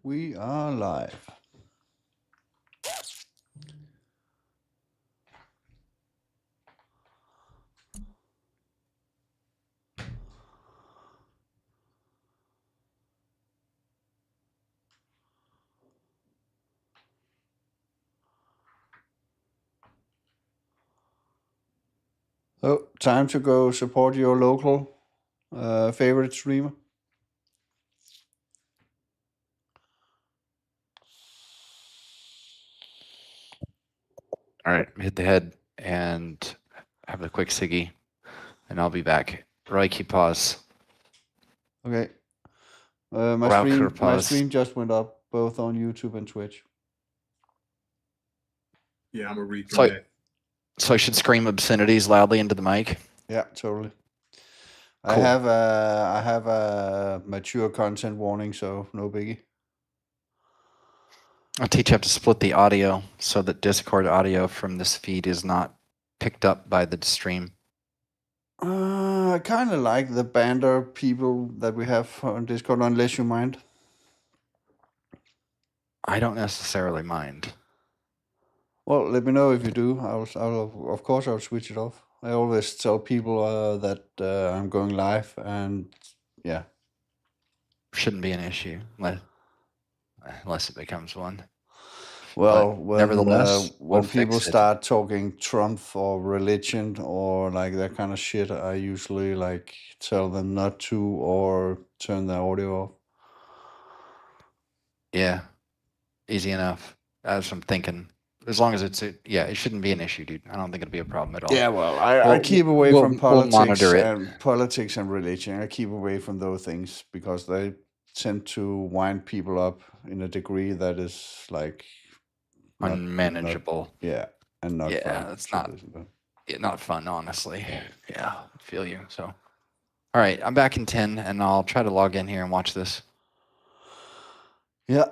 We are live. So, time to go support your local favorite streamer. All right, hit the head and have a quick ciggy, and I'll be back. Roy, keep pause. Okay. My Router stream, my pause. stream just went up both on YouTube and Twitch. Yeah, I'm a read from So, that. so I should scream obscenities loudly into the mic. Yeah, totally. Cool. I have a mature content warning, so no biggie. I'll teach you how to split the audio so that Discord audio from this feed is not picked up by the stream. I kind of like the banter people that we have on Discord, unless you mind. I don't necessarily mind. Well, let me know if you do. Of course, I'll switch it off. I always tell people that I'm going live, and yeah. Shouldn't be an issue unless it becomes one. Well, But nevertheless, when we'll people fix it. start talking Trump or religion or like that kind of shit, I usually like tell them not to or turn the audio off. Yeah, easy enough. As I'm thinking, as long as it shouldn't be an issue, dude. I don't think it'll be a problem at all. Yeah, well, I keep away from we'll monitor it. politics and religion. I keep away from those things because they tend to wind people up in a degree that is like Unmanageable. And not fun. That's not fun, honestly. Yeah, feel you. So, all right, I'm back in 10, and I'll try to log in here and watch this. Yeah.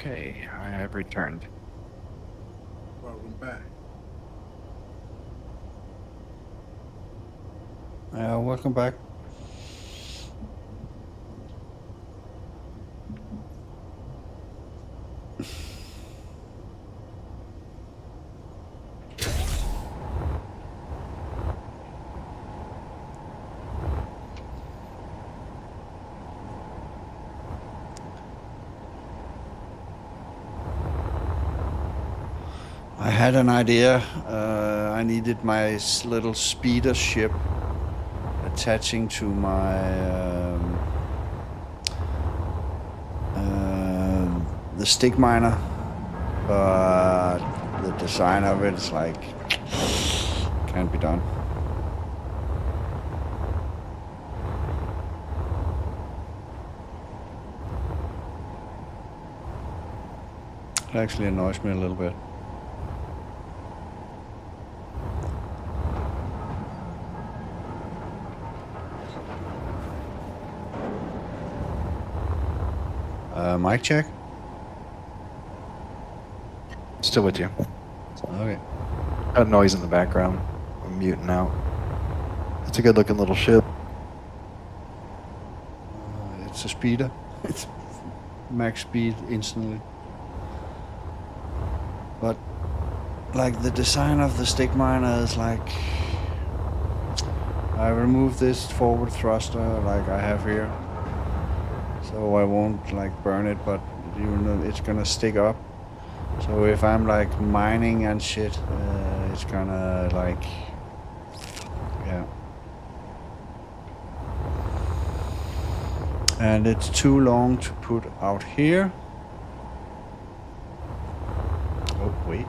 Okay, I have returned. Welcome back. Welcome back. I had an idea. I needed my little speeder ship attaching to my the stick miner, but the design of it is like can't be done. It actually annoys me a little bit. Mic check. Still with you. Okay. Got noise in the background. I'm muting out. It's a good looking little ship. It's a speeder. It's max speed instantly. But like the design of the stick miner is like I removed this forward thruster like I have here, so I won't like burn it, but even though it's gonna stick up. So if I'm like mining and shit, it's gonna like yeah. And it's too long to put out here. Oh, wait.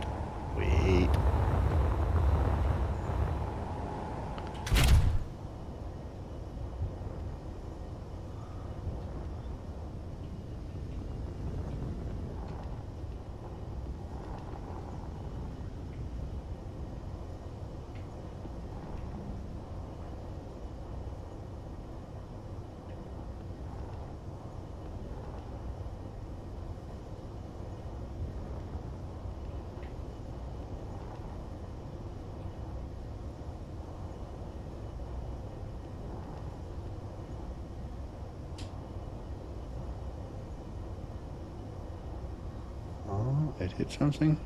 Oh, it hit something.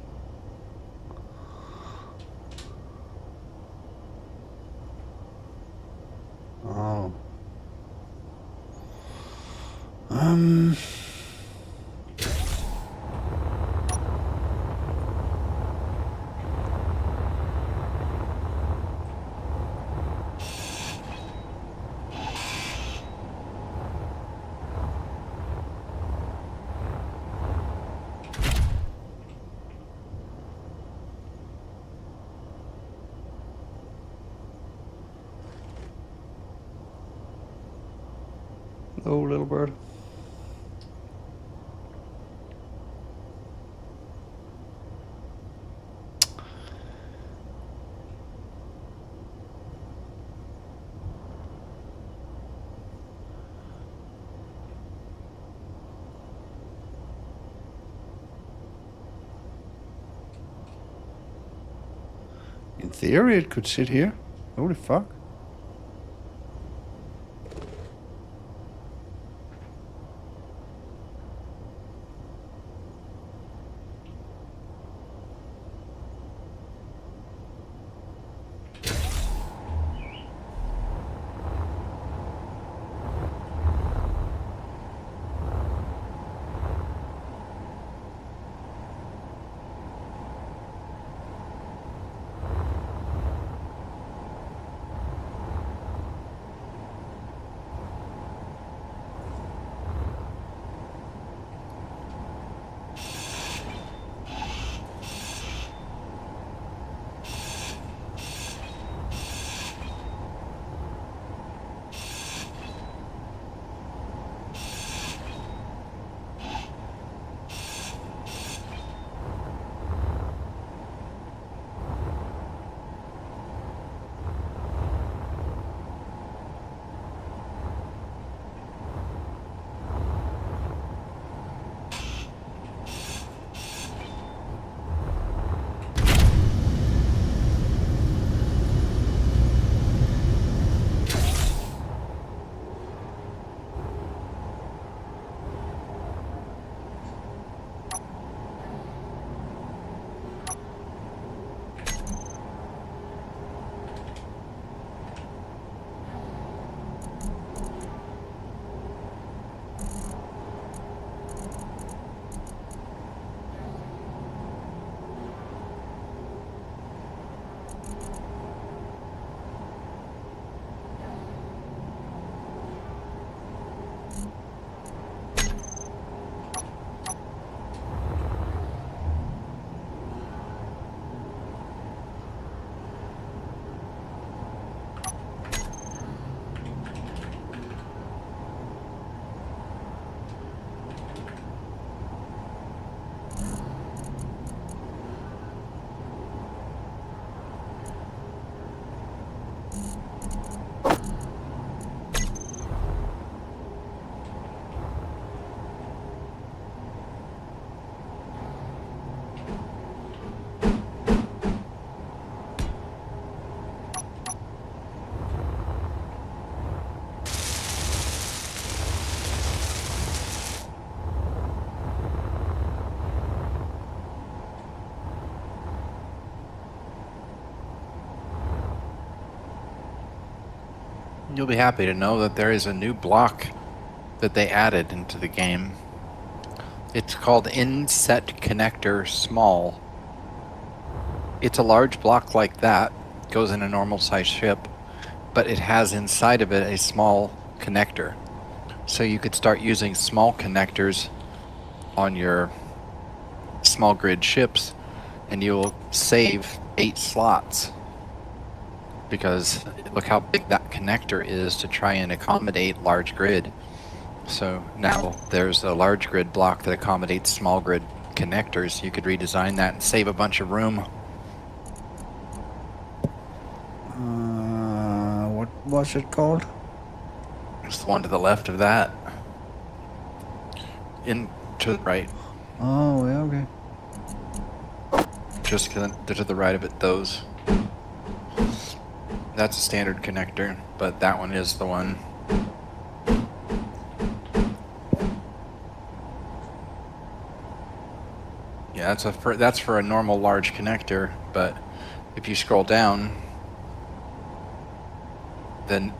Oh. Hello, little bird. In theory, it could sit here. Holy fuck. You'll be happy to know that there is a new block that they added into the game. It's called Inset Connector Small. It's a large block like that, goes in a normal size ship, but it has inside of it a small connector. So you could start using small connectors on your small grid ships, and you'll save 8 slots. Because look how big that connector is to try and accommodate large grid. So now there's a large grid block that accommodates small grid connectors. You could redesign that and save a bunch of room. What was it called? It's the one to the left of that. In to the right. Oh, yeah, okay. Just to the right of it, those. That's a standard connector, but that one is the one. Yeah, that's for a normal large connector, but if you scroll down, then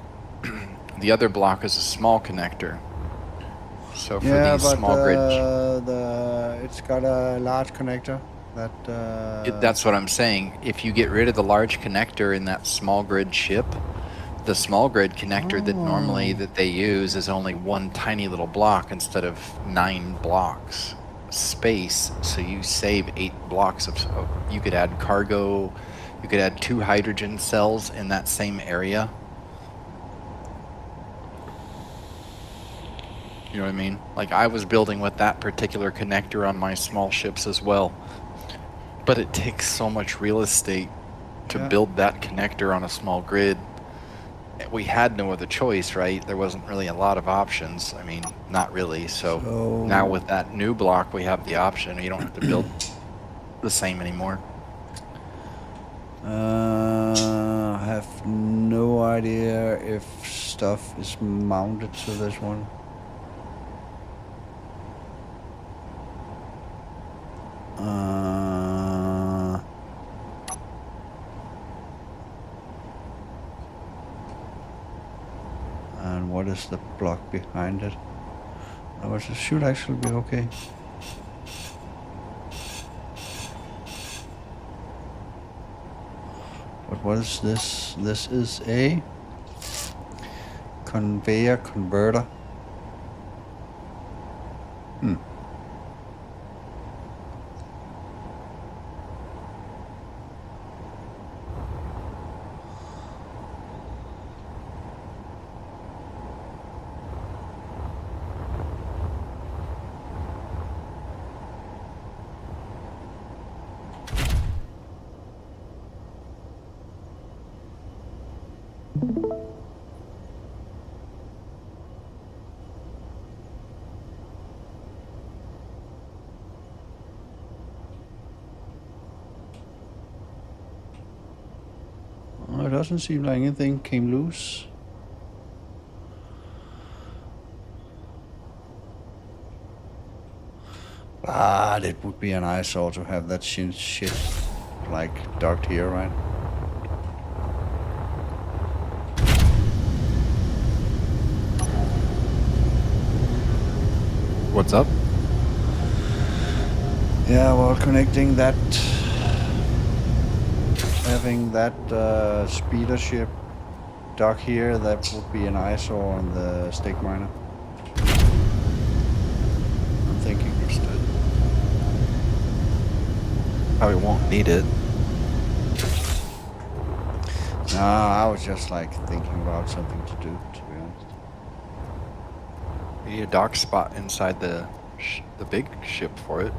the other block is a small connector. So for these small grid, it's got a large connector. That's what I'm saying. If you get rid of the large connector in that small grid ship, the small grid connector that normally that they use is only one tiny little block instead of 9 blocks space. So you save 8 blocks of you could add cargo, you could add 2 hydrogen cells in that same area. You know what I mean? Like I was building with that particular connector on my small ships as well. But it takes so much real estate to build that connector on a small grid. We had no other choice, right? There wasn't really a lot of options. I mean, not really. So now with that new block, we have the option. You don't have to build the same anymore. I have no idea if stuff is mounted to this one. And what is the block behind it? It should actually be okay. But what is this? This is a conveyor converter. It doesn't seem like anything came loose. But it would be an eyesore to have that shit like docked here, right? What's up? Yeah, well, connecting that, having that speeder ship dock here, that would be an eyesore on the stick miner. I'm thinking. Understood. Probably won't need it. No, I was just like thinking about something to do, to be honest. You need a dock spot inside the big ship for it.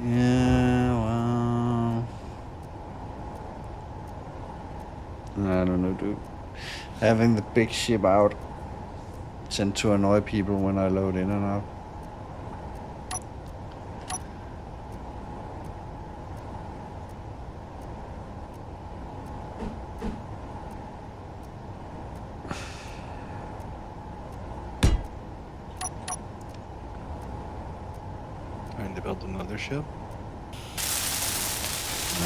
Yeah, well, I don't know, dude. Having the big ship out tend to annoy people when I load in and out. Trying to build another ship.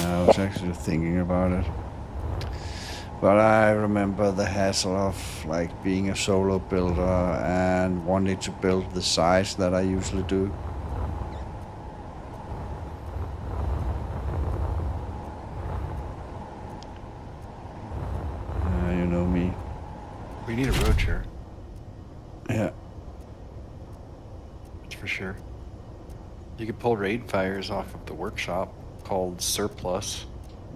I was actually thinking about it. But I remember the hassle of like being a solo builder and wanting to build the size that I usually do. You know me. We need a road chair, Yeah. that's for sure. You could pull raid fires off of the workshop called Surplus.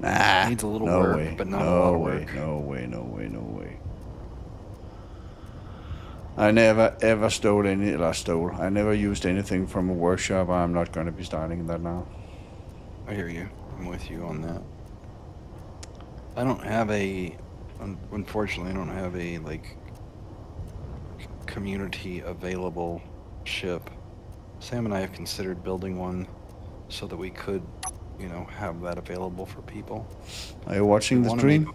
Nah. Needs a little no work, way. but not a no lot of way. work. No way. No way. No way. I never ever stole any. I never used anything from a workshop. I'm not going to be starting that now. I hear you. I'm with you on that. I don't have a, unfortunately, I don't have a like community available ship. Sam and I have considered building one so that we could, you know, have that available for people. Are you watching the wanna make- stream?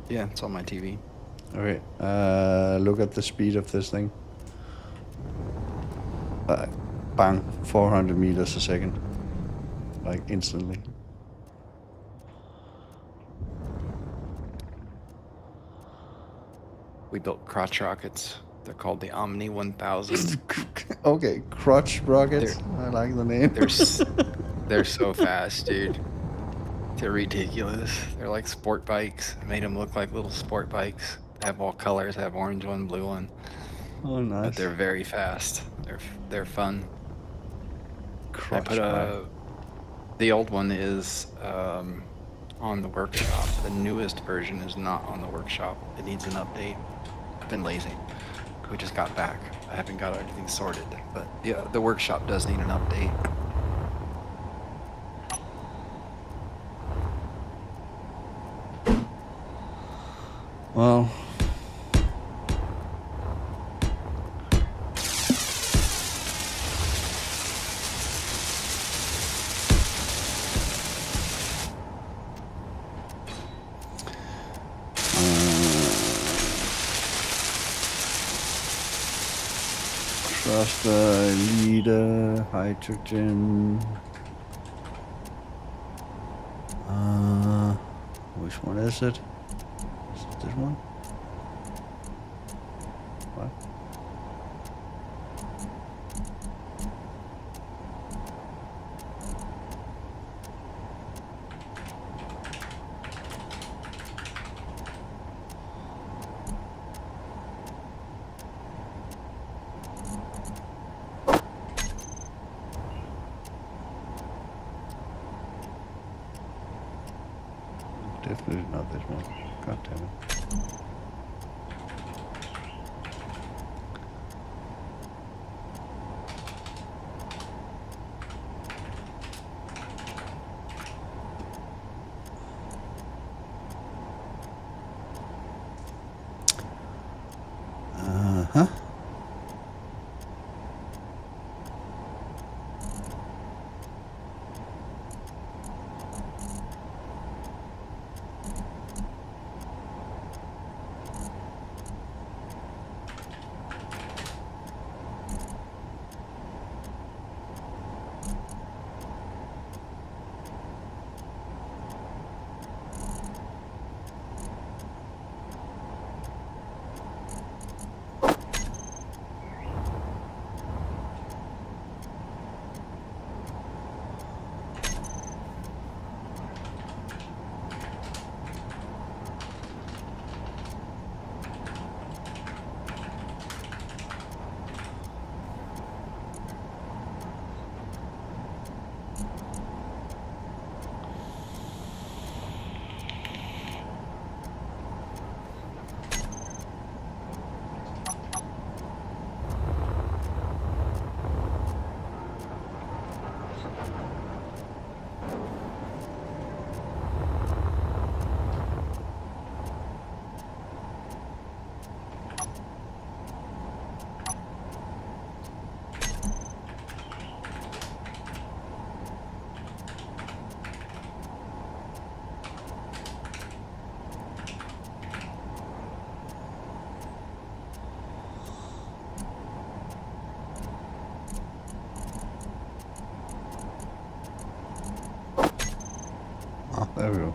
Yeah, it's on my TV. Okay. Look at the speed of this thing. Bang, 400 meters a second. Like instantly. We built crotch rockets. They're called the Omni 1000. Okay, crotch rockets. I like the name. They're so fast, dude. They're ridiculous. They're like sport bikes. I made them look like little sport bikes. They have all colors. I have orange one, blue one. Oh, nice. But they're very fast. They're fun. crotch I put bike. the old one is on the workshop. The newest version is not on the workshop. It needs an update. I've been lazy. We just got back. I haven't got everything sorted, but yeah, the workshop does need an update. Well, thruster, leader, hydrogen. Which one is it? Is it this one? What? Definitely not this one. God damn it. Uh-huh. Oh, there we go.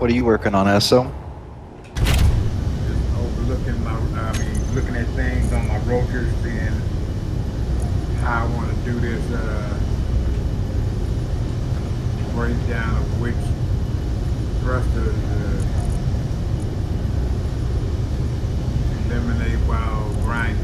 What are you working on, Esso? Just overlooking looking at things on my rotors, seeing how I want to do this breakdown of which thrusters eliminate while grinding.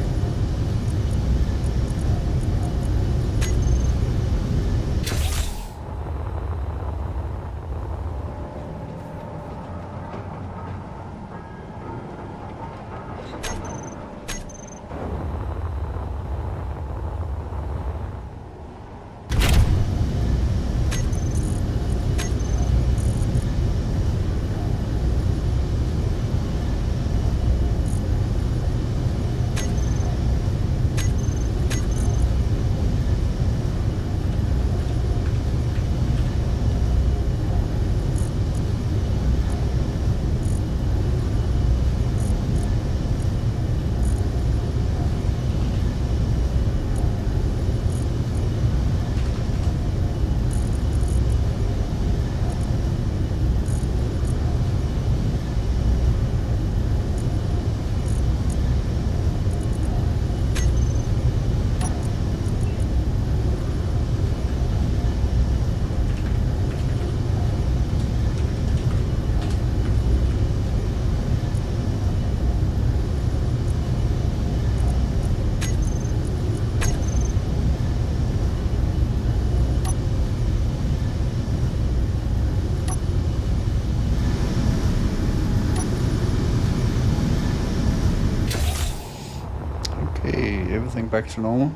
Okay, everything back to normal.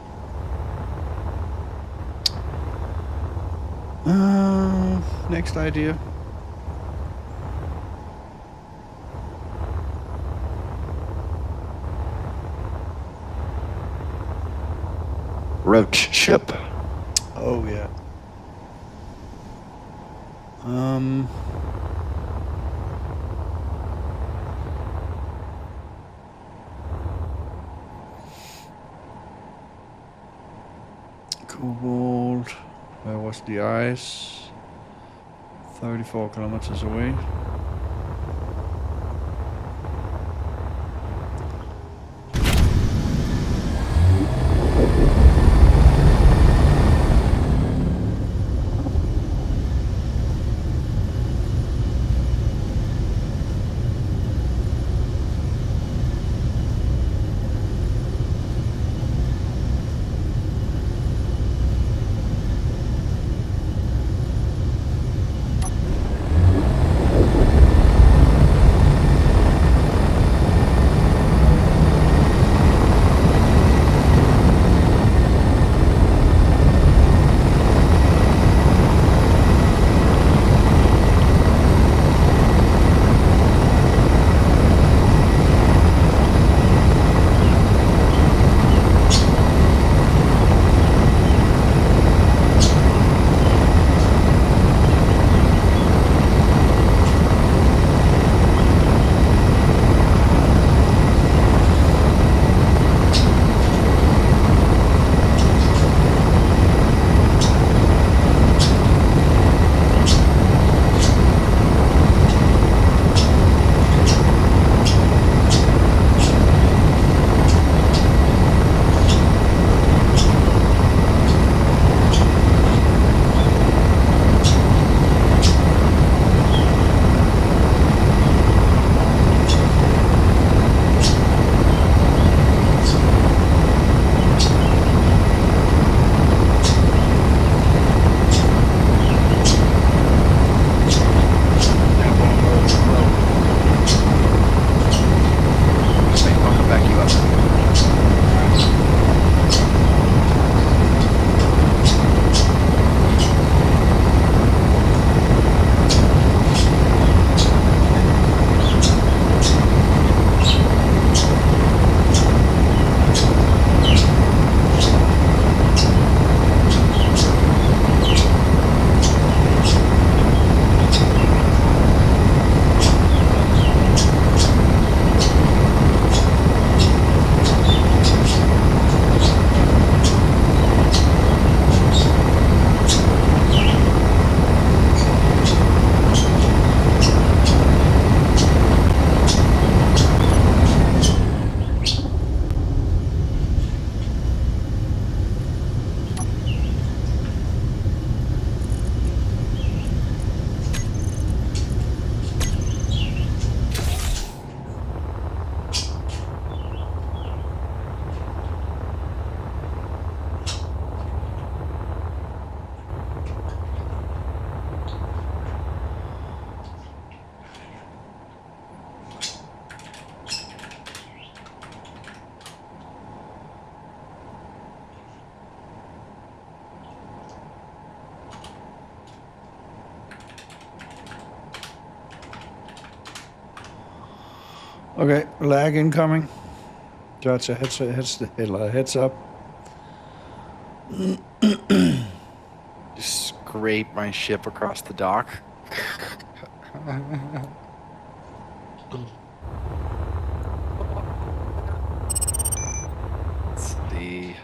Next idea. Roach ship. Oh yeah. Um. Cobalt. Where was the ice? 34 kilometers away. Okay, lag incoming. Judge, a heads up. Just scrape my ship across the dock. Let's see.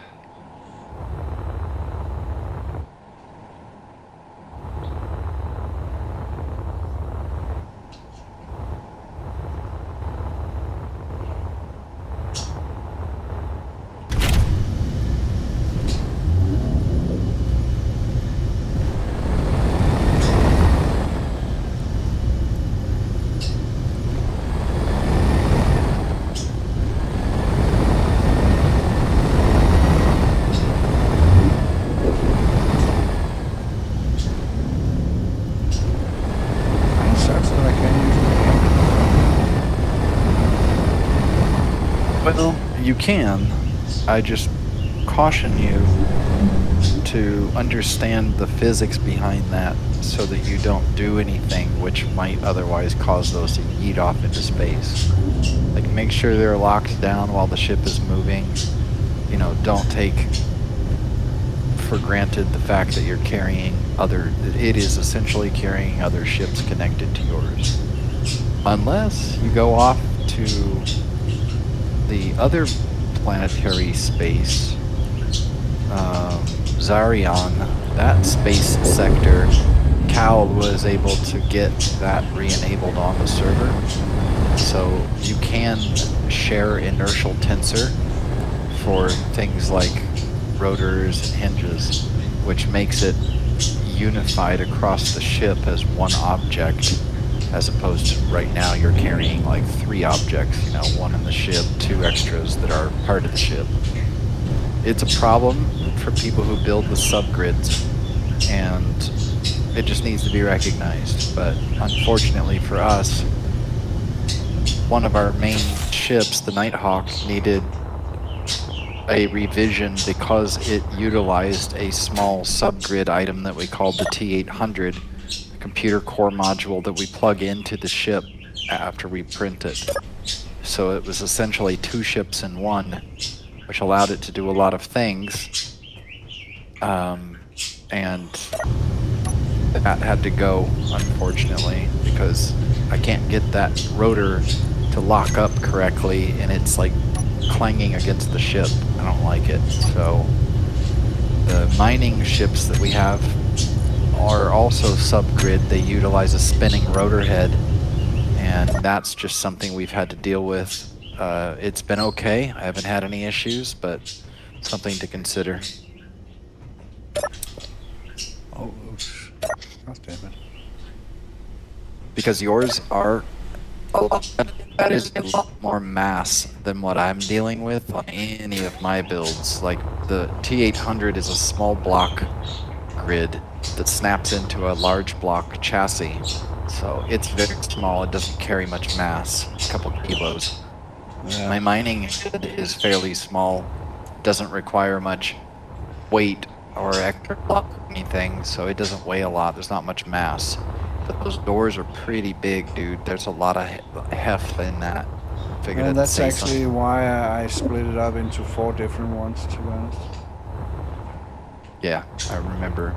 It sucks that I can't use Well, you can. I just caution you to understand the physics behind that so that you don't do anything which might otherwise cause those to yeet off into space. Like, make sure they're locked down while the ship is moving. You know, don't take for granted the fact that you're carrying it is essentially carrying other ships connected to yours. Unless you go off to the other planetary space, Zarion, that space sector, Cal was able to get that re-enabled on the server. So you can share inertial tensor for things like rotors and hinges, which makes it unified across the ship as one object, as opposed to right now you're carrying like 3 objects, you know, 1 in the ship, 2 extras that are part of the ship. It's a problem for people who build with subgrids, and it just needs to be recognized. But unfortunately for us, one of our main ships, the Nighthawk, needed a revision because it utilized a small subgrid item that we called the T800, a computer core module that we plug into the ship after we print it. So it was essentially 2 ships in one, which allowed it to do a lot of things. And that had to go, unfortunately, because I can't get that rotor to lock up correctly, and it's like clanging against the ship. I don't like it. So the mining ships that we have are also subgrid. They utilize a spinning rotor head, and that's just something we've had to deal with. It's been okay. I haven't had any issues, but something to consider. Oh, God damn it. Because yours are that is a lot more mass than what I'm dealing with on any of my builds. Like the T800 is a small block grid that snaps into a large block chassis. So it's very small, it doesn't carry much mass, a couple kilos. Yeah. My mining is fairly small, doesn't require much weight or extra block or anything, so it doesn't weigh a lot, there's not much mass. But those doors are pretty big, dude. There's a lot of heft in that. Figured And I'd that's say actually why I split it up into 4 different ones, to be honest. Yeah, I remember.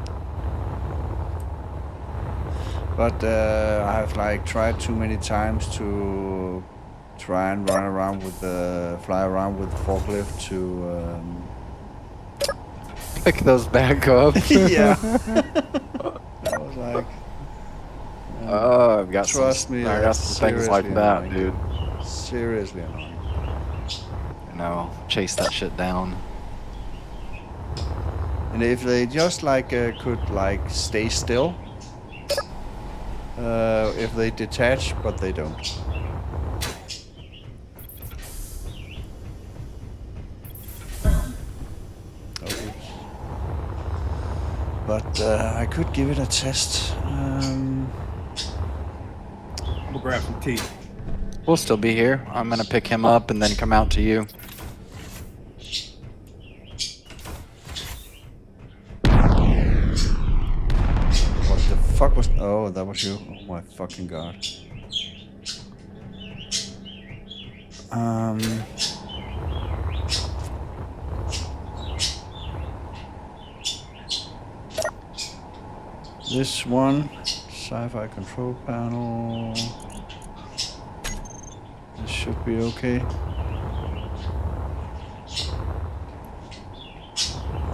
But I have like tried too many times to try and run around with the fly around with the forklift to Pick those back up. yeah. I was like, Oh, I've got trust me, I got some things like seriously that, annoying. dude. Seriously annoying. You know, chase that shit down. And if they just like could like stay still, if they detach, but they don't. Oh, oops. But I could give it a test. I'm gonna grab some tea. We'll still be here. I'm gonna pick him up and then come out to you. What the fuck was? Oh, that was you. Oh my fucking god. Um, this one, sci-fi control panel. This should be okay.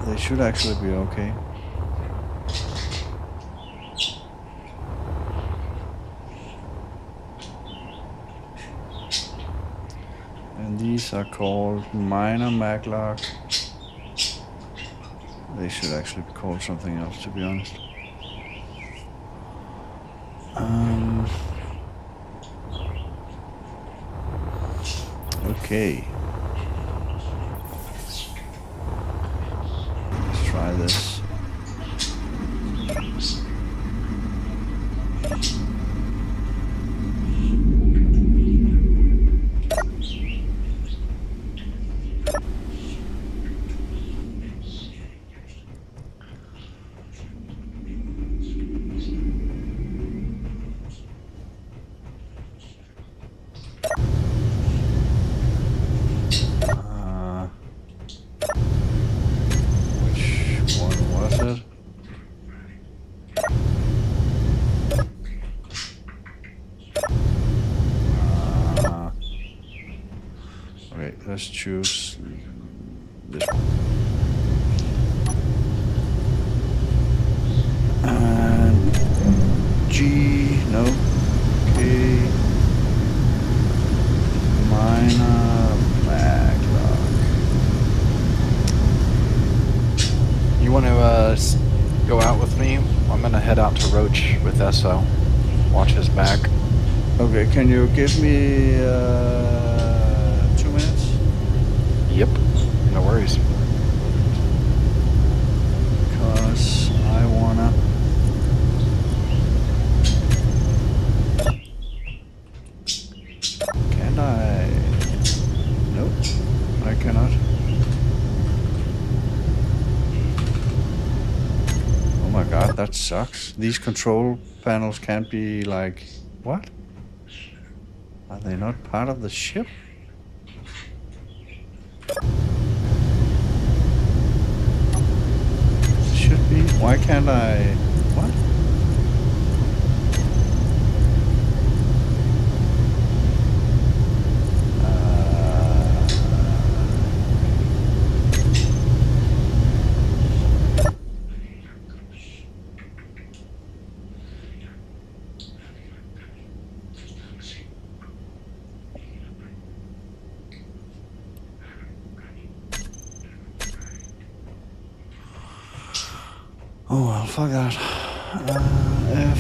They should actually be okay. And these are called minor maglock. They should actually be called something else, to be honest. Okay. Let's try this. Which one was it? Okay, let's choose this one. And G, no, K, minor maglock. You want to go out with me? I'm gonna head out to Roach with SO. Watch his back. Okay, can you give me 2 minutes? Yep. No worries. Because I wanna. Can I? Nope, I cannot. Oh my god, that sucks. These control panels can't be like. What? Are they not part of the ship? Should be. Why can't I? What? Oh well, fuck that. F.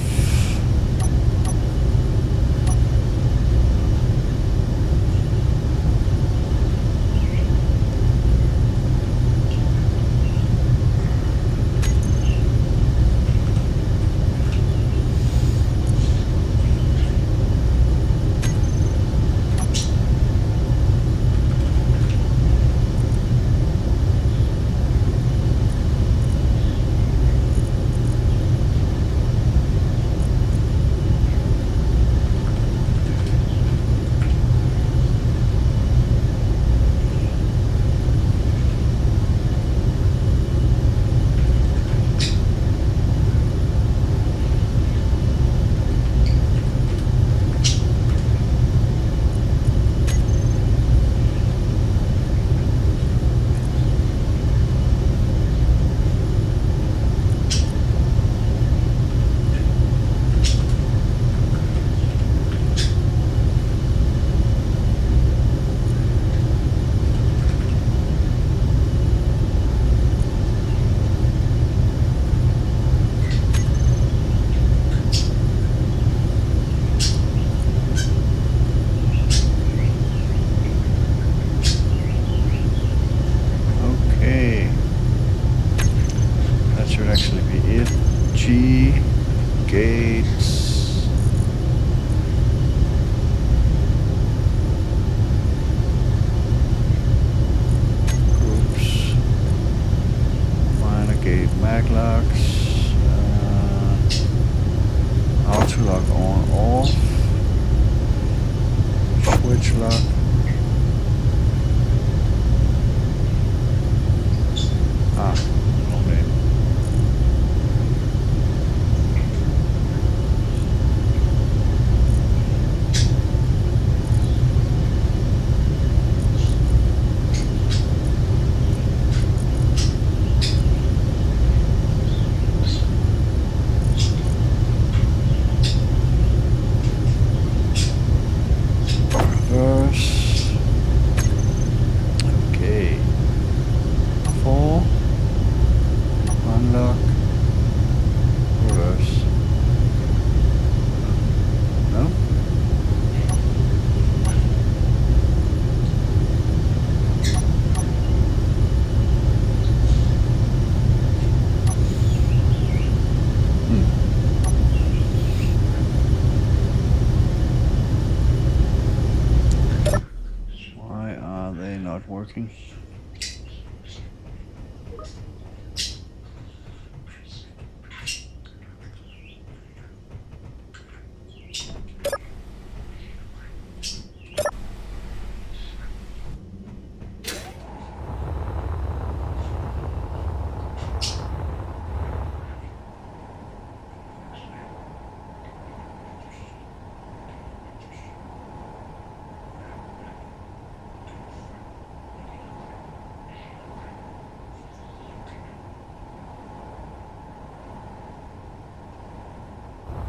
are they not working?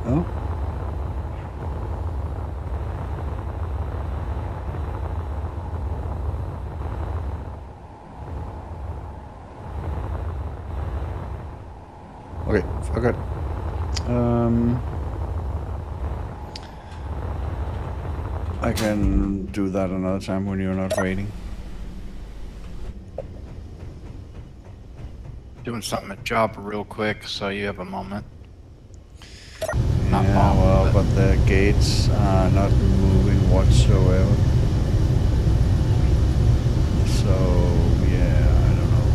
Oh. Okay, fuck it. I can do that another time when you're not waiting. Doing something at job real quick, so you have a moment. Yeah, long, well, but the gates are not moving whatsoever. So, yeah, I don't know.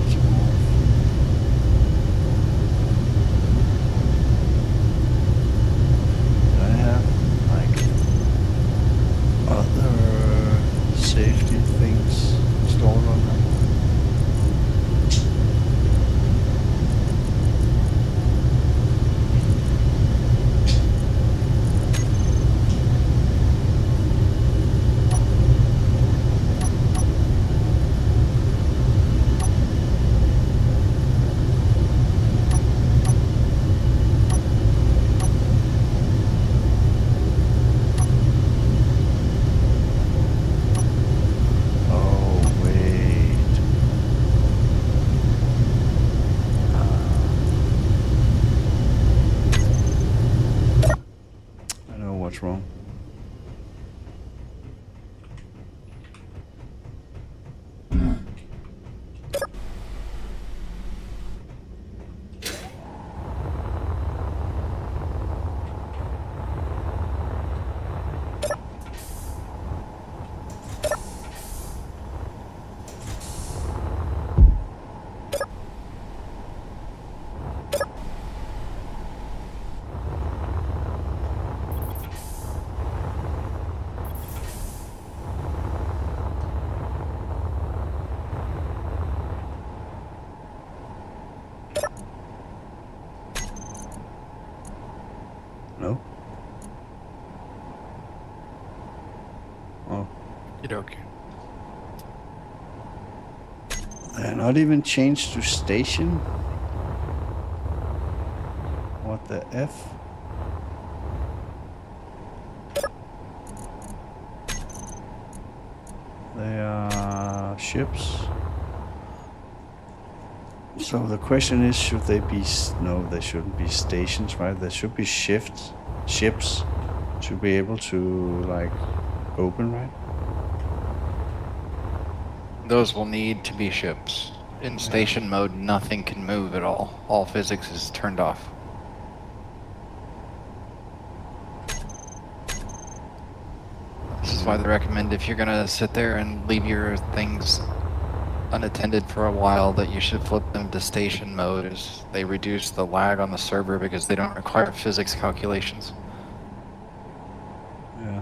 It's off. Do I have, like, other safety things installed on them? Oh, wait. I know what's wrong. No? Oh. Okay. They're not even changed to station? What the F? They are ships. So the question is, should they be... No, they shouldn't be stations, right? They should be shifts. Ships should be able to, like, open, right? Those will need to be ships. In station mode, nothing can move at all. All physics is turned off. This is why they recommend if you're gonna sit there and leave your things unattended for a while, that you should flip them to station mode, as they reduce the lag on the server because they don't require physics calculations. Yeah.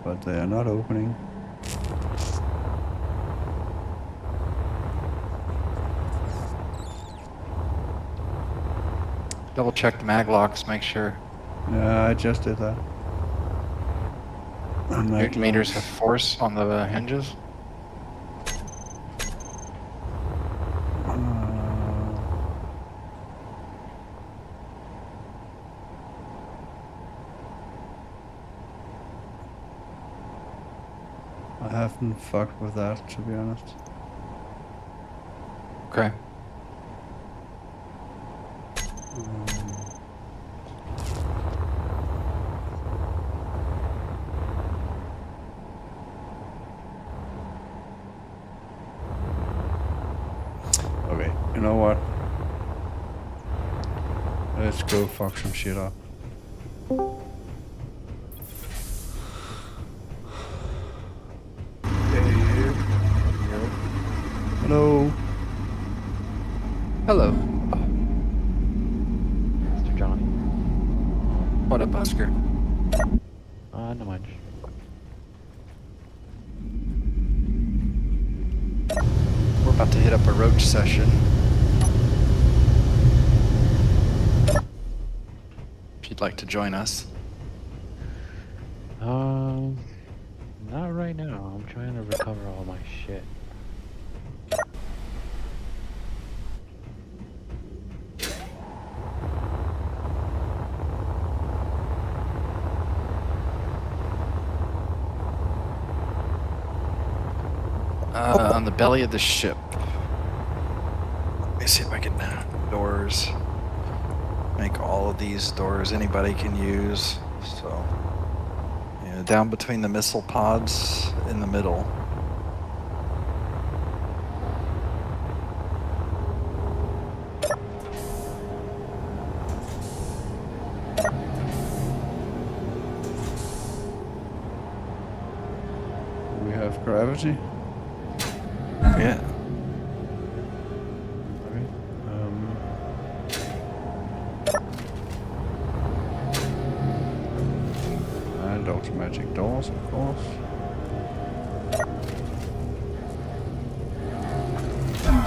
But they are not opening. Double check the mag locks, make sure. Yeah, I just did that. Your meters have force on the hinges. I haven't fucked with that, to be honest. Okay. Okay, you know Let's go fuck some shit up. There he is. Hello. Hello. Mr. Johnny. What up, Oscar? Not much. We're about to hit up a roach session. If you'd like to join us. Not right now. I'm trying to recover all my shit. On the belly of the ship. Let me see if I can doors. Make all of these doors anybody can use. So, yeah, down between the missile pods in the middle. We have gravity. Yeah. Okay. And automatic doors, of course.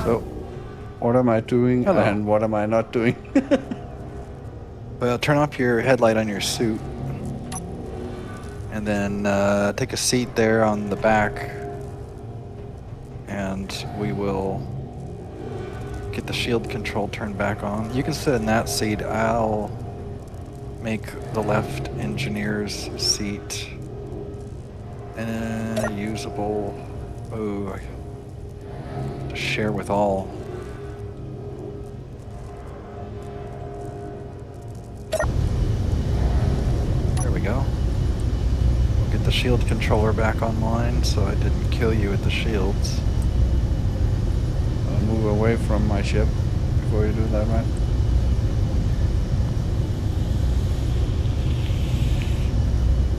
So, what am I doing Hello. and what am I not doing? Well, turn off your headlight on your suit. And then take a seat there on the back. And we will get the shield control turned back on. You can sit in that seat. I'll make the left engineer's seat usable. Oh, to share with all. There we go. We'll get the shield controller back online so I didn't kill you with the shields. I'll move away from my ship before you do that, man.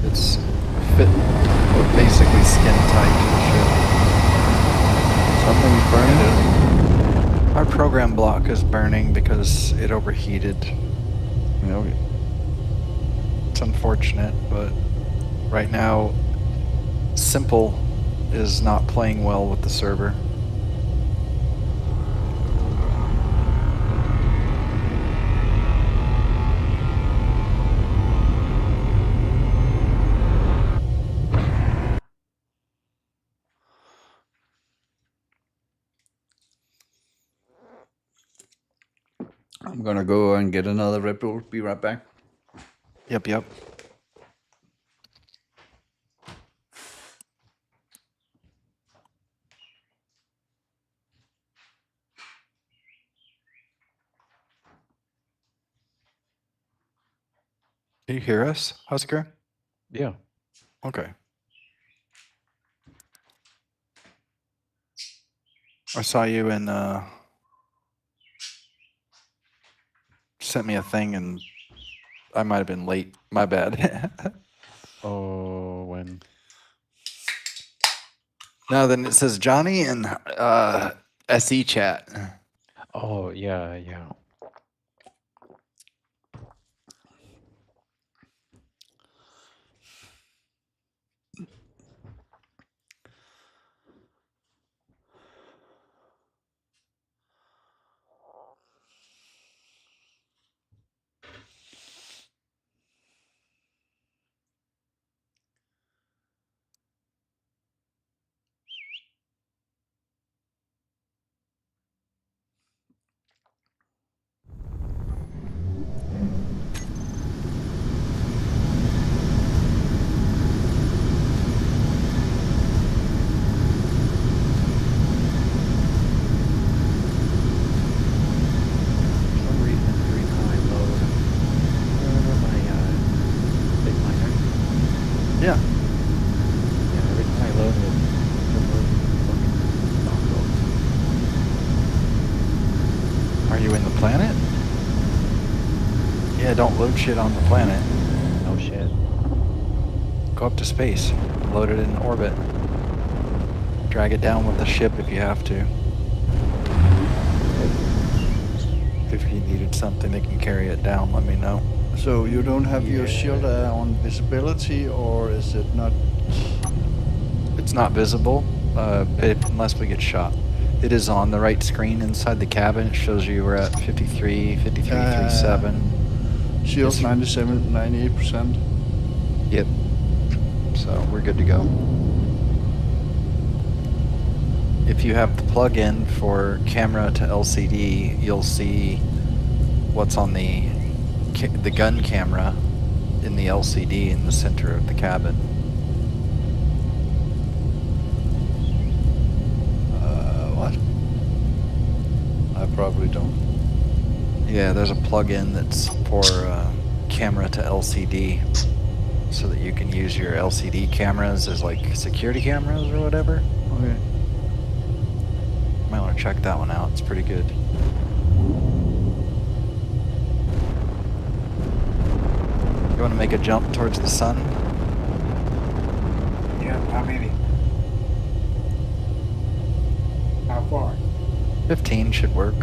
It's fit, or basically skin tight to the ship. Something's burning. Our program block is burning because it overheated. Yeah, okay. It's unfortunate, but right now, Simple is not playing well with the server. I'm gonna go and get another Red Bull. Be right back. Yep. Do you hear us, Husker? Yeah. Okay. I saw you in, sent me a thing and I might have been late. My bad. Oh, when? No, then it says Johnny and SE chat. Oh, yeah. For some reason, every time I load, remember my big miner? Yeah. Yeah, every time I load it, fucking dongle. Are you in the planet? Yeah, don't load shit on the planet. No shit. Go up to space. Load it in orbit. Drag it down with the ship if you have to. If you needed something that can carry it down, let me know. So you don't have your Yeah. shield on visibility, or is it not? It's not visible unless we get shot. It is on the right screen inside the cabin. It shows you we're at 53, 53.37. Shield's Yes. 97, 98%. Yep. So we're good to go. If you have the plug-in for camera to LCD, you'll see what's on the gun camera in the LCD in the center of the cabin. What? I probably don't. Yeah, there's a plug-in that's for camera to LCD, so that you can use your LCD cameras as like security cameras or whatever. Okay. Might want to check that one out. It's pretty good. You want to make a jump towards the sun? Yeah, how many? How far? 15 should work.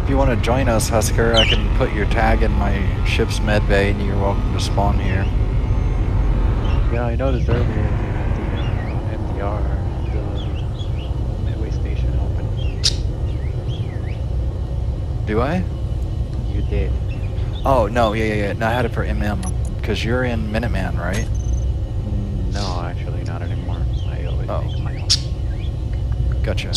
If you want to join us, Husker, I can put your tag in my ship's med bay and you're welcome to spawn here. Yeah, I noticed earlier that the MDR, the midway station opened. Do I? You did. Oh, no, yeah. No, I had it for MM, because you're in Minuteman, right? No, actually not anymore. I always make my own. Gotcha.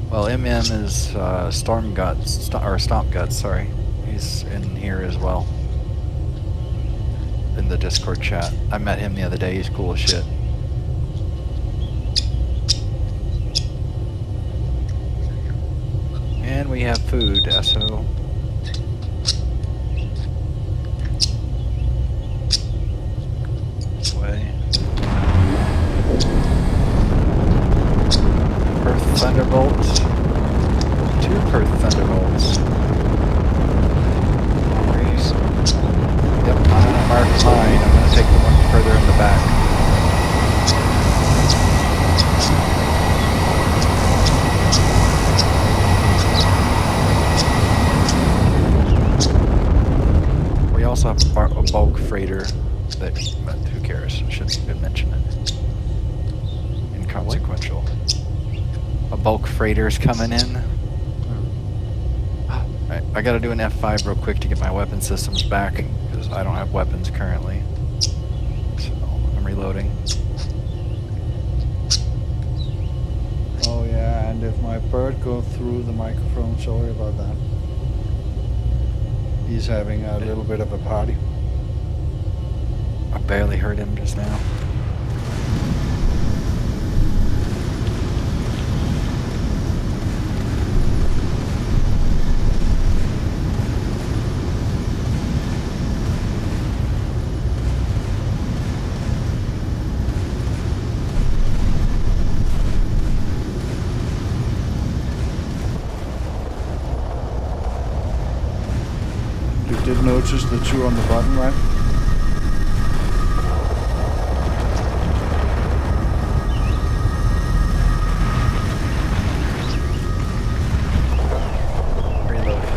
Well, MM is Storm Guts, or Stomp Guts, sorry. He's in here as well. In the Discord chat. I met him the other day, he's cool as shit. And we have food, SO. This way. Perth Thunderbolt. 2 Perth Thunderbolts. Yep, I'm gonna mark mine. I'm gonna take the one further in the back. We also have a bulk freighter that, but who cares? Shouldn't even mention it. Inconsequential. A bulk freighter's coming in. Alright, I gotta do an F5 real quick to get my weapon systems back, because I don't have weapons currently. So, I'm reloading. Oh yeah, and if my bird goes through the microphone, sorry about that. He's having a little bit of a party. I barely heard him just now. You did notice the 2 on the bottom, right? Reloading.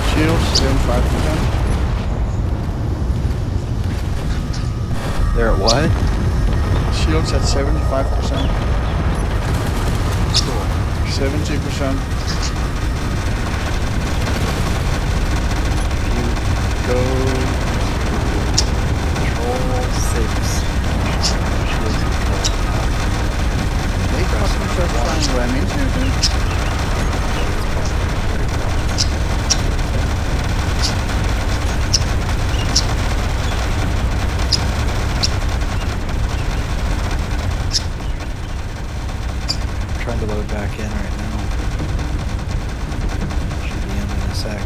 Shields, 75%. They're at what? Shields at 75%. Cool. 70%. Go Control 6. They fucking just trying to ram into you, dude. Trying to load back in right now. Should be in a sec.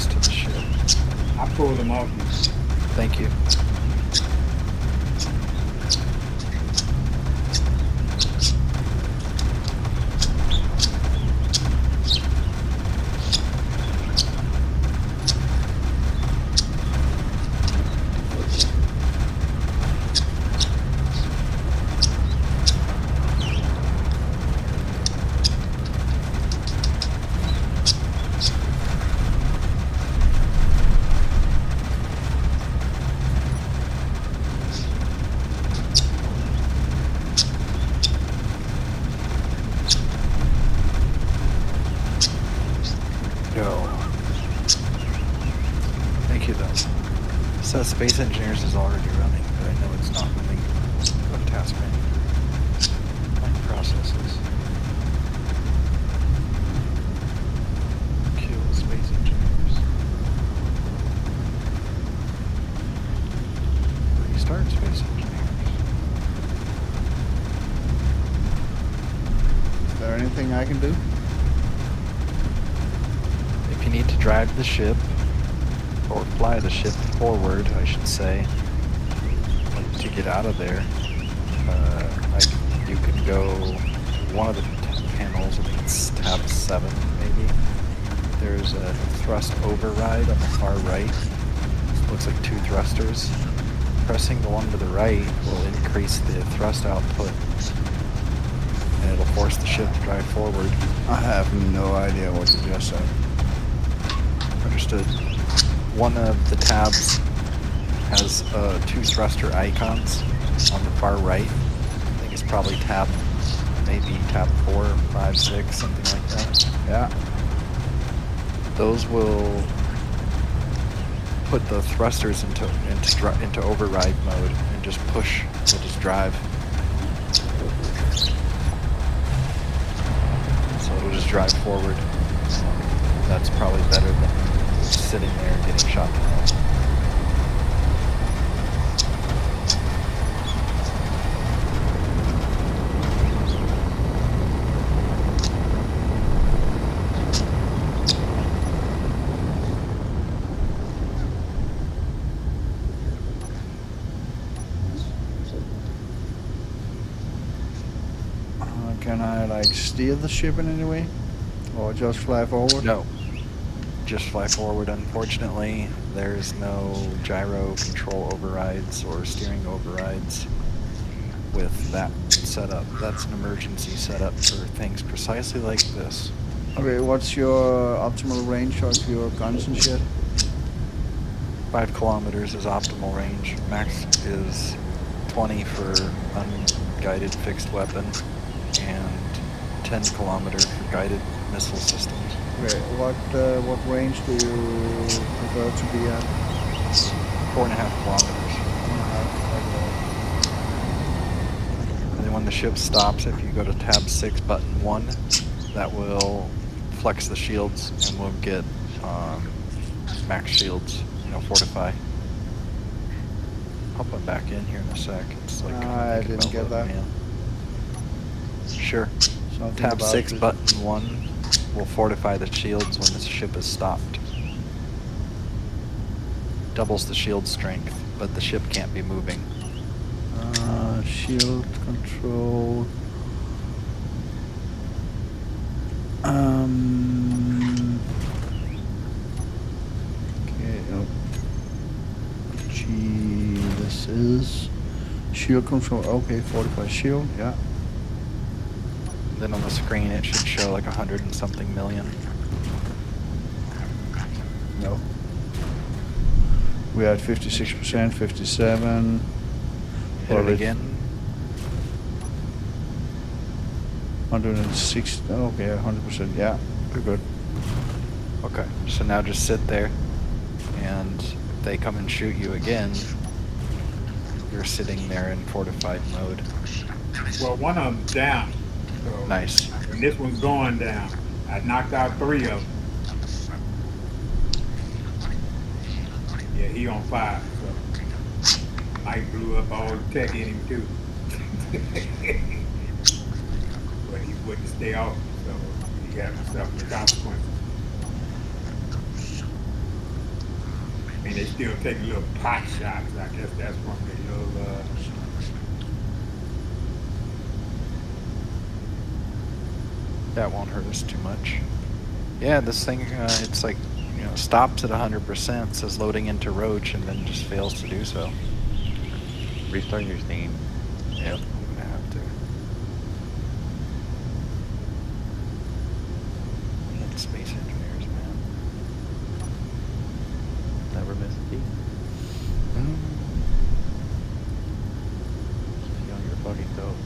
access to the ship. I pulled them off you. Thank you. Thank you, though. So Space Engineers is already running, but I know it's not running. Go to task menu. Line processes. Kill Space Engineers. Restart Space Engineers. Is there anything I can do? If you need to drive the ship, or fly the ship forward, I should say, to get out of there, you can go one of the panels, I think it's tab 7 maybe. There's a thrust override on the far right. It looks like 2 thrusters. Pressing the one to the right will increase the thrust output, and it'll force the ship to drive forward. I have no idea what you just said. Understood. One of the tabs has 2 thruster icons on the far right. I think it's probably maybe tab 4, 5, 6, something like that. Yeah. Those will put the thrusters into override mode and just push. They'll just drive. So it'll just drive forward. That's probably better than sitting there and getting shot down. Can I like steer the ship in any way? Or just fly forward? No. Just fly forward. Unfortunately, there's no gyro control overrides or steering overrides with that setup. That's an emergency setup for things precisely like this. Okay, what's your optimal range of your guns and shit? 5 kilometers is optimal range. Max is 20 for unguided fixed weapon and 10 kilometers for guided missile systems. Okay, what range do you prefer to be at? 4.5 kilometers. And then when the ship stops, if you go to tab 6 button 1, that will flex the shields and we'll get max shields, fortify. I'll put back in here in a sec. It's like I didn't get that. Sure. Something Tab about 6 it. button 1 will fortify the shields when the ship is stopped. Doubles the shield strength, but the ship can't be moving. Shield control. Okay. Oh. G. This is shield control. Okay, 45 shield. Yeah. Then on the screen it should show like 100 and something million. No. We're at 56%, 57. Hit it again. 106. Okay, 100%. Yeah, we're good. Okay, so now just sit there, and if they come and shoot you again, you're sitting there in fortified mode. Well, one of them's down. So Nice. when this one's going down, I knocked out 3 of them. Yeah, he on fire. So Mike blew up all the tech in him too. But he wouldn't stay off, so he had to suffer the consequences. mean, they still take little pot shots. I guess that's one of the little. That won't hurt us too much. Yeah, this thing, it's like, stops at 100%, says loading into Roach, and then just fails to do so. Restart your Steam. Yep, I'm gonna have to. Man, Space Engineers, man. Never miss a beat. Mm. Keep you on your fucking toes.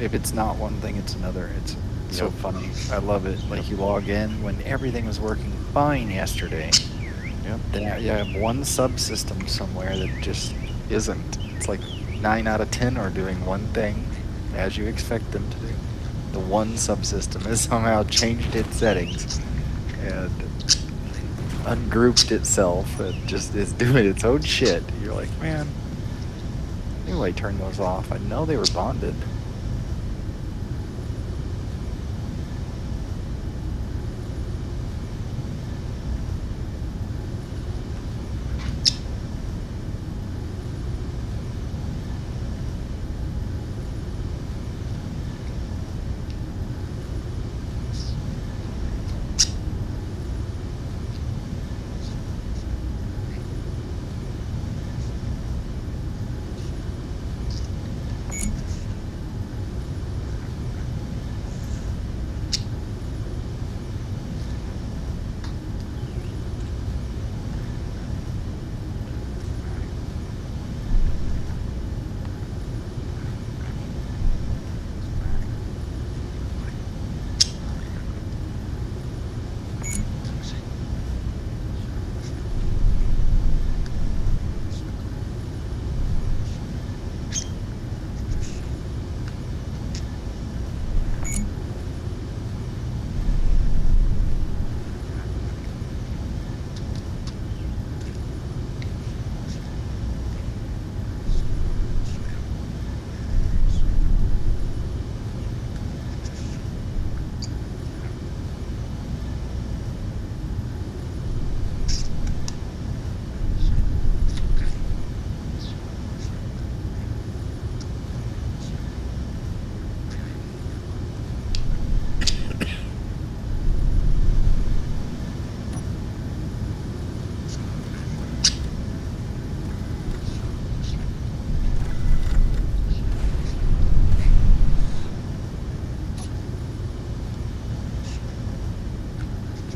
If it's not one thing, it's another. It's so Yep. funny. I love it. Like, you log in when everything was working fine yesterday. Yep. Then you have one subsystem somewhere that just isn't. It's like 9 out of 10 are doing one thing as you expect them to do. The one subsystem has somehow changed its settings and ungrouped itself and just is doing its own shit. You're like, man, I knew I turned those off. I know they were bonded.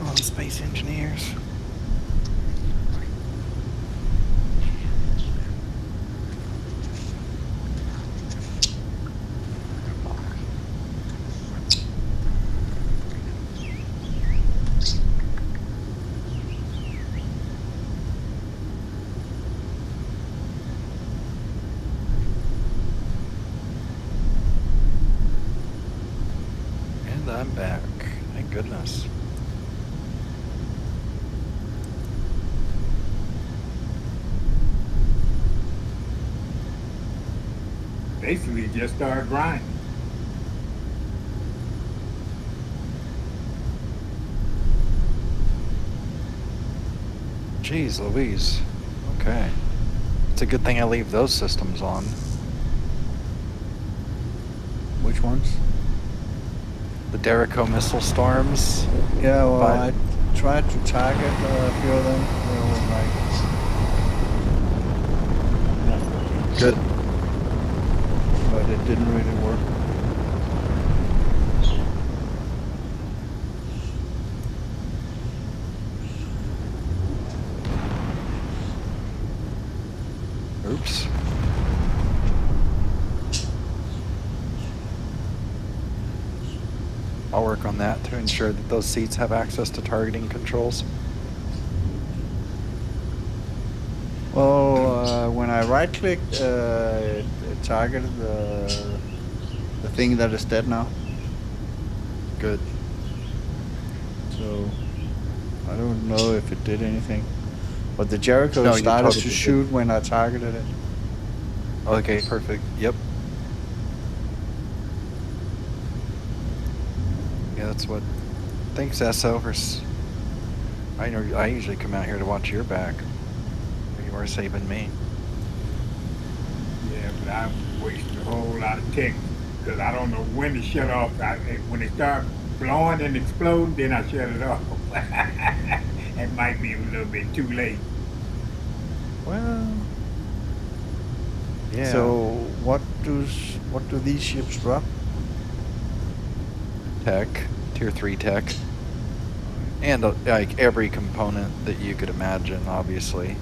Oh, Space Engineers. And I'm back. Thank goodness. Basically, just start grinding. Jeez Louise. Okay. It's a good thing I leave those systems on. Which ones? The Derico missile storms. Yeah, well, But- I tried to target a few of them. They were like, Good. but it didn't really work. Oops. I'll work on that to ensure that those seats have access to targeting controls. Well, when I right-clicked, it targeted the thing that is dead now. Good. So I don't know if it did anything. But the Jericho No, you started totally to did. shoot when I targeted it. Okay, perfect. Yep. Yeah, that's what. Thanks, SO, for I know. I usually come out here to watch your back. You are saving me. Yeah, but I'm wasting a whole lot of tech because I don't know when to shut off. When they start blowing and exploding, then I shut it off. It might be a little bit too late. Well, yeah. So what do these ships drop? Tech, tier 3 tech, and like every component that you could imagine. Obviously,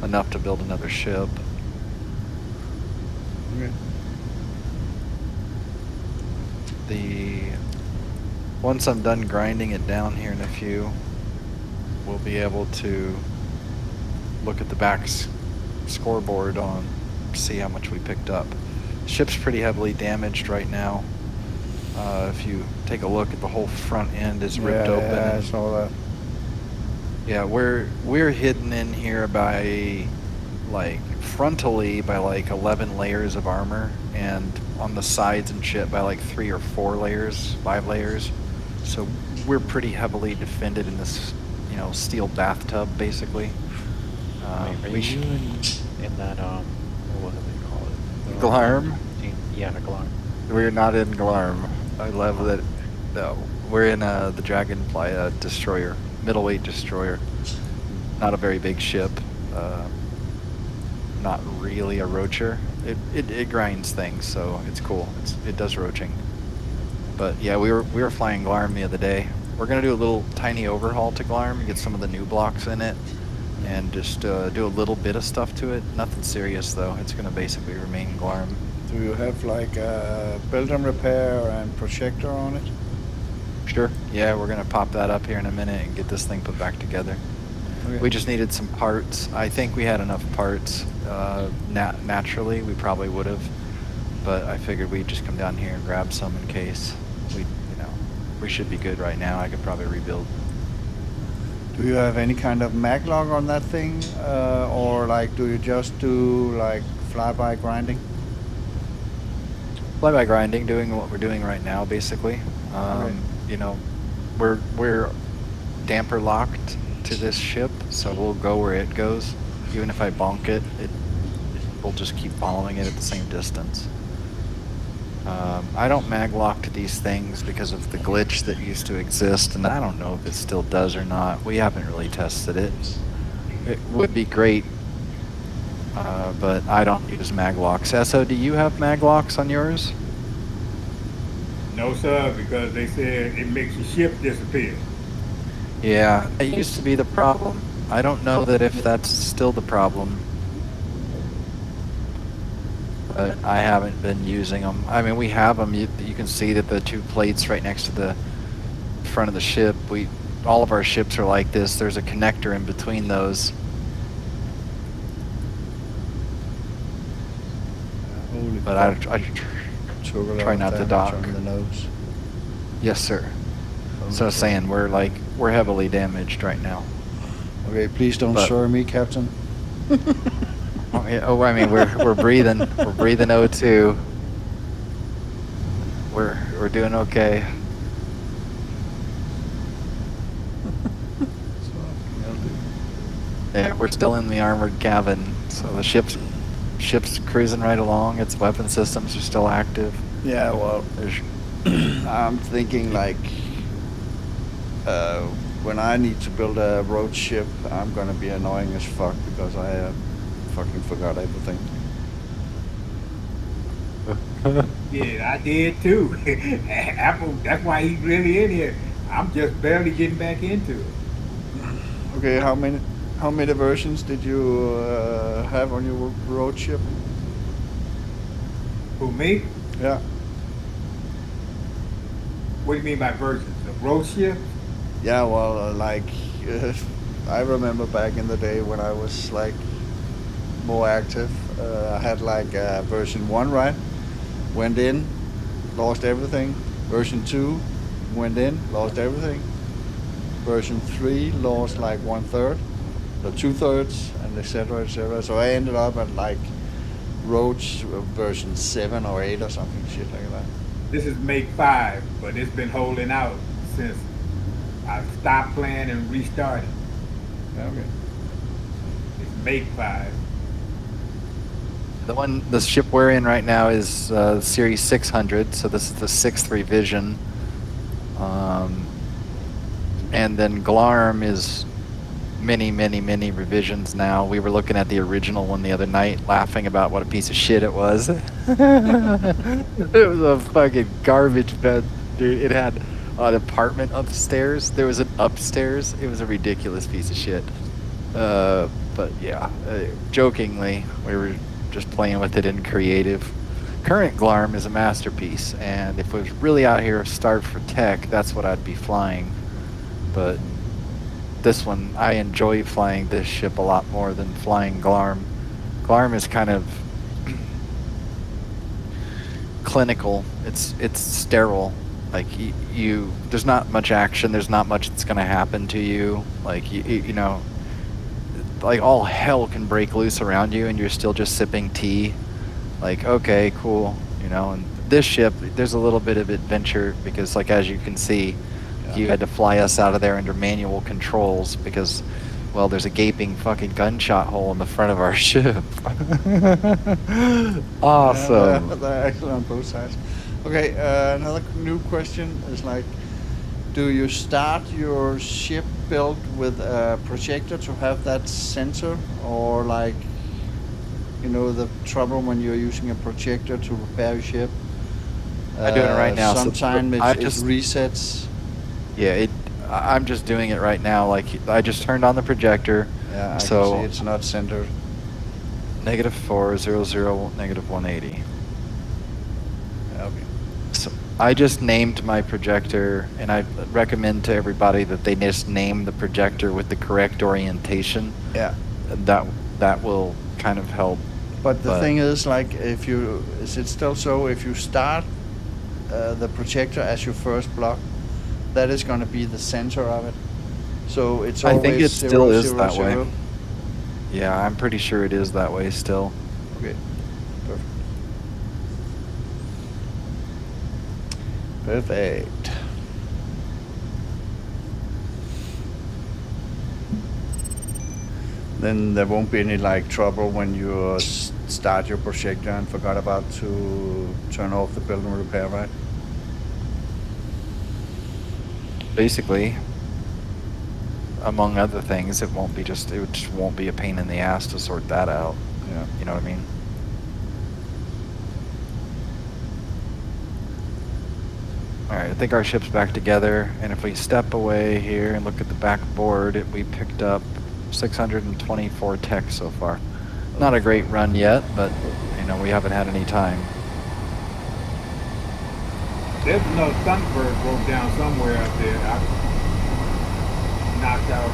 enough to build another ship. Okay. Once I'm done grinding it down here in a few, we'll be able to look at the back's scoreboard on, see how much we picked up. Ship's pretty heavily damaged right now. If you take a look at the whole front end is ripped open. Yeah, I saw that. Yeah, we're hidden in here by like frontally by like 11 layers of armor, and on the sides and shit by like 3 or 4 layers, 5 layers. So we're pretty heavily defended in this, steel bathtub basically. Wait, are you in that what do they call it? Glarm? Yeah, the Glarm. We're not in Glarm. I love that. No, we're in the Dragonfly destroyer, middleweight destroyer. Not a very big ship. Not really a roacher. It grinds things, so it's cool. It does roaching. But yeah, we were flying Glarm the other day. We're gonna do a little tiny overhaul to Glarm, get some of the new blocks in it, and just do a little bit of stuff to it. Nothing serious though. It's gonna basically remain Glarm. Do you have like a build and repair and projector on it? Sure. Yeah, we're gonna pop that up here in a minute and get this thing put back together. Okay. We just needed some parts. I think we had enough parts. Naturally, we probably would have, but I figured we'd just come down here and grab some in case. We should be good right now. I could probably rebuild. Do you have any kind of maglog on that thing, or like do you just do like flyby grinding? Fly by grinding, doing what we're doing right now, basically. Okay. We're damper locked to this ship, so we'll go where it goes. Even if I bonk it, we'll just keep following it at the same distance. I don't mag lock to these things because of the glitch that used to exist, and I don't know if it still does or not. We haven't really tested it. It would be great, but I don't use mag locks. SO, do you have mag locks on yours? No, sir, because they said it makes your ship disappear. Yeah, it used to be the problem. I don't know that if that's still the problem. But I haven't been using them. I mean, we have them. You can see that the 2 plates right next to the front of the ship. All of our ships are like this. There's a connector in between those. Holy But crap. Took a lot try of not to damage dock. on the nose. Yes, sir. Holy So crap. saying we're heavily damaged right now. Okay, please don't But- sir me, Captain. Oh, yeah. Oh, I mean, we're breathing. We're breathing O2. We're doing okay. Yeah, we're still in the armored cabin, so the ship's cruising right along. Its weapon systems are still active. Yeah, well, There's, I'm thinking like when I need to build a road ship, I'm gonna be annoying as fuck because I fucking forgot everything. Yeah, I did too. Apple, that's why he's really in here. I'm just barely getting back into it. Okay, how many versions did you have on your road ship? Who, me? Yeah. What do you mean by versions? Of road ship? Yeah, well, I remember back in the day when I was like more active, I had like version 1, right? Went in, lost everything. Version 2, went in, lost everything. Version 3, lost like 1/3, or 2/3, and etc., etc. So I ended up at like roads version 7 or 8 or something shit like that. This is Make 5, but it's been holding out since I stopped playing and restarted. Okay. It's Make 5. The ship we're in right now is Series 600, so this is the 6th revision. And then Glarm is many revisions now. We were looking at the original one the other night, laughing about what a piece of shit it was. It was a fucking garbage bed, dude. It had an apartment upstairs. There was an upstairs. It was a ridiculous piece of shit. But yeah, jokingly, we were just playing with it in creative. Current Glarm is a masterpiece, and if it was really out here starved for tech, that's what I'd be flying. But this one, I enjoy flying this ship a lot more than flying Glarm. Glarm is kind of clinical. It's sterile. Like there's not much action. There's not much that's gonna happen to you. Like you know, like all hell can break loose around you, and you're still just sipping tea. Like, okay, cool, you know. And this ship, there's a little bit of adventure because, like, as you can see, you had to fly us out of there under manual controls because, well, there's a gaping fucking gunshot hole in the front of our ship. Awesome. Yeah, they're actually on both sides. Okay, another new question is like, do you start your ship built with a projector to have that sensor, or like, you know, the trouble when you're using a projector to repair your ship? I'm doing it right now. Sometimes so it resets. Yeah, I'm just doing it right now. Like, I just turned on the projector. Yeah, I so can see it's not centered. -400, -180. Okay. So I just named my projector, and I recommend to everybody that they just name the projector with the correct orientation. Yeah. That will kind of help. But the thing is, like, is it still so? If you start the projector as your first block, that is going to be the center of it. So it's always I think it zero, still is zero, that zero. way. Yeah, I'm pretty sure it is that way still. Okay, perfect. Then there won't be any like trouble when you start your projector and forgot about to turn off the build and repair, right? Basically, among other things, it just won't be a pain in the ass to sort that out. Yeah. You know what I mean? Alright, I think our ship's back together, and if we step away here and look at the back board, we picked up 624 tech so far. Not a great run yet, but, you know, we haven't had any time. There's another Thunderbird broke down somewhere up there. I knocked out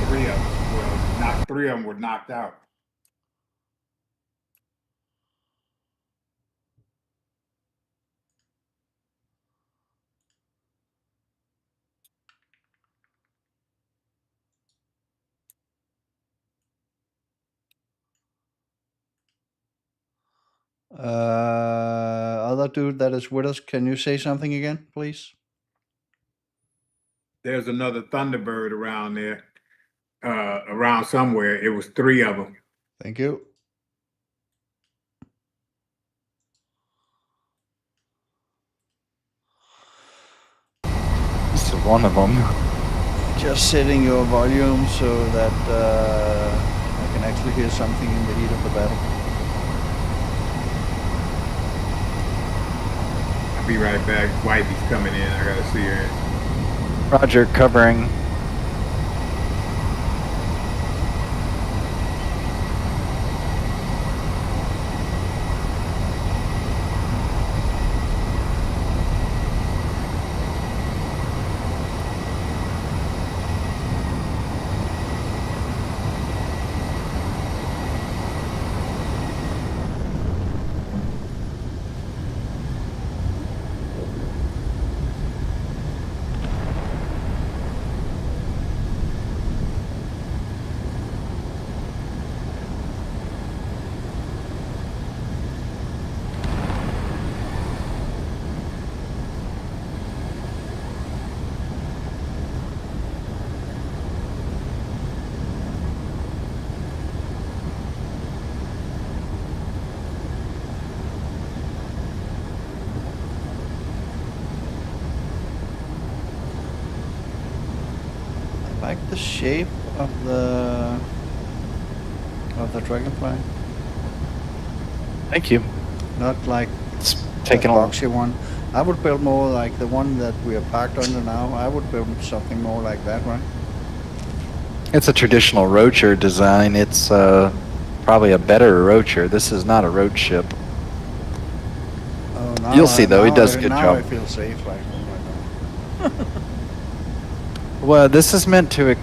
3 of them. Well, not 3 of them were knocked out. Other dude that is with us, can you say something again, please? There's another Thunderbird around there, around somewhere. It was 3 of them. Thank you. This is one of them. Just setting your volume so that I can actually hear something in the heat of the battle. I'll be right back. Wifey's coming in. I gotta see her. Roger, covering. shape of the dragonfly. Thank you. Not like It's the taken a boxy one. I would build more like the one that we are parked under now. I would build something more like that, right? It's a traditional roacher design. It's probably a better roacher. This is not a road ship. Oh, now You'll see, though, he now does a good now I job. feel safe, like, oh my god. Well, this is meant to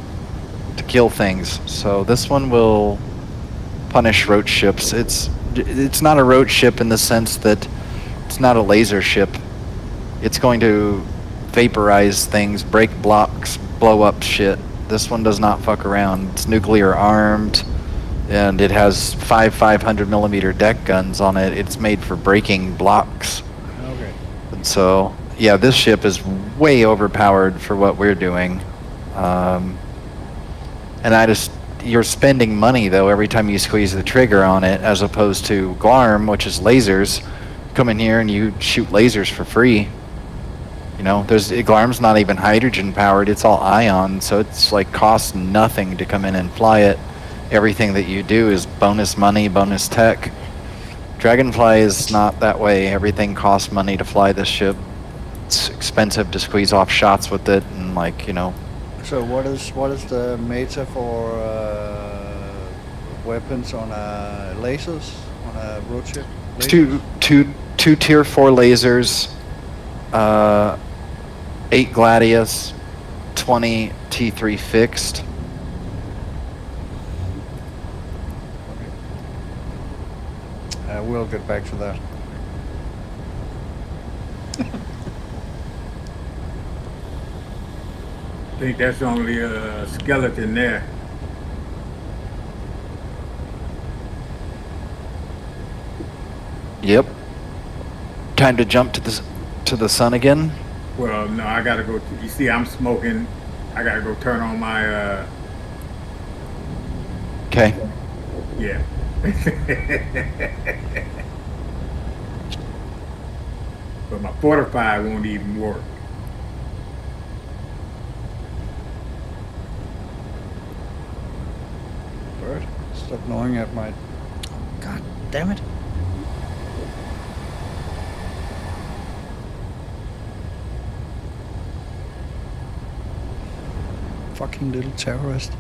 kill things, so this one will punish roach ships. It's not a roach ship in the sense that it's not a laser ship. It's going to vaporize things, break blocks, blow up shit. This one does not fuck around. It's nuclear armed, and it has 500 millimeter deck guns on it. It's made for breaking blocks. Okay. And so, yeah, this ship is way overpowered for what we're doing. And you're spending money, though, every time you squeeze the trigger on it, as opposed to Glarm, which is lasers. Come in here and you shoot lasers for free. You know, Glarm's not even hydrogen powered, it's all ion, so it's like costs nothing to come in and fly it. Everything that you do is bonus money, bonus tech. Dragonfly is not that way. Everything costs money to fly this ship. It's expensive to squeeze off shots with it, and like, you know. So what is the meta for weapons on lasers on a road ship? Two tier 4 lasers, 8 Gladius, 20 T3 fixed. We'll get back to that. I think that's only a skeleton there. Yep. Time to jump to the sun again. Well, no, I gotta go. You see, I'm smoking. I gotta go turn on my. Okay. Yeah. But my fortify won't even work. Bird, stop gnawing at my. God damn it! Fucking little terrorist.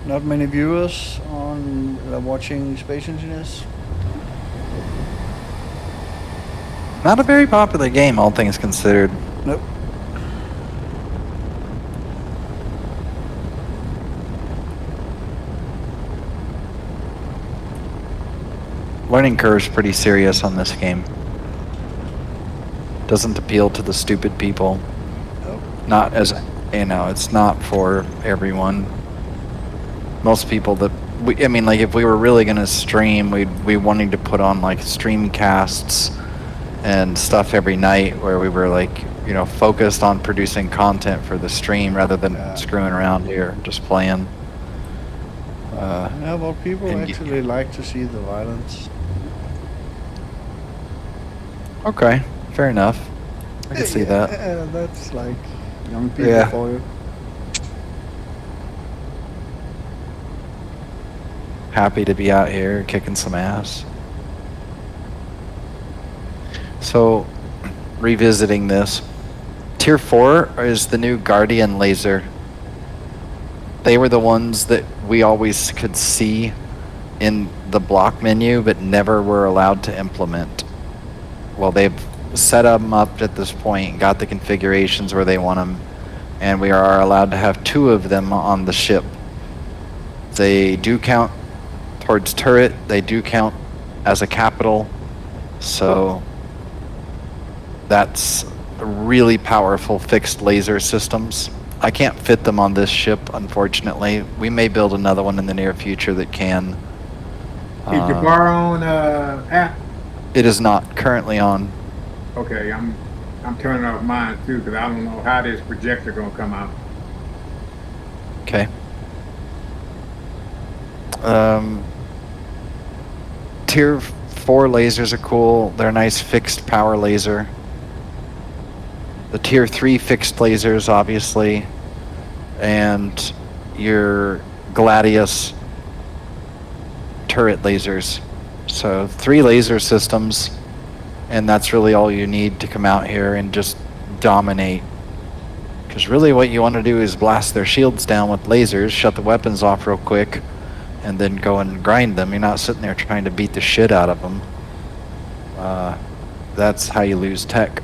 Not many viewers on watching Space Engineers. Not a very popular game, all things considered. Nope. Learning curve's pretty serious on this game. Doesn't appeal to the stupid people. Nope. Not as, you know, it's not for everyone. Most people that I mean, like, if we were really gonna stream, we wanted to put on like stream casts and stuff every night where we were like, you know, focused on producing content for the stream rather than screwing around here just playing. Yeah, well, people and actually like to see the violence. Okay, fair enough. I can see that. Yeah, that's like young people Yeah. for you. Happy to be out here kicking some ass. So, revisiting this, Tier 4 is the new Guardian laser. They were the ones that we always could see in the block menu, but never were allowed to implement. Well, they've set them up at this point, got the configurations where they want them, and we are allowed to have 2 of them on the ship. They do count towards turret, they do count as a capital, so that's really powerful fixed laser systems. I can't fit them on this ship, unfortunately. We may build another one in the near future that can. Is your bar on app? It is not currently on. Okay, I'm turning off mine too because I don't know how this projector gonna come out. Okay. Tier 4 lasers are cool. They're a nice fixed power laser. The Tier 3 fixed lasers, obviously, and your Gladius turret lasers. So 3 laser systems, and that's really all you need to come out here and just dominate. Because really what you want to do is blast their shields down with lasers, shut the weapons off real quick, and then go and grind them. You're not sitting there trying to beat the shit out of them. That's how you lose tech.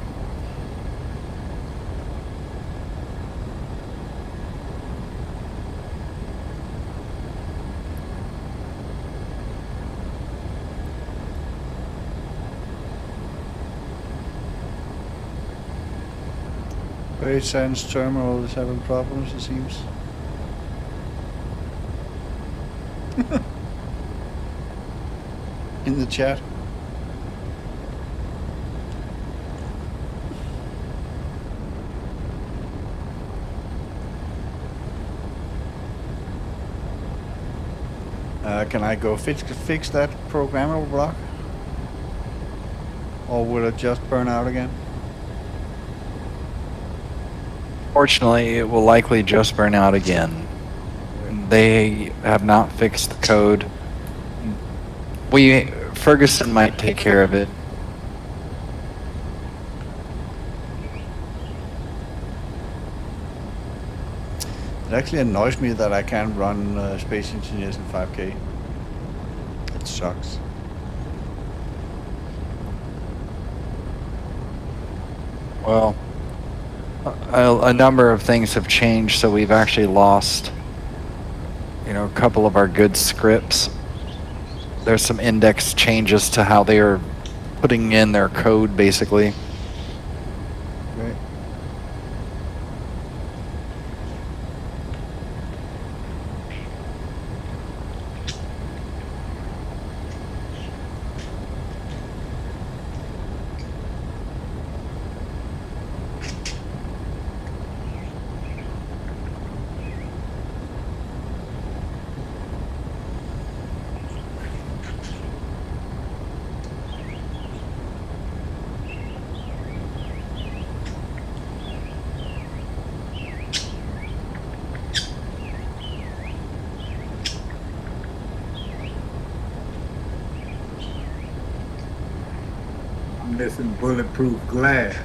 Great Sands terminal is having problems, it seems. In the chat. Can I go fix that programmable block? Or will it just burn out again? Fortunately, it will likely just burn out again. They have not fixed the code. Ferguson might take care of it. It actually annoys me that I can't run Space Engineers in 5K. It sucks. Well, a number of things have changed, so we've actually lost, a couple of our good scripts. There's some index changes to how they are putting in their code, basically. Right. I'm missing bulletproof glass.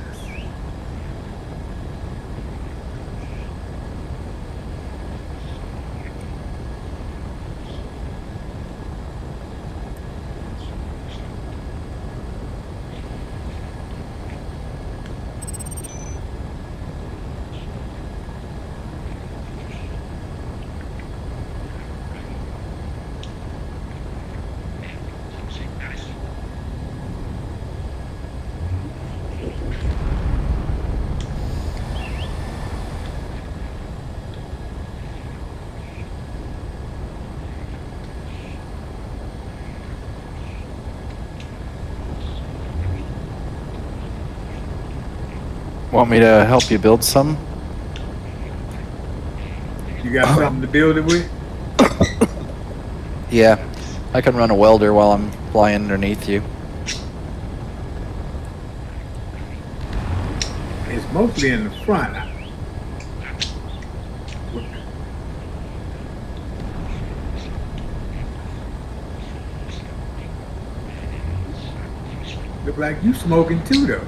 Want me to help you build some? You got something to build it with? Yeah, I can run a welder while I'm flying underneath you. It's mostly in the front. Look like you smoking too, though.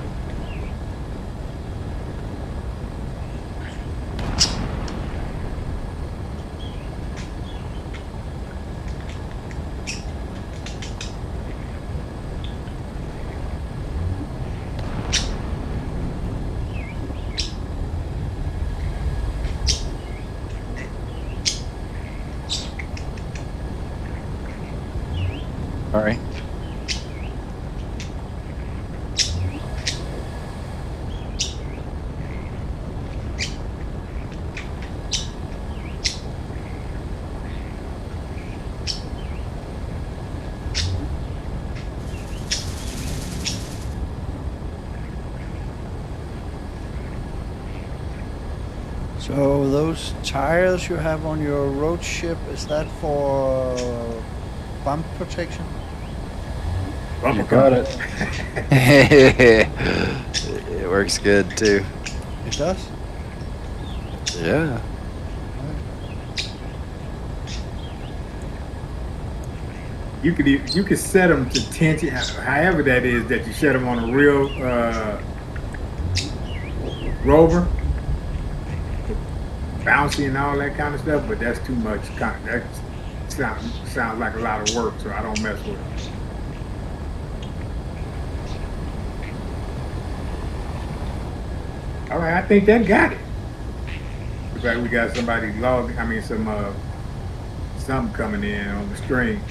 All right. So those tires you have on your road ship, is that for bump protection? Bumper You got car. it. It works good too. It does? Yeah. You could set them to tension, however that is that you set them on a real rover, bouncy and all that kind of stuff. But that's too much. That sounds like a lot of work, so I don't mess with it. All right, I think that got it. Looks like we got somebody something coming in on the string.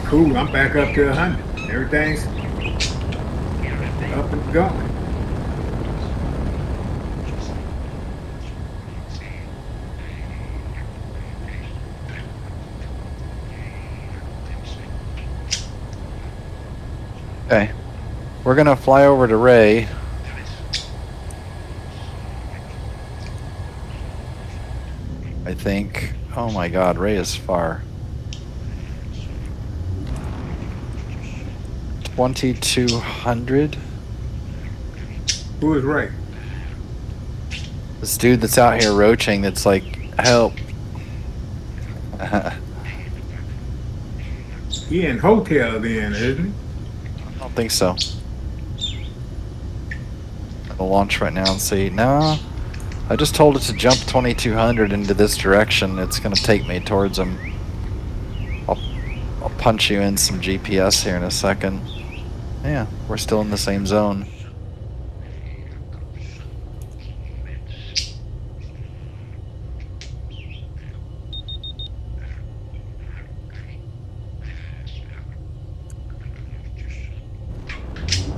Cool, I'm back up to 100. Everything's up and going. Okay. We're gonna fly over to Ray. I think. Oh my God, Ray is far. 2,200. Who is right? This dude that's out here roaching that's like, help. I He in hotel then, isn't he? don't think so. I'll launch right now and see. No, I just told it to jump 2,200 into this direction. It's gonna take me towards him. I'll punch you in some GPS here in a second. Yeah, we're still in the same zone.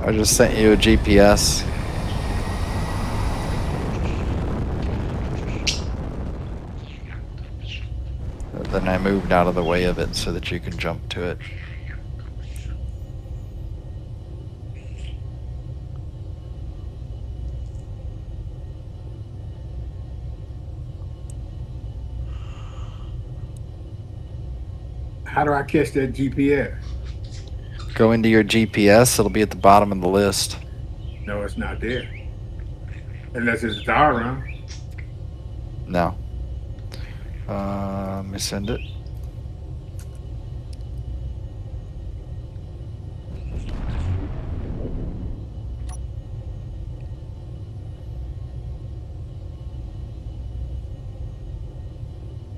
I just sent you a GPS. Then I moved out of the way of it so that you can jump to it. How do I catch that GPS? Go into your GPS, it'll be at the bottom of the list. No, it's not there. Unless it's Zara. No. Let me send it.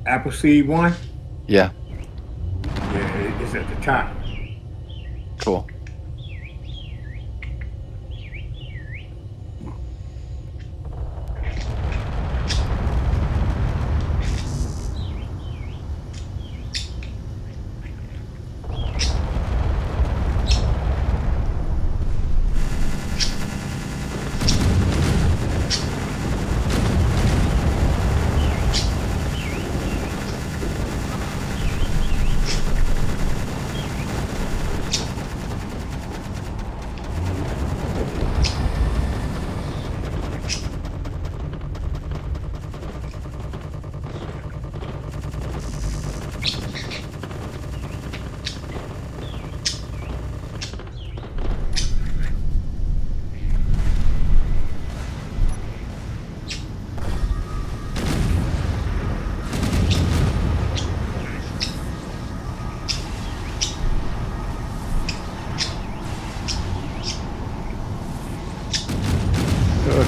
Appleseed 1? Yeah, Yeah, it's at the top. cool.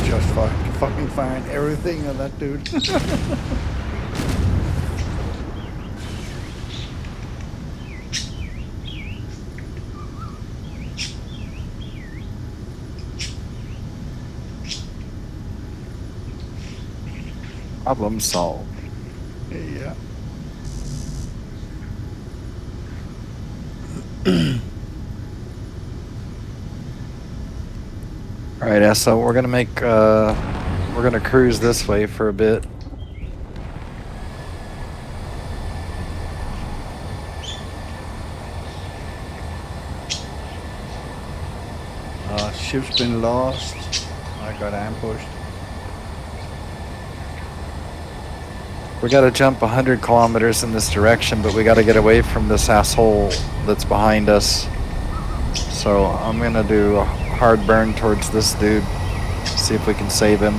Just fucking find everything of that dude. Problem solved. Yeah. Alright, so we're gonna make We're gonna cruise this way for a bit. Ship's been lost. I got ambushed. We gotta jump 100 kilometers in this direction, but we gotta get away from this asshole that's behind us. So I'm gonna do a hard burn towards this dude. See if we can save him.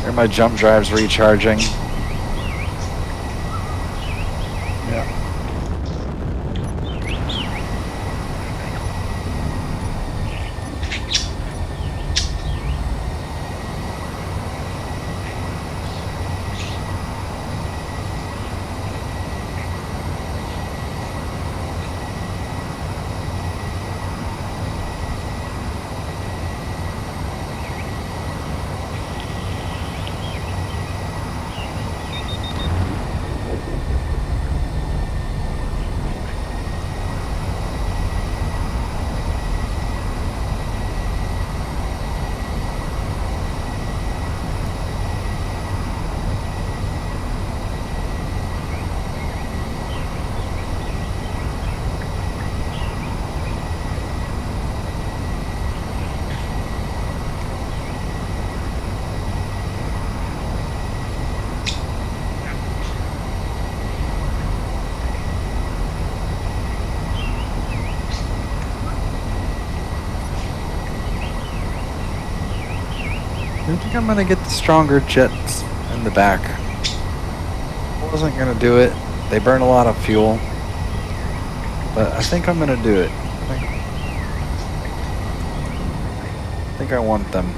There, my jump drive's recharging. Yeah. I think I'm gonna get the stronger jets in the back. Wasn't gonna do it. They burn a lot of fuel. But I think I'm gonna do it. I think I want them.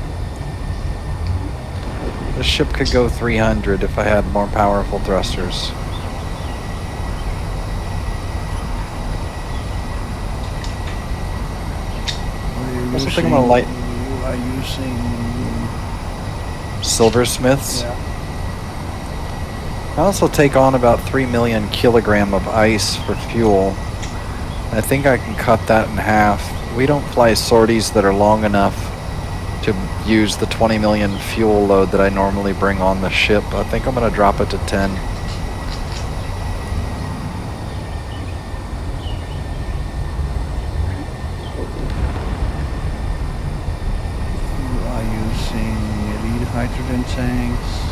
This ship could go 300 if I had more powerful thrusters. I think I'm gonna light. You are using Silversmiths. Yeah. I also take on about 3 million kilogram of ice for fuel. I think I can cut that in half. We don't fly sorties that are long enough to use the 20 million fuel load that I normally bring on the ship. I think I'm gonna drop it to 10. You are using elite hydrogen tanks.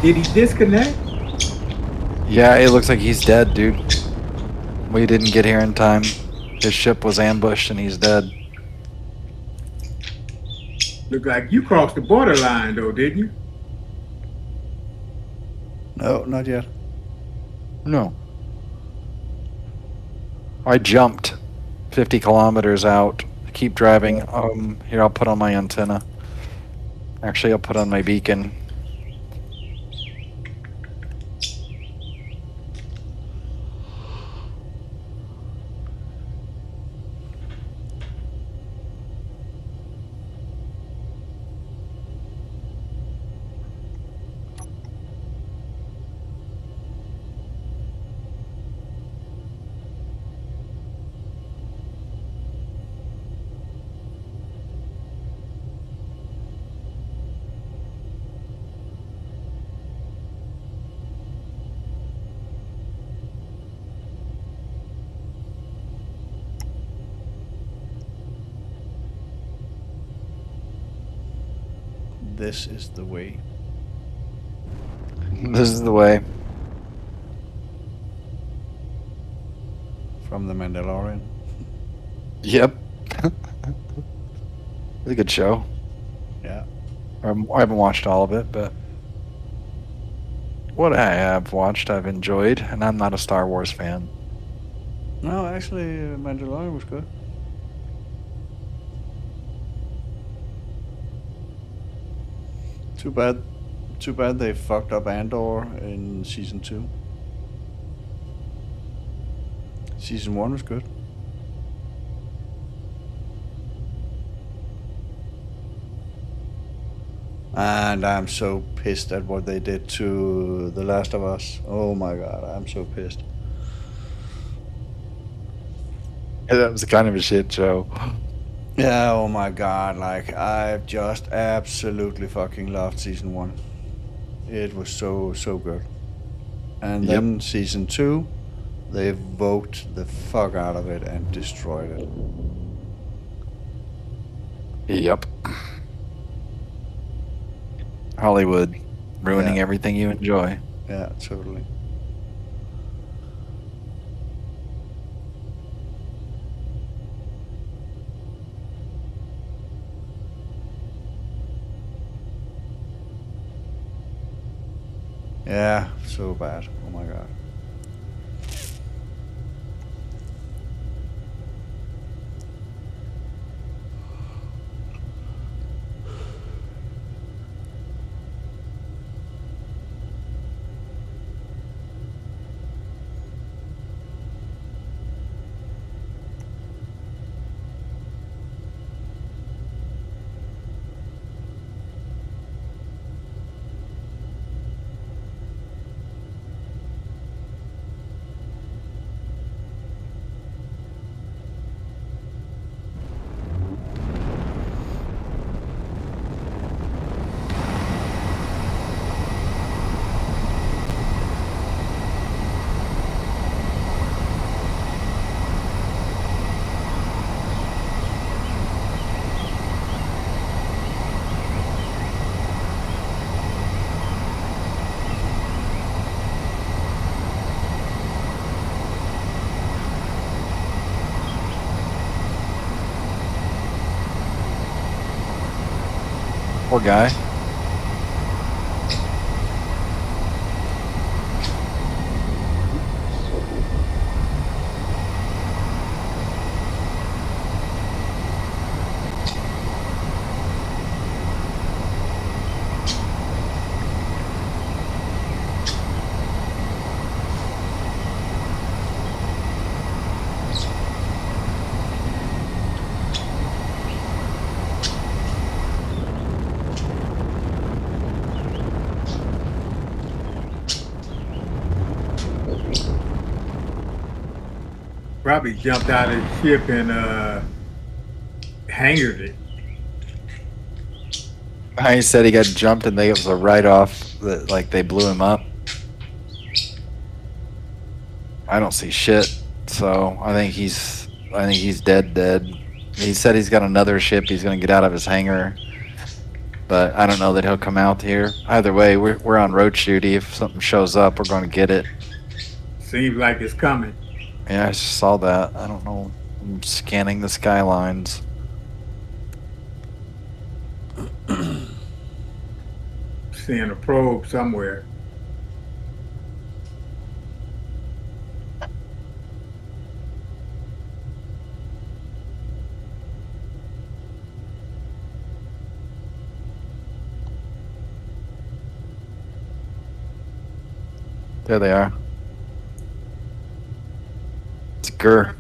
Did he disconnect? Yeah, it looks like he's dead, dude. We didn't get here in time. His ship was ambushed and he's dead. Look like you crossed the borderline though, didn't you? No, not yet. No. I jumped 50 kilometers out. Keep driving. Here, I'll put on my antenna. Actually, I'll put on my beacon. This is the way. This is the way. From The Mandalorian. Yep. It's a good show. Yeah. I haven't watched all of it, but what I have watched, I've enjoyed, and I'm not a Star Wars fan. No, actually, Mandalorian was good. Too bad they fucked up Andor in season 2. Season 1 was good. And I'm so pissed at what they did to The Last of Us. Oh my god, I'm so pissed. Yeah, that was kind of a shit show. Yeah, oh my god, like, I just absolutely fucking loved season 1. It was so good. And Yep. then season 2, they voked the fuck out of it and destroyed it. Yep. Hollywood ruining Yeah. everything you enjoy. Yeah, totally. Yeah, so bad. Oh my god. Poor guy. Probably jumped out of the ship and hangered it. He said he got jumped and it was a write-off that like they blew him up. I don't see shit, so I think he's dead. He said he's got another ship. He's gonna get out of his hangar, but I don't know that he'll come out here. Either way, we're on road duty. If something shows up, we're gonna get it. Seems like it's coming. Yeah, I just saw that. I don't know. I'm scanning the skylines. Seeing a probe somewhere. There they are. It's Gur.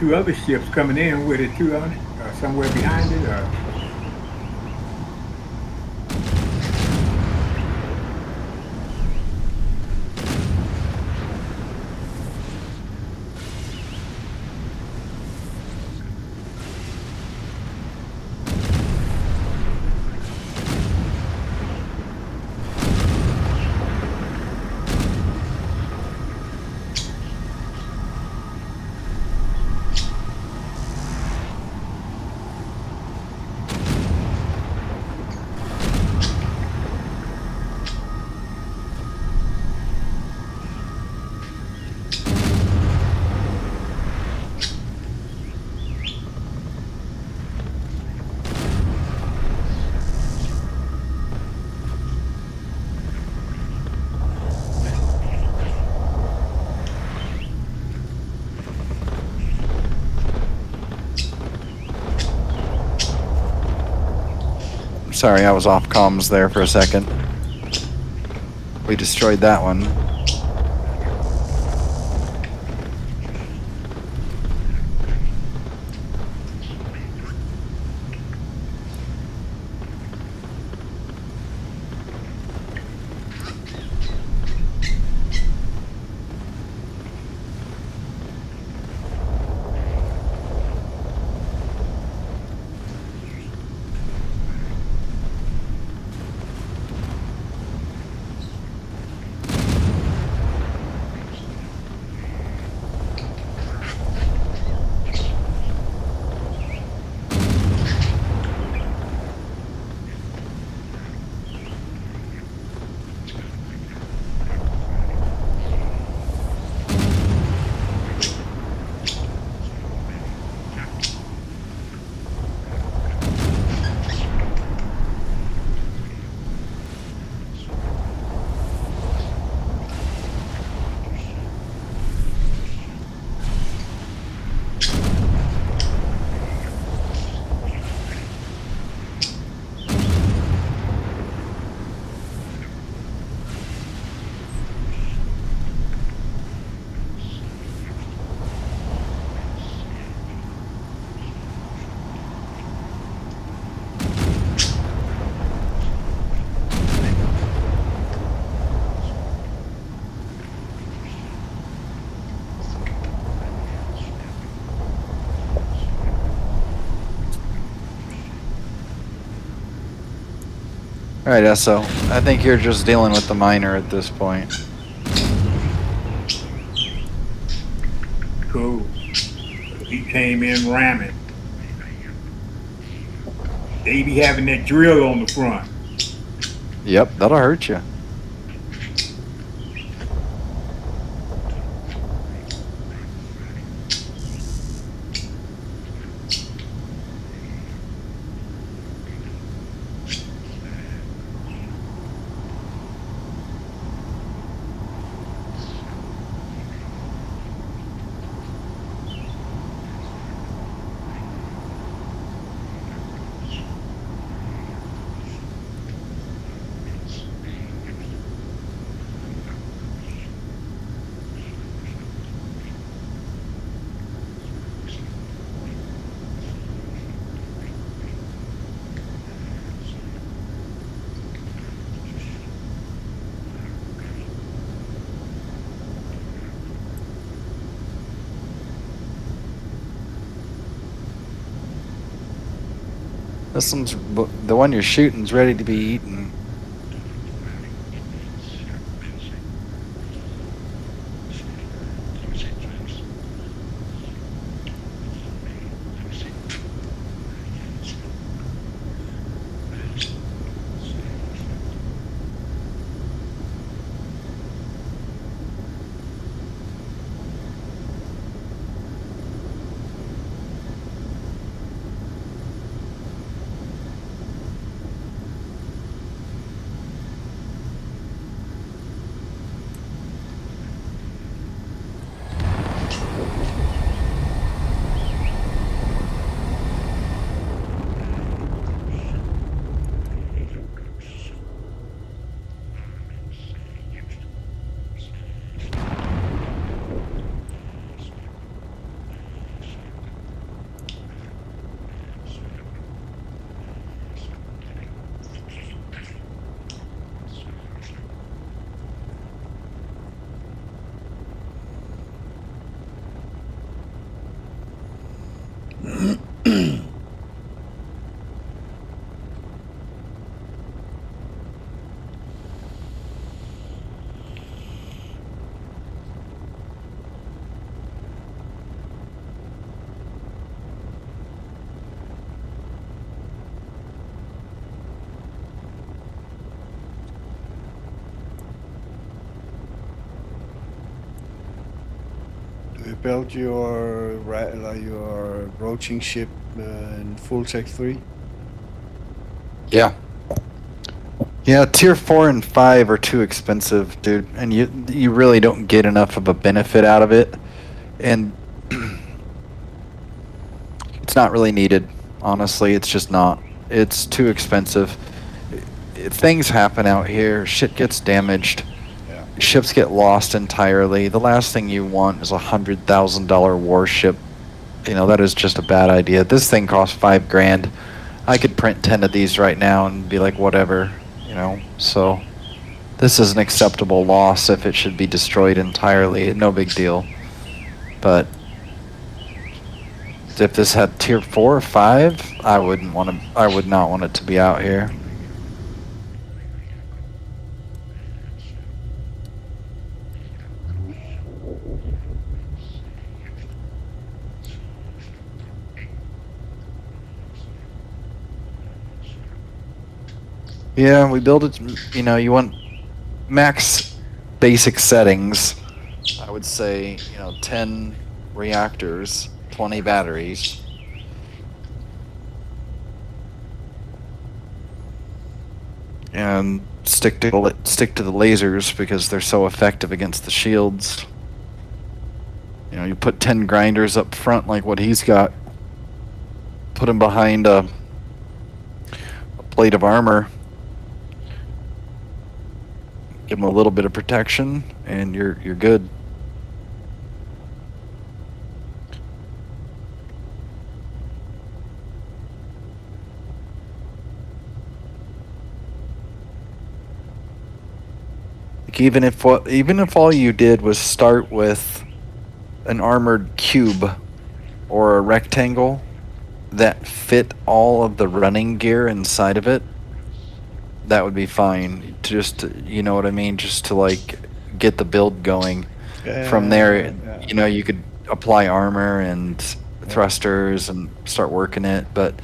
two other ships coming in with it too on it, or somewhere behind it, or Sorry, I was off comms there for a second. We destroyed that one. Alright, SO. I think you're just dealing with the miner at this point. cool. He came in ramming. They be having that drill on the front. Yep, that'll hurt you. This one's, the one you're shooting's ready to be eaten. You built your your roaching ship in full tech 3. Yeah. Yeah, tier 4 and 5 are too expensive, dude, and you really don't get enough of a benefit out of it, and it's not really needed. Honestly, it's just not. It's too expensive. Things happen out here. Shit gets damaged. Yeah. Ships get lost entirely. The last thing you want is a $100,000 warship. You know, that is just a bad idea. This thing costs $5,000. I could print 10 of these right now and be like, whatever, you know. So this is an acceptable loss if it should be destroyed entirely. No big deal. But if this had tier 4 or 5, I would not want it to be out here. Yeah, we build it, you know, you want max basic settings. I would say, you know, 10 reactors, 20 batteries. And stick to the lasers because they're so effective against the shields. You know, you put 10 grinders up front like what he's got. Put him behind a plate of armor. Give him a little bit of protection, and you're good. Like even if all you did was start with an armored cube or a rectangle that fit all of the running gear inside of it, that would be fine. Just you know what I mean, just to like get the build going. From there, you know, you could apply armor and thrusters and start working it, but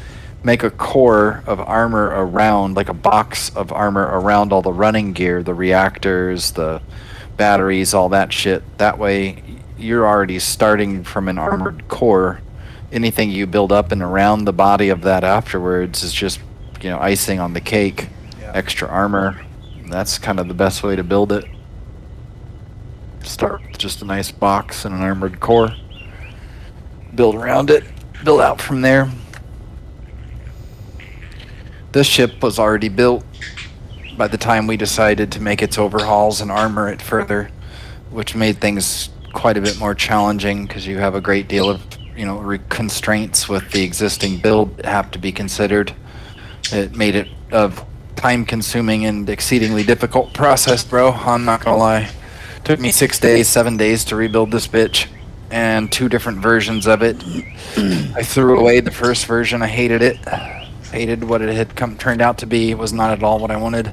make a core of armor around, like a box of armor around all the running gear, the reactors, the batteries, all that shit. That way you're already starting from an armored core. Anything you build up and around the body of that afterwards is just, you know, icing on the cake. Extra armor. That's kind of the best way to build it. Start with just a nice box and an armored core. Build around it. Build out from there. This ship was already built by the time we decided to make its overhauls and armor it further, which made things quite a bit more challenging because you have a great deal of, you know, constraints with the existing build that have to be considered. It made it a time-consuming and exceedingly difficult process, bro. I'm not gonna lie. Took me 6 days, 7 days to rebuild this bitch, and 2 different versions of it. I threw away the first version. I hated it. Hated what it had turned out to be. It was not at all what I wanted.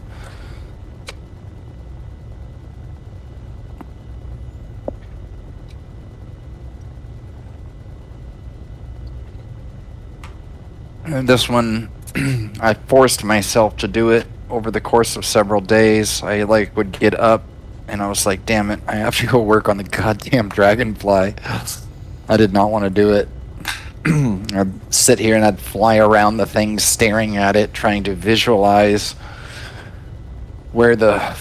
And this one, I forced myself to do it over the course of several days. I like would get up and I was like, damn it, I have to go work on the goddamn dragonfly. I did not want to do it. I'd sit here and I'd fly around the thing staring at it, trying to visualize where the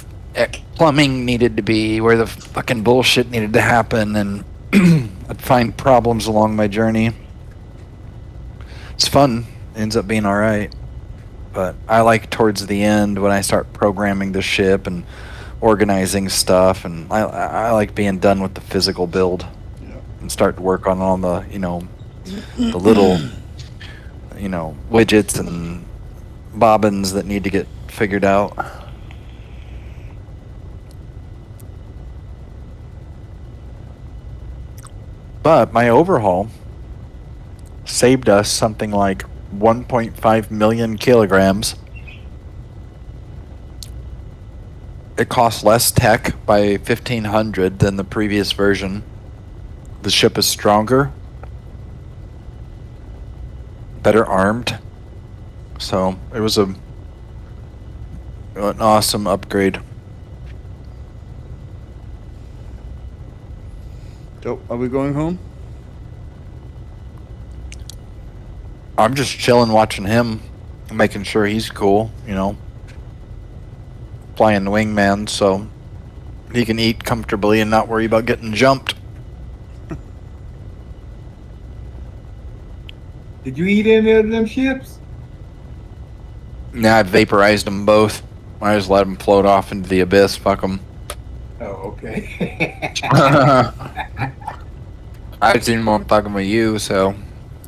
plumbing needed to be, where the fucking bullshit needed to happen, and I'd find problems along my journey. It's fun. Ends up being alright. But I like towards the end when I start programming the ship and organizing stuff, and I like being done with the physical build and start to work on all the, you know, the little, you know, widgets and bobbins that need to get figured out. But my overhaul saved us something like 1.5 million kilograms. It costs less tech by 1,500 than the previous version. The ship is stronger, better armed. So it was an awesome upgrade. So, are we going home? I'm just chilling, watching him, making sure he's cool. You know, playing the wingman so he can eat comfortably and not worry about getting jumped. Did you eat any of them ships? Now I vaporized them both. I just let them float off into the abyss. Fuck them. Oh, okay. I didn't want fucking with you, so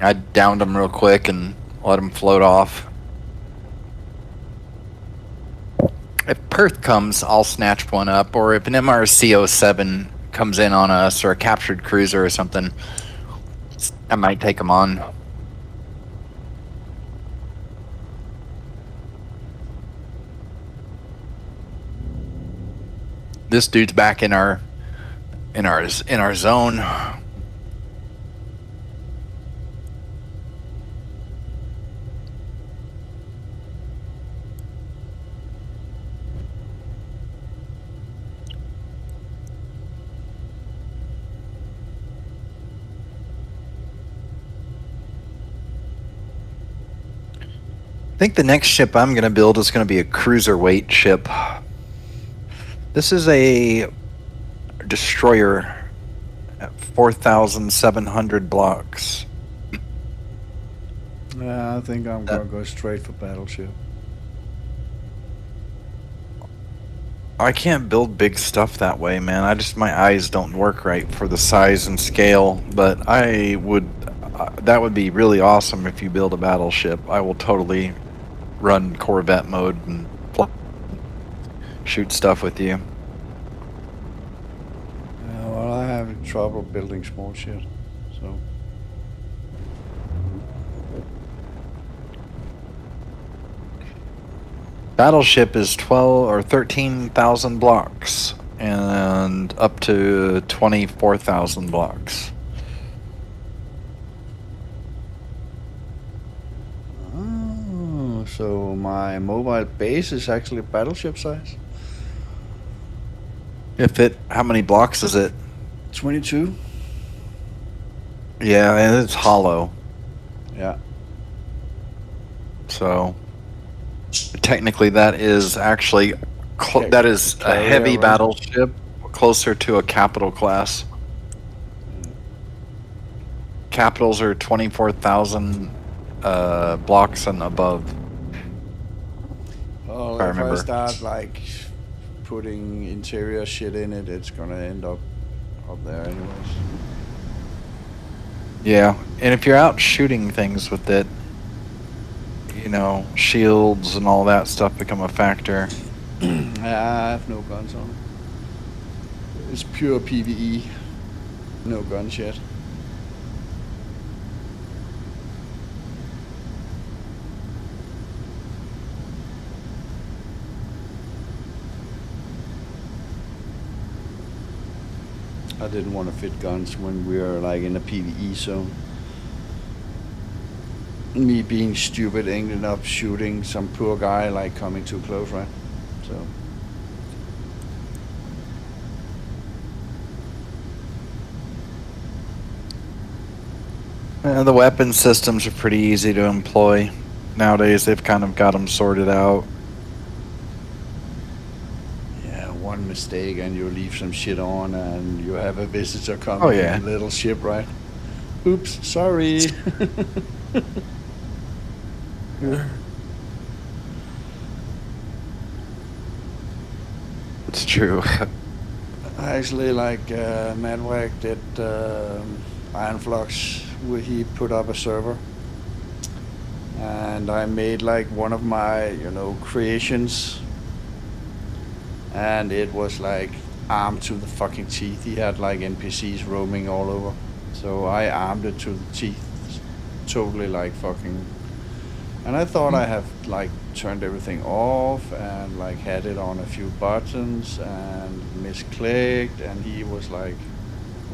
I downed them real quick and let them float off. If Perth comes, I'll snatch one up, or if an MRC-07 comes in on us, or a captured cruiser or something, I might take them on. This dude's back in our zone. I think the next ship I'm going to build is going to be a cruiserweight ship. This is a destroyer at 4,700 blocks. Yeah, I think I'm gonna go straight for battleship. I can't build big stuff that way, man. My eyes don't work right for the size and scale, but I would, that would be really awesome if you build a battleship. I will totally run Corvette mode and shoot stuff with you. Yeah, well, I have trouble building small shit, so. Battleship is 12 or 13,000 blocks and up to 24,000 blocks. Oh, so my mobile base is actually battleship size? How many blocks is it? 22? Yeah, and it's hollow. Yeah. So technically that is actually that is a Carrier, heavy right? battleship, closer to a capital class. Capitals are 24,000 blocks and above. Well, If I if I remember. start like putting interior shit in it, it's gonna end up there anyways. Yeah, and if you're out shooting things with it, you know, shields and all that stuff become a factor. I have no guns on it. It's pure PvE. No guns yet. I didn't want to fit guns when we were like in a PvE zone. Me being stupid ended up shooting some poor guy like coming too close, right? So. The weapon systems are pretty easy to employ. Nowadays, they've kind of got them sorted out. Yeah, one mistake and you leave some shit on and you have a visitor coming Oh, yeah. in a little ship, right? Oops, sorry. It's true. Actually, like Madwag did Iron Flux, where he put up a server, and I made like one of my, creations, and it was like armed to the fucking teeth. He had like NPCs roaming all over, so I armed it to the teeth, totally like fucking. And I thought I have like turned everything off and like had it on a few buttons and misclicked, and he was like,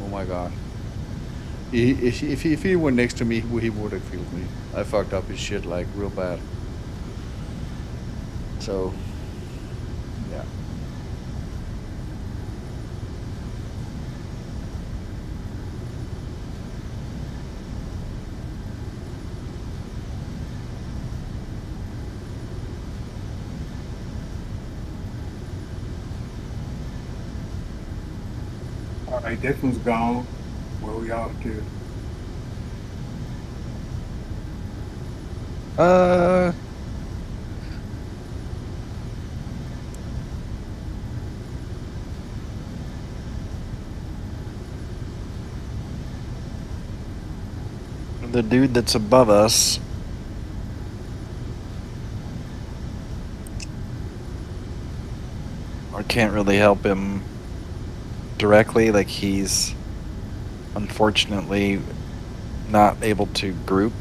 oh my god. If he were next to me, he would have killed me. I fucked up his shit like real bad. So, yeah. All right, this one's gone. Where we off to? Uh, the dude that's above us. I can't really help him directly. Like, he's unfortunately not able to group.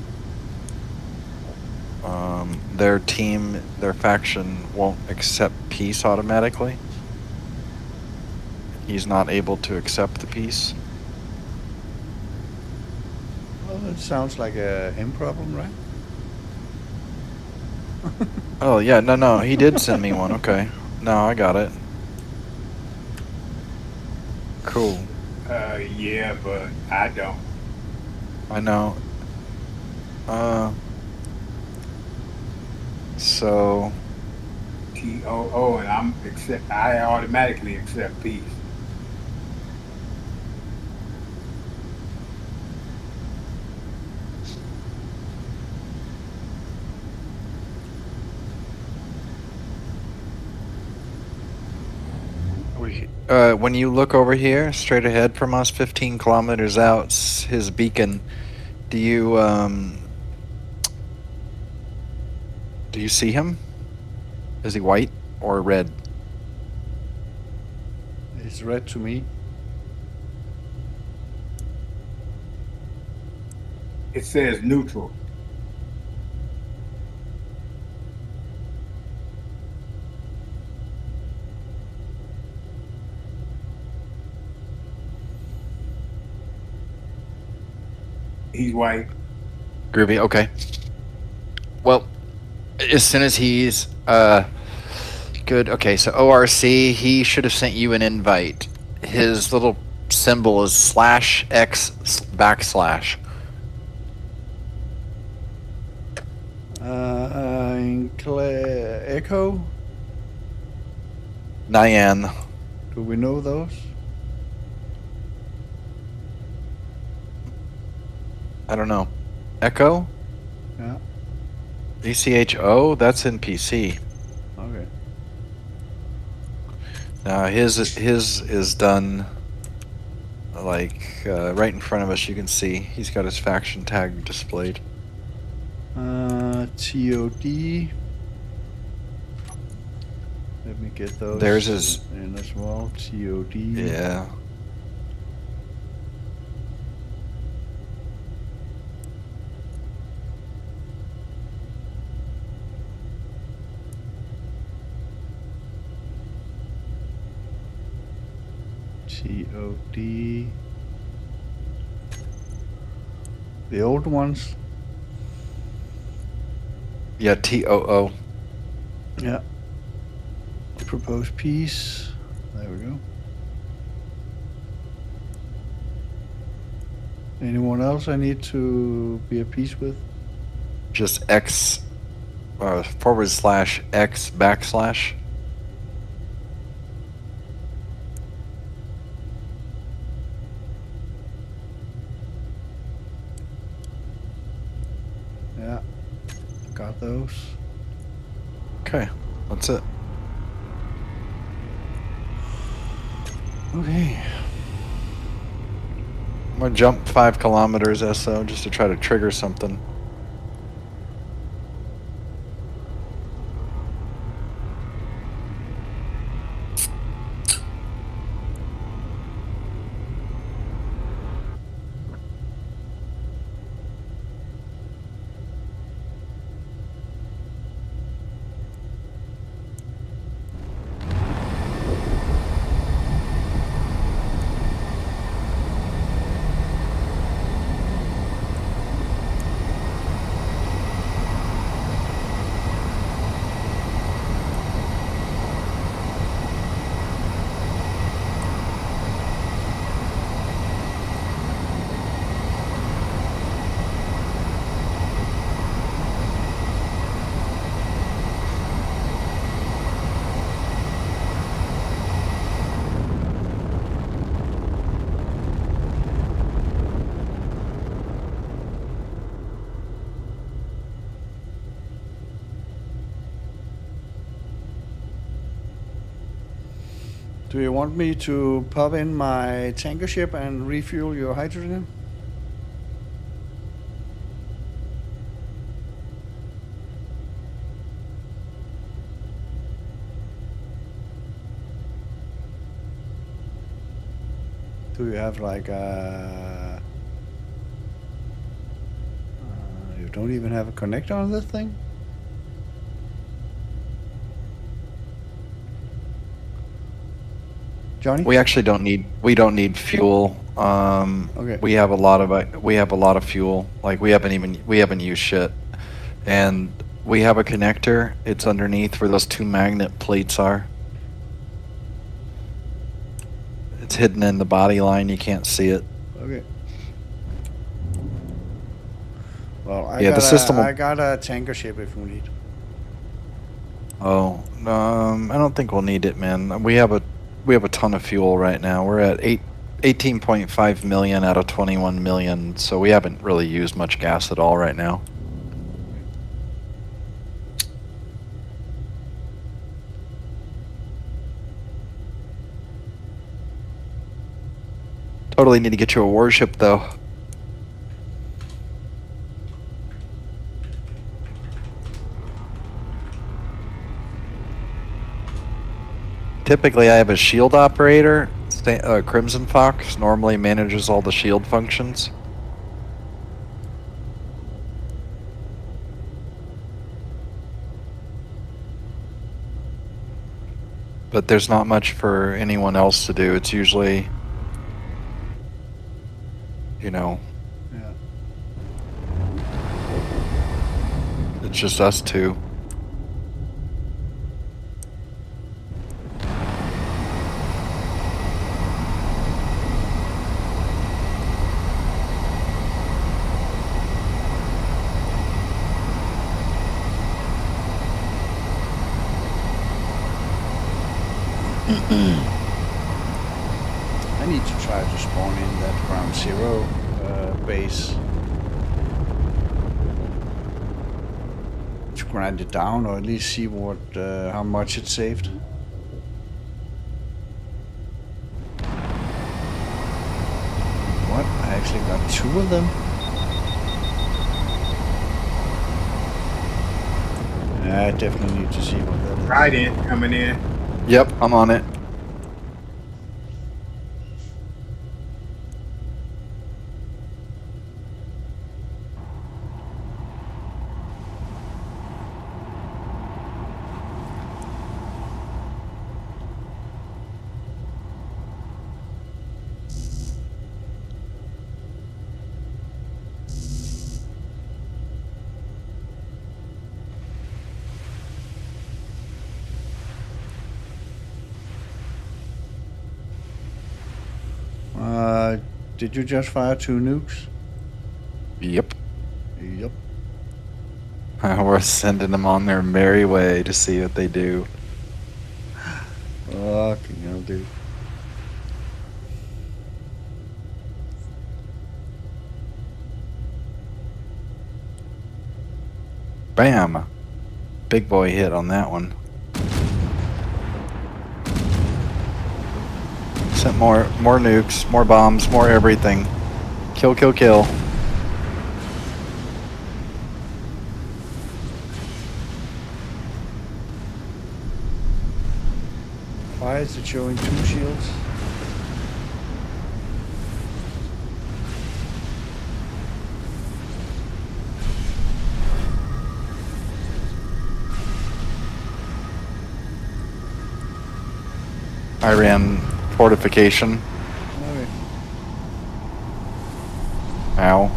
Their team, their faction won't accept peace automatically. He's not able to accept the peace. Well, it sounds like a him problem, right? Oh, yeah, no, he did send me one. Okay. No, I got it. Cool. Yeah, but I don't. I know. So, TOO, and I automatically accept peace. when you look over here, straight ahead from us, 15 kilometers out, his beacon, do you see him? Is he white or red? It's red to me. It says neutral. He's white. Groovy, okay. Well, as soon as he's good. Okay, so ORC, he should have sent you an invite. His little symbol is /X/. Echo. Nyan. Do we know those? I don't know. Echo? Yeah. ECHO? That's in PC. Okay. His is done like right in front of us. You can see he's got his faction tag displayed. TOD. Let me get those. There's his in as well. TOD. Yeah. TOD. The old ones. Yeah, TOO. Yeah. Propose peace. There we go. Anyone else I need to be at peace with? Just X /X/. Yeah. Got those. Okay, that's it. Okay. I'm gonna jump 5 kilometers SO just to try to trigger something. Do you want me to pop in my tanker ship and refuel your hydrogen? Do you have like a... you don't even have a connector on this thing? Johnny? We actually don't need fuel. Okay. We have a lot of fuel. Like we haven't used shit. And we have a connector. It's underneath where those two magnet plates are. It's hidden in the body line. You can't see it. Okay. Well, Yeah, the system will- I got a tanker ship if we need. Oh, I don't think we'll need it, man. We have a ton of fuel right now. We're at 18.5 million out of 21 million, so we haven't really used much gas at all right now. Totally need to get you a warship, though. Typically, I have a shield operator. Crimson Fox normally manages all the shield functions. But there's not much for anyone else to do. It's usually, you know, Yeah. it's just us two. I need to try to spawn in that ground zero base to grind it down, or at least see what how much it saved. What? I actually got 2 of them. Yeah, I definitely need to see what that is. Right in, coming in. Yep, I'm on it. Did you just fire 2 nukes? Yep. Yep. We're sending them on their merry way to see what they do. Fucking hell, dude. Bam! Big boy hit on that one. Sent more nukes, more bombs, more everything. Kill, kill, kill. Why is it showing 2 shields? I ran fortification. Okay. Ow.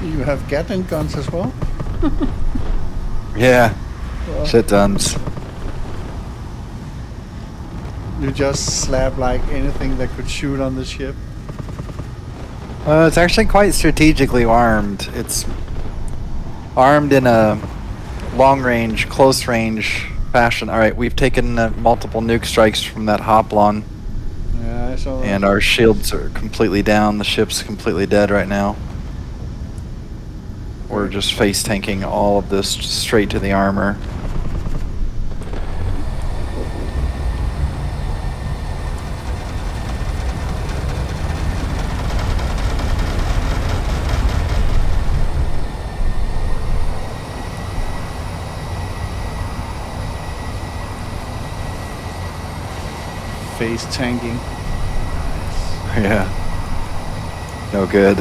You have Gatling guns as well? Yeah. Well, Shit tons. You just slap like anything that could shoot on the ship. It's actually quite strategically armed. It's armed in a long-range, close-range fashion. All right, we've taken multiple nuke strikes from that Hoplon, Yeah, I saw that. and our shields are completely down. The ship's completely dead right now. We're just face tanking all of this straight to the armor. Face tanking. Yeah. No good.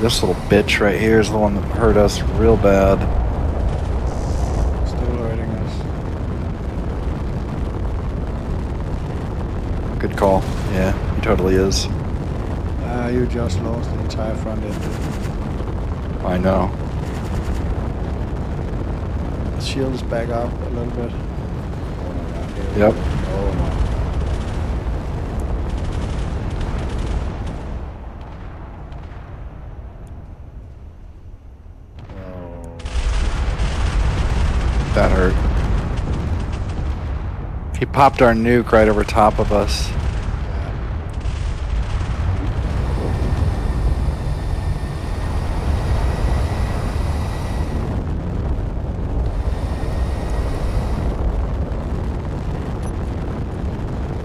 This little bitch right here is the one that hurt us real bad. Still hurting us. Good call. Yeah, he totally is. You just lost the entire front end. I know. The shield is back up a little bit. Oh my god. Here we Yep. go. Oh my. That hurt. He popped our nuke right over top of us.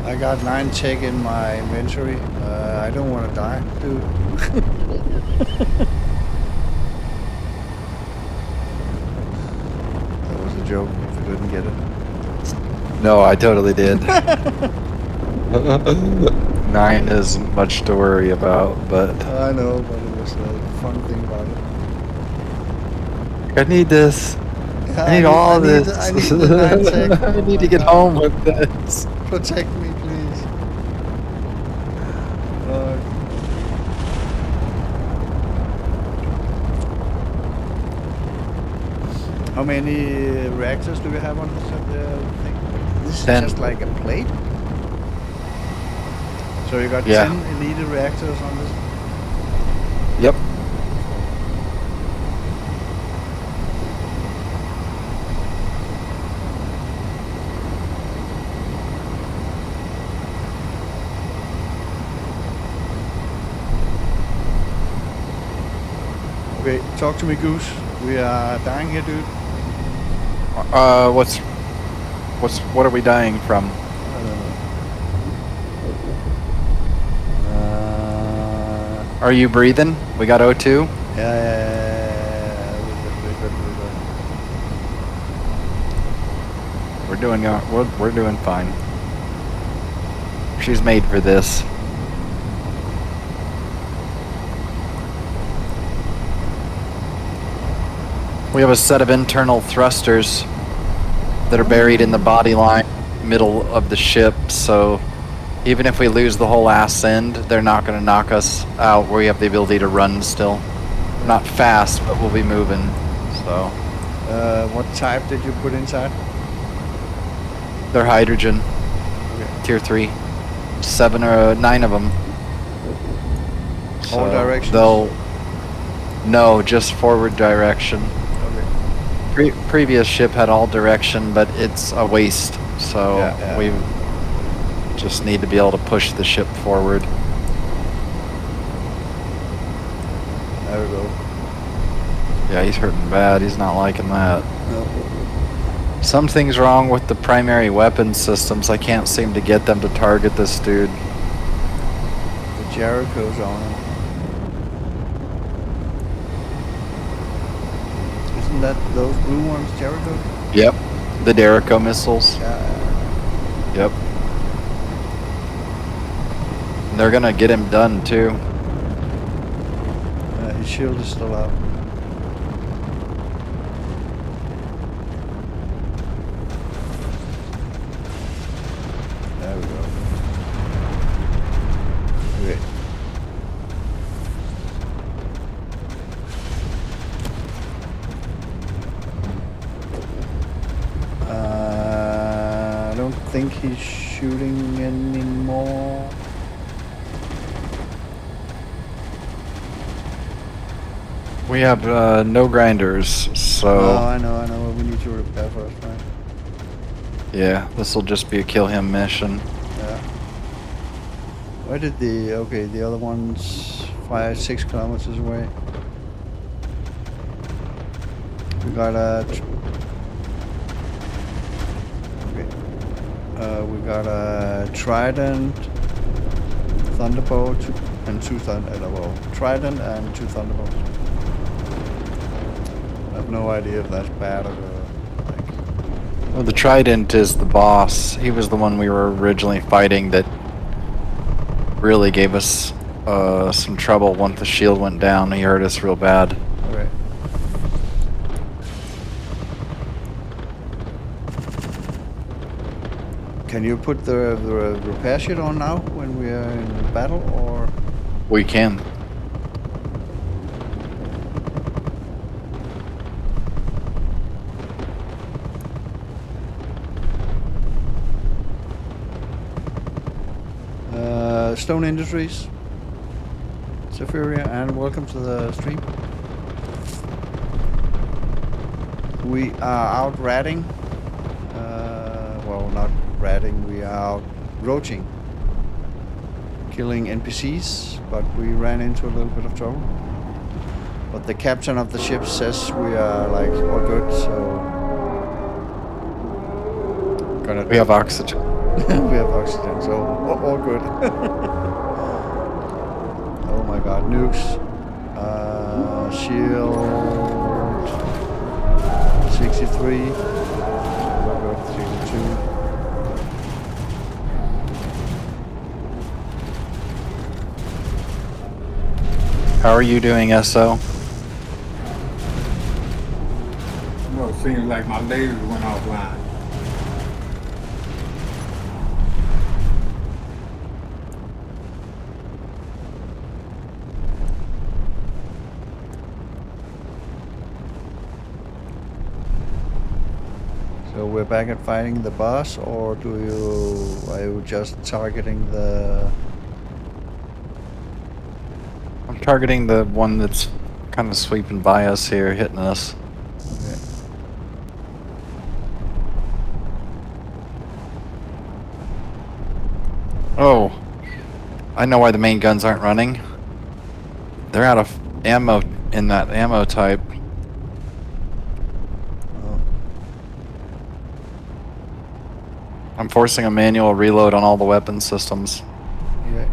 I got 9 tech in my inventory. I don't want to die, dude. That was a joke if you didn't get it. No, I totally did. 9 isn't much to worry about, but I know, but it was a fun thing about it. I need this. Yeah, I need all this. I need the 9 tech. I Oh need my to get God. home with this. Protect me, please. How many reactors do we have on this thing? This is 10. just like a plate? So you got Yeah. 10 elite reactors on this? Yep. Okay, talk to me, Goose. We are dying here, dude. What are we dying from? I don't know. Are you breathing? We got O2. Yeah. We're good. We're doing fine. She's made for this. We have a set of internal thrusters that are buried in the body line, middle of the ship, so even if we lose the whole ass end, they're not going to knock us out. We have the ability to run still. Not fast, but we'll be moving, so. What type did you put inside? They're hydrogen, Okay. tier 3. 7 or 9 of them. All directions? No, just forward direction. Okay. Previous ship had all direction, but it's a waste, so Yeah. we just need to be able to push the ship forward. There we go. Yeah, he's hurting bad. He's not liking that. No. Something's wrong with the primary weapon systems. I can't seem to get them to target this dude. The Jericho's on him. Isn't that those blue ones, Jericho? Yep. The Jericho missiles. Yeah. Yep. They're gonna get him done too. His shield is still up. There we go. Okay. think he's shooting anymore. We have no grinders, so Oh, I know. We need to repair first, right? yeah, this will just be a kill him mission. Yeah. Where did the other one's 6 kilometers away? We got a... we got a Trident, Thunderbolt, and Trident and 2 Thunderbolts. I have no idea if that's bad or like... Well, the Trident is the boss. He was the one we were originally fighting that really gave us some trouble once the shield went down. He hurt us real bad. Okay. Can you put the repair sheet on now when we are in battle, or? We can. Stone Industries, Zephyria, and welcome to the stream. We are out ratting. Well, not ratting, we are out roaching. Killing NPCs, but we ran into a little bit of trouble. But the captain of the ship says we are like all good, so... We have oxygen. We have oxygen, so all good. Oh my god, nukes. Shield 63. We'll go to 62. How are you doing, SO? Well, it seems like my lasers went offline. So we're back at fighting the boss, or are you just targeting the... I'm targeting the one that's kind of sweeping by us here, hitting us. Okay. Oh, I know why the main guns aren't running. They're out of ammo in that ammo type. Oh. I'm forcing a manual reload on all the weapon systems. Okay.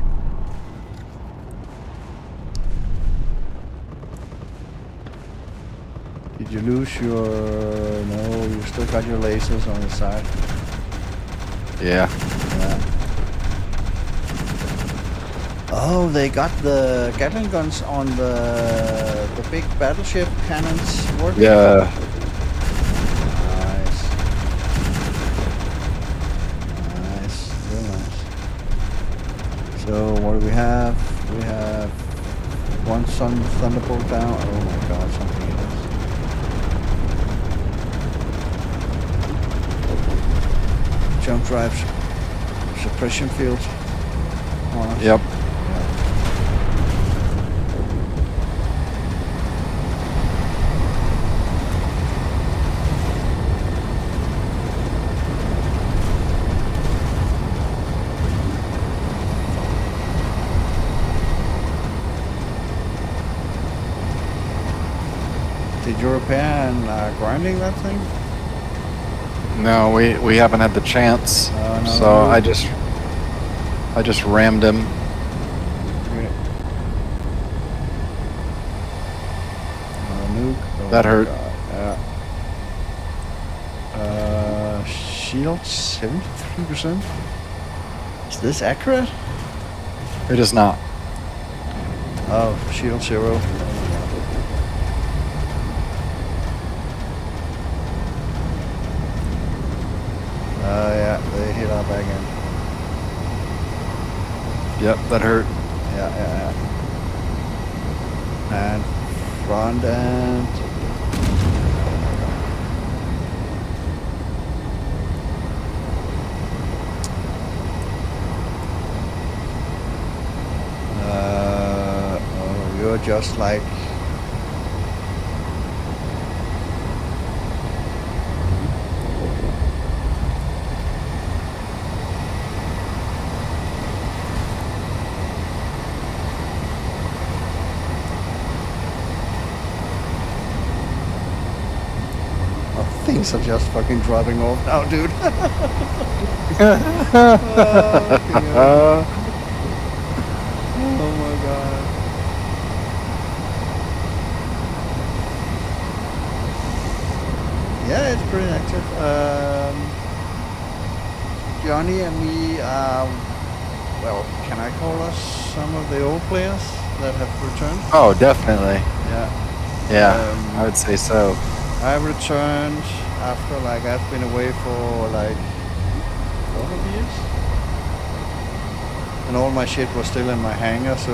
Did you lose your... No, you still got your lasers on the side. Yeah. Yeah. Oh, they got the Gatling guns on the big battleship cannons working? Yeah. Nice. Nice. Real nice. So, what do we have? We have one Thunderbolt down. Oh my god, something else. Jump drives. Suppression field. On us. Yep. Did you repair and grinding that thing? No, we haven't had the chance. No. So I just rammed him. Okay. Nuke. Oh That my hurt. God. Shield 73%. Is this accurate? It is not. Oh, shield 0. Yeah, they hit our back end. Yep, that hurt. Yeah. And front end. just like things are just fucking dropping off now, dude. Oh my god. Yeah, it's pretty active. Johnny and me are, well, can I call us some of the old players that have returned? Oh, definitely. Yeah. Yeah, I would say so. I returned after like I've been away for like 4 years. And all my shit was still in my hangar, so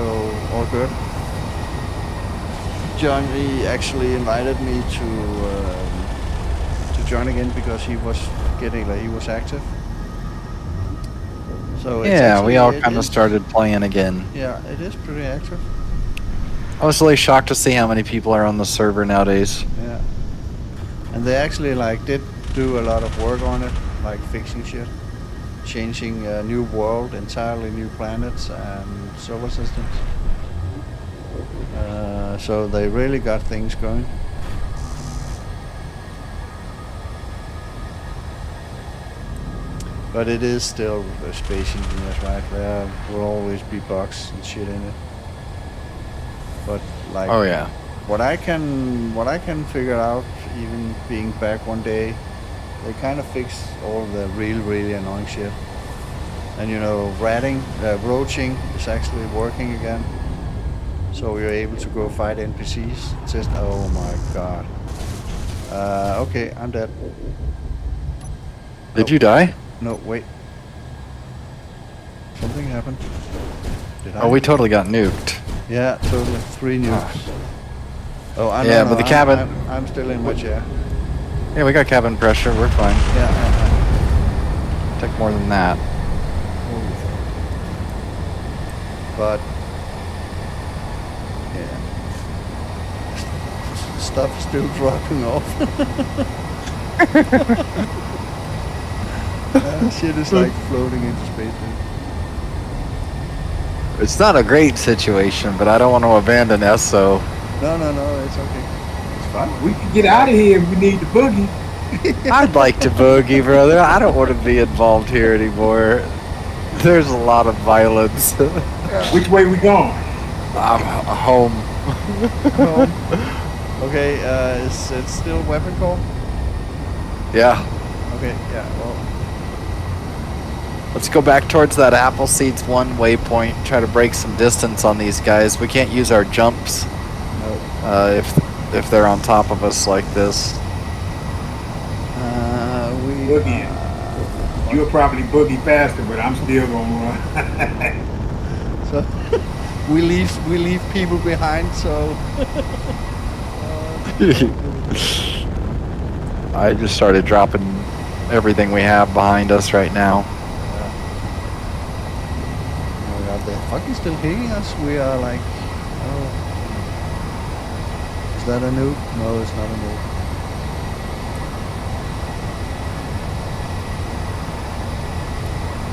all good. Johnny actually invited me to join again because he was getting like he was active. So it's Yeah, we all it kind of is- started playing again. Yeah, it is pretty active. I was really shocked to see how many people are on the server nowadays. Yeah, and they actually like did do a lot of work on it, like fixing shit, changing a new world, entirely new planets and solar systems. So they really got things going. But it is still a space engineers, right? There will always be bugs and shit in it. But like, Oh yeah. what I can figure out, even being back one day, they kind of fix all the really annoying shit. And you know, roaching is actually working again. So you're able to go fight NPCs. It's just, oh my god. Okay, I'm dead. Did you die? No, wait. Something happened. Did I? Oh, we totally got nuked. Yeah, totally. 3 nukes. Oh, I Yeah, no, but the I'm- cabin- I'm still in my chair. Yeah, we got cabin pressure. We're fine. Yeah. Take more than that. Holy fuck. But yeah, stuff is still dropping off. Shit is like floating into space. Dude. It's not a great situation, but I don't want to abandon SO. No, it's okay. It's fine. We can get out of here if we need the boogie. I'd like to boogie, brother. I don't want to be involved here anymore. There's a lot of violence. Which way we going? I'm home. Okay, is it still weapon call? Yeah. Okay, yeah, well, Let's go back towards that Appleseeds 1 waypoint. Try to break some distance on these guys. We can't use our jumps no. if they're on top of us like this. We Boogie. You'll probably boogie faster, but I'm still gonna run. So we leave people behind. So I just started dropping everything we have behind us right now. oh my god, they're fucking still hitting us. We are like, oh, is that a nuke? No, it's not a nuke.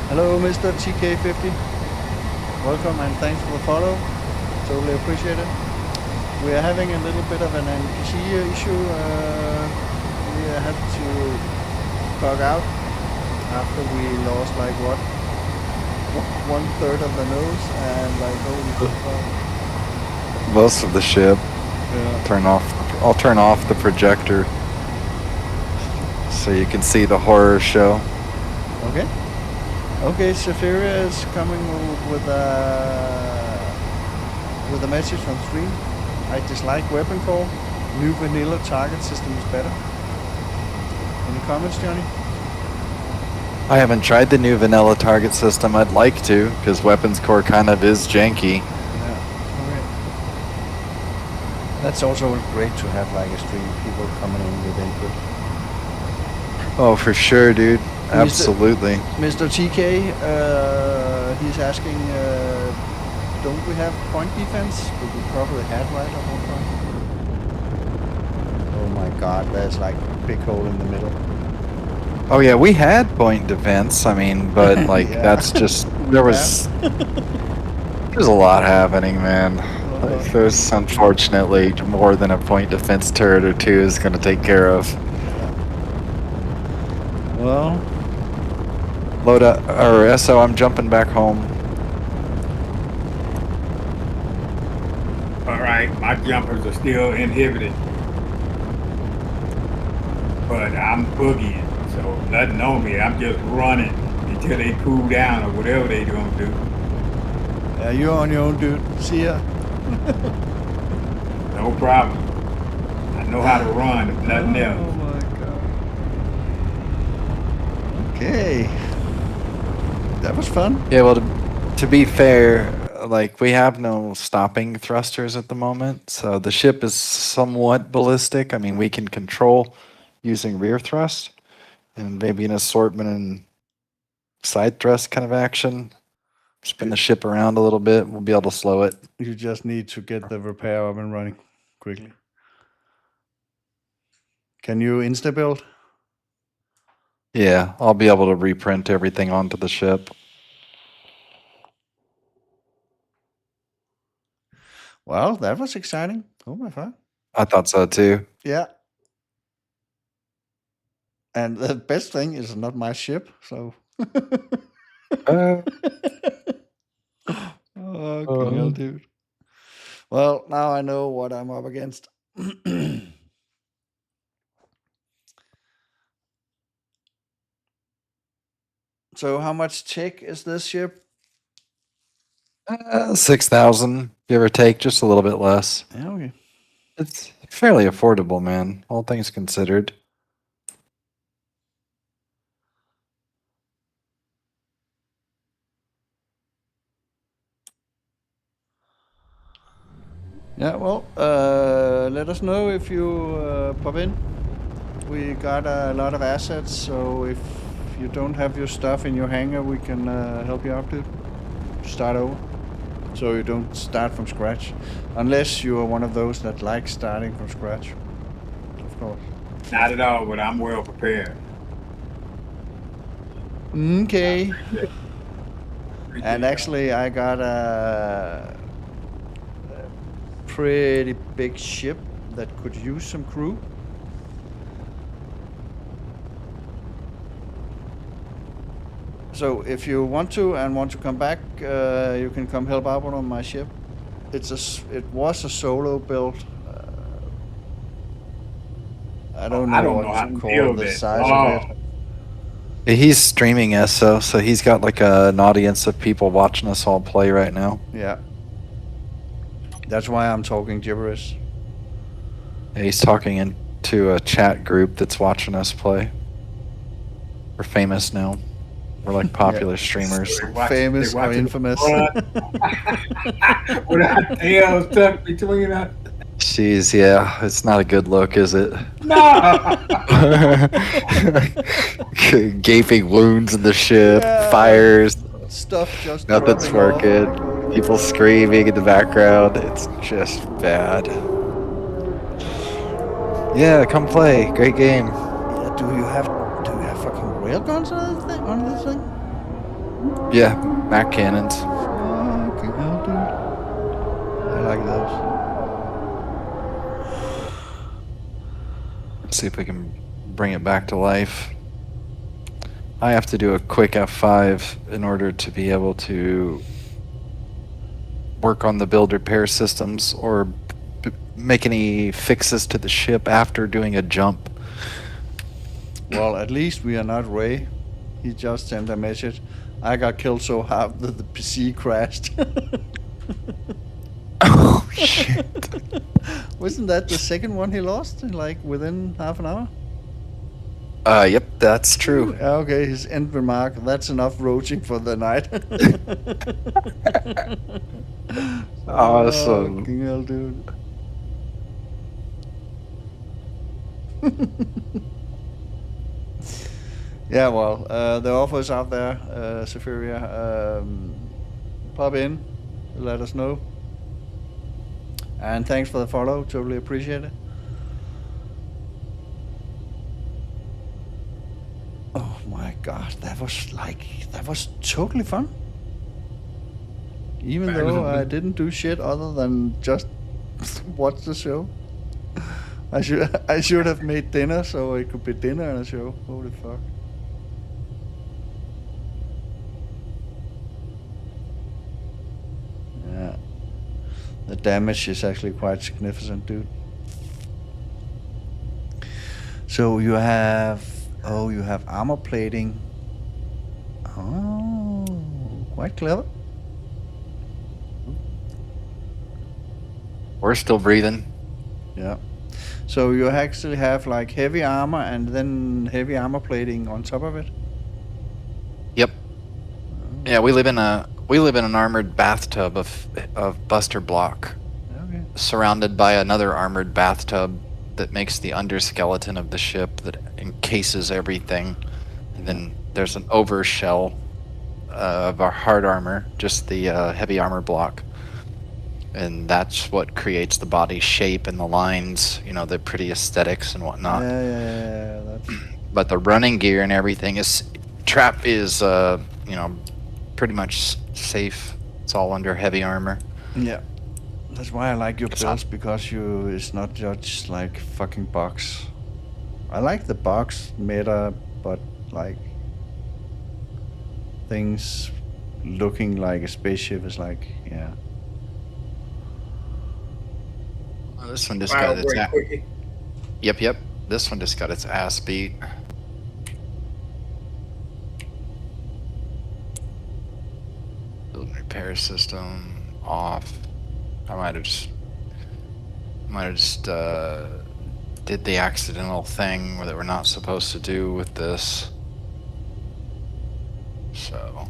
Hello, Mr. TK50. Welcome and thanks for the follow. Totally appreciate it. We are having a little bit of an NPC issue. We had to bug out after we lost like what? 1/3 of the nose and like holy fuck. Most of the ship. Yeah. I'll turn off the projector so you can see the horror show. Okay. Okay, Safiria is coming with a message from stream. I dislike weapon call. New vanilla target system is better. Any comments, Johnny? I haven't tried the new vanilla target system. I'd like to, because Weapons Core kind of is janky. Yeah. Okay. That's also great to have like a stream, people coming in with input. Oh, for sure, dude. Absolutely. Mr. TK, he's asking, don't we have point defense? But we probably had right at one point. Oh my god, there's like a big hole in the middle. Oh yeah, we had point defense. I mean, but like Yeah. that's just there's a lot happening, man. Like, there's unfortunately more than a point defense turret or two is going to take care of. Well, Load up, or SO, I'm jumping back home. All right, my jumpers are still inhibited, but I'm boogieing, so nothing on me. I'm just running until they cool down or whatever they gonna do. yeah, you're on your own, dude. See ya. No problem. I know how to run, if nothing Oh else. my god. Okay. That was fun. Yeah, well, to be fair, like we have no stopping thrusters at the moment, so the ship is somewhat ballistic. I mean, we can control using rear thrust and maybe an assortment and side thrust kind of action. Spin the ship around a little bit, we'll be able to slow it. You just need to get the repair up and running quickly. Can you insta-build? Yeah, I'll be able to reprint everything onto the ship. Well, that was exciting. Oh my god. I thought so too. Yeah. And the best thing is not my ship, so. Uh, Oh, hell, dude. Well, now I know what I'm up against. So, how much tech is this ship? 6,000, give or take, just a little bit less. Yeah, okay. It's fairly affordable, man, all things considered. Yeah, well, let us know if you pop in. We got a lot of assets, so if you don't have your stuff in your hangar, we can help you out, dude. Start over. So you don't start from scratch. Unless you are one of those that like starting from scratch. Of course. Not at all, but I'm well prepared. Okay. Appreciate And y'all. actually, I got a pretty big ship that could use some crew. So if you want to and want to come back, you can come help out on my ship. It was a solo build. I don't know know what how to to call build the it. size of it. He's streaming SO, so he's got like an audience of people watching us all play right now. Yeah. That's why I'm talking gibberish. Yeah, he's talking into a chat group that's watching us play. We're famous now. We're like popular streamers. Famous or infamous. With our tails tucked between us. Jeez, yeah, it's not a good look, is it? No! Gaping wounds in the ship, Yeah. fires, Stuff just nothing's dropping off. working, people screaming in the background. It's just bad. Yeah, come play. Great game. Yeah, do you have fucking railguns on this thing? Yeah, Mac cannons. Fucking hell, dude. I like those. Let's see if we can bring it back to life. I have to do a quick F5 in order to be able to work on the build repair systems or make any fixes to the ship after doing a jump. Well, at least we are not Ray. He just sent a message. I got killed so hard that the PC crashed. Oh, shit. Wasn't that the second one he lost, like within half an hour? Yep, that's true. Okay, his end remark. That's enough roaching for the night. Awesome. Fucking hell, dude. Yeah, well, the offer's out there, Sephiria. Pop in. let us know. And thanks for the follow. Totally appreciate it. Oh my god, that was totally fun. Even though I didn't do shit other than just watch the show. I should have made dinner so it could be dinner and a show. Holy fuck. Yeah. The damage is actually quite significant, dude. So you have armor plating. Oh, quite clever. We're still breathing. Yeah. So you actually have like heavy armor and then heavy armor plating on top of it? Yep. Yeah, we live in an armored bathtub of buster block, Okay. surrounded by another armored bathtub that makes the underskeleton of the ship that encases everything. And then there's an overshell of our hard armor, just the heavy armor block. And that's what creates the body shape and the lines, the pretty aesthetics and whatnot. Yeah, that's... But the running gear and everything is pretty much safe. It's all under heavy armor. Yeah. That's why I like your builds, because it's not just like fucking box. I like the box meta, but like things looking like a spaceship is like, yeah. Oh, this one just got its Yep. This one just got its ass beat. Build and repair system off. I might have just did the accidental thing that we're not supposed to do with this. So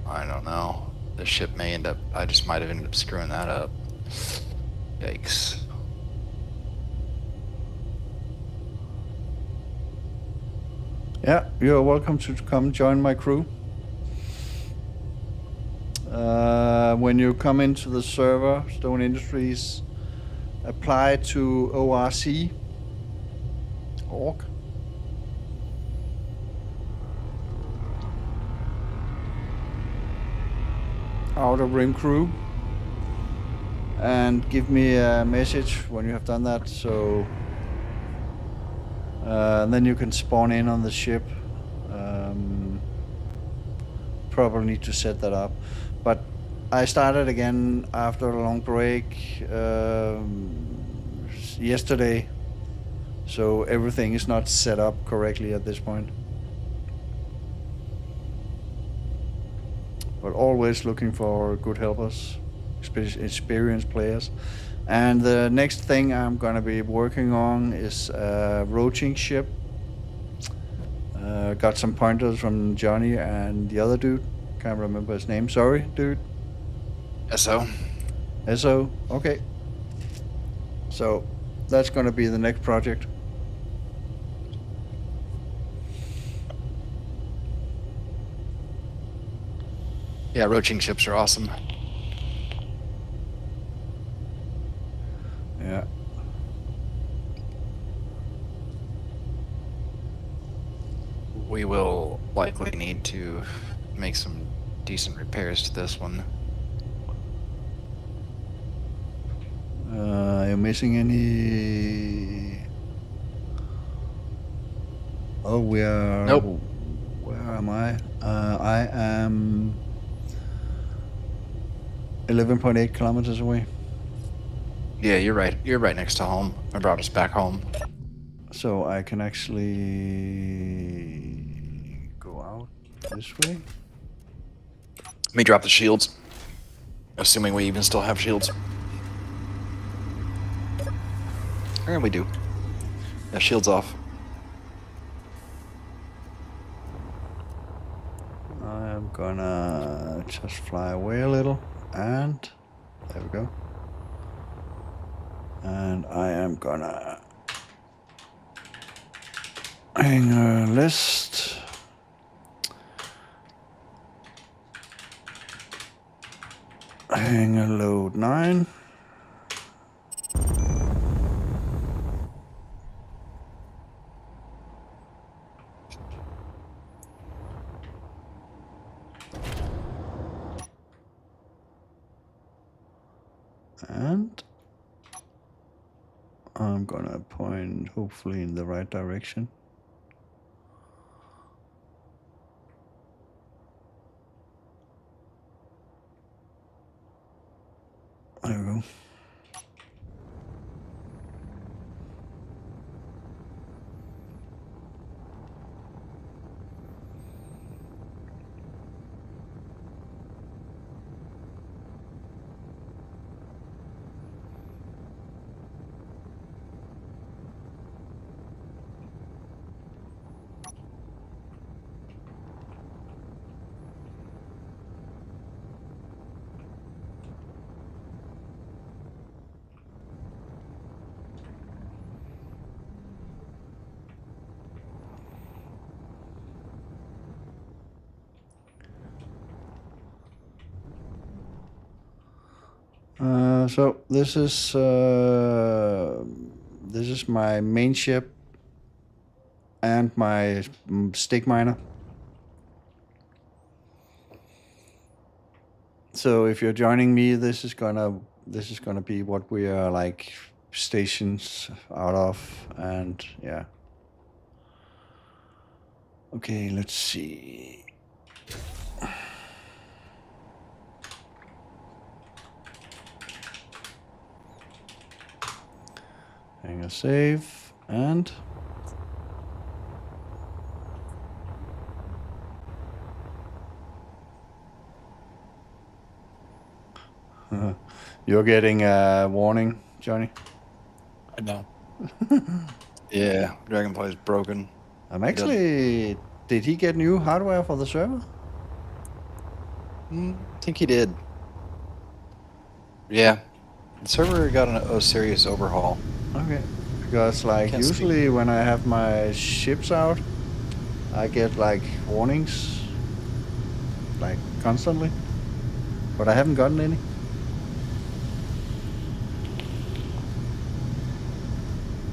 I don't know. The ship I just might have ended up screwing that up. Yikes. Yeah, you're welcome to come join my crew. When you come into the server, Stone Industries, apply to ORC. Outer Rim Crew. And give me a message when you have done that, so then you can spawn in on the ship. Probably need to set that up, but I started again after a long break yesterday, so everything is not set up correctly at this point. But always looking for good helpers, experienced players. And the next thing I'm gonna be working on is a roaching ship. Got some pointers from Johnny and the other dude. Can't remember his name. Sorry, dude. SO. SO. Okay. So that's gonna be the next project. Yeah, roaching ships are awesome. Yeah. We will likely need to make some decent repairs to this one. Are you missing any? Oh, we are. Nope. Where am I? I am 11.8 kilometers away. Yeah, you're right. You're right next to home. I brought us back home. So I can actually go out this way. Let me drop the shields. Assuming we even still have shields. And we do. Yeah, shields off. I'm gonna just fly away a little, and there we go. And I am gonna hang a list. Hanger load 9. And I'm gonna point hopefully in the right direction. There we go. So this is my main ship and my stick miner. So if you're joining me, this is gonna be what we are like stations out of, and yeah. Okay, let's see. Hang a save and you're getting a warning, Johnny. I know. Yeah, Dragonfly's broken. I'm actually. Did he get new hardware for the server? I think he did. Yeah, the server got a serious overhaul. Okay. Because like Can't usually when I have my ships out, I get like warnings like constantly. But I haven't gotten any.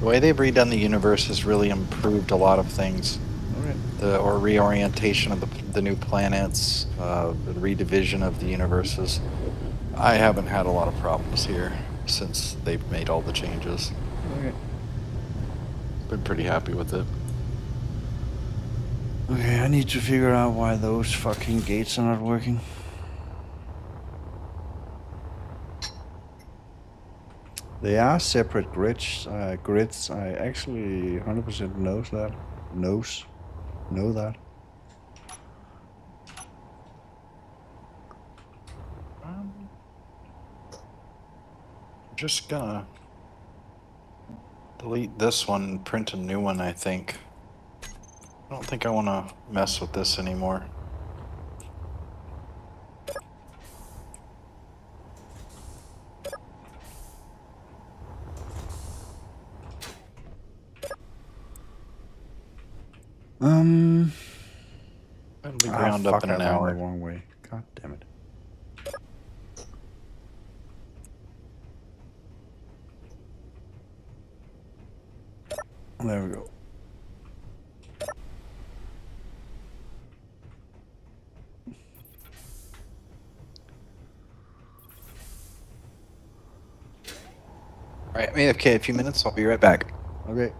The way they've redone the universe has really improved a lot of things. Okay. The reorientation of the new planets, the redivision of the universes. I haven't had a lot of problems here since they've made all the changes. Okay. Been pretty happy with it. Okay, I need to figure out why those fucking gates are not working. They are separate grids. I actually 100% know that. I'm just gonna delete this one and print a new one, I think. I don't think I want to mess with this anymore. It'll be ground up in an hour. I went the wrong way. God damn it. There we go. All right, okay, a few minutes. I'll be right back. Okay.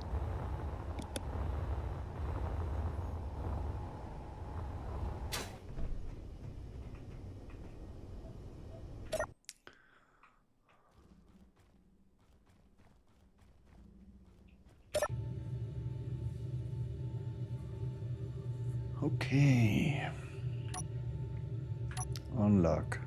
Okay. Unlock.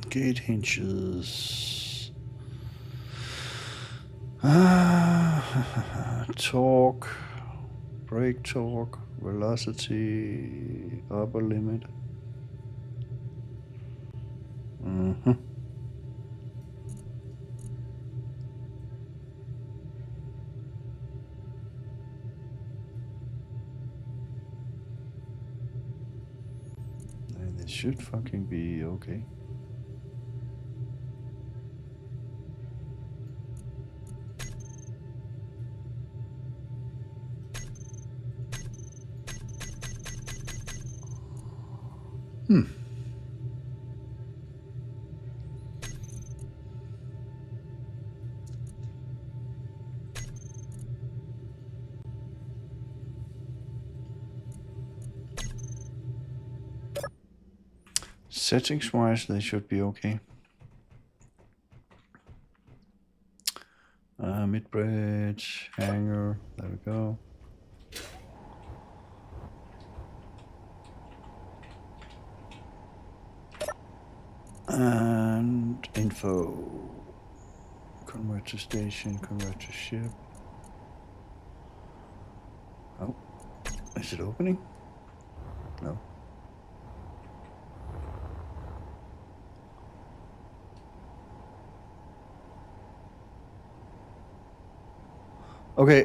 Gate hinges. Torque. Brake torque. Velocity. Upper limit. Mm-hmm. And this should fucking be okay. Settings wise, they should be okay. Mid bridge, hanger, there we go. And info. Convert to station, convert to ship. Oh, is it opening? No. Okay,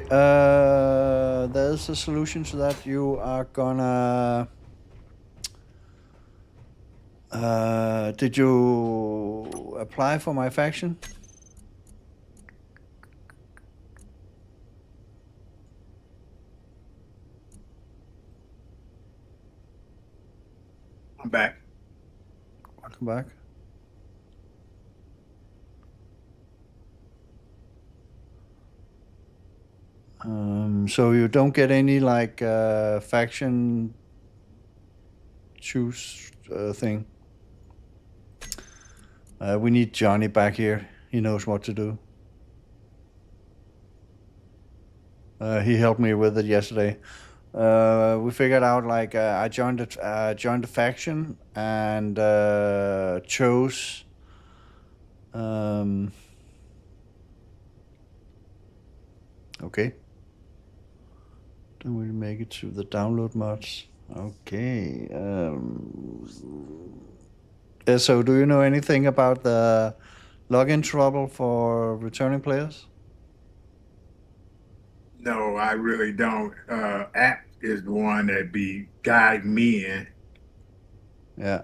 there's a solution to that. You are gonna... did you apply for my faction? I'm back. Welcome back. So you don't get any like faction choose thing. We need Johnny back here. He knows what to do. He helped me with it yesterday. We figured out like I joined the faction and chose. Okay. Then we'll make it to the download mods. Okay. So do you know anything about the login trouble for returning players? No, I really don't. App is the one that be guiding me in. Yeah.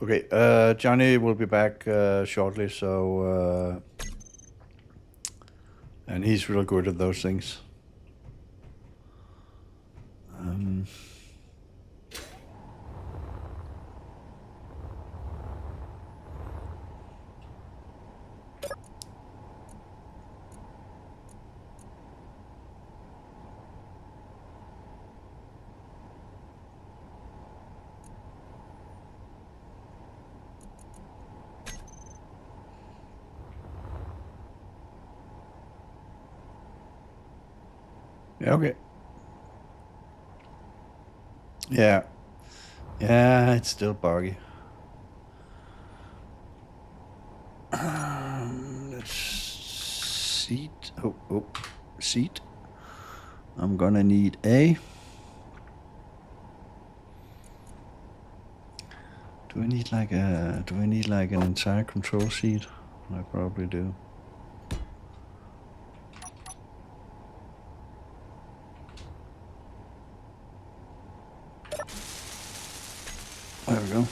Okay, Johnny will be back shortly, so and he's real good at those things. Yeah, okay. Yeah. Yeah, it's still buggy. Let's seat. Oh, seat. I'm gonna need a. Do I need like an entire control seat? I probably do. There we go.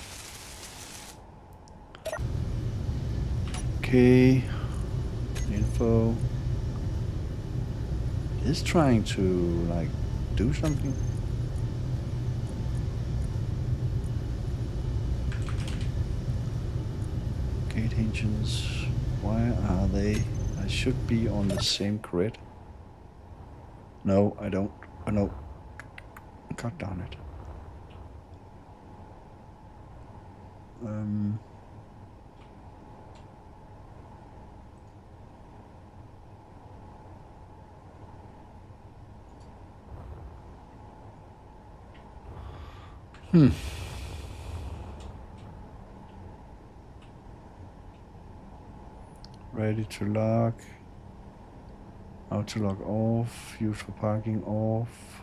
Okay. Info. It's trying to like do something. Gate hinges. Why are they? I should be on the same grid. No, I don't. Oh, no. God darn it. Ready to lock. Auto lock off. Use for parking off.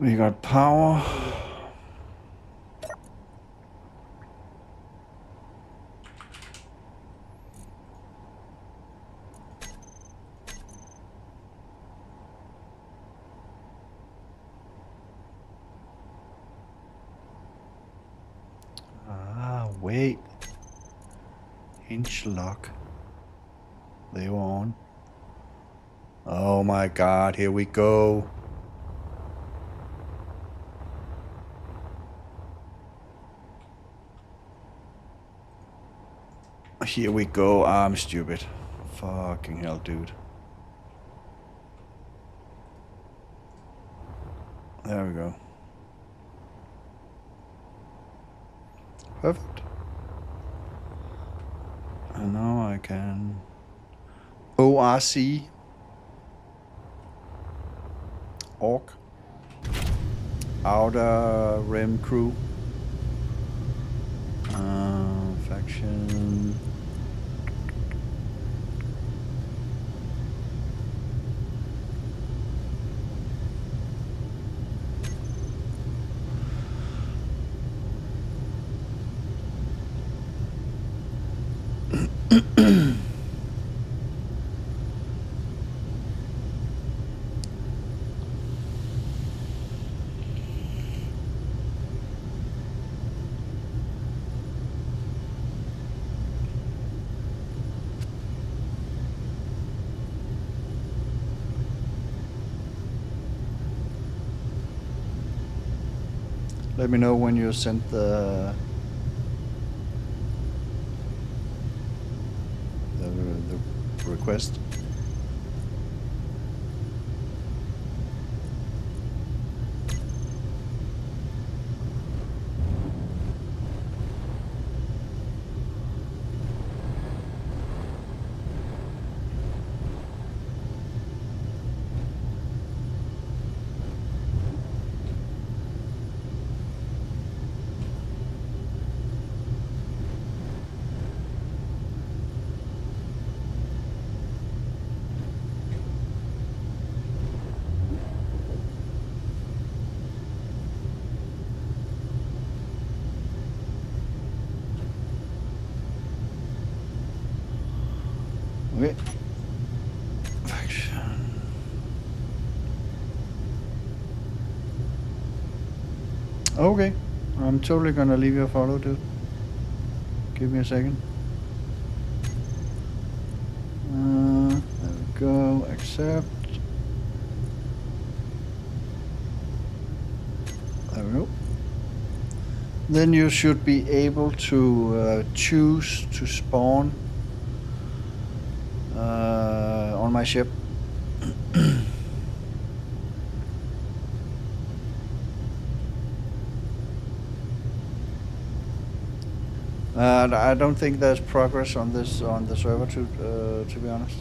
We got power. Wait. Hinge lock. They were on. Oh my god, here we go. Here we go. I'm stupid. Fucking hell, dude. There we go. Perfect. And now I can ORC Orc Outer Rim Crew faction. Let me know when you sent the request. Okay. Faction. Okay. I'm totally gonna leave you a follow, dude. Give me a second. There we go. Accept. There we go. Then you should be able to choose to spawn on my ship. I don't think there's progress on this on the server to be honest.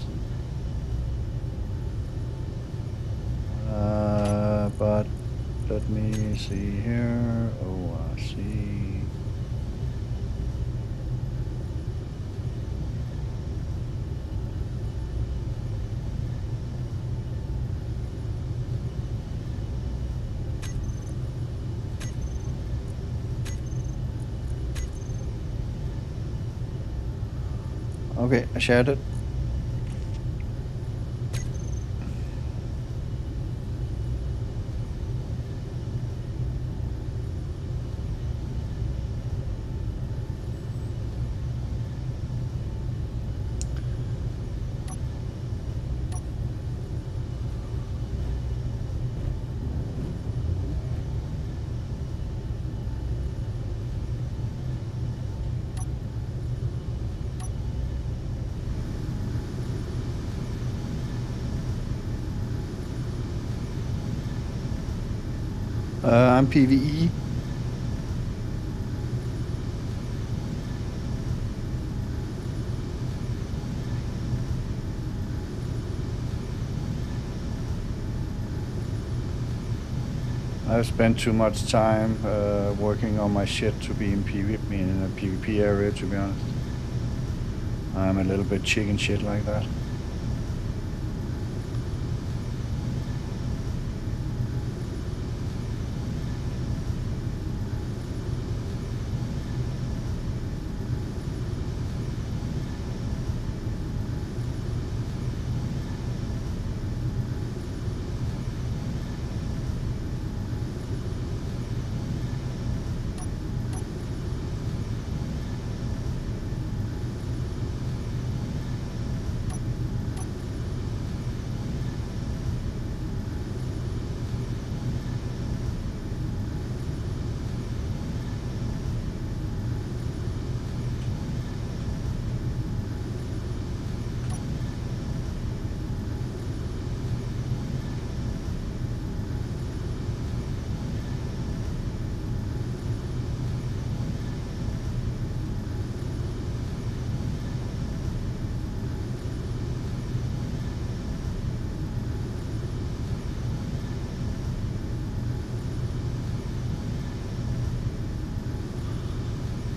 But let me see here. ORC. Okay, I shared it. I'm PvE. I've spent too much time working on my shit to be in a PvP area, to be honest. I'm a little bit chicken shit like that.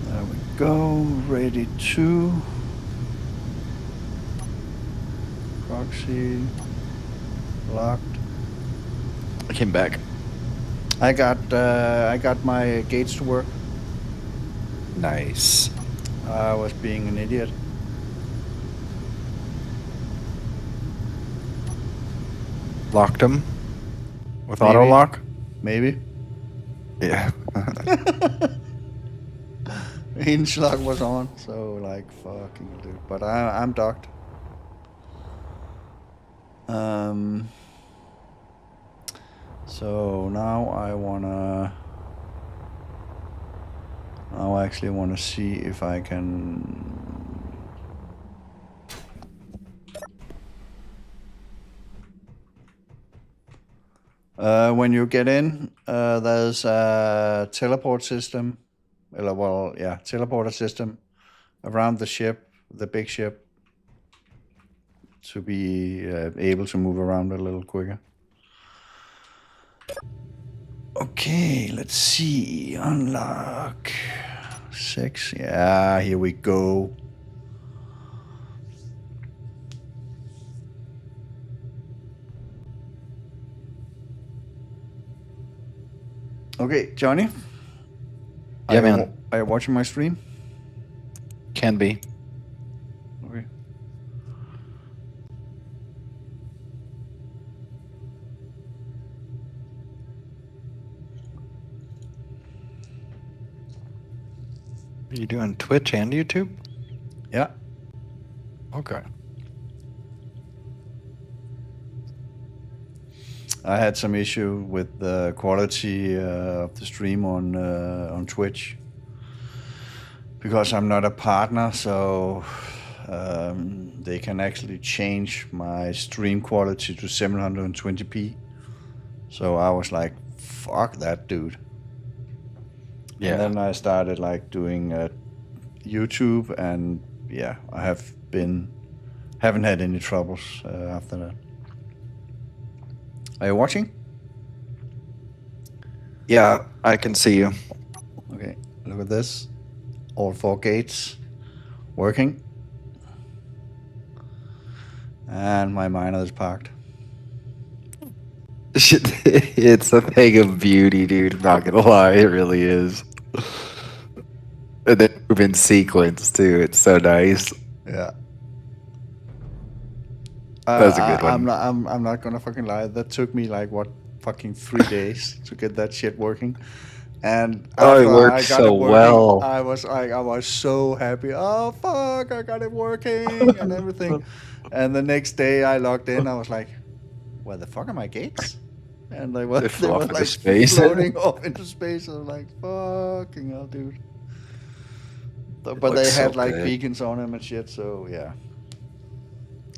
There we go, ready to proxy locked. I came back. I got my gates to work. Nice. I was being an idiot. Locked them with Maybe. auto lock. Maybe. Yeah. Hinge lock was on, so like fucking dude. But I'm docked. So now I actually wanna see if I can. When you get in, there's a teleport system. Well, yeah, teleporter system around the ship, the big ship, to be able to move around a little quicker. Okay, let's see. Unlock 6. Yeah, here we go. Okay, Johnny. Yeah, man. Are you watching my stream? Can be. Okay. Are you doing Twitch and YouTube? Yeah. Okay. I had some issue with the quality of the stream on Twitch because I'm not a partner, so they can actually change my stream quality to 720p. So I was like, "Fuck that, dude." Yeah. And then I started like doing YouTube, and yeah, haven't had any troubles after that. Are you watching? Yeah, I can see you. Okay, look at this. All 4 gates working. And my miner is parked. It's a thing of beauty, dude. I'm not gonna lie, it really is. And then move in sequence too. It's so nice. Yeah. That was a good one. I'm not gonna fucking lie. That took me like what fucking 3 days to get that shit working. And Oh, it after worked I got so it working, well. I was so happy. Oh fuck, I got it working and everything. And the next day I logged in, I was like, where the fuck are my gates? And they were flew off into like space. floating off into space. I was like, fucking hell, dude. But they looks so had like good. beacons on them and shit, so yeah.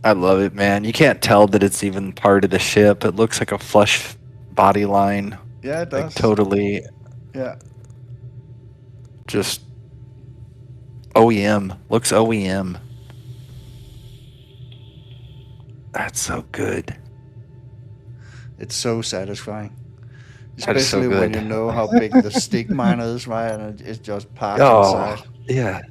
I love it, man. You can't tell that it's even part of the ship. It looks like a flush body line. Yeah, it Like does. totally Yeah. just OEM. Looks OEM. That's so good. It's so satisfying. That is so Especially when good. you know how big the stick miner is, right? And it just parks Oh, inside. yeah.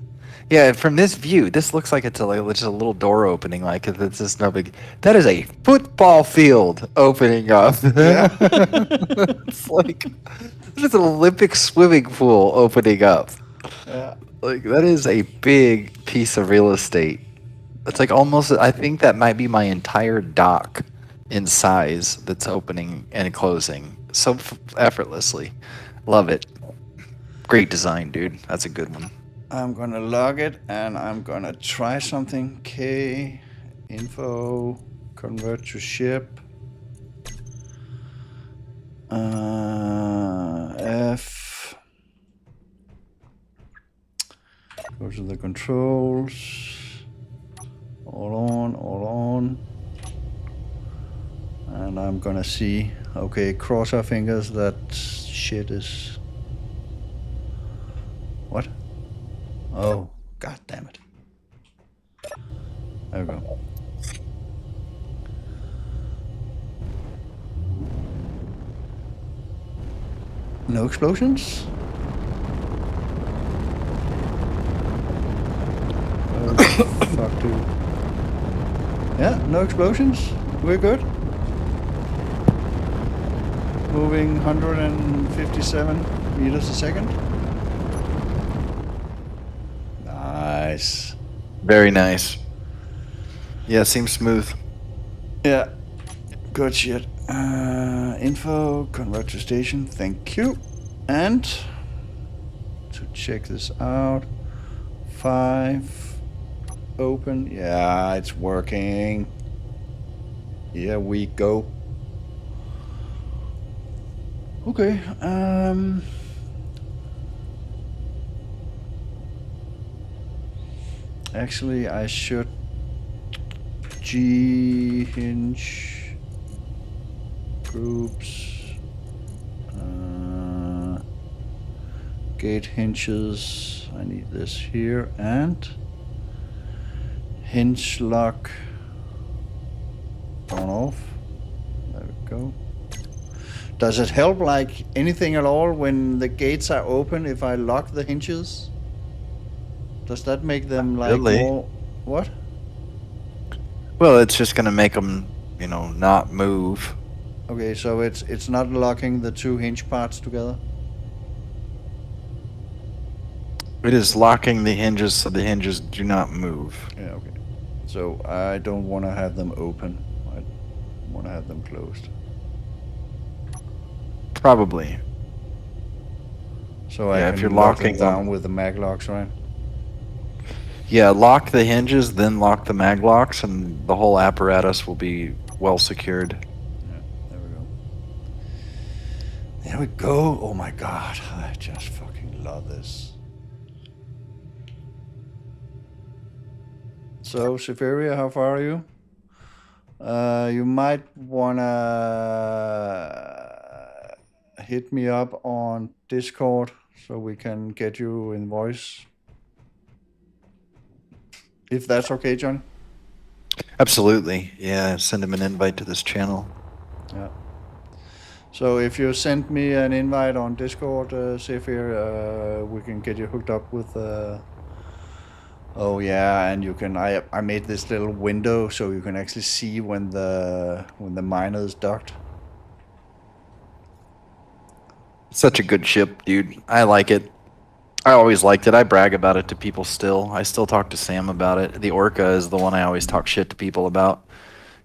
Yeah, from this view, this looks like it's just a little door opening. Like it's just no big. That is a football field opening up. Yeah. It's like it's an Olympic swimming pool opening up. Yeah. Like that is a big piece of real estate. It's like almost. I think that might be my entire dock in size that's opening and closing so effortlessly. Love it. Great design, dude. That's a good one. I'm gonna log it and I'm gonna try something. K info convert to ship. F. Go to the controls. All on. And I'm gonna see. Okay, cross our fingers that shit is. What? Oh, god damn it. There we go. No explosions? Oh, fuck, dude. Yeah, no explosions. We're good. Moving 157 meters a second. Nice. Very nice. Yeah, seems smooth. Yeah, good shit. Info, convert to station, thank you. And to check this out, 5, open. Yeah, it's working. Here we go. Okay, actually I should G hinge groups, gate hinges. I need this here and hinge lock on off. There we go. Does it help like anything at all when the gates are open if I lock the hinges? Does that make them like really. more? What? Well, it's just gonna make them, not move. Okay, so it's not locking the two hinge parts together. It is locking the hinges so the hinges do not move. Yeah, okay. So I don't want to have them open. I want to have them closed. Probably. So Yeah, I if can you're lock them locking down them. with the mag locks, right? Yeah, lock the hinges, then lock the mag locks, and the whole apparatus will be well secured. Yeah, there we go. There we go. Oh my god, I just fucking love this. So, Severia, how far are you? You might wanna hit me up on Discord so we can get you in voice. If that's okay, John. Absolutely. Yeah, send him an invite to this channel. Yeah. So if you send me an invite on Discord, Sephir, we can get you hooked up with. Oh yeah, and you can. I made this little window so you can actually see when the miner is docked. Such a good ship, dude. I like it. I always liked it. I brag about it to people still. I still talk to Sam about it. The Orca is the one I always talk shit to people about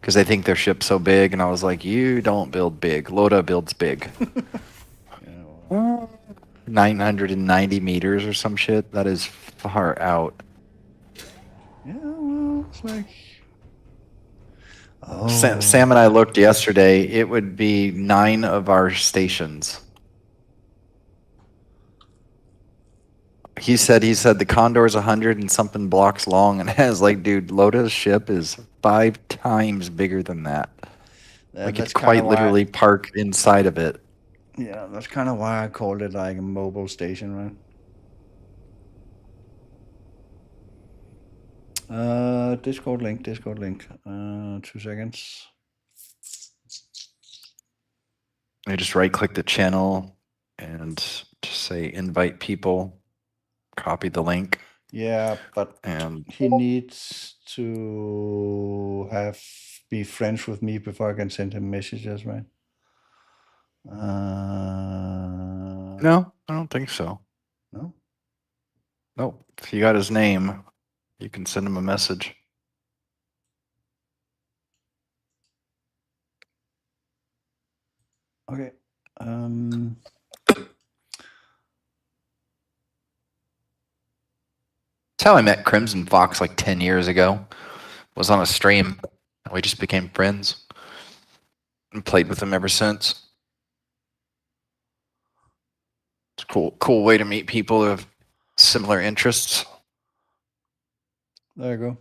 because they think their ship's so big, and I was like, you don't build big. Loda builds big. Yeah, well, 990 meters or some shit. That is far out. yeah, well, it's like. Oh. Sam and I looked yesterday. It would be 9 of our stations. He said the Condor's 100 and something blocks long, and I was like, dude, Loda's ship is 5 times bigger than that. Like, it's quite literally parked inside of it. Yeah, that's kind of why I called it like a mobile station, right? Discord link, Discord link. 2 seconds. I just right click the channel and just say invite people, copy the link, Yeah, but and he needs to be friends with me before I can send him messages, right? no, I don't think so. No? Nope. If you got his name, you can send him a message. Okay. That's how I met Crimson Fox like 10 years ago. Was on a stream. We just became friends and played with him ever since. It's a cool way to meet people who have similar interests. There you go.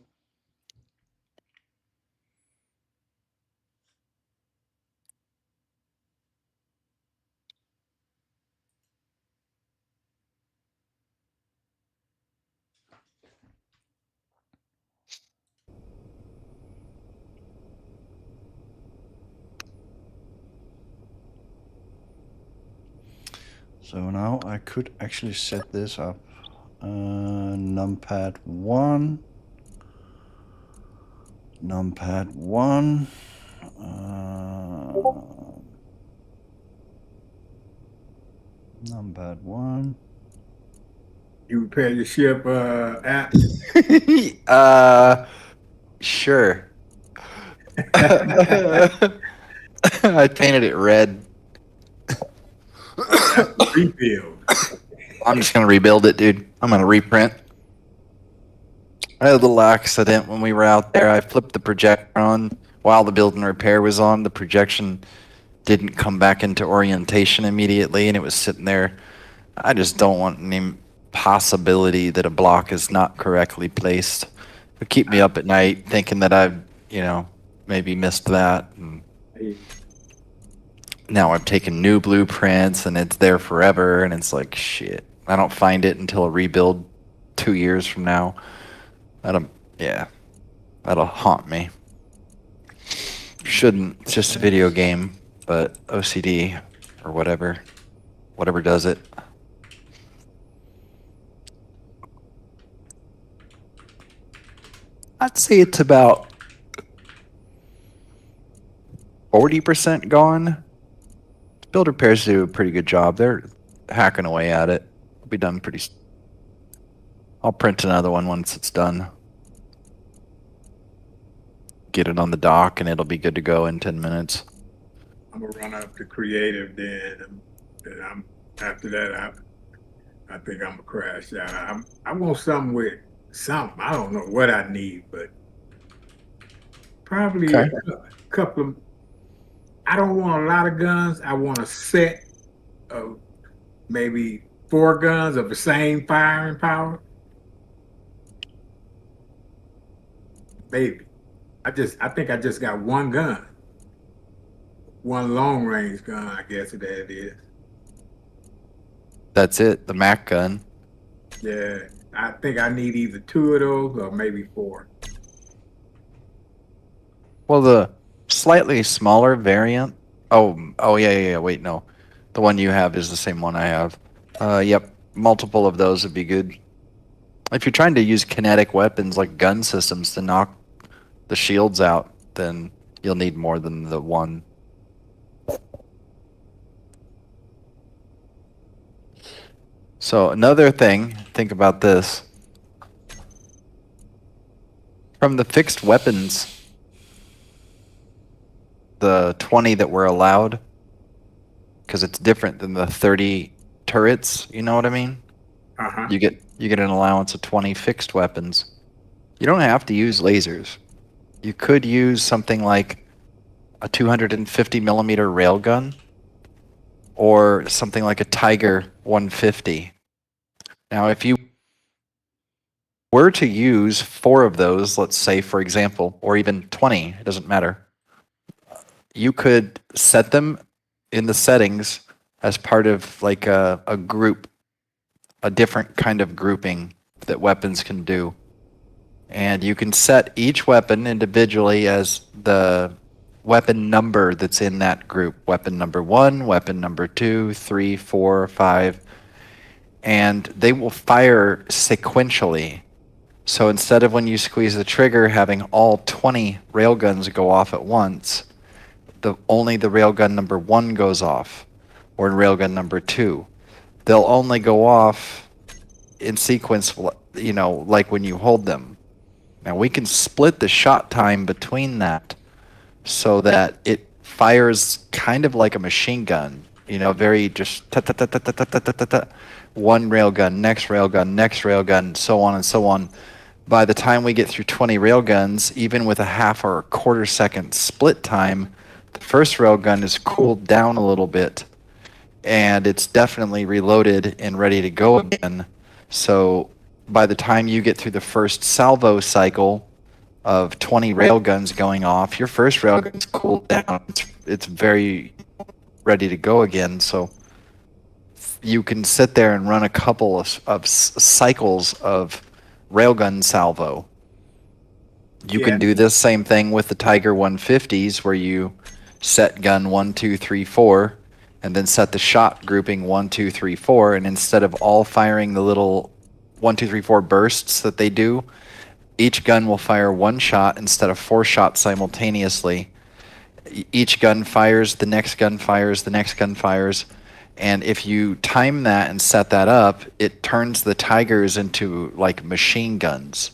So now I could actually set this up. Numpad 1. Numpad 1. Numpad 1. You repair your ship app? Sure. I painted it red. Rebuild. I'm just gonna rebuild it, dude. I'm gonna reprint. I had a little accident when we were out there. I flipped the projector on while the build and repair was on. The projection didn't come back into orientation immediately, and it was sitting there. I just don't want any possibility that a block is not correctly placed. It'll keep me up at night thinking that I've, maybe missed that. And now I've taken new blueprints, and it's there forever, and it's like, shit. I don't find it until a rebuild 2 years from now. That'll haunt me. Shouldn't. It's just a video game, but OCD or whatever does it. I'd say it's about 40% gone. Build repairs do a pretty good job. They're hacking away at it. It'll be done pretty. I'll print another one once it's done. Get it on the dock, and it'll be good to go in 10 minutes. I'm gonna run up to creative then. I'm after that. I think I'm gonna crash out. I want something with something. I don't know what I need, but probably Okay. a couple of. I don't want a lot of guns. I want a set of maybe 4 guns of the same firing power. Maybe. I think I just got one gun. One long range gun, I guess that it is. That's it, the Mac gun. Yeah. I think I need either 2 of those or maybe 4. Well, the slightly smaller variant. Oh yeah. Wait, no, the one you have is the same one I have. Yep, multiple of those would be good. If you're trying to use kinetic weapons like gun systems to knock the shields out, then you'll need more than the one. So another thing, think about this. From the fixed weapons, the 20 that were allowed, because it's different than the 30 turrets, you know what I mean? Uh-huh. You get an allowance of 20 fixed weapons. You don't have to use lasers. You could use something like a 250 millimeter railgun or something like a Tiger 150. Now, if you were to use 4 of those, let's say, for example, or even 20, it doesn't matter, you could set them in the settings as part of like a group, a different kind of grouping that weapons can do. And you can set each weapon individually as the weapon number that's in that group. Weapon number 1, weapon number 2, 3, 4, 5. And they will fire sequentially. So instead of when you squeeze the trigger having all 20 railguns go off at once, only the railgun number 1 goes off, or in railgun number 2. They'll only go off in sequence, like when you hold them. Now we can split the shot time between that so that it fires kind of like a machine gun, very just one railgun, next railgun, so on and so on. By the time we get through 20 railguns, even with a half or a quarter second split time, the first railgun is cooled down a little bit, and it's definitely reloaded and ready to go again. So by the time you get through the first salvo cycle of 20 railguns going off, your first railgun's cooled down. It's very ready to go again. So you can sit there and run a couple of cycles of railgun salvo. You can do this same thing with the Tiger 150s, where you set gun 1, 2, 3, 4, and then set the shot grouping 1, 2, 3, 4, and instead of all firing the little 1, 2, 3, 4 bursts that they do, each gun will fire 1 shot instead of 4 shots simultaneously. Each gun fires, the next gun fires, the next gun fires, and if you time that and set that up, it turns the Tigers into like machine guns,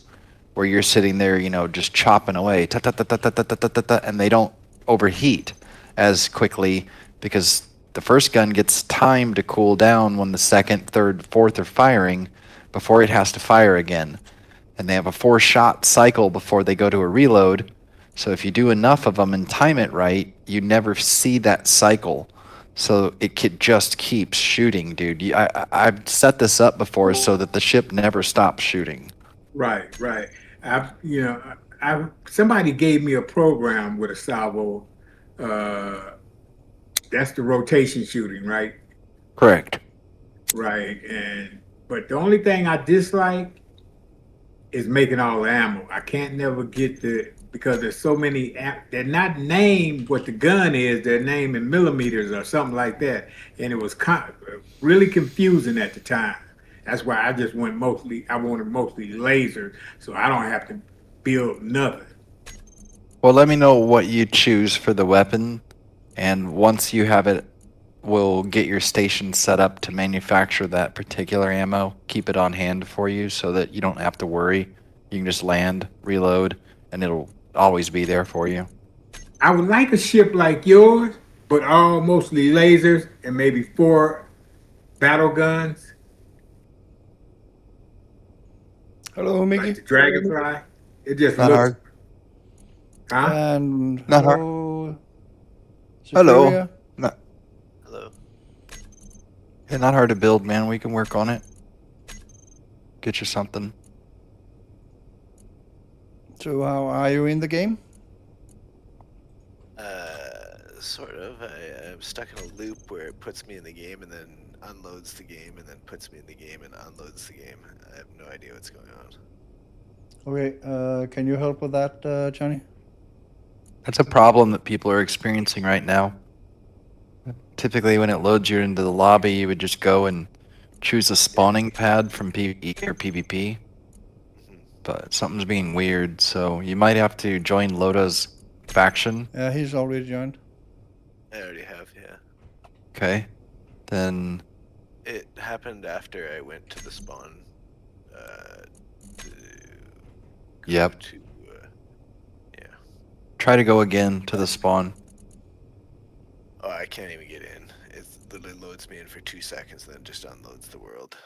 where you're sitting there, just chopping away, and they don't overheat as quickly because the first gun gets time to cool down when the second, third, fourth are firing before it has to fire again. And they have a 4-shot cycle before they go to a reload. So if you do enough of them and time it right, you never see that cycle. So it just keeps shooting, dude. I've set this up before so that the ship never stops shooting. Right. Somebody gave me a program with a salvo. That's the rotation shooting, right? Correct. Right. But the only thing I dislike is making all the ammo. I can't never get because there's so many. They're not named what the gun is. They're named in millimeters or something like that, and it was really confusing at the time. That's why I just wanted mostly lasers, so I don't have to build nothing. Well, let me know what you choose for the weapon, and once you have it, we'll get your station set up to manufacture that particular ammo. Keep it on hand for you so that you don't have to worry. You can just land, reload, and it'll always be there for you. I would like a ship like yours, but all mostly lasers and maybe 4 battle guns. Hello, Mickey. Like the Dragonfly. It just Not looks hard. Huh? And Not hard. Hello. Hello. Hello. Yeah, not hard to build, man. We can work on it. Get you something. So how are you in the game? Sort of. I'm stuck in a loop where it puts me in the game and then unloads the game and then puts me in the game and unloads the game. I have no idea what's going on. Okay, can you help with that, Johnny? That's a problem that people are experiencing right now. Typically, when it loads you into the lobby, you would just go and choose a spawning pad from PvE or PvP. But something's being weird, so you might have to join Loda's faction. Yeah, he's already joined. I already have, yeah. Okay. Then It happened after I went to the spawn. Yep. Yeah. Try to go again to the spawn. Oh, I can't even get in. It literally loads me in for 2 seconds and then just unloads the world.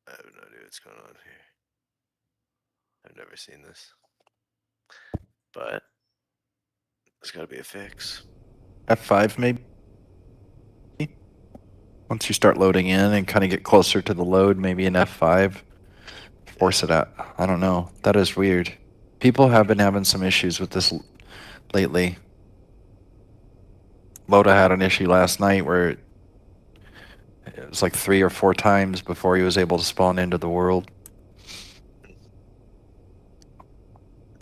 I have no idea what's going on here. I've never seen this. But there's gotta be a fix. F5 maybe? Once you start loading in and kind of get closer to the load, maybe an F5. Force it out. I don't know. That is weird. People have been having some issues with this lately. Loda had an issue last night where it was like 3 or 4 times before he was able to spawn into the world.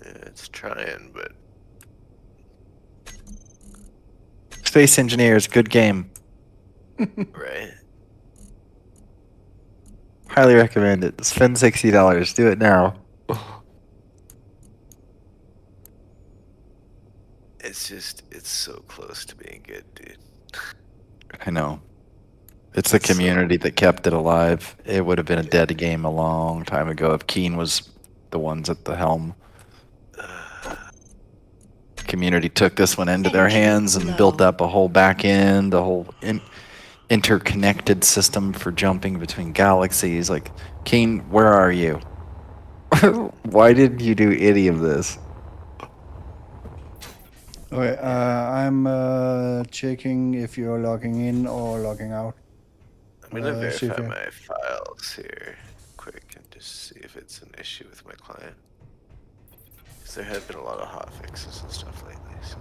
Yeah, it's trying, but Space Engineers, good game. right. Highly recommend it. Spend $60. Do it now. It's so close to being good, dude. I know. It's the community that kept it alive. It would have been a dead game a long time ago if Keen was the ones at the helm. Community took this one into their hands and built up a whole back end, a whole interconnected system for jumping between galaxies. Like, Keen, where are you? Why didn't you do any of this? Okay, I'm checking if you're logging in or logging out. I'm gonna see if verify you- my files here quick and just see if it's an issue with my client. Because there have been a lot of hot fixes and stuff lately. So.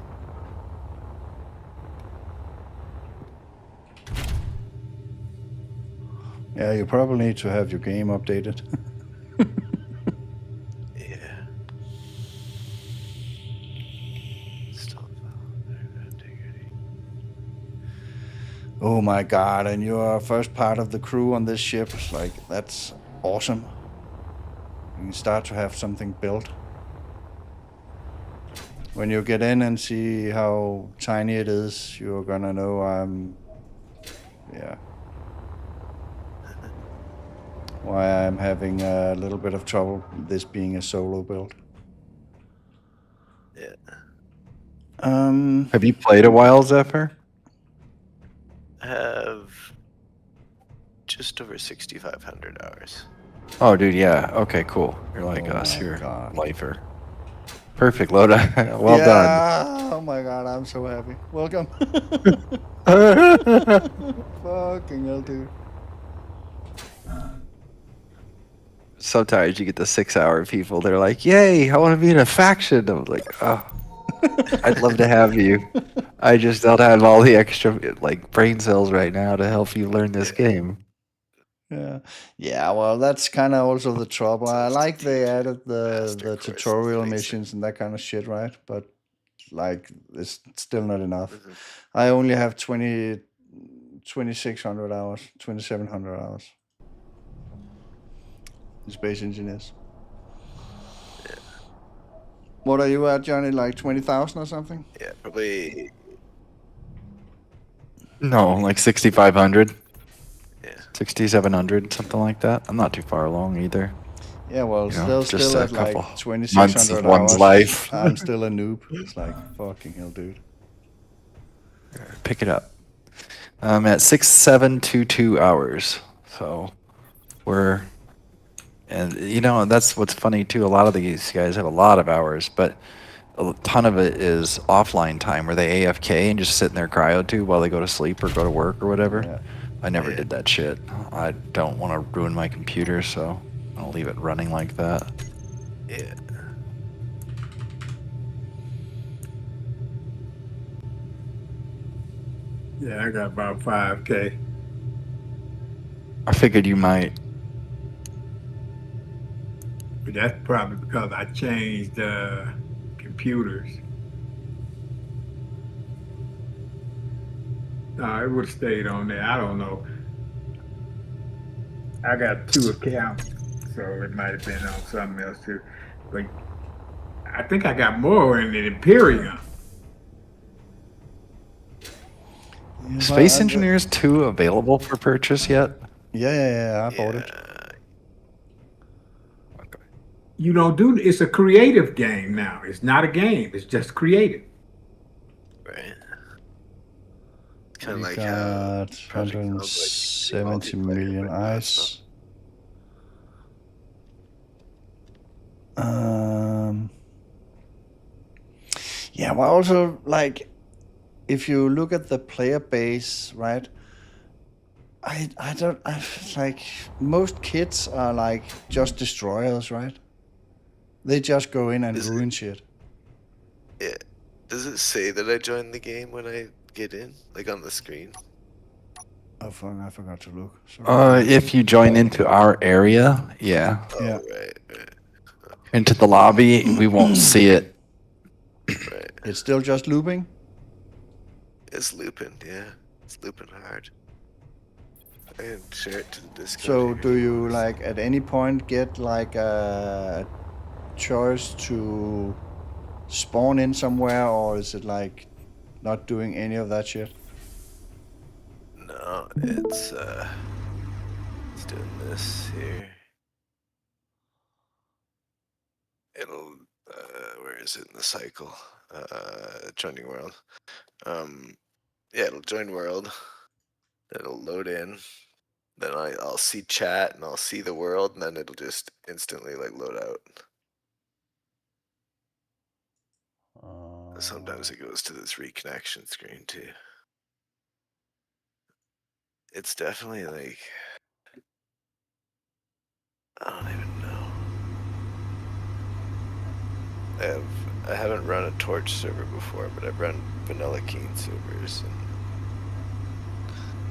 Yeah, you probably need to have your game updated. Yeah. Still integrity. Oh my god, and you're first part of the crew on this ship. Like, that's awesome. You can start to have something built. When you get in and see how tiny it is, you're gonna know why I'm having a little bit of trouble, this being a solo build. Yeah. Have you played a while, Zephyr? I have just over 6,500 hours. Oh, dude, yeah. Okay, cool. You're like Oh us. my You're a God. lifer. Perfect, Loda. Well done. Oh my god, I'm so happy. Welcome. Fucking hell, dude. Sometimes you get the 6-hour people. They're like, "Yay! I want to be in a faction." I'm like, "Oh, I'd love to have you. I just don't have all the extra like brain cells right now to help you learn this game." Yeah, well, that's kind of also the trouble. I Sounds like they deep. added Master the course, tutorial makes missions and that kind of shit, right? But like, it's still not enough. Mhm. I only have 2,600 hours, 2,700 hours. In Space Engineers. What are you at, Johnny? Like 20,000 or something? Yeah, probably. No, like 6,500, Yeah. 6,700, something like that. I'm not too far along either. Yeah, well, You know, just still a at like couple 2,600 months of hours. one's life. I'm still a noob. It's like, fucking hell, dude. Pick it up. I'm at 6,722 hours. So we're, and you know, that's what's funny too. A lot of these guys have a lot of hours, but a ton of it is offline time where they AFK and just sit in their cryotube while they go to sleep or go to work or whatever. Yeah. I never Yeah. did that shit. I don't want to ruin my computer, so I'll leave it running like that. Yeah. Yeah, I got about 5K. I figured you might. But that's probably because I changed computers. No, it would have stayed on there. I don't know. I got 2 accounts, so it might have been on something else too. But I think I got more in the Imperium. Yeah, Space well, Engineers 2 available for purchase yet? Yeah, I bought it. Okay. You don't do it's a creative game now. It's not a game. It's just creative. Right. It's kind We of like how got Project Zomboid 170 multiplayer, million but not eyes. Yeah, well, also, like, if you look at the player base, right? I like, most kids are like just destroyers, right? They just go in and Is it- ruin shit. Yeah. Does it say that I joined the game when I get in, like on the screen? Oh fuck! I forgot to look. Sorry. If you join into our area, yeah, Oh, Yeah. right. into the lobby, we won't see it. Right. It's still just looping. It's looping, yeah. It's looping hard. I can share it to the Discord. So here do if you want. like at any point get like a choice to spawn in somewhere, or is it like not doing any of that shit? No, it's doing this here. It'll where is it in the cycle? Joining world. Yeah, it'll join world. It'll load in. Then I'll see chat and I'll see the world, and then it'll just instantly like load out. Sometimes it goes to this reconnection screen too. It's definitely like, I don't even know. I haven't run a Torch server before, but I've run vanilla Keen servers, and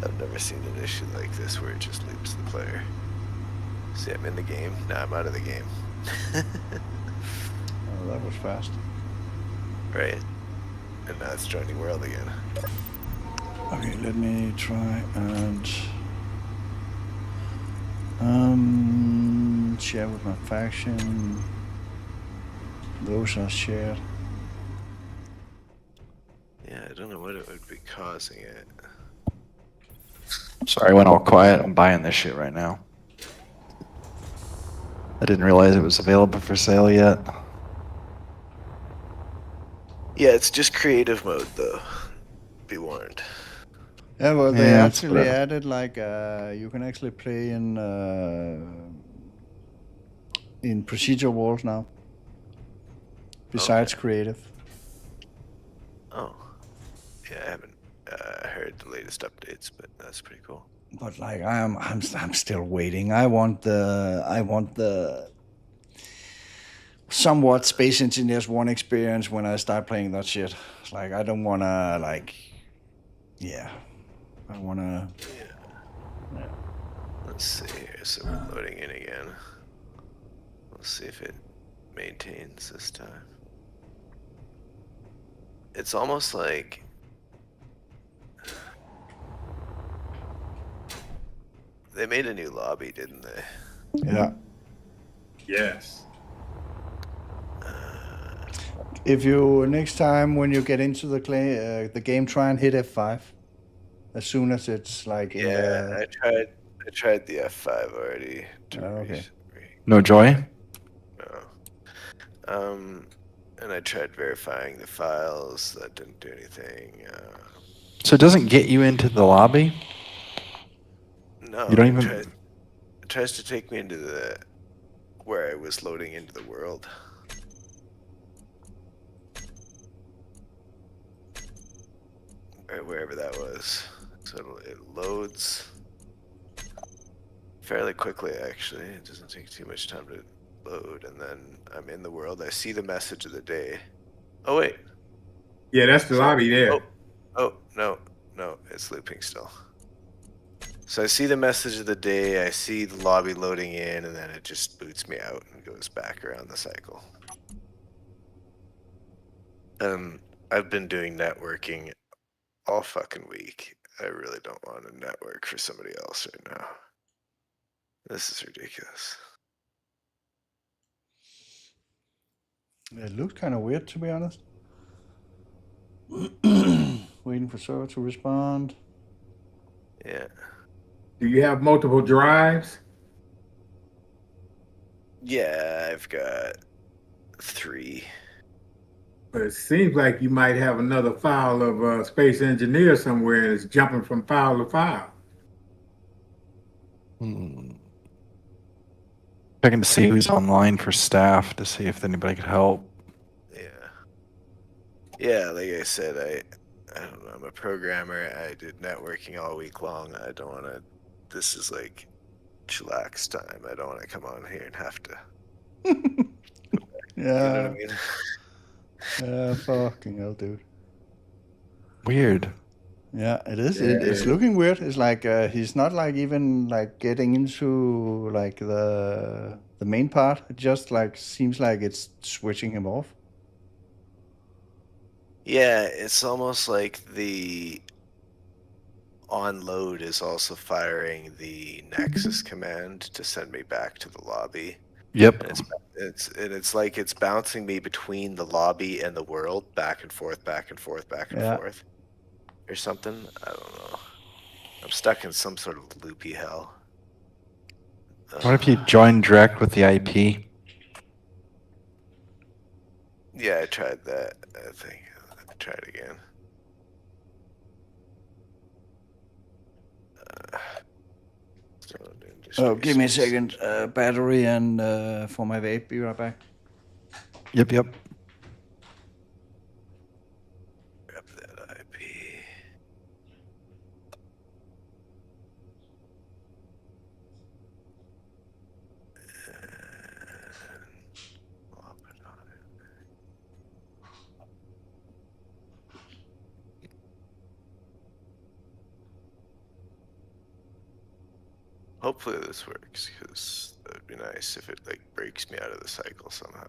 I've never seen an issue like this where it just loops the player. See, I'm in the game. Now I'm out of the game. Oh, that was fast. Right. And now it's joining world again. Okay, let me try and share with my faction. Those are shared. Yeah, I don't know what it would be causing it. Sorry, I went all quiet. I'm buying this shit right now. I didn't realize it was available for sale yet. Yeah, it's just creative mode though. Be warned. Yeah, well, they Yeah, that's actually what I- added like you can actually play in procedure walls now. Besides creative. Oh. Yeah, I haven't heard the latest updates, but that's pretty cool. But like I'm still waiting. I want the somewhat Space Engineers 1 experience when I start playing that shit. It's like I don't wanna like, yeah, I wanna. Yeah. Let's see here. So we're loading in again. Let's see if it maintains this time. It's almost like they made a new lobby, didn't they? Yeah. Yes. If you next time when you get into the game, try and hit F5 as soon as it's like in Yeah, I tried the F5 already. Okay. No joy? No. And I tried verifying the files. That didn't do anything. So it doesn't get you into the lobby? No, You don't it even. tries to take me into the where I was loading into the world. Or wherever that was. So it loads fairly quickly, actually. It doesn't take too much time to load, and then I'm in the world. I see the message of the day. Oh wait. Yeah, that's the lobby there. Oh no, it's looping still. So I see the message of the day, I see the lobby loading in, and then it just boots me out and goes back around the cycle. I've been doing networking all fucking week. I really don't want to network for somebody else right now. This is ridiculous. It looks kind of weird, to be honest. Waiting for server to respond. Yeah. Do you have multiple drives? Yeah, I've got 3. But it seems like you might have another file of Space Engineer somewhere and it's jumping from file to file. Checking to see who's online for staff to see if anybody could help. Yeah, like I said, I don't know, I'm a programmer. I did networking all week long. I don't want to, this is like chillax time. I don't want to come on here and have to. Yeah. You know what I mean? Yeah, fucking hell, dude. Weird. Yeah, it is. It's Yeah. looking weird. It's like he's not like even like getting into like the main part. It just like seems like it's switching him off. Yeah, it's almost like the on load is also firing the Nexus command to send me back to the lobby. Yep. And it's like it's bouncing me between the lobby and the world, back and forth, back and forth, back and Yeah. forth, or something. I don't know. I'm stuck in some sort of loopy hell. What if you join direct with the IP? Yeah, I tried that. I think try it again. Oh, give me a second. Battery and for my vape. Be right back. Yep. Grab that IP. And plop it on it. Hopefully this works, because that would be nice if it like breaks me out of the cycle somehow.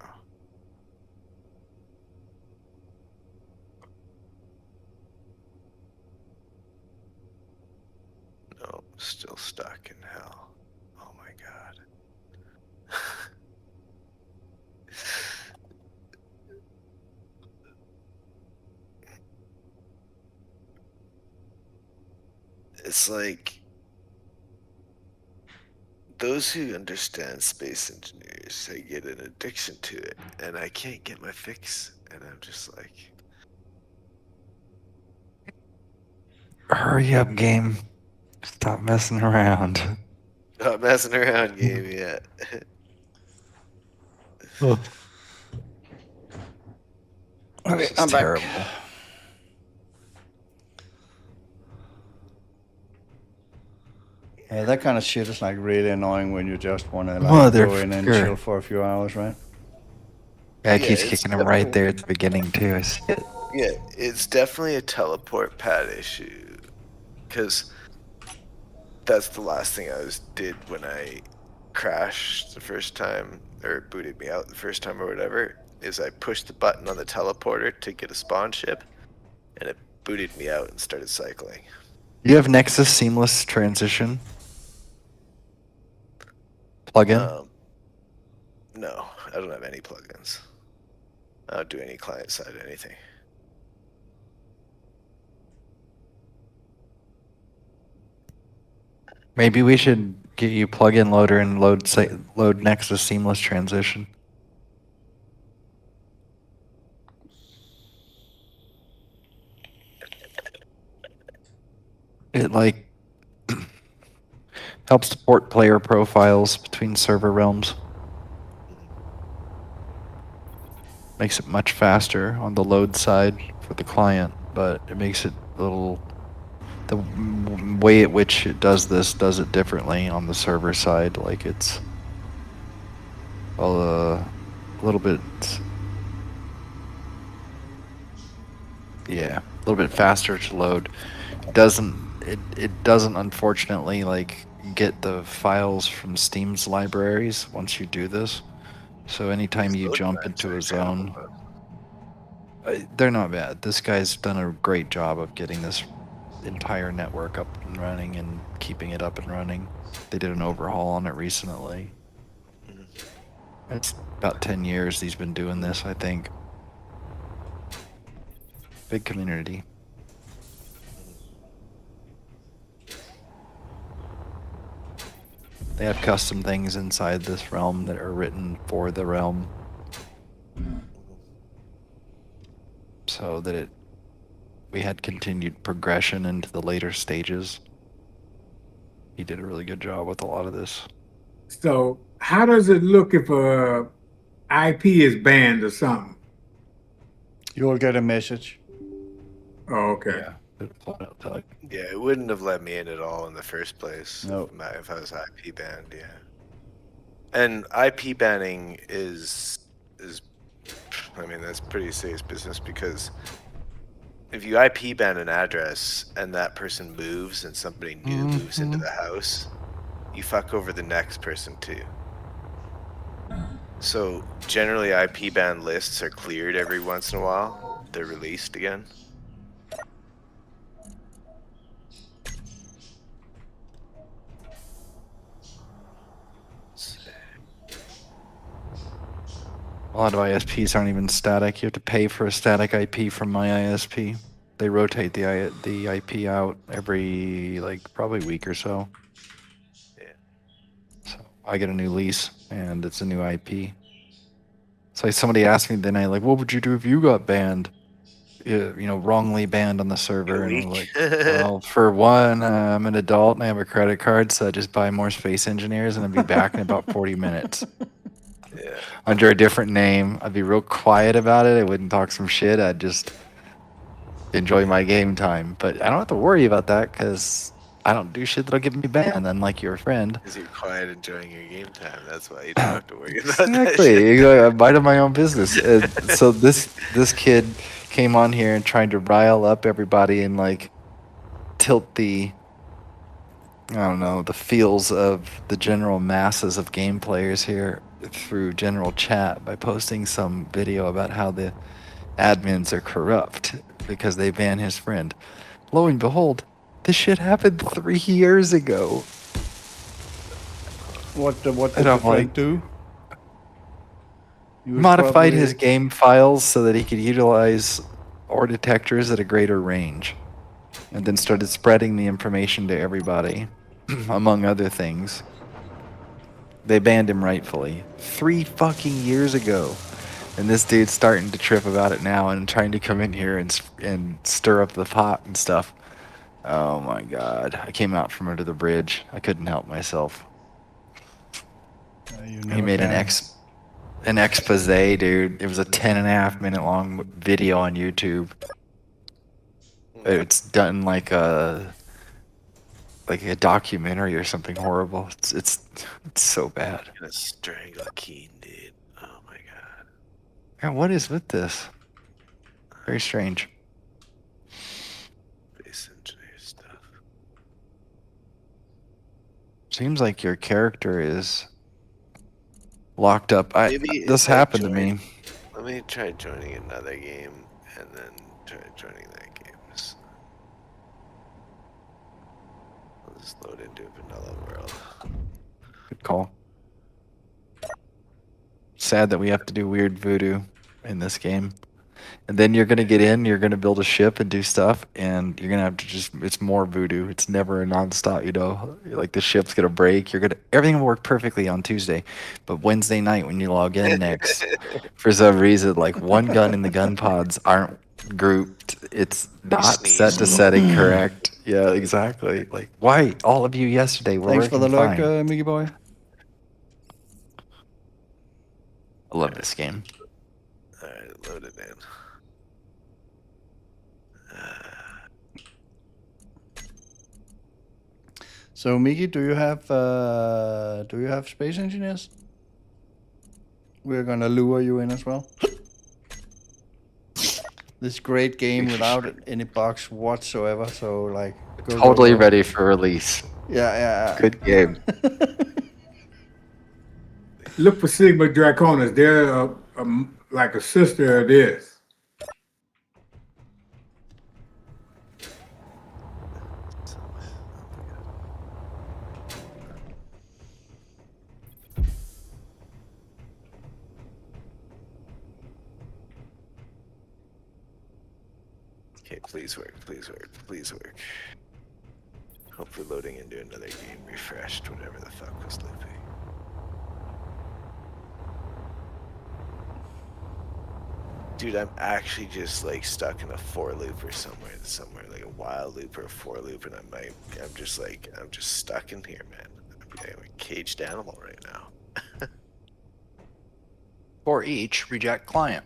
No, still stuck in hell. Oh my god. It's like those who understand space engineers, they get an addiction to it, and I can't get my fix, and I'm just like, Hurry up, game. Stop messing around. not messing around game yet. Okay, This is I'm back. terrible. Yeah, that kind of shit is like really annoying when you just want to like go in and Motherfucker. chill for a few hours, right? Yeah, it Yeah, keeps it's kicking him right there at the beginning too. Yeah, it's definitely a teleport pad issue, because that's the last thing I did when I crashed the first time, or booted me out the first time or whatever, is I pushed the button on the teleporter to get a spawn ship, and it booted me out and started cycling. You have Nexus seamless transition plugin. No, I don't have any plugins. I don't do any client side anything. Maybe we should get you plugin loader and load Nexus seamless transition. It like helps to port player profiles between server realms. Makes it much faster on the load side for the client, but it makes it a little. The way at which it does this does it differently on the server side. Like it's a little bit, yeah, a little bit faster to load. It doesn't unfortunately like get the files from Steam's libraries once you do this. So anytime you jump into a zone, they're not bad. This guy's done a great job of getting this entire network up and running and keeping it up and running. They did an overhaul on it recently. It's about 10 years he's been doing this, I think. Big community. They have custom things inside this realm that are written for the realm, so that we had continued progression into the later stages. He did a really good job with a lot of this. So how does it look if a IP is banned or something? You will get a message. Oh, okay. Yeah, it wouldn't have let me in at all in the first place. No. If I was IP banned, yeah. And IP banning is I mean, that's pretty serious business, because if you IP ban an address and that person moves and somebody new moves into the house, you fuck over the next person too. So generally IP ban lists are cleared every once in a while. They're released again. A lot of ISPs aren't even static. You have to pay for a static IP from my ISP. They rotate the IP out every like probably week or so. Yeah. So I get a new lease and it's a new IP. So somebody asked me the night, like, what would you do if you got banned? Wrongly banned on the server. And I'm like, well, for one, I'm an adult and I have a credit card, so I just buy more Space Engineers and I'll be back in about 40 minutes. Yeah. Under a different name. I'd be real quiet about it. I wouldn't talk some shit. I'd just enjoy my game time. But I don't have to worry about that because I don't do shit that'll get me banned, unlike your friend. Because you're quiet enjoying your game time. That's why you don't have to worry about that shit. Exactly. I'm minding my own business. And so this kid came on here and tried to rile up everybody and like tilt the feels of the general masses of game players here through general chat by posting some video about how the admins are corrupt because they ban his friend. Lo and behold, this shit happened 3 years ago. What did And the I'm friend like, do? You was modified probably- his game files so that he could utilize ore detectors at a greater range, and then started spreading the information to everybody, among other things. They banned him rightfully 3 fucking years ago, and this dude's starting to trip about it now and trying to come in here and stir up the pot and stuff. Oh my god! I came out from under the bridge. I couldn't help myself. You He never made an can. expose, dude. It was a 10.5-minute long video on YouTube. It's done like a documentary or something horrible. It's so bad. I'm gonna strangle Keen, dude. Oh my god. Man, what is with this? Very strange. Base engineer stuff. Seems like your character is locked up. Maybe This if I happened to join- me. Let me try joining another game and then try joining that game. I'll just load into Vanilla World. Good call. Sad that we have to do weird voodoo in this game. And then you're going to get in, you're going to build a ship and do stuff, and you're going to have to it's more voodoo. It's never a nonstop, like the ship's going to break. Everything will work perfectly on Tuesday. But Wednesday night when you log in next, for some reason, like one gun in the gun pods aren't grouped. It's not set to setting correct. Yeah, exactly. Like, why? All of you yesterday were Thanks for the working lurk, fine. Mickey boy. I love this game. Alright, load it in. So, Mickey, do you have Space Engineers? We're gonna lure you in as well. This great game without any bugs whatsoever. So, like, Totally go. ready for release. Yeah. Good game. Look for Sigma Draconis. They're like a sister of this. Okay, please work, please work, please work. Hopefully loading into another game refreshed, whatever the fuck was looping. Dude, I'm actually just like stuck in a for loop or somewhere, like a while loop or a for loop, and I'm just stuck in here, man. I'm a caged animal right now. For each reject client.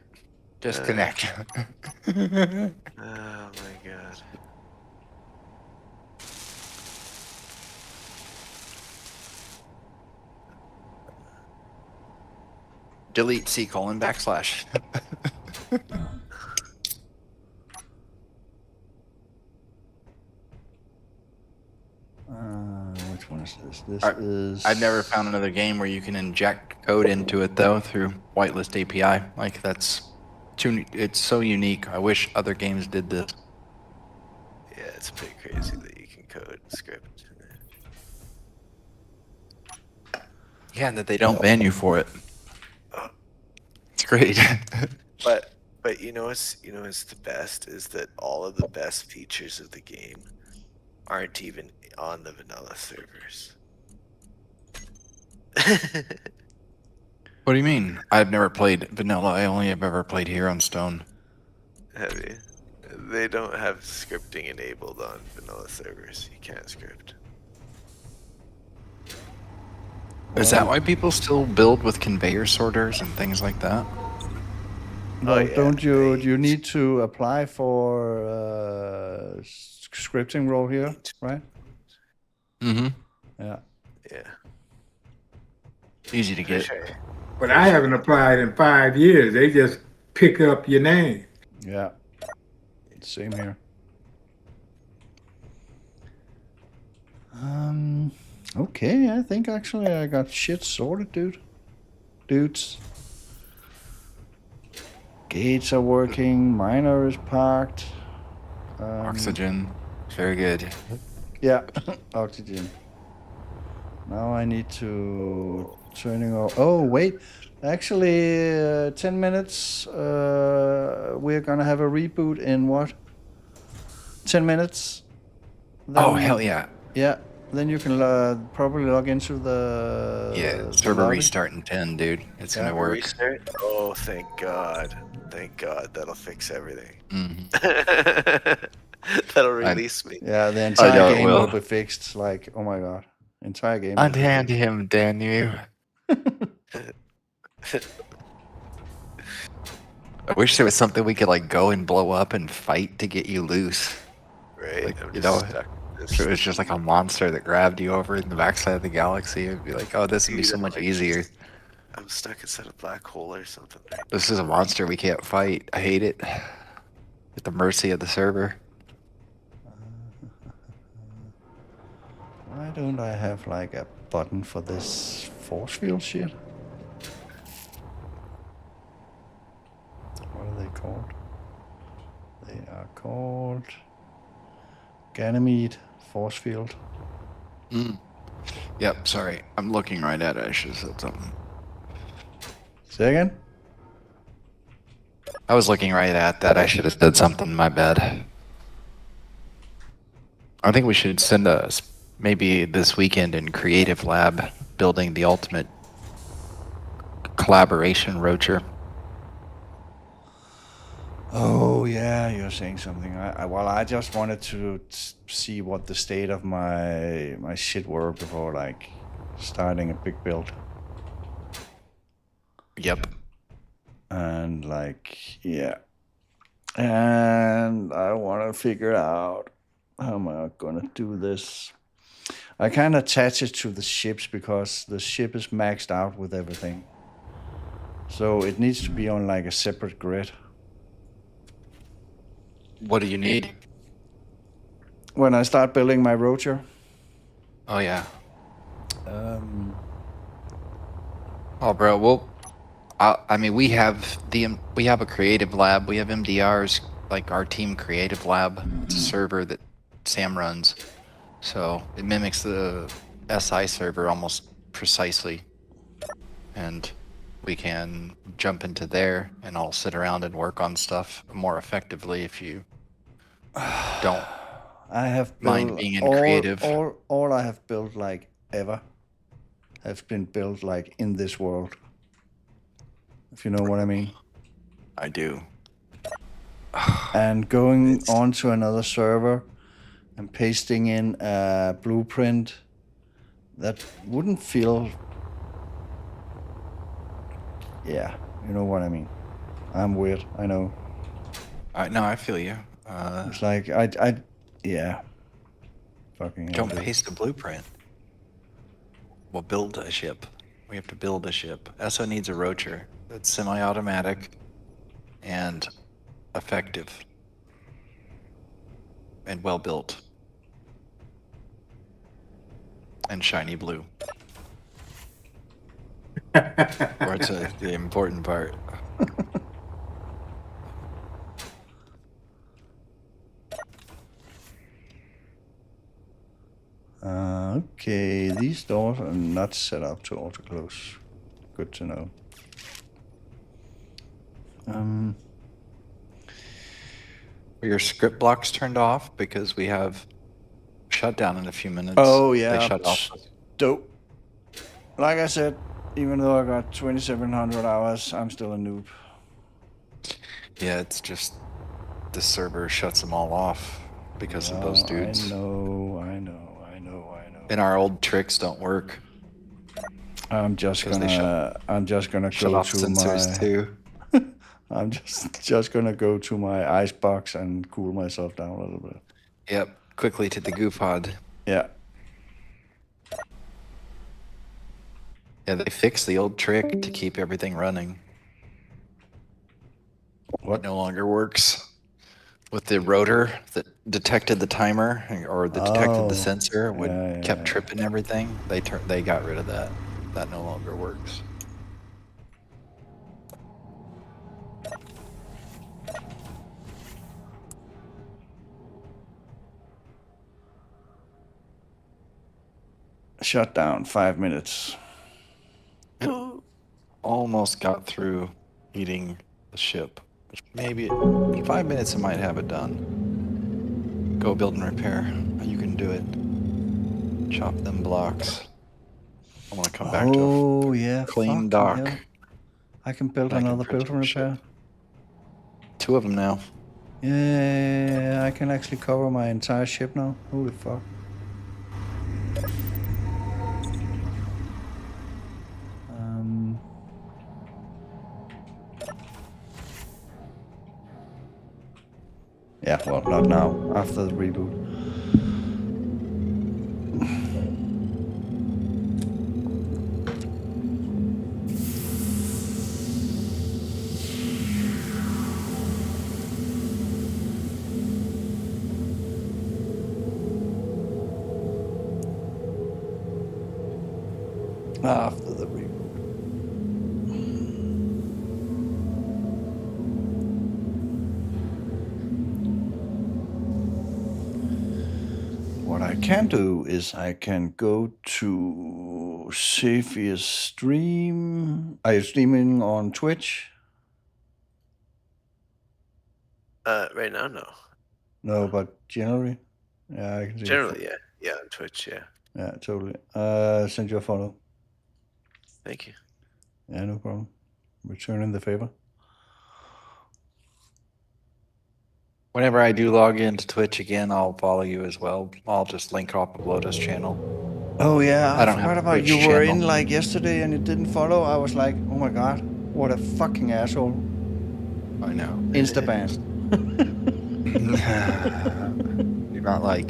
Disconnect. Oh my god. Delete C:\\. Which one is this? This I- is. I've never found another game where you can inject code into it though through whitelist API. Like that's it's so unique. I wish other games did this. Yeah, it's pretty crazy that you can code script. Yeah, and that they don't ban you for it. It's great. But you know what's the best is that all of the best features of the game aren't even on the vanilla servers. What do you mean? I've never played vanilla. I only have ever played here on Stone. Have you? They don't have scripting enabled on vanilla servers. You can't script. Is that why people still build with conveyor sorters and things like that? Well, yeah, don't you? they- You need to apply for scripting role here, right? Mm-hmm. Yeah. Yeah. Easy to get. Sure. But I haven't applied in 5 years. They just pick up your name. Yeah. Same here. Okay, I think actually I got shit sorted, dudes. Gates are working, miner is parked. Oxygen. Very good. Yeah, oxygen. Now I need to turning off. Oh wait, actually, 10 minutes. We're gonna have a reboot in what? 10 minutes. Oh, Then- hell yeah. Yeah. Then you can probably log into the Yeah, server lobby. restart in 10, dude. It's Yeah. gonna work. Restart? Oh, thank God. Thank God. That'll fix everything. Mhm. That'll release me. Yeah, the entire know it game will. will be fixed. Like, oh my god, entire game. Unhand him, damn you. I wish there was something we could like go and blow up and fight to get you loose. Right? Like, I'm you just know, stuck. If it was just like a monster that grabbed you over in the backside of the galaxy, it'd be like, oh, this would be so much easier. I'm stuck inside a black hole or something. Right? This is a monster we can't fight. I hate it. At the mercy of the server. Why don't I have like a button for this force field shit? What are they called? They are called Ganymede force field. Yep, sorry. I'm looking right at it. I should have said something. Say again? I was looking right at that. I should have said something. My bad. I think we should send us maybe this weekend in Creative Lab building the ultimate collaboration roacher. Oh yeah, you're saying something. Well, I just wanted to see what the state of my shit were before like starting a big build. Yep. And like, yeah. And I want to figure out how am I gonna do this. I can't attach it to the ships because the ship is maxed out with everything. So it needs to be on like a separate grid. What do you need? When I start building my rotor, Oh yeah. Oh, bro. Well, I mean, we have a creative lab. We have MDRs, like our team creative lab. It's a server that Sam runs, so it mimics the SI server almost precisely, and we can jump into there and all sit around and work on stuff more effectively if you don't. I have Mind built being in creative. All I have built like ever has been built like in this world. If you know what I mean. I do. And going on to another server and pasting in a blueprint that wouldn't feel. Yeah, you know what I mean. I'm weird, I know. No, I feel you. It's like yeah. Fucking hell, Don't dude. paste the blueprint. We'll build a ship. We have to build a ship. ESO needs a roacher that's semi-automatic and effective and well built. and shiny blue. Where's the important part? Okay, these doors are not set up to auto close. Good to know. Are your script blocks turned off because we have shutdown in a few minutes? Oh yeah, They shut off. dope. Like I said, even though I got 2,700 hours, I'm still a noob. Yeah, it's just the server shuts them all off because of those dudes. I know. And our old tricks don't work. I'm just gonna Shut go off to sensors my. too. I'm just gonna go to my ice box and cool myself down a little bit. Yep, quickly to the goo pod. Yeah. Yeah, they fixed the old trick to keep everything running. What? It no longer works. With the rotor that detected the timer or that detected the sensor kept tripping everything. They got rid of that. That no longer works. Shut down 5 minutes. Almost got through eating the ship. Which maybe in 5 minutes it might have it done. Go build and repair. You can do it. Chop them blocks. I want to come back to a clean dock. Hell. I can build another build and repair. 2 of them now. Yeah, I can actually cover my entire ship now. Holy fuck. Yeah, well, not now. After the reboot. After the reboot. What I can do is I can go to Saphir's stream. Are you streaming on Twitch? Right now, no. No, but generally? Yeah, I can see. Generally, yeah. Yeah, on Twitch, yeah. Yeah, totally. Send you a follow. Thank you. Yeah, no problem. Returning the favor. Whenever I do log into Twitch again, I'll follow you as well. I'll just link off of Lotus channel. Oh yeah, I don't forgot have a about Twitch you were channel. in like yesterday and you didn't follow. I was like, oh my god, what a fucking asshole. I know. Instaban.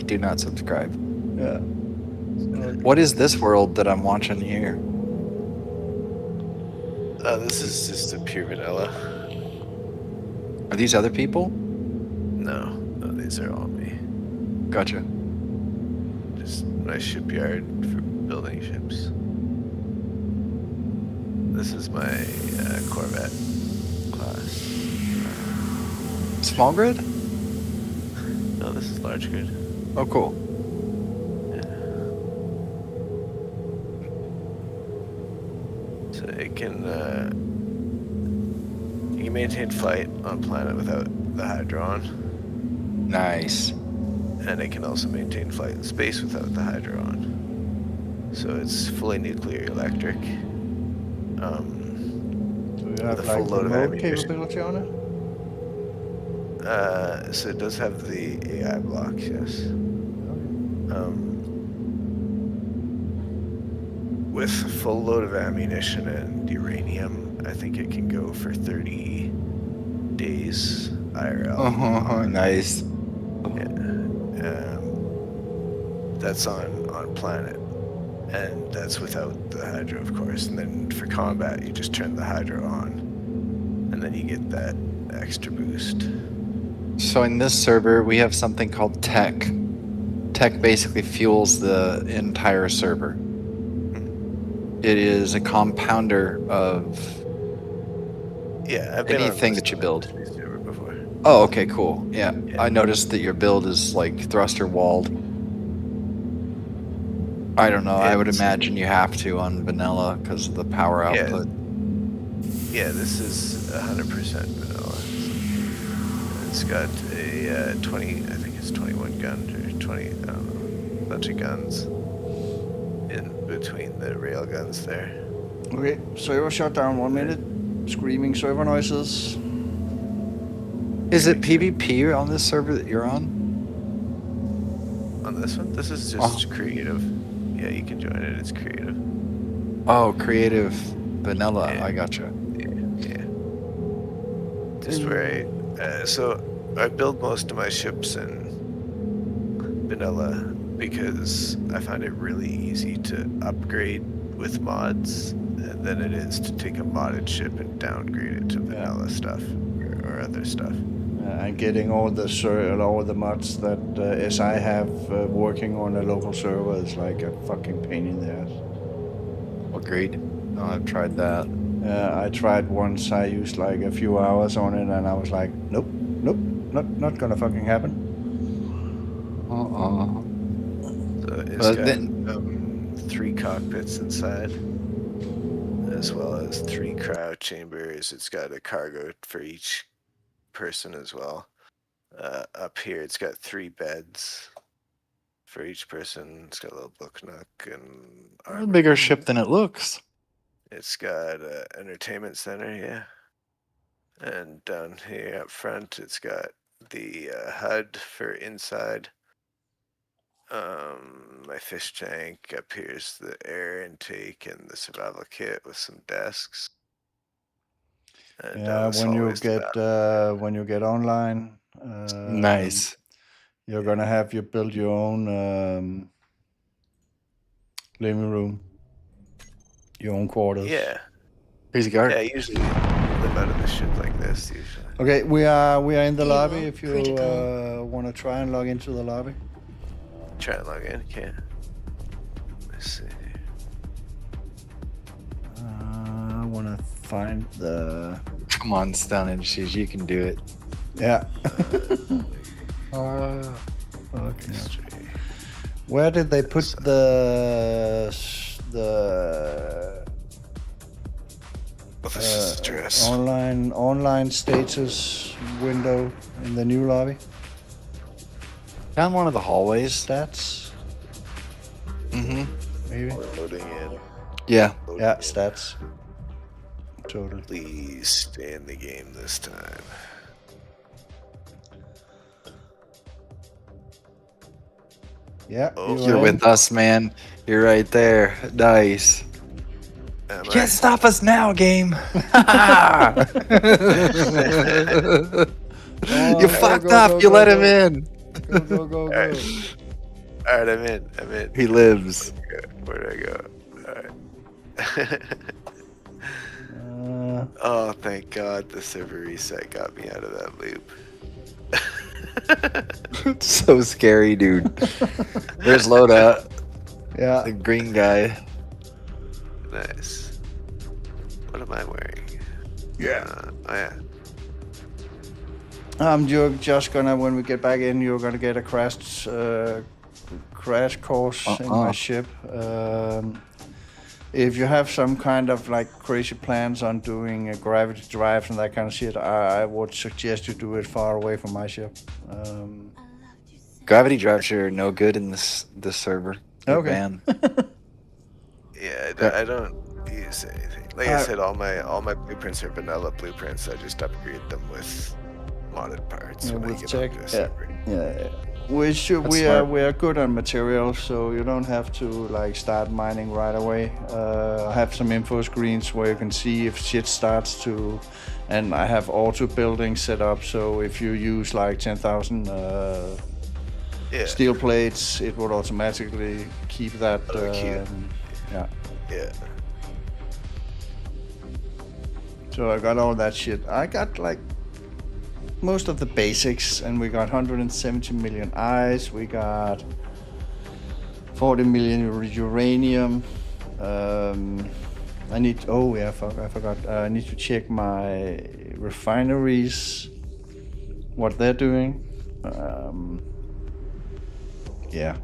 Do not subscribe. Yeah. What is this world that I'm watching here? This is just a pure vanilla. Are these other people? No, these are all me. Gotcha. Just my shipyard for building ships. This is my Corvette class. Small grid? No, this is large grid. Oh, cool. So it can you can maintain flight on planet without the Hydra on, Nice. and it can also maintain flight in space without the Hydra on. So it's fully nuclear electric. Do you have The like full load of remote ammunition. capability on it? So it does have the AI blocks, yes. With a full load of ammunition and uranium, I think it can go for 30 days IRL. Oh, nice. That's on planet, and that's without the Hydra, of course. And then for combat, you just turn the Hydra on, and then you get that extra boost. So in this server, we have something called tech tech basically fuels the entire server. It is a compounder of Yeah, I've been anything on that you build. this server before. Oh, okay, cool. Yeah. Yeah. I noticed that your build is like thruster walled. I don't know. I would It's- imagine you have to on vanilla because of the power Yeah. output. Yeah, this is 100% vanilla. It's got a 20, I think it's 21 guns or 20, I don't know, bunch of guns in between the rail guns there. Okay, server shut down 1 minute. Screaming server noises. Is it PvP on this server that you're on? On this one, this is just creative. Yeah, you can join it. It's creative. Oh, creative vanilla. Yeah. I gotcha. Yeah. Just where so I build most of my ships in vanilla because I find it really easy to upgrade with mods than it is to take a modded ship and downgrade it to vanilla stuff or other stuff. And getting all the mods that SI have working on a local server is like a fucking pain in the ass. Agreed. Oh, I've tried that. I tried once. I used like a few hours on it, and I was like, nope, not gonna fucking happen. So it's But got then- 3 cockpits inside, as well as 3 cryo chambers. It's got a cargo for each person as well. Up here, it's got 3 beds for each person. It's got a little book nook and A bigger ship than it looks. It's got an entertainment center, yeah. And down here up front, it's got the HUD for inside. My fish tank. Up here's the air intake and the survival kit with some desks. And Yeah, when you get online, Nice. you're gonna build your own living room, your own quarters. Yeah. Here's a guard. Yeah, I usually live out of the ship like this, usually. Okay, we are in the lobby. Evil, If you critical. want to try and log into the lobby. Try and log in, can't. Let's see. I want to find the. Come on, Stun Industries, you can do it. Yeah. Uh, Okay. History. Where did they put the Oh, this is address. online status window in the new lobby? down one of the hallways. Stats, Mm-hmm. maybe. We're loading in. Yeah. Loading Yeah, in. stats. Totally. Please stay in the game this time. Yeah, Oh, you You're are with us, man. You're right there. Nice. Am You I? can't stop us now, game. Oh, You go, fucked go, up. go, You go, let go. him in. Go, go. Alright. Alright, I'm in. He lives. Where do I go? Alright. Uh, Oh, thank God the server reset got me out of that loop. So scary, dude. There's Loda, yeah. the green guy. Nice. What am I wearing? Yeah. Oh yeah. You're just gonna, when we get back in, you're gonna get a crash course in my ship. If you have some kind of like crazy plans on doing a gravity drives and that kind of shit, I would suggest you do it far away from my ship. Gravity drives are no good in this server. They're Okay. banned. Yeah, I don't use anything. Like I said, all my blueprints are vanilla blueprints. I just upgrade them with modded parts Yeah, when I with get tech, onto a yeah. server. Yeah. We are good on materials, so you don't have to like start mining right away. I have some info screens where you can see if shit starts to, and I have auto building set up. So if you use like 10,000 Yeah. steel plates, it would automatically keep that. Oh, cute. Yeah. Yeah. So I got all that shit. I got like most of the basics, and we got 170 million eyes. We got 40 million uranium. I need. Oh yeah, fuck! I forgot. I need to check my refineries, what they're doing. Yeah.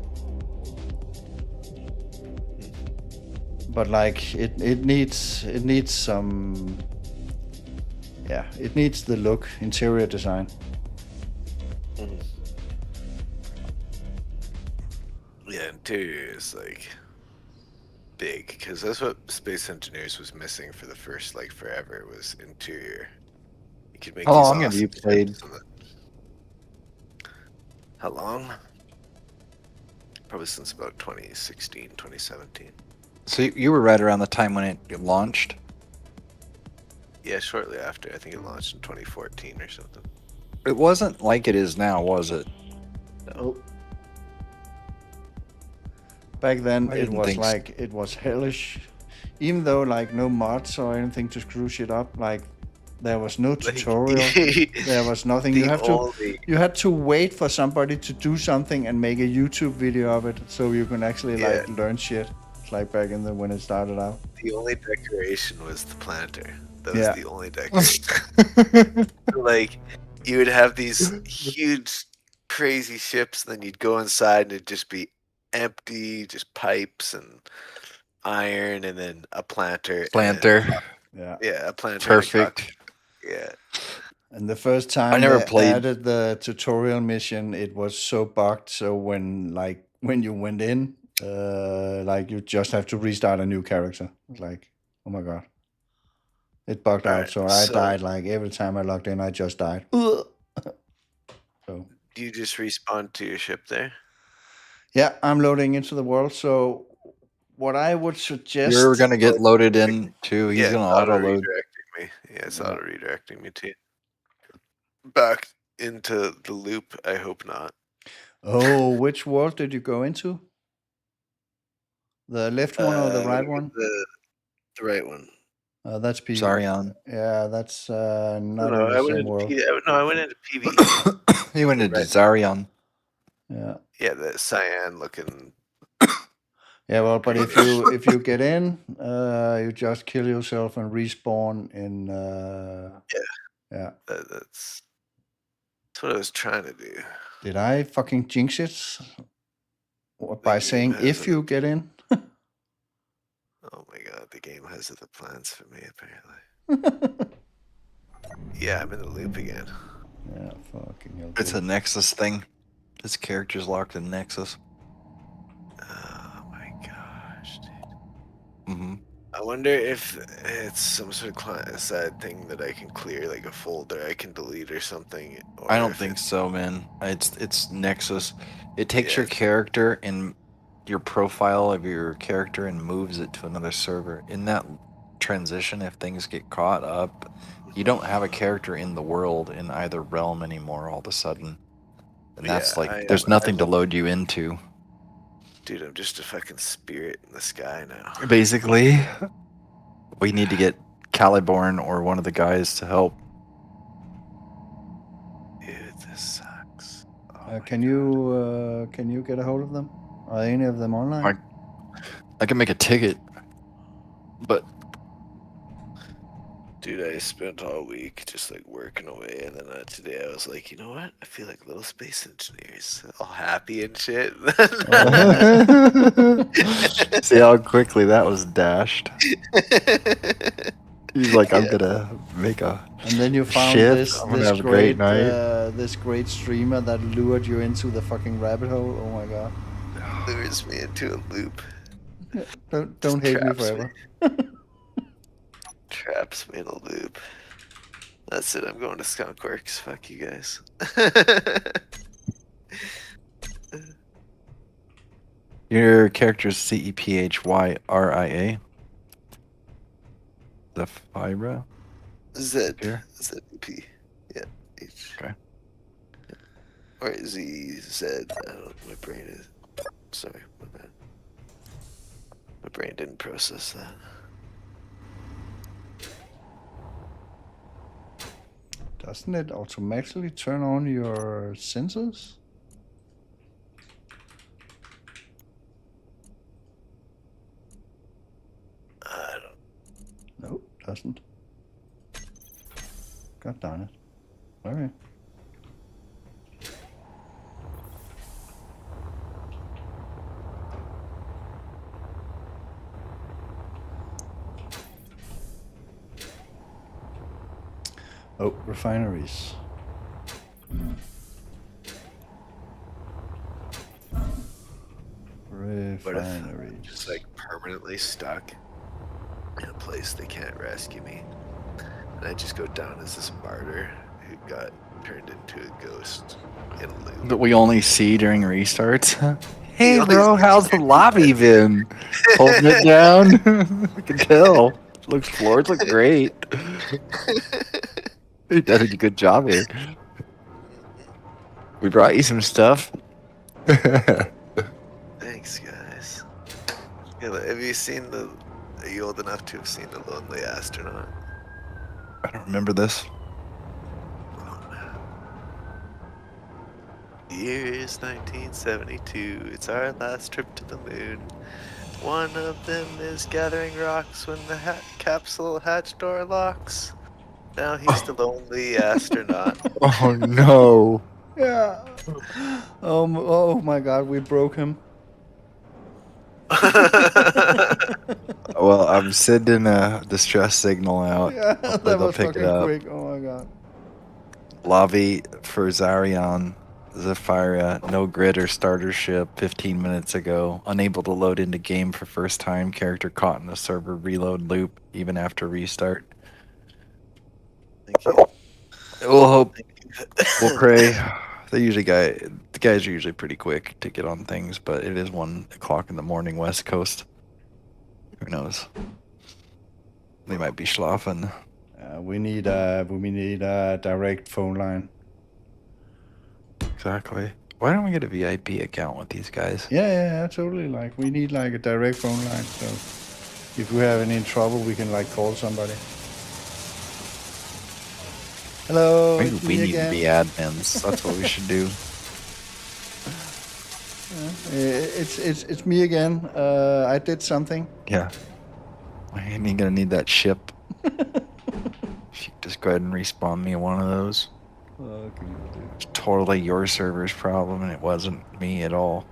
But like it needs some. Yeah, it needs the look, interior design. Mm. Yeah, interior is like big because that's what Space Engineers was missing for the first like forever was interior. You could make How these long have you awesome played? ships and how long? Probably since about 2016, 2017. So you were right around the time when it launched. Yeah, shortly after. I think it launched in 2014 or something. It wasn't like it is now, was it? No. Back then, I it didn't was think so. like it was hellish. Even though like no mods or anything to screw shit up, like there was no tutorial. There was nothing. You had to wait for somebody to do something and make a YouTube video of it, so you can actually like learn shit. It's like back in the when it started out. The only decoration was the planter. That was Yeah. the only decoration. Like, you would have these huge, crazy ships, and then you'd go inside and it'd just be empty, just pipes and iron, and then a planter. Planter. Yeah. Yeah, a planter. Perfect. Yeah. And the first time never they played- added the tutorial mission, it was so bugged. So when you went in, like you just have to restart a new character. Like, oh my god, it bugged out. Alright, So I so- died like every time I logged in. I just died. So Do you just respawn to your ship there? yeah, I'm loading into the world. So what I would suggest, You're gonna get loaded in too. He's Yeah, gonna it's auto load. redirecting me. Yeah, it's Yeah. auto redirecting me too. Back into the loop. I hope not. Oh, which world did you go into? The left one or the right one? The right one. That's P. Zarion. Yeah, that's not No, in I the went same into world. I went into PvE. He went into Right. Zarion. Yeah. Yeah, the cyan looking. Yeah, well, but if you get in, you just kill yourself and respawn in. Yeah. That's what I was trying to do. Did I fucking jinx it by game saying has if a- you get in? Oh my god, the game has other plans for me apparently. Yeah, I'm in the loop again. Yeah, fucking hell. It's a Nexus thing. This character's locked in Nexus. Oh my gosh, dude. Mm-hmm. I wonder if it's some sort of client-side thing that I can clear, like a folder I can delete or something. Or I don't if think so, man. It's Nexus. It takes Yeah. your character and your profile of your character and moves it to another server. In that transition, if things get caught up, you don't have a character in the world in either realm anymore all of a sudden. And that's Yeah, like, there's nothing to load you into. Dude, I'm just a fucking spirit in the sky now. Basically, we need to get Caliborn or one of the guys to help. Dude, this sucks. Oh my Can you get a hold of them? Are any of them online? I can make a ticket, but Dude, I spent all week just like working away, and then today I was like, you know what? I feel like little space engineers, all happy and shit. see how quickly that was dashed. He's like, I'm gonna make a. And then you found Shit, this I'm gonna this have a great night. this great streamer that lured you into the fucking rabbit hole. Oh my god! Lures me into a loop. Don't hate me traps me. forever. Traps me in a loop. That's it. I'm going to Skunkworks. Fuck you guys. Your character's CEPHYRIA. The Fibra. Here? ZP. Yeah. H. Okay. Or ZZ. I don't know. My brain is. Sorry. My bad. My brain didn't process that. Doesn't it automatically turn on your sensors? doesn't. God darn it. Okay. Oh, refineries. What if I'm Refineries. just like permanently stuck in a place they can't rescue me, and I just go down as this martyr who got turned into a ghost in a loop? That we only see during restarts. Hey, only bro, see how's the during lobby been? Holding it down? I can tell. Floors look great. You did a good job here. We brought you some stuff. Thanks, guys. Yeah, have you seen the? Are you old enough to have seen The Lonely Astronaut? I don't remember this. The year is 1972. It's our last trip to the moon. One of them is gathering rocks when the capsule hatch door locks. Now he's the lonely astronaut. Oh no. Yeah. Oh my god, we broke him. Well, I'm sending a distress signal out. Yeah, Hopefully that they'll was pick it fucking up. quick. Oh my god. Lobby for Zarion, Zephyria, no grid or starter ship 15 minutes ago. Unable to load into game for first time. Character caught in a server reload loop even after restart. Thank you. We'll hope. Thank you. We'll pray. The guys are usually pretty quick to get on things, but it is 1 o'clock in the morning West Coast. Who knows? They might be schlafen. We need a direct phone line. Exactly. Why don't we get a VIP account with these guys? Yeah, totally. Like we need like a direct phone line. So if we have any trouble, we can like call somebody. Hello. Maybe it's we me need to be again. admins. That's what we should do. It's me again. I did something. Yeah. I ain't gonna need that ship. If you just go ahead and respawn me one of those. Okay, dude. It's totally your server's problem, and it wasn't me at all.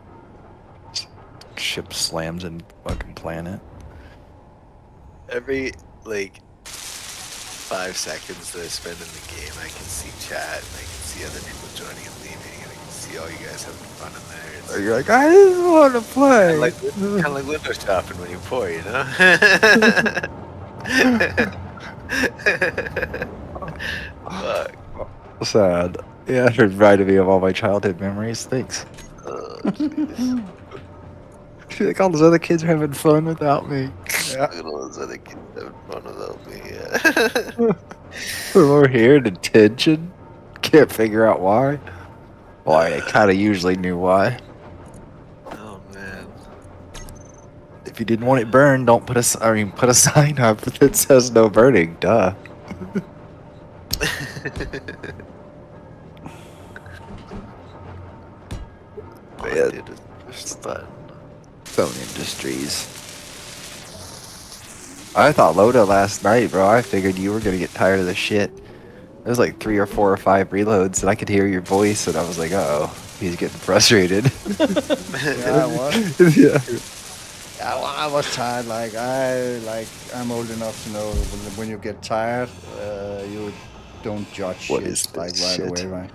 Ship slams in fucking planet. Every like 5 seconds that I spend in the game, I can see chat, and I can see other people joining and leaving, and I can see all you guys having fun in there. It's You're like, I just want to play. kind of like window shopping when you pour, you know? Fuck. Sad. Yeah, it reminded me of all my childhood memories. Thanks. Oh, jeez. I feel like all those other kids are having fun without me. Yeah. Look at all those other kids having fun without me. Yeah. We're over here in detention. Can't figure out why. Well, I kind of usually knew why. Oh man. If you didn't want it burned, don't put put a sign up that says no burning. Duh. All Yeah. I did was push the button. Phone Industries. I thought Loda last night, bro. I figured you were gonna get tired of the shit. It was like 3 or 4 or 5 reloads, and I could hear your voice, and I was like, uh oh, he's getting frustrated. Yeah, I was. Yeah. Yeah, well, I was tired. I'm old enough to know when you get tired, you don't judge What shit is like this right shit? away, right?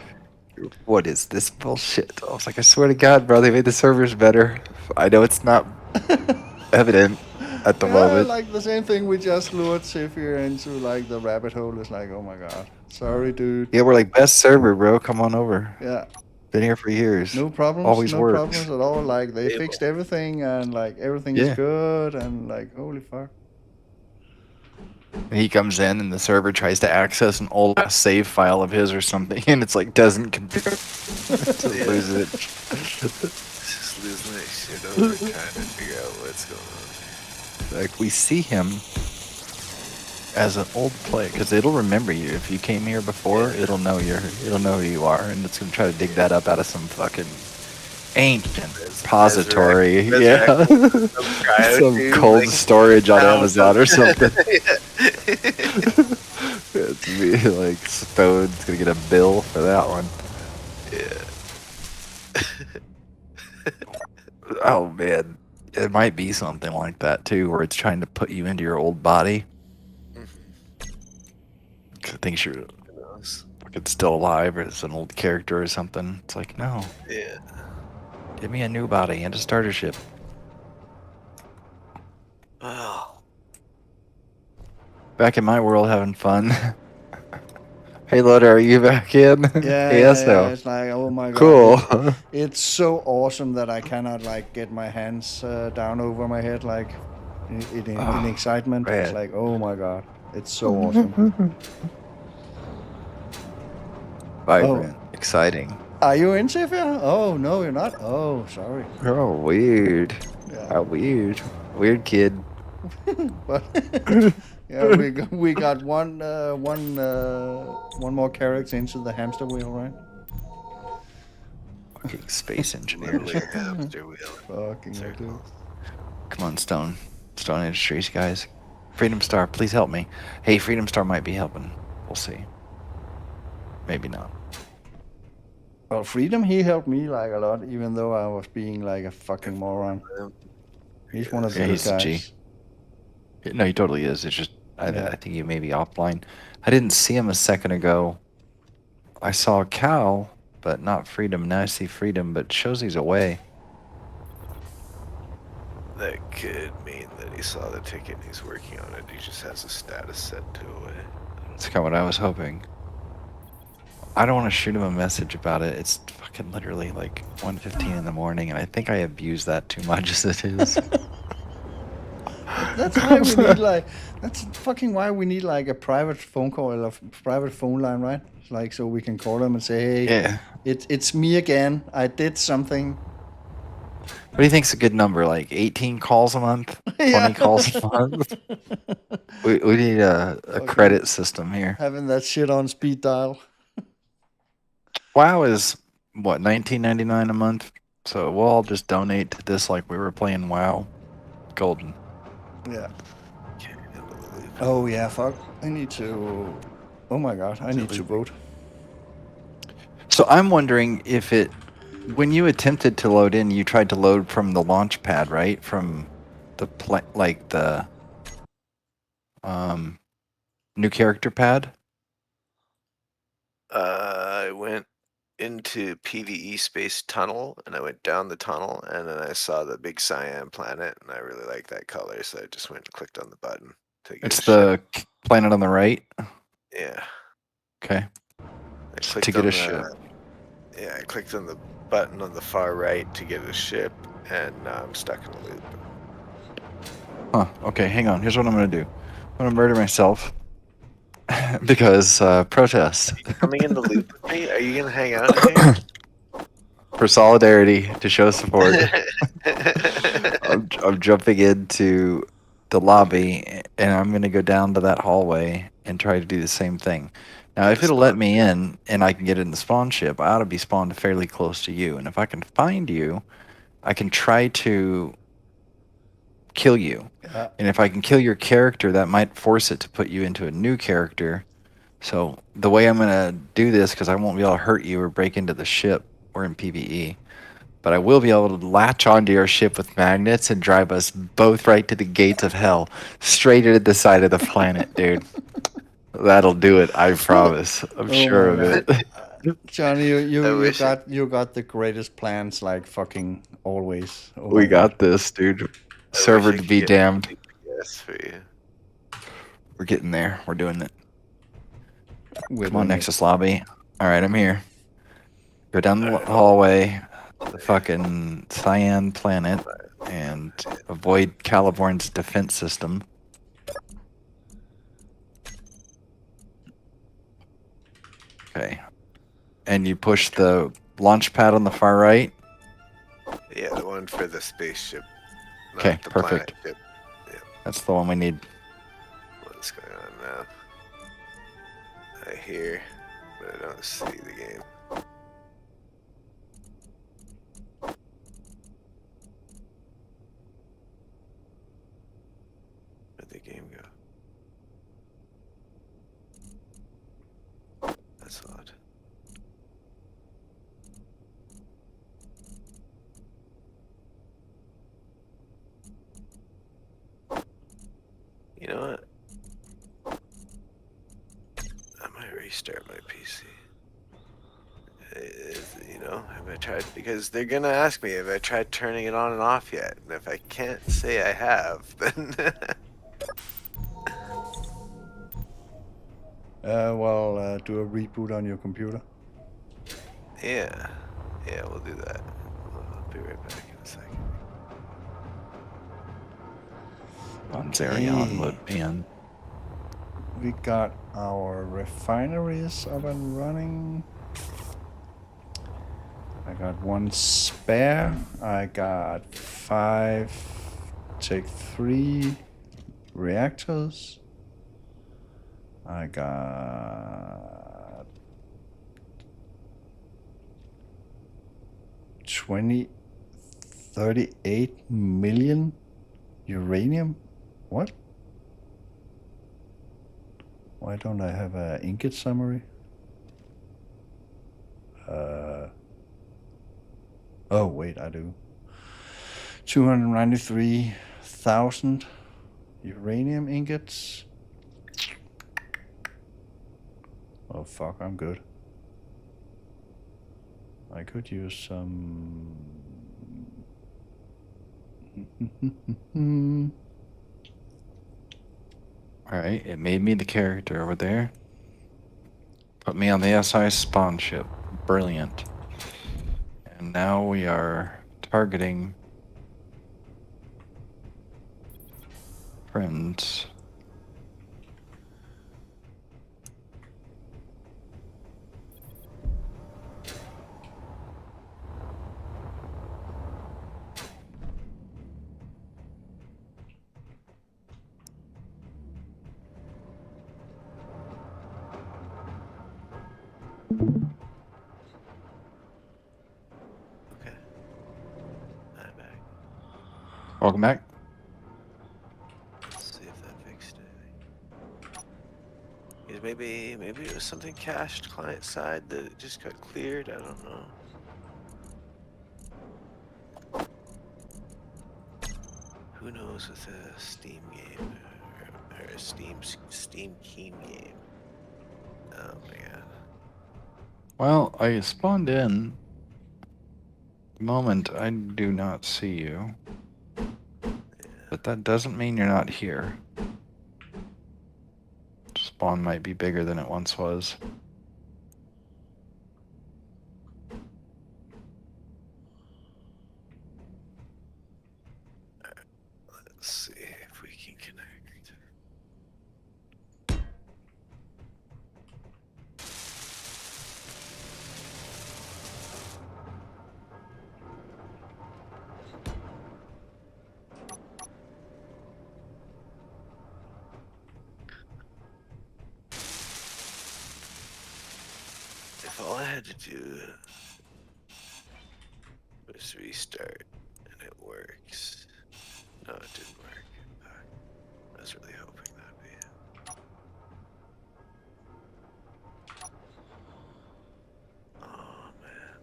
What is this bullshit? I was like, I swear to God, bro, they made the servers better. I know it's not evident at the Yeah, moment. like the same thing we just lured Zephyr into like the rabbit hole. It's like, oh my god, sorry, dude. Yeah, we're like, best server, bro. Come on over. Yeah, Been here for years. no problems, Always no works. problems at all. Like they Stable. fixed everything, and like everything Yeah. is good, and like holy fuck. And he comes in and the server tries to access an old save file of his or something, and it's like doesn't compute. To Yeah. lose it. Just losing that shit over trying to figure out what's going on. Like we see him as an old player because it'll remember you. If you came here before, it'll know who you are, and it's gonna try to dig that up out of some fucking ancient repository. Yeah. Some cold storage on Amazon or something. Yeah. be like Stone's gonna get a bill for that one. Yeah. Oh man, it might be something like that too, where it's trying to put you into your old body. Mhm. 'Cause it thinks you're Who knows? fucking still alive or it's an old character or something. It's like, no, Yeah. give me a new body and a starter ship. Well, Back in my world, having fun. Hey, Loader, are you back in? Yeah, Hey, yeah, yeah. Esso. It's like, oh my god, Cool. it's so awesome that I cannot like get my hands down over my head like in Oh, excitement. It's man. like, oh my god, it's so awesome. Vibrant, exciting. Are you in Sifia? Oh no, you're not. Oh, sorry. Oh, weird. Yeah, How weird. Weird kid. but yeah, we got one more character into the hamster wheel, right? Fucking space engineers. lovely hamster wheel. Fucking hell, dude. Circle. Come on, Stone. Stone Industries, guys. Freedom Star, please help me. Hey, Freedom Star might be helping. We'll see. Maybe not. Well, Freedom, he helped me like a lot, even though I was being like a fucking moron. He's one of the Yeah, good he's the G. guys. No, he totally is. It's just, Yeah. I think he may be offline. I didn't see him a second ago. I saw Cal, but not Freedom. Now I see Freedom, but shows he's away. That could mean that he saw the ticket and he's working on it. He just has a status set to away. That's kind of what I was hoping. I don't want to shoot him a message about it. It's fucking literally like 1:15 in the morning, and I think I abuse that too much as it is. That's why we need like. That's fucking why we need like a private phone call or private phone line, right? Like so we can call them and say, hey, Yeah. it's me again. I did something. What do you think's a good number? Like 18 calls a month? 20 Yeah. calls a month? We need a Fucking credit system here. Having that shit on speed dial. WoW is, what, $19.99 a month? So we'll all just donate to this like we were playing WoW. Golden. Yeah. Can't handle the loop. Oh yeah, fuck. I need to. Oh my god, I need to vote. So I'm wondering if it, when you attempted to load in, you tried to load from the launch pad, right? From the new character pad. I went into PVE space tunnel and I went down the tunnel and then I saw the big cyan planet and I really like that color, so I just went and clicked on the button to get It's a ship. the planet on the right. Yeah. Okay. I To clicked get on a ship. Yeah, I clicked on the button on the far right to get a ship and now I'm stuck in a loop. Huh. Okay, hang on. Here's what I'm gonna do. I'm gonna murder myself because protest Coming in the loop with me? Are you gonna hang out here? for solidarity to show support. I'm jumping into the lobby and I'm gonna go down to that hallway and try to do the same thing. Now, if The it'll let spawn me in and I can get in the spawn ship, I ought to be spawned fairly close to you. And if I can find you, I can try to kill you. Yeah. And if I can kill your character, that might force it to put you into a new character. So the way I'm gonna do this, because I won't be able to hurt you or break into the ship, we're in PvE, but I will be able to latch onto your ship with magnets and drive us both right to the gates of hell, straight into the side of the planet, dude. That'll do it, I promise. I'm Oh sure my of God. it. Johnny, I you wish it- got the greatest plans, like fucking always. Oh We my got God. this, dude. I wish Server I to could be get damned. GPS for you. We're getting there. We're doing it. We're Come on, doing it. Nexus Lobby. All right, I'm here. Go down the Alright. hallway, the fucking cyan planet, and avoid Caliborn's defense system. Okay. And you push the launch pad on the far right. Yeah, the one for the spaceship. Not Okay, the perfect. planet ship. That's the one we need. What's going on now? I hear, but I don't see the game. Where'd the game go? You know what? I might restart my PC. You know, have I tried? Because they're gonna ask me if I tried turning it on and off yet, and if I can't say I have, then Well, do a reboot on your computer. yeah, we'll do that. I'll be right back in a second. Bonzerion Okay. would be in. We got our refineries up and running. I got 1 spare. I got 5 Take 3 reactors. I got 38 million uranium. What? Why don't I have an ingot summary? Oh wait, I do. 293,000 uranium ingots. Oh fuck, I'm good. I could use some. Alright, it made me the character over there. Put me on the SI spawn ship. Brilliant. And now we are targeting friends. Okay, I'm back. Welcome back. Let's see if that fixed anything. Yeah, maybe it was something cached client side that just got cleared. I don't know. Who knows with a Steam game or a Steam Keen game? Oh my god. Well, I spawned in. The moment I do not see you. But that doesn't mean you're not here. Spawn might be bigger than it once was. Let's see if we can connect. If all I had to do was restart and it works. No, it didn't work. I was really hoping that'd be it. Oh man.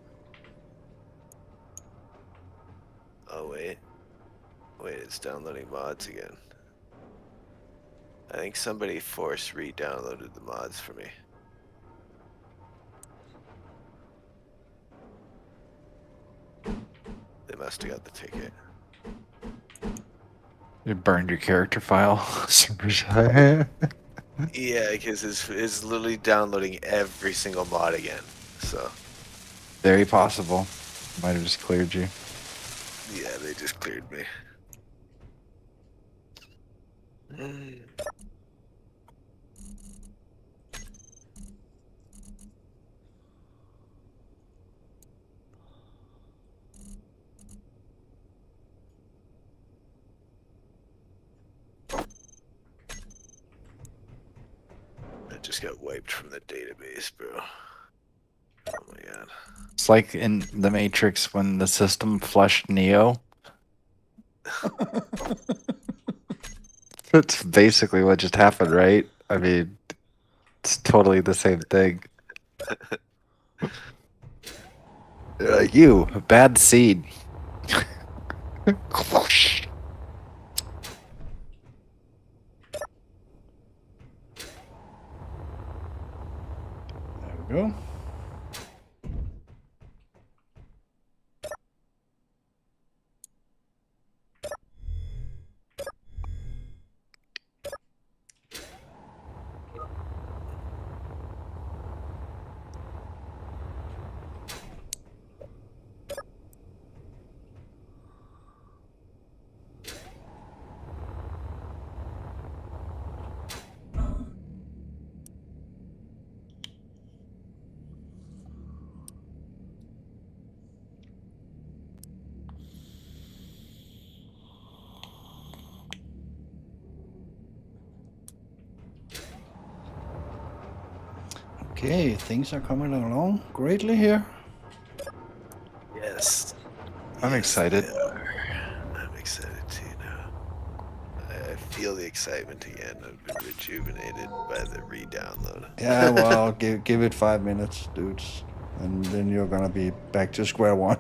Oh wait. Wait, it's downloading mods again. I think somebody force re-downloaded the mods for me. They must have got the ticket. You burned your character file. Yeah, because it's literally downloading every single mod again. So Very possible. Might have just cleared you. yeah, they just cleared me. I just got wiped from the database, bro. Oh my god. It's like in The Matrix when the system flushed Neo. That's basically what just happened, right? I mean, it's totally the same thing. You, bad seed. go. Okay, things are coming along greatly here. Yes. I'm Yes, excited. they are. I'm excited too now. I feel the excitement again. I've been rejuvenated by the re-download. Yeah, well, give it 5 minutes, dudes, and then you're gonna be back to square one.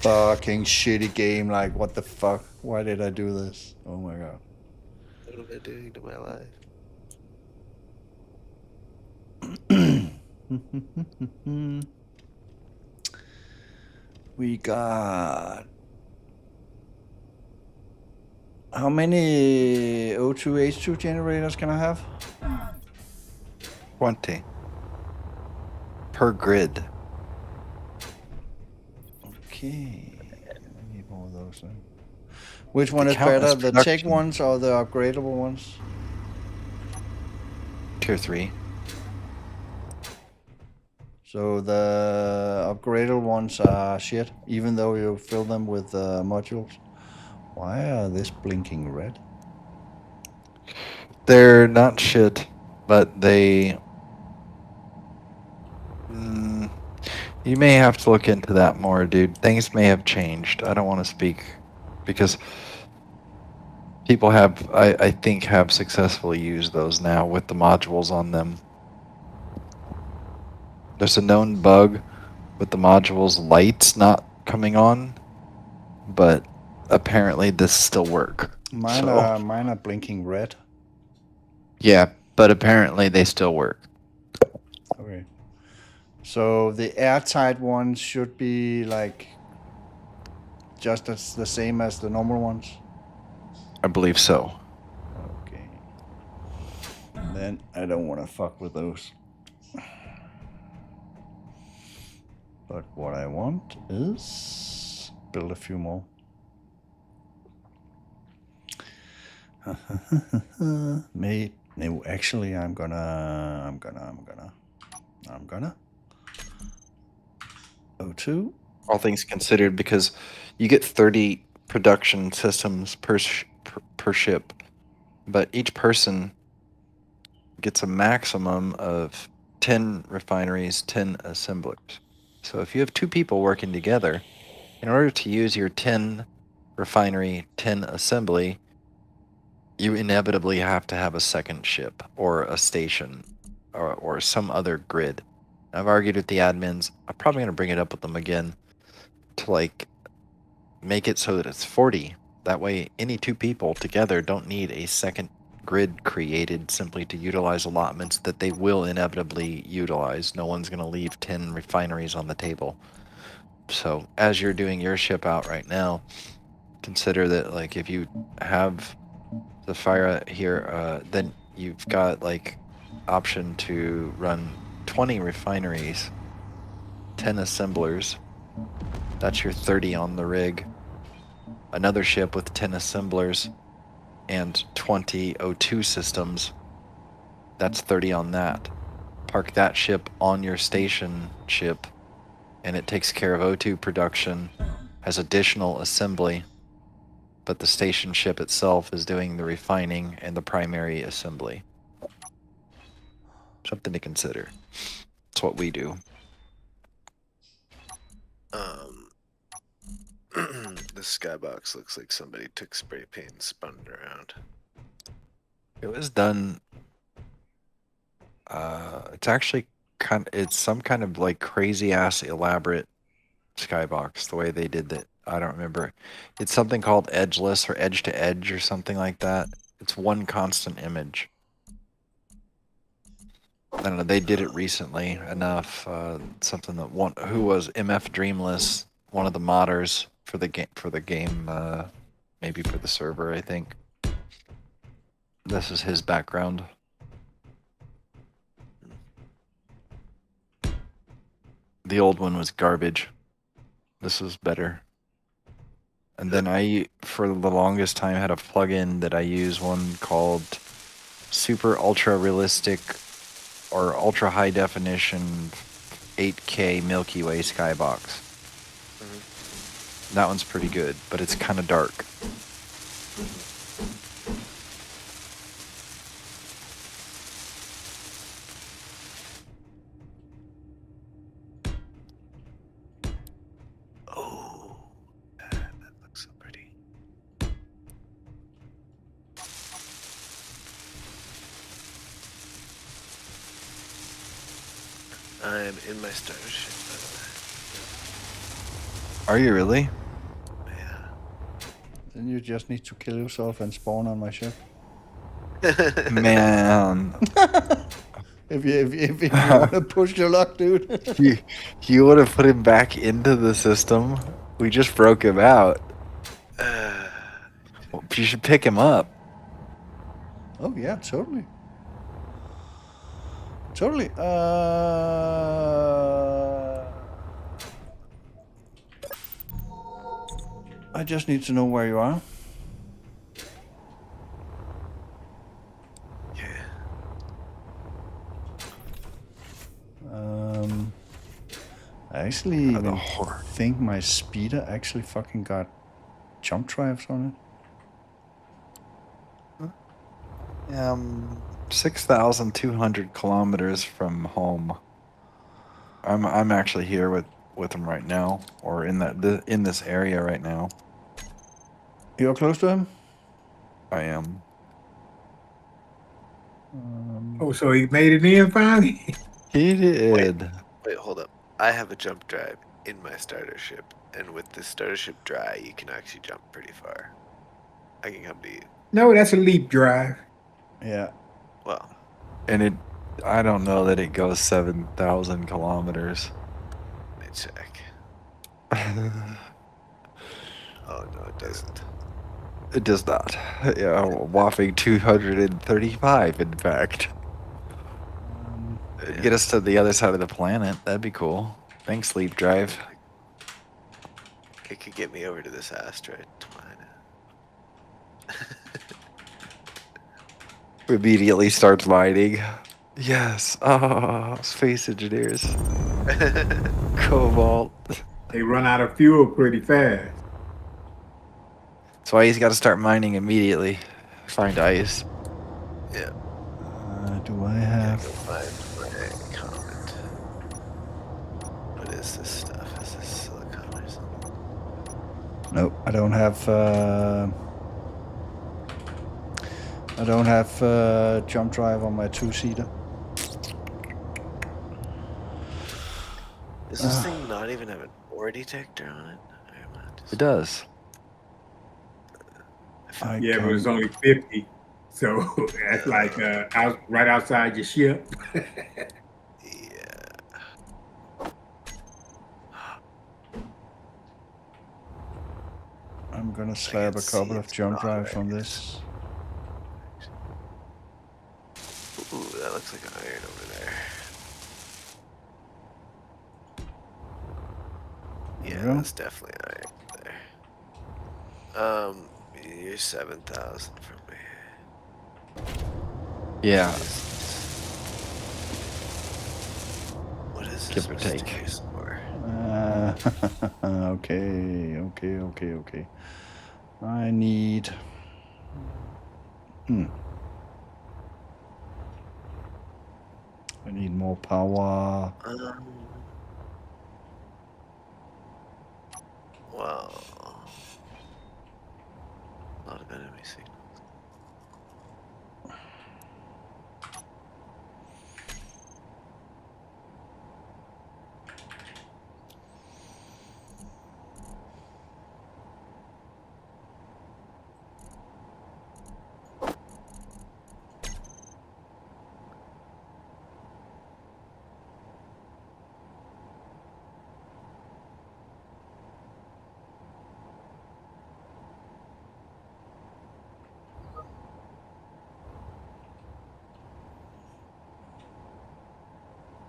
Fucking shitty game. Like, what the fuck? Why did I do this? Oh my god. What am I doing to my life? We got how many O2 H2 generators can I have? 20 per grid. Okay, I need more of those then. Which They one is count better, as the tech production. ones or the upgradable ones? Tier 3. So the upgradable ones are shit, even though you fill them with modules. Why are this blinking red? They're not shit, but they. You may have to look into that more, dude. Things may have changed. I don't want to speak because people have, I think, have successfully used those now with the modules on them. There's a known bug with the modules lights not coming on, but apparently this still work. Mine So, are blinking red. yeah, but apparently they still work. Okay. So the airtight ones should be like just as the same as the normal ones. I believe so. Okay. Then I don't want to fuck with those. But what I want is build a few more. Mate, no, actually, I'm gonna. O2. All things considered, because you get 30 production systems per ship, but each person gets a maximum of 10 refineries, 10 assemblers. So if you have 2 people working together, in order to use your 10 refinery, 10 assembly, you inevitably have to have a second ship or a station or some other grid. I've argued with the admins. I'm probably going to bring it up with them again to like make it so that it's 40. That way, any 2 people together don't need a second grid created simply to utilize allotments that they will inevitably utilize. No one's going to leave 10 refineries on the table. So, as you're doing your ship out right now, consider that like if you have the fire here, then you've got like option to run 20 refineries, 10 assemblers. That's your 30 on the rig. Another ship with 10 assemblers and 20 O2 systems. That's 30 on that. Park that ship on your station ship, and it takes care of O2 production, has additional assembly, but the station ship itself is doing the refining and the primary assembly. Something to consider. It's what we do. The skybox looks like somebody took spray paint and spun it around. It was done. It's actually it's some kind of like crazy ass elaborate skybox. The way they did that, I don't remember. It's something called edgeless or edge to edge or something like that. It's one constant image. I don't know. They did it recently enough. Something that who was MF Dreamless, one of the modders for the game, maybe for the server. I think this is his background. The old one was garbage. This was better. And then for the longest time, had a plugin that I use, one called Super Ultra Realistic or Ultra High Definition 8K Milky Way Skybox. That one's pretty good, but it's kind of dark. Oh, that looks so pretty. I'm in my starter ship, by Are you really? the way. Then you just need to kill yourself and spawn on my ship. Yeah. Man, If you want to push your luck, dude. you would have put him back into the system. We just broke him out. You should pick him up. Oh yeah, totally. Totally. I just need to know where you are. Yeah. I actually Oh, the even horror. think my speeder actually fucking got jump drives on it. 6,200 kilometers from home. I'm actually here with him right now, or in this area right now. You're close to him? I am. Oh, so he made it in finally? He did. Wait, hold up. I have a jump drive in my starter ship, and with the starter ship dry, you can actually jump pretty far. I can come to you. No, that's a leap drive. Yeah. Well, And I don't know that it goes 7,000 kilometers. let me check. Oh, no, it doesn't. It does not. Yeah, a whopping 235, in fact. Get us to the other side of the planet. That'd be cool. Thanks, Leap Drive. It could get me over to this asteroid. Immediately starts mining. Yes. Oh, space engineers. Cobalt. They run out of fuel pretty fast. That's why he's got to start mining immediately. Find ice. Yeah. Do I Gotta have? go find my comet. What is this stuff? Is this silicon or something? No, I don't have. I don't have jump drive on my two-seater. Does this thing not even have an ore detector on it? It does. Yeah, but it's only 50. So that's like right outside your ship. Yeah. I'm gonna slab a can couple see of it's jump not drives on right. this. Ooh, that looks like iron over there. Yeah, Yeah. that's definitely iron there. You're 7,000 from me. Yeah. What is this Give or take. mysterious ore? Okay. I need. I need more power. Wow. A lot of enemy signals.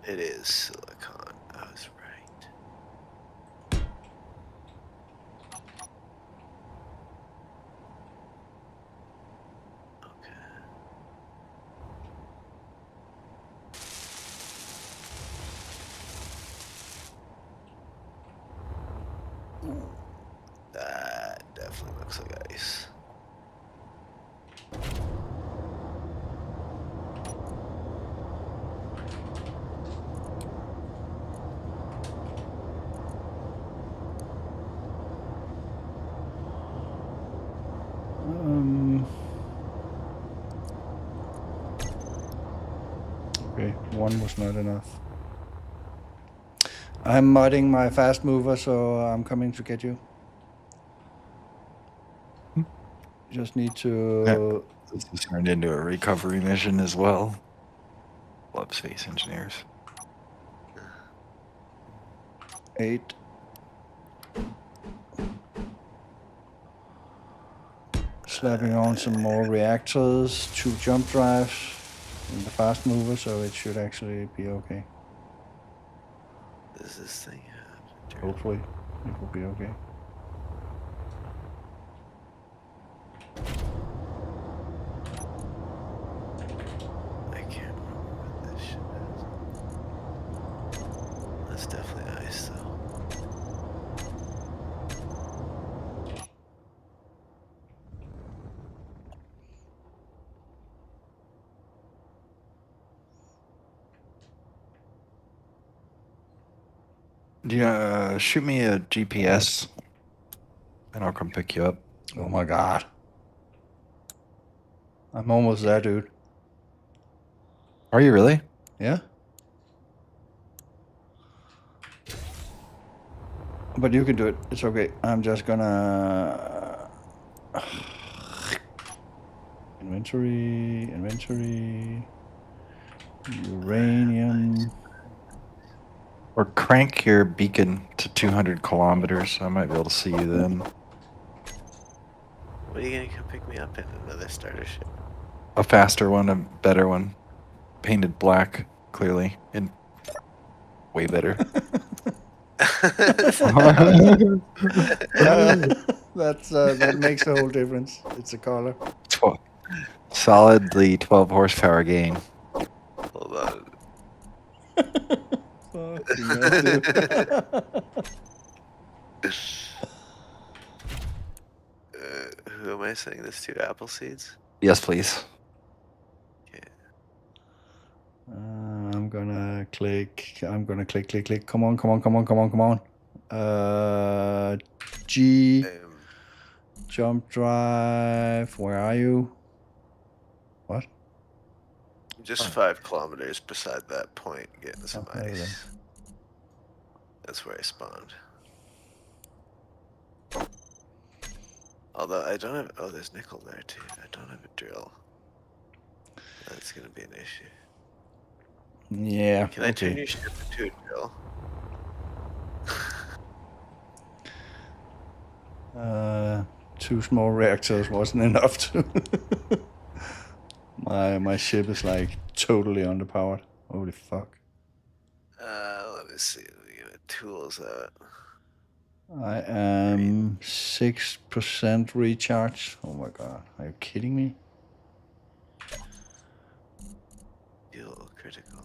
It is silicon. I was right. Okay. Ooh, that definitely looks like ice. Okay, one was not enough. I'm modding my fast mover, so I'm coming to get you. Just need to. This has turned into a recovery mission as well. Love space engineers. 8. Slapping on some more reactors, 2 jump drives in the fast mover, so it should actually be okay. Does this thing have? Hopefully, it will be okay. I can't remember what this shit is. That's definitely ice, though. Yeah, shoot me a GPS, and I'll come pick you up. Oh my god. I'm almost there, dude. Are you really? Yeah? But you can do it. It's okay. I'm just gonna. Inventory. Uranium. Or crank your beacon to 200 kilometers. I might be able to see you then. What are you gonna come pick me up in? Another starter ship? A faster one, a better one. Painted black, clearly, and way better. That makes a whole difference. It's a color. Solidly 12 horsepower gain. Hold on. Fucking hell, dude. Who am I saying this to? Apple seeds? Yes, please. Okay. I'm gonna click. Click. Come on. G. Jump drive. Where are you? What? I'm just 5 kilometers beside that point, getting some there we go. ice. That's where I spawned. Although I don't have. Oh, there's nickel there too. I don't have a drill. That's gonna be an issue. Yeah. Can I turn your ship into a drill? 2 small reactors wasn't enough to. my ship is like totally underpowered. Holy fuck. Let me see. Let me get tools out. I am 6% recharge. Oh my god. Are you kidding me? Fuel critical.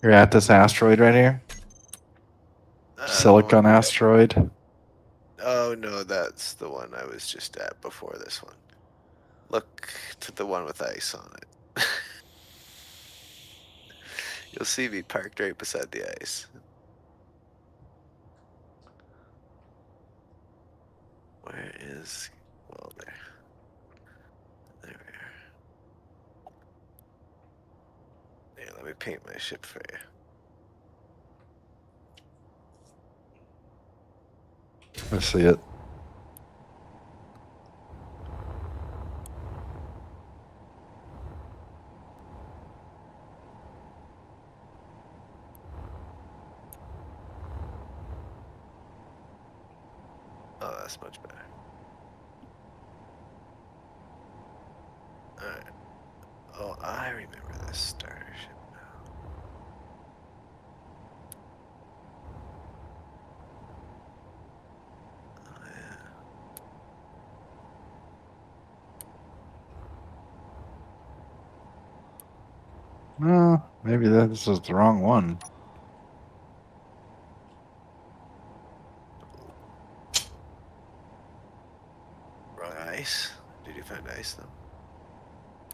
You're at this asteroid right here? Silicon asteroid? Oh no, that's the one I was just at before this one. Look to the one with ice on it. You'll see me parked right beside the ice. Where is... Well, there. There we are. Here, let me paint my ship for you. I see it. Oh, that's much better. I remember this starter ship now. Oh yeah. Well, maybe this is the wrong one. Wrong ice. Did you find ice though?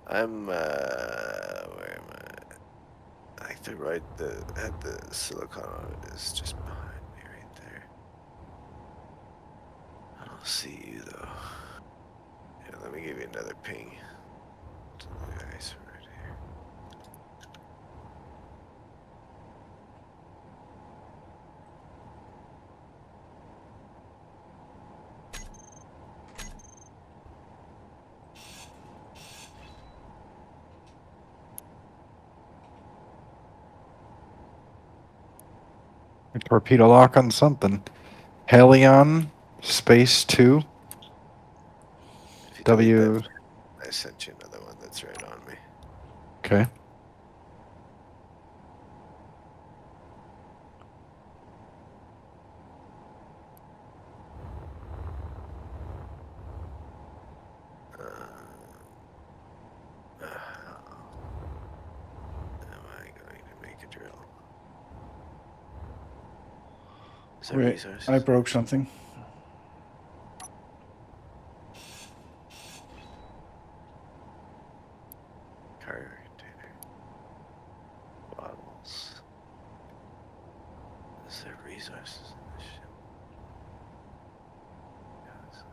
I'm where am I? I think the right that had the silicon on it is just behind me right there. I don't see you though. Yeah, let me give you another ping to the ice right here. A torpedo lock on something. Helion, Space 2, If you delete that, W. I sent you another one that's right on me. Okay. Am I going to make a drill? Is that Wait, resources? I broke something. Cargo container. Bottles. Is there resources in this ship? Yes.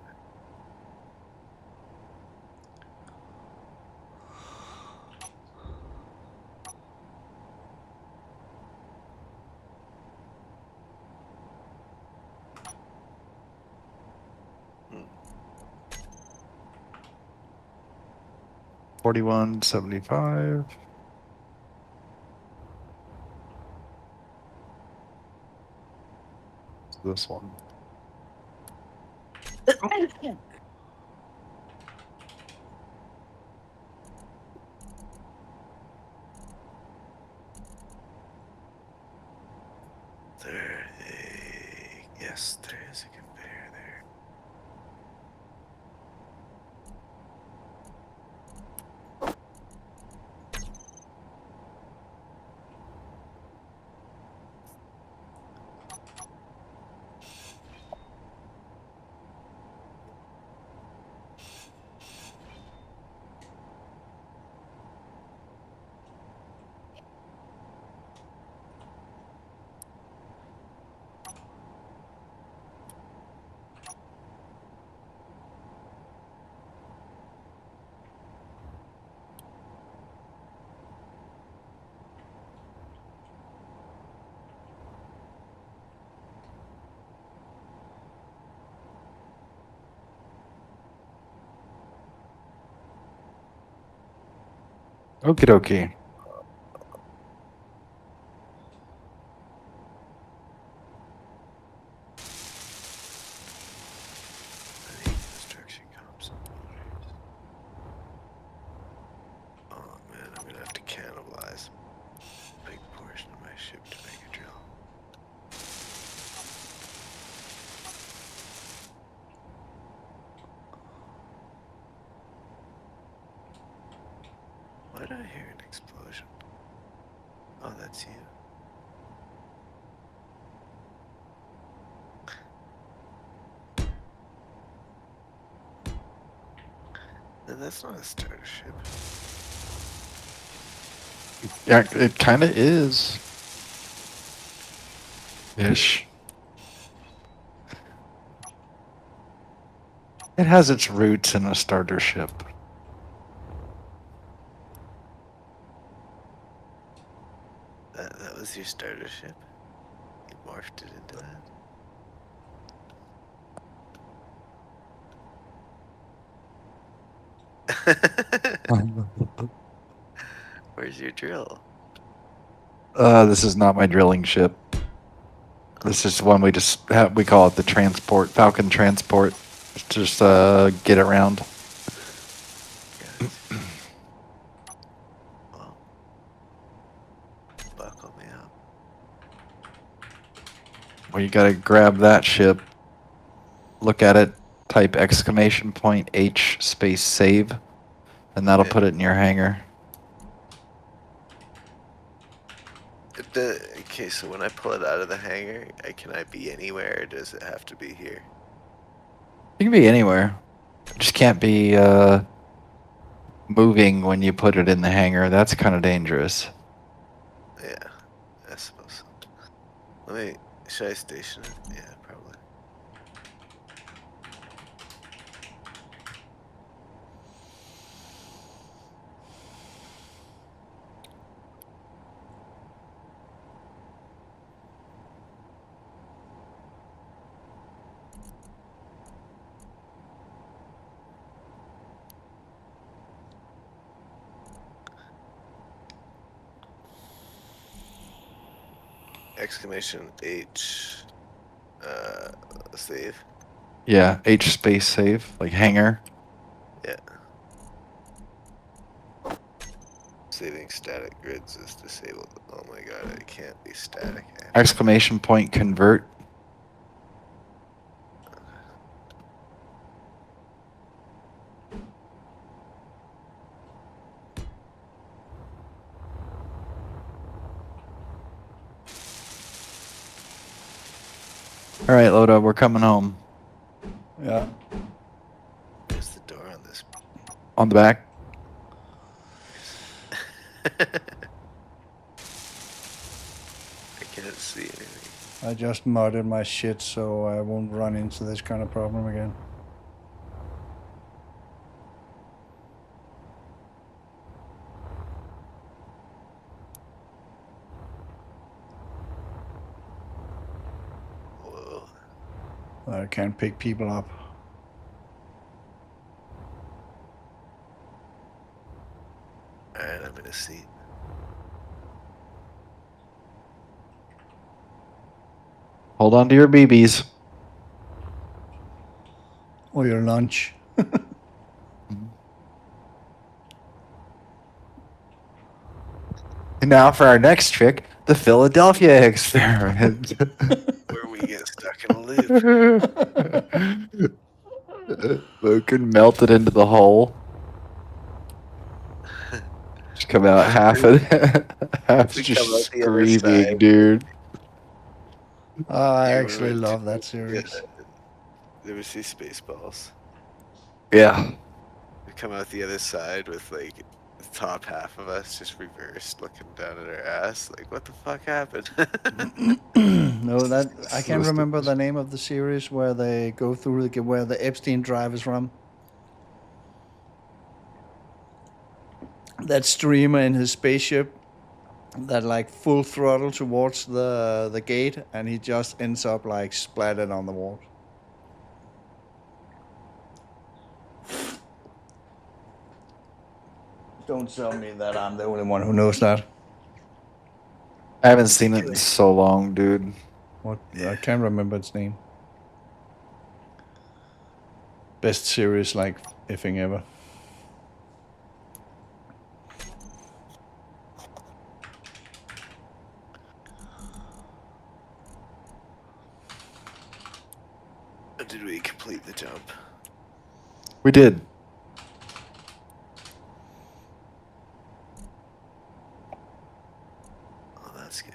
4175. This one. Yes, there is a conveyor there. Okie dokie. I need construction comps and motors. Oh man, I'm gonna have to cannibalize a big portion of my ship to make a drill. Why did I hear an explosion? Oh, that's you. Then that's not a starter ship. Yeah, it kind of is. Ish. It has its roots in a starter ship. That was your starter ship? You morphed it into that? Where's your drill? This is not my drilling ship. This is one we just have, we call it the transport, Falcon transport. Just get around. Gotcha. Well, you gotta grab that ship, look at it, type exclamation point H space save, and that'll Yeah. put it in your hangar. Okay, so when I pull it out of the hangar, can I be anywhere, or does it have to be here? You can be anywhere. It just can't be moving when you put it in the hangar. That's kind of dangerous. Yeah, I suppose so. Should I station it? Yeah, probably. Exclamation H, save. Yeah, H space save, like hangar. Yeah. Saving static grids is disabled. Oh my god, it can't be static. Exclamation point convert. All right, Loda, we're coming home. Yeah. There's the door on this. On the back. I can't see anything. I just modded my shit so I won't run into this kind of problem again. Whoa. I can't pick people up. Alright, I'm in a seat. Hold on to your BBs. Or your lunch. And now for our next trick, the Philadelphia experiment. Where we get stuck in a loop. Fucking melt it into the hole. Just come out half We just come out the other screaming, side. dude. I You actually ruined love it. that series. There was these Spaceballs. Yeah. We come out the other side with like the top half of us just reversed, looking down at our ass. Like, what the fuck happened? No, that I can't remember the name of the series where they go through where the Epstein drive is from. That streamer in his spaceship that like full throttle towards the gate, and he just ends up like splattered on the wall. Don't tell me that I'm the only one who knows that. I haven't seen it in so long, dude. What? I can't remember its name. Best series like effing ever. Did we complete the jump? We did. Oh, that's good.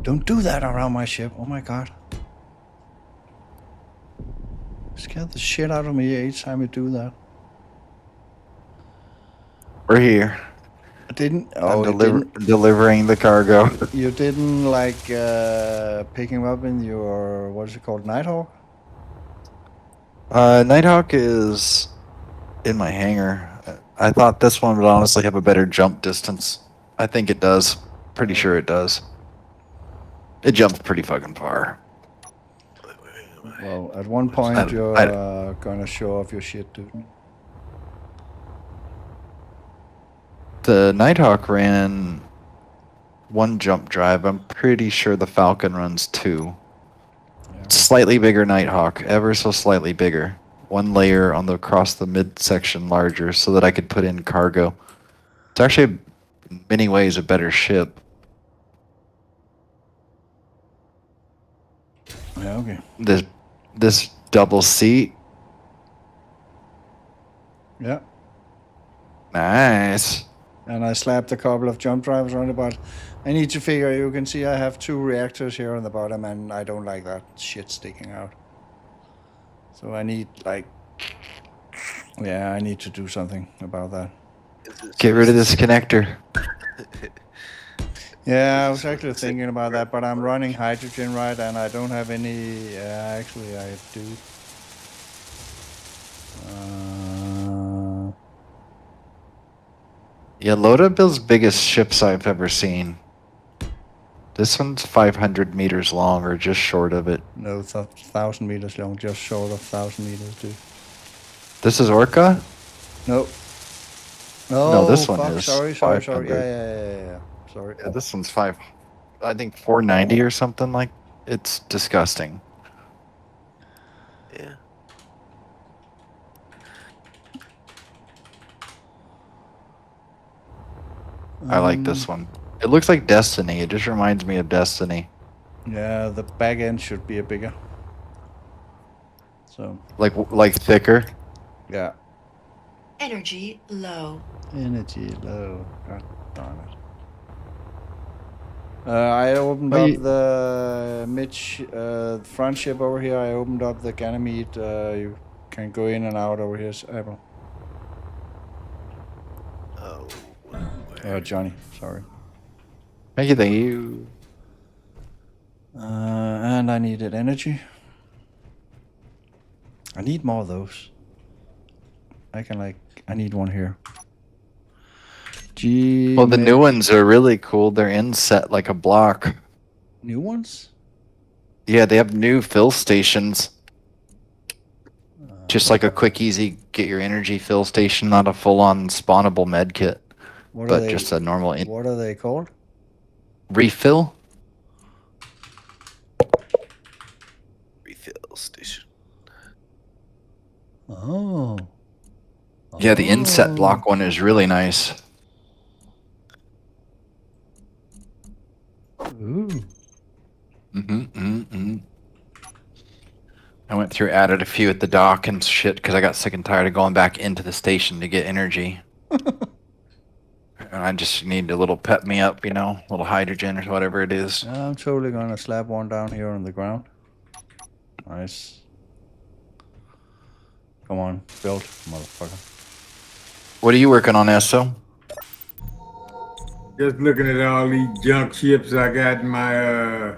Don't do that around my ship. Oh my god. Scare the shit out of me each time you do that. We're here. I didn't. I'm Oh, you didn't. delivering the cargo. You didn't like pick him up in your, what is it called, Nighthawk? Nighthawk is in my hangar. I thought this one would honestly have a better jump distance. I think it does. Pretty sure it does. It jumps pretty fucking far. Well, at one point I- you're gonna show off your shit, dude. The Nighthawk ran one jump drive. I'm pretty sure the Falcon runs two. Yeah. Slightly bigger Nighthawk, ever so slightly bigger. One layer on the across the midsection larger, so that I could put in cargo. It's actually in many ways a better ship. Yeah, okay. This double seat, Yeah. nice. And I slapped a couple of jump drivers on it, but I need to figure, you can see I have 2 reactors here on the bottom, and I don't like that shit sticking out. So I need, like, yeah, I need to do something about that. Get rid of this connector. Yeah, I was actually thinking about that, but I'm running hydrogen, right, and I don't have any, actually I do. Yeah, Loda builds biggest ships I've ever seen. This one's 500 meters long, or just short of it. No, 1,000 meters long, just short of 1,000 meters, dude. This is Orca? No. No, this fuck, one is Sorry. 500. Yeah. Sorry. Yeah, this one's I think 490 or something like. It's disgusting. Yeah. I like this one. It looks like Destiny. It just reminds me of Destiny. Yeah, the back end should be a bigger. So. Like thicker. Yeah. Energy low. Energy low. God darn it. I opened Oh, up the front ship over here. I opened up the Ganymede. You can go in and out over here, Apple. Oh. Johnny, sorry. Thank you. And I needed energy. I need more of those. I need one here. Well, the new ones are really cool. They're inset like a block. New ones? Yeah, they have new fill stations. Just like a quick, easy get your energy fill station, not a full-on spawnable med kit, but just a normal What are they called? refill. Refill station. Oh. Yeah, the inset block one is really nice. Ooh. I went through, added a few at the dock and shit because I got sick and tired of going back into the station to get energy. And I just need a little pep me up, a little hydrogen or whatever it is. I'm totally gonna slap one down here on the ground. Nice. Come on, build, motherfucker. What are you working on, Esso? Just looking at all these junk ships I got in my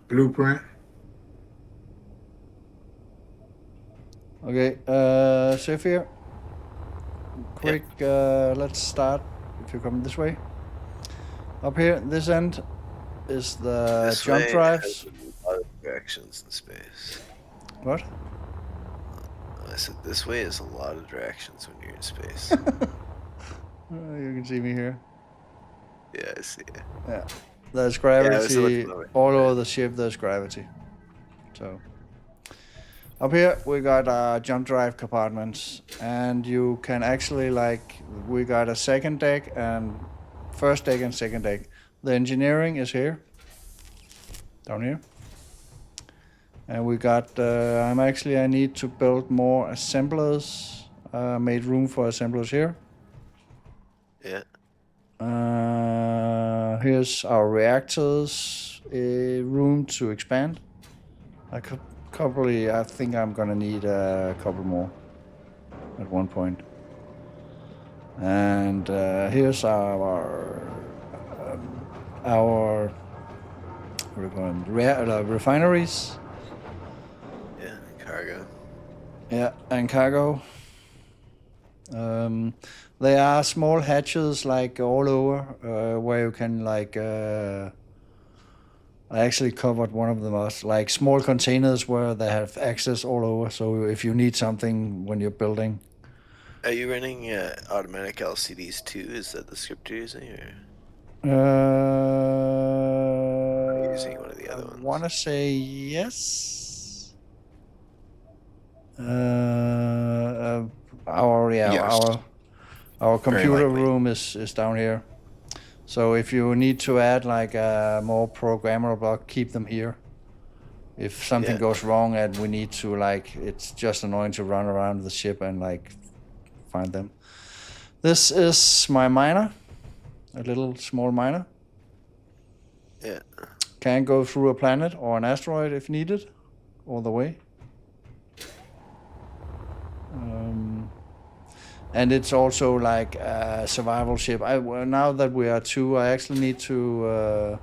blueprint. Okay, Zephyr. Quick, let's start. If you come this way. Up here, this end is the This jump way drives. has a lot of directions in space. What? I said this way is a lot of directions when you're in space. You can see me here. Yeah, I see it. Yeah. There's I was gravity looking over. all over the ship. There's gravity. So up here we got jump drive compartments, and you can actually we got a second deck and first deck and second deck. The engineering is here, down here, and we got. I need to build more assemblers. Made room for assemblers here. Yeah. Here's our reactors, a room to expand. I think I'm gonna need a couple more at one point. And here's our what do you call them? Refineries. Yeah, cargo. Yeah, and cargo. There are small hatches like all over where you can like. I actually covered one of them as like small containers where they have access all over. So if you need something when you're building, Are you running automatic LCDs too? Is that the script you're using, or uh, are you using one of the I other ones? want to say yes. Our yeah Yes. our computer likely. room is down here. So if you need to add like a more programmable block, keep them here. If something Yeah. goes wrong and we need to like, it's just annoying to run around the ship and like find them. This is my miner, a little small miner. Yeah. Can go through a planet or an asteroid if needed, all the way. And it's also like a survival ship. Now that we are 2, I actually need to.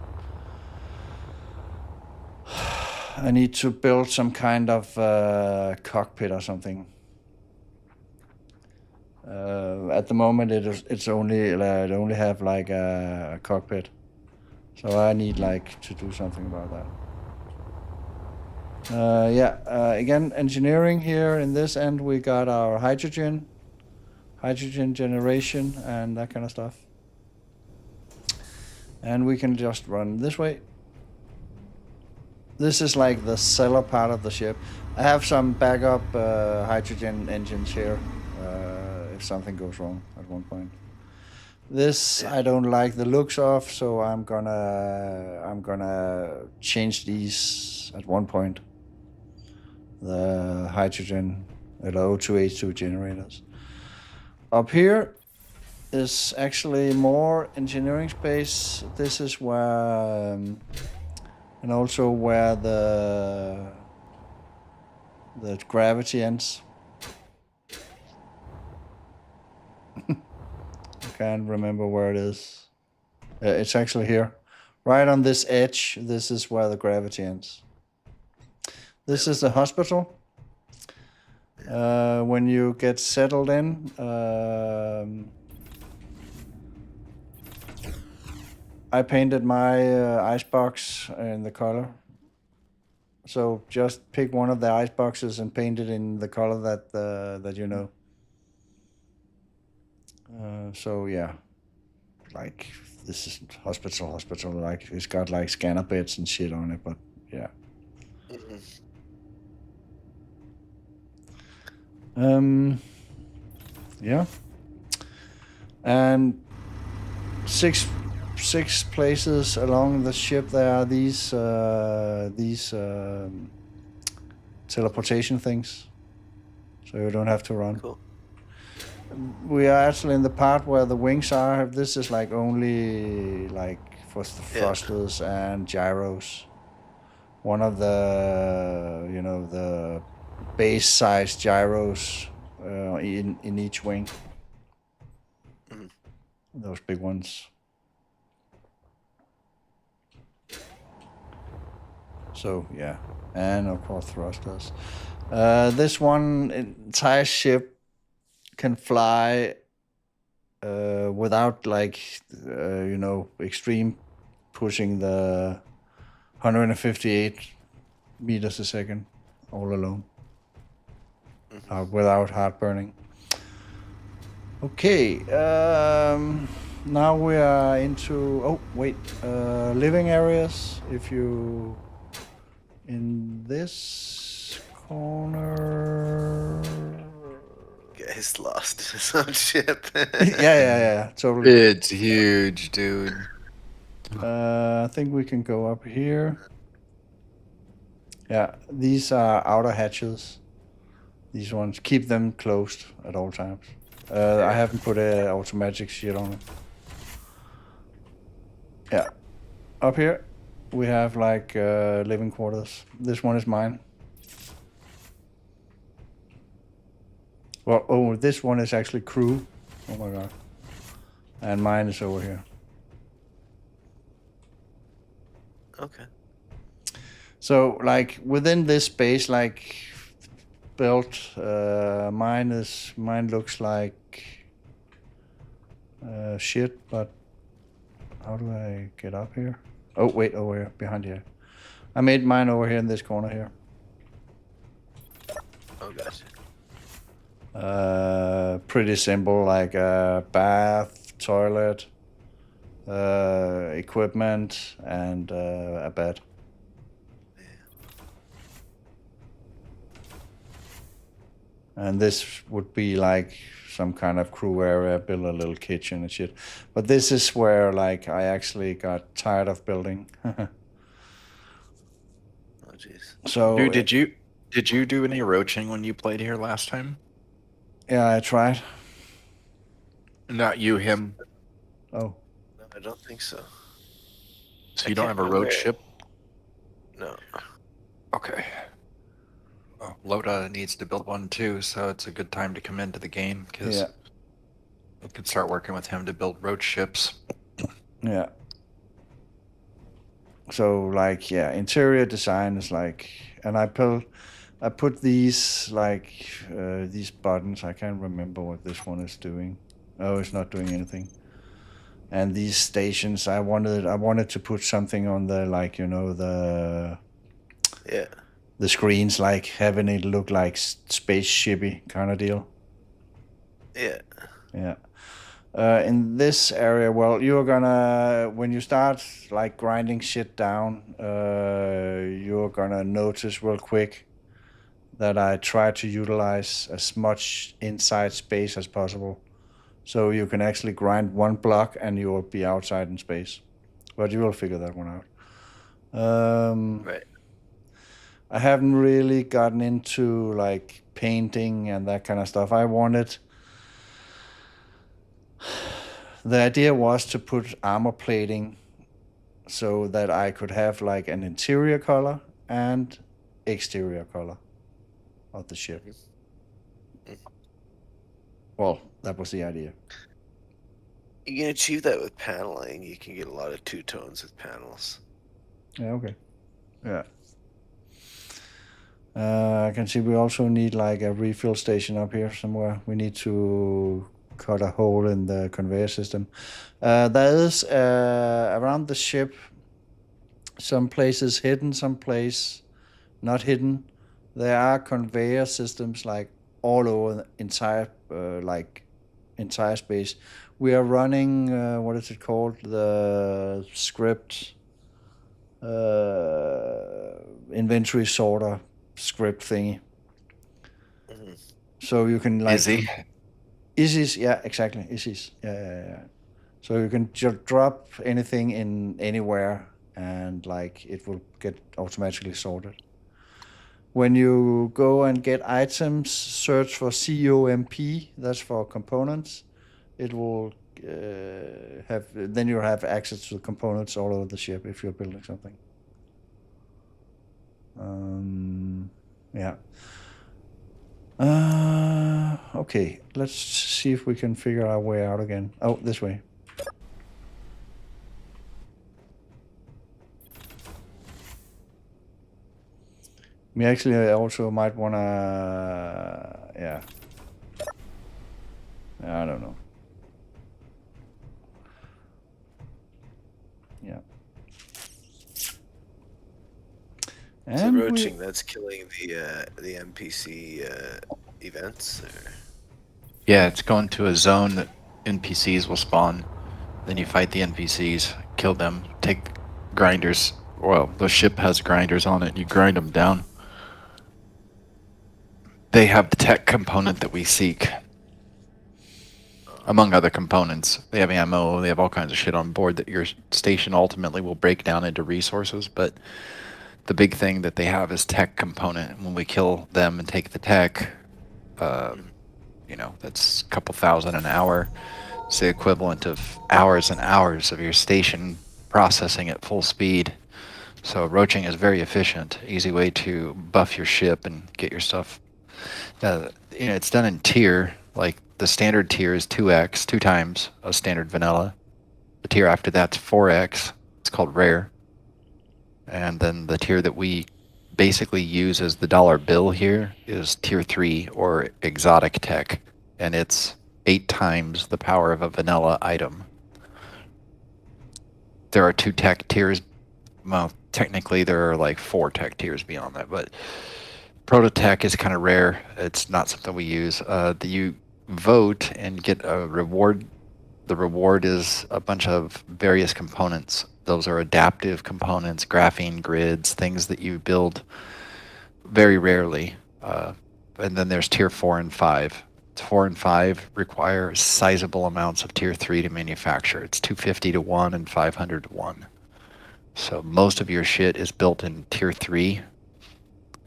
I need to build some kind of cockpit or something. At the moment, it only have like a cockpit, so I need like to do something about that. Again, engineering here in this end, we got our hydrogen generation, and that kind of stuff. And we can just run this way. This is like the cellar part of the ship. I have some backup hydrogen engines here if something goes wrong at one point. This I don't like the looks of, so I'm gonna change these at one point. The hydrogen, the O2H2 generators. Up here is actually more engineering space. This is where, and also where the gravity ends. I can't remember where it is. It's actually here. Right on this edge, this is where the gravity ends. This is the hospital. When you get settled in, I painted my icebox in the color. So just pick one of the ice boxes and paint it in the color that you know. So yeah, like this is hospital. Like it's got like scanner beds and shit on it, but yeah. Yeah. And six places along the ship there are these teleportation things, so you don't have to run. Cool. We are actually in the part where the wings are. This is like only like for the thrusters and gyros. One of the the base size gyros in each wing. Those big ones. So yeah, and of course thrusters. This one entire ship can fly without like extreme pushing the 158 meters a second all alone, without heartburning. Okay, now we are into living areas. If you in this corner. He's lost his own ship. yeah, totally. It's huge, dude. I think we can go up here. Yeah, these are outer hatches. These ones, keep them closed at all times. I haven't put a automatic shit on it. Yeah, up here we have like living quarters. This one is mine. Well, this one is actually crew. Oh my god. And mine is over here. Okay. So, like, within this space, like, built. Mine looks like shit, but how do I get up here? Oh wait, over here, behind here. I made mine over here in this corner here. Oh, gotcha. Pretty simple, like a bath, toilet, equipment, and a bed. And this would be like some kind of crew area, build a little kitchen and shit. But this is where like I actually got tired of building. Oh, jeez. So Dude, did you do any roaching when you played here last time? yeah, I tried. Not you, him. Oh, No, I don't think so. So I you don't can't have a roach remember. ship? No. Okay. Well, Loda needs to build one too, so it's a good time to come into the game because yeah, we could start working with him to build roach ships. yeah. So like, yeah, interior design is like, and I put these like these buttons. I can't remember what this one is doing. Oh, it's not doing anything. And these stations, I wanted to put something on the like, you know, Yeah. the screens, like having it look like spaceshipy kind of deal. Yeah. Yeah. In this area, well, you're gonna, when you start like grinding shit down, you're gonna notice real quick that I try to utilize as much inside space as possible. So you can actually grind one block and you will be outside in space. But you will figure that one out. Right. I haven't really gotten into like painting and that kind of stuff. The idea was to put armor plating so that I could have like an interior color and exterior color of the ship. Well, that was the idea. You can achieve that with paneling. You can get a lot of two-tones with panels. Yeah, okay. Yeah. I can see we also need like a refill station up here somewhere. We need to cut a hole in the conveyor system. There is around the ship some places hidden, some place not hidden. There are conveyor systems like all over the entire space. We are running what is it called? The script inventory sorter script thingy. Mm-hmm. So you can like Izzy. Izzy's, yeah, exactly. Izzy's, yeah. So you can just drop anything in anywhere, and like it will get automatically sorted. When you go and get items, search for COMP. That's for components. It will then you'll have access to the components all over the ship if you're building something. Yeah. Okay, let's see if we can figure our way out again. Oh, this way. We actually also might wanna, yeah. I don't know. Yeah. So And roaching, that's killing the NPC events. Or... Yeah, it's going to a zone that NPCs will spawn. Then you fight the NPCs, kill them, take the grinders. Well, the ship has grinders on it. You grind them down. They have the tech component that we seek. Among other components, they have ammo, they have all kinds of shit on board that your station ultimately will break down into resources, but the big thing that they have is tech component. When we kill them and take the tech, that's a couple thousand an hour. It's the equivalent of hours and hours of your station processing at full speed. So roaching is very efficient, easy way to buff your ship and get your stuff. It's done in tier. Like the standard tier is 2x, 2 times a standard vanilla. The tier after that's 4x. It's called rare. And then the tier that we basically use as the dollar bill here is tier 3 or exotic tech, and it's 8 times the power of a vanilla item. There are 2 tech tiers. Well, technically there are like 4 tech tiers beyond that, but Prototech is kind of rare. It's not something we use. You vote and get a reward. The reward is a bunch of various components. Those are adaptive components, graphene grids, things that you build very rarely. And then there's tier 4 and 5. 4 and 5 require sizable amounts of tier 3 to manufacture. It's 250 to 1 and 500 to 1. So most of your shit is built in tier 3.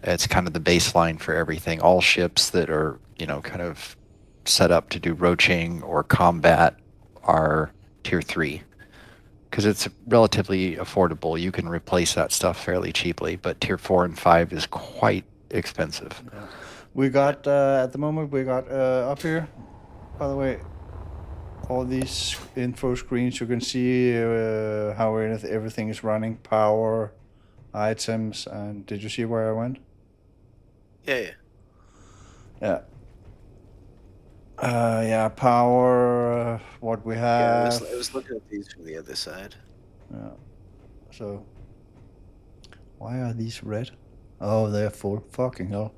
It's kind of the baseline for everything. All ships that are, kind of set up to do roaching or combat are tier 3. Because it's relatively affordable. You can replace that stuff fairly cheaply, but tier 4 and 5 is quite expensive. Yeah. We got, at the moment, up here, by the way, all these info screens. You can see how everything is running, power, items, and did you see where I went? Yeah. Yeah, power, what we have. Yeah, I was looking at these from the other side. Yeah. So, why are these red? Oh, they're full. Fucking hell.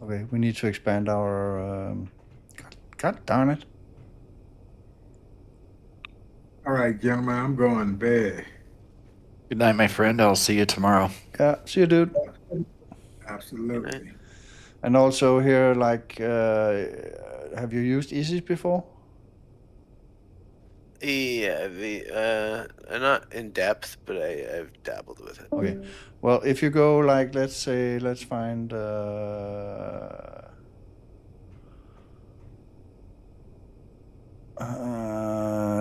Okay, we need to expand our. God darn it. All right, gentlemen, I'm going to bed. Good night, my friend. I'll see you tomorrow. Yeah, see you, dude. Absolutely. And also here, have you used Easy before? Yeah, not in depth, but I've dabbled with it. Okay. Well, if you go let's find.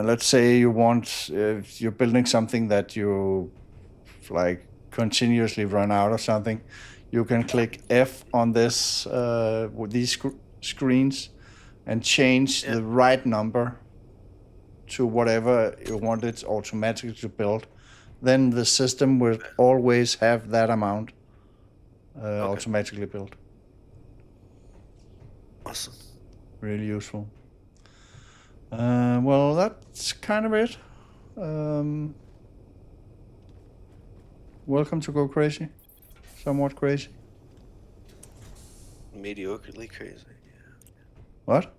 Let's say you want, if you're building something that you continuously run out of something, you can click F on this with these screens and change the right number to whatever you want it automatically to build. Then the system will always have that amount automatically built. Awesome. Really useful. Well, that's kind of it. Welcome to Go Crazy. Somewhat crazy. Mediocrely crazy. Yeah. What?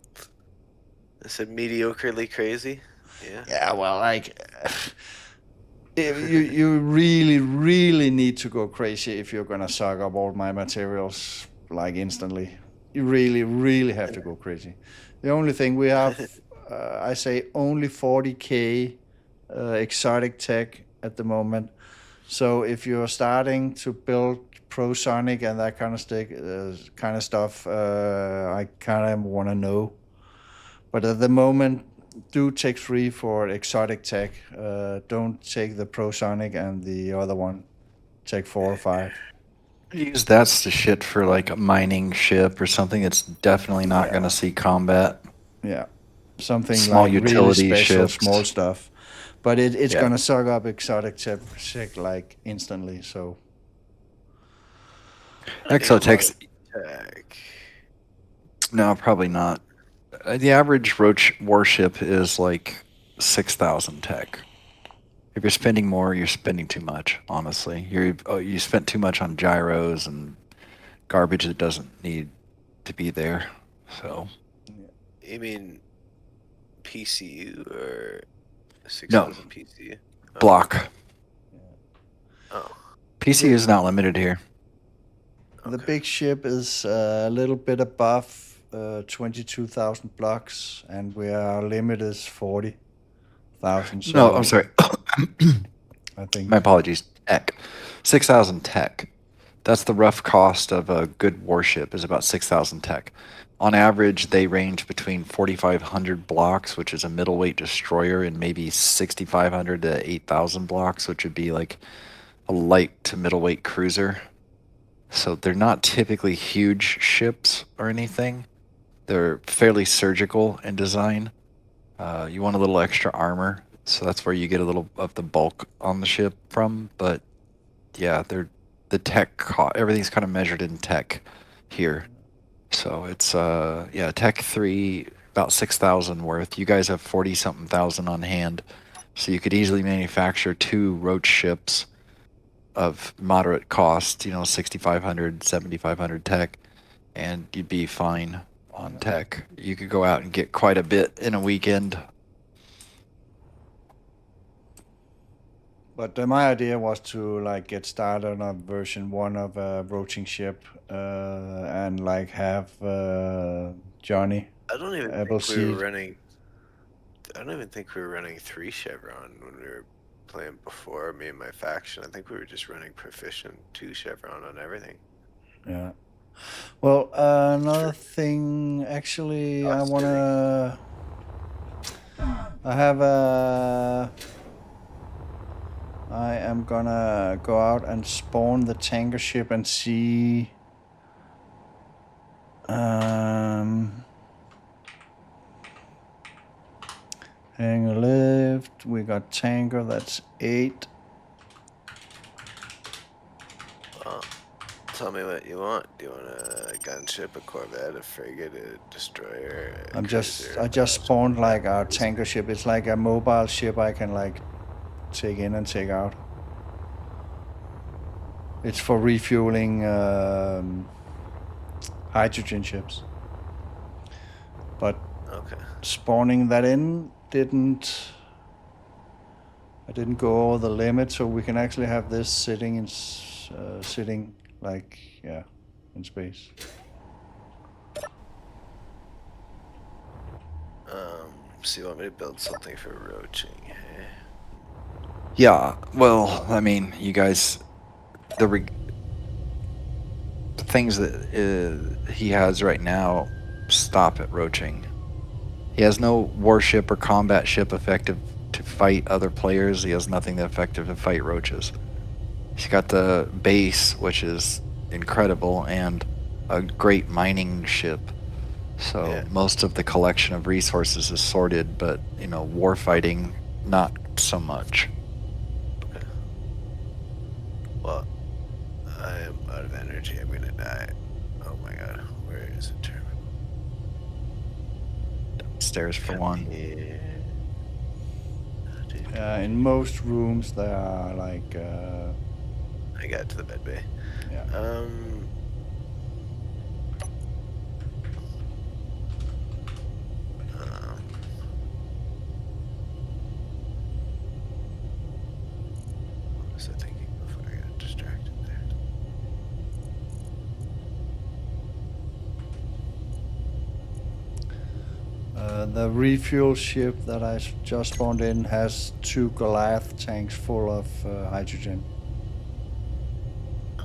I said mediocrely crazy. Yeah. Yeah, well, you really, really need to go crazy if you're gonna suck up all my materials instantly. You really, really have to go crazy. The only thing we have, I say, only 40k exotic tech at the moment. So if you're starting to build prosonic and that kind of stuff, I kind of want to know. But at the moment, do take 3 for exotic tech. Don't take the prosonic and the other one. Take 4 or 5. Use that's the shit for a mining ship or something. It's definitely not going to see combat. Yeah, something small utility really special, ships. small stuff. But it's gonna suck up exotic tech instantly. So Exotech's no, probably not. The average roach warship is 6,000 tech. If you're spending more, you're spending too much. Honestly, you spent too much on gyros and garbage that doesn't need to be there. So. You mean PCU or 6,000 PCU? Oh. Block. Oh. PCU is not limited here. The big ship is a little bit above 22,000 blocks, and our limit is 40,000. So no, I'm sorry. I think. My apologies. Tech. 6,000 tech. That's the rough cost of a good warship, is about 6,000 tech. On average, they range between 4,500 blocks, which is a middleweight destroyer, and maybe 6,500 to 8,000 blocks, which would be a light to middleweight cruiser. So they're not typically huge ships or anything. They're fairly surgical in design. You want a little extra armor, so that's where you get a little of the bulk on the ship from. But yeah, they're the tech everything's kind of measured in tech here. So it's yeah, tech 3 about 6,000 worth. You guys have 40 something thousand on hand. So you could easily manufacture 2 roach ships of moderate cost, 6,500, 7,500 tech, and you'd be fine on tech. You could go out and get quite a bit in a weekend. But my idea was to like get started on version 1 of a roaching ship, and like have Johnny. I don't even Apple think we were seed. running. I don't even think we were running 3 Chevron when we were playing before, me and my faction. I think we were just running proficient 2 Chevron on everything. Yeah. Well, another thing, actually, I wanna. I have a. I am gonna go out and spawn the tanker ship and see. Hangar lift. We got tanker. That's 8. Well, tell me what you want. Do you want a gunship, a corvette, a frigate, a destroyer? A I cruiser, just spawned like our tanker ship. It's like a mobile ship I can like take in and take out. It's for refueling hydrogen ships. But Okay. spawning that in I didn't go over the limit, so we can actually have this sitting in like in space. So you want me to build something for roaching? Eh? Yeah, well, I mean, you guys, the things that he has right now stop at roaching. He has no warship or combat ship effective to fight other players. He has nothing that effective to fight roaches. He's got the base, which is incredible, and a great mining ship. So Yeah. most of the collection of resources is sorted, but war fighting, not so much. Okay. Well, I am out of energy. I'm gonna die. Oh my god, where is the terminal? Stairs for one. Yeah. In most rooms there are like I got to the med bay. yeah. What was I thinking before I got distracted there? The refuel ship that I just spawned in has 2 Goliath tanks full of hydrogen.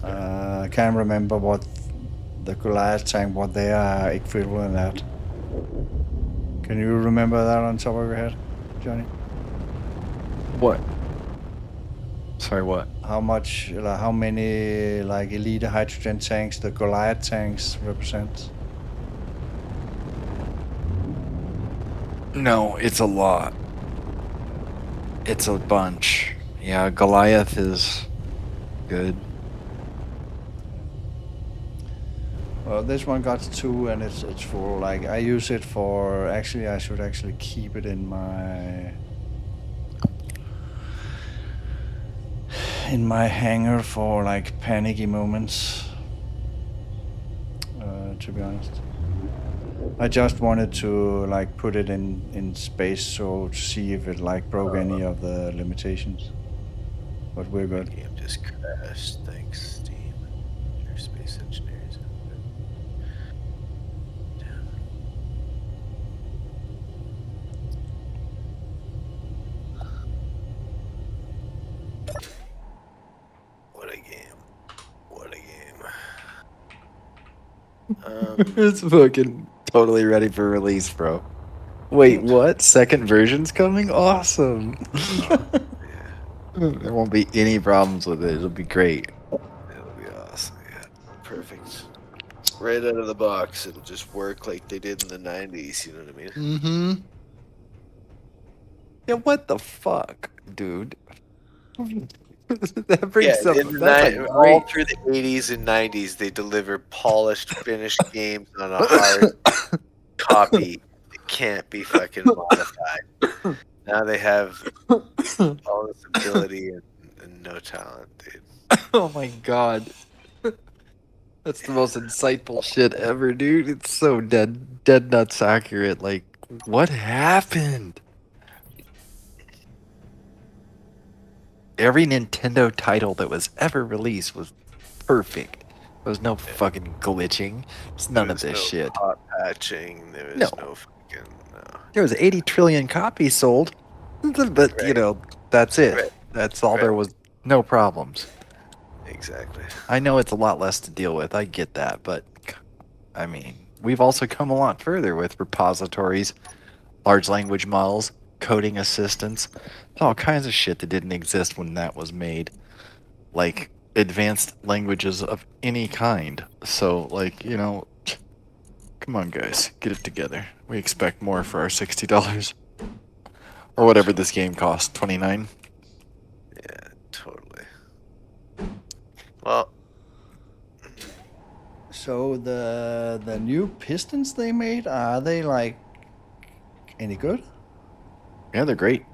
I can't remember what the Goliath tank, what they are equivalent at. Can you remember that on top of your head, Johnny? What? Sorry, what? How much, how many like elite hydrogen tanks the Goliath tanks represent? No, it's a lot. It's a bunch. Yeah, Goliath is good. Well, this one got 2 and it's full. Like I use it for, actually I should actually keep it in my hangar for like panicky moments, to be honest. I just wanted to like put it in space so to see if it like broke any of the limitations. But we're good. Game just crashed. Thanks, Steam. Your space engineers. What a game. What a game. It's fucking totally ready for release, bro. Wait, what? Second version's coming? Awesome. Yeah, There won't be any problems with it. It'll be great. it'll be awesome. Yeah, perfect. Right out of the box, it'll just work like they did in the 90s, you know what I mean? Mm-hmm. Yeah, what the fuck, dude? That brings up. in the That's a all great. through the 80s and 90s, they delivered polished, finished games on a hard copy. It can't be fucking modified. Now they have all this ability and no talent, dude. Oh my god. That's the most insightful shit ever, dude. It's so dead nuts accurate. Like, what happened? Every Nintendo title that was ever released was perfect. There was no fucking glitching. It's none There of was this no shit. hot patching. There No. was no fucking no. There was 80 trillion copies sold, but you Right. know, that's it. Right. That's all Right. there was. No problems. Exactly. I know it's a lot less to deal with. I get that, but I mean, we've also come a lot further with repositories, large language models, coding assistants, all kinds of shit that didn't exist when that was made. Like advanced languages of any kind. So, like, you know, come on, guys, get it together. We expect more for our $60 or whatever this game costs. 29. Yeah, totally. Well, So the new pistons they made, are they like any good? Yeah, they're great.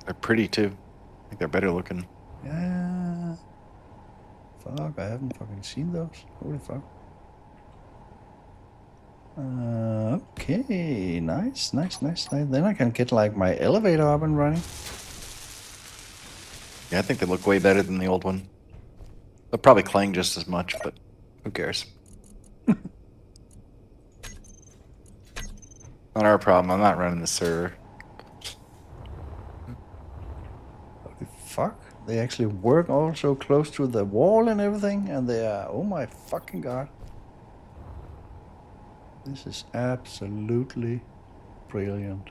They're pretty too. I think they're better looking. Yeah. Fuck, I haven't fucking seen those. Holy fuck. Okay, nice. Then I can get like my elevator up and running. Yeah, I think they look way better than the old one. They'll probably clang just as much, but who cares? Not our problem. I'm not running the server. Holy fuck. They actually work all so close to the wall and everything, and they are, oh my fucking god. This is absolutely brilliant.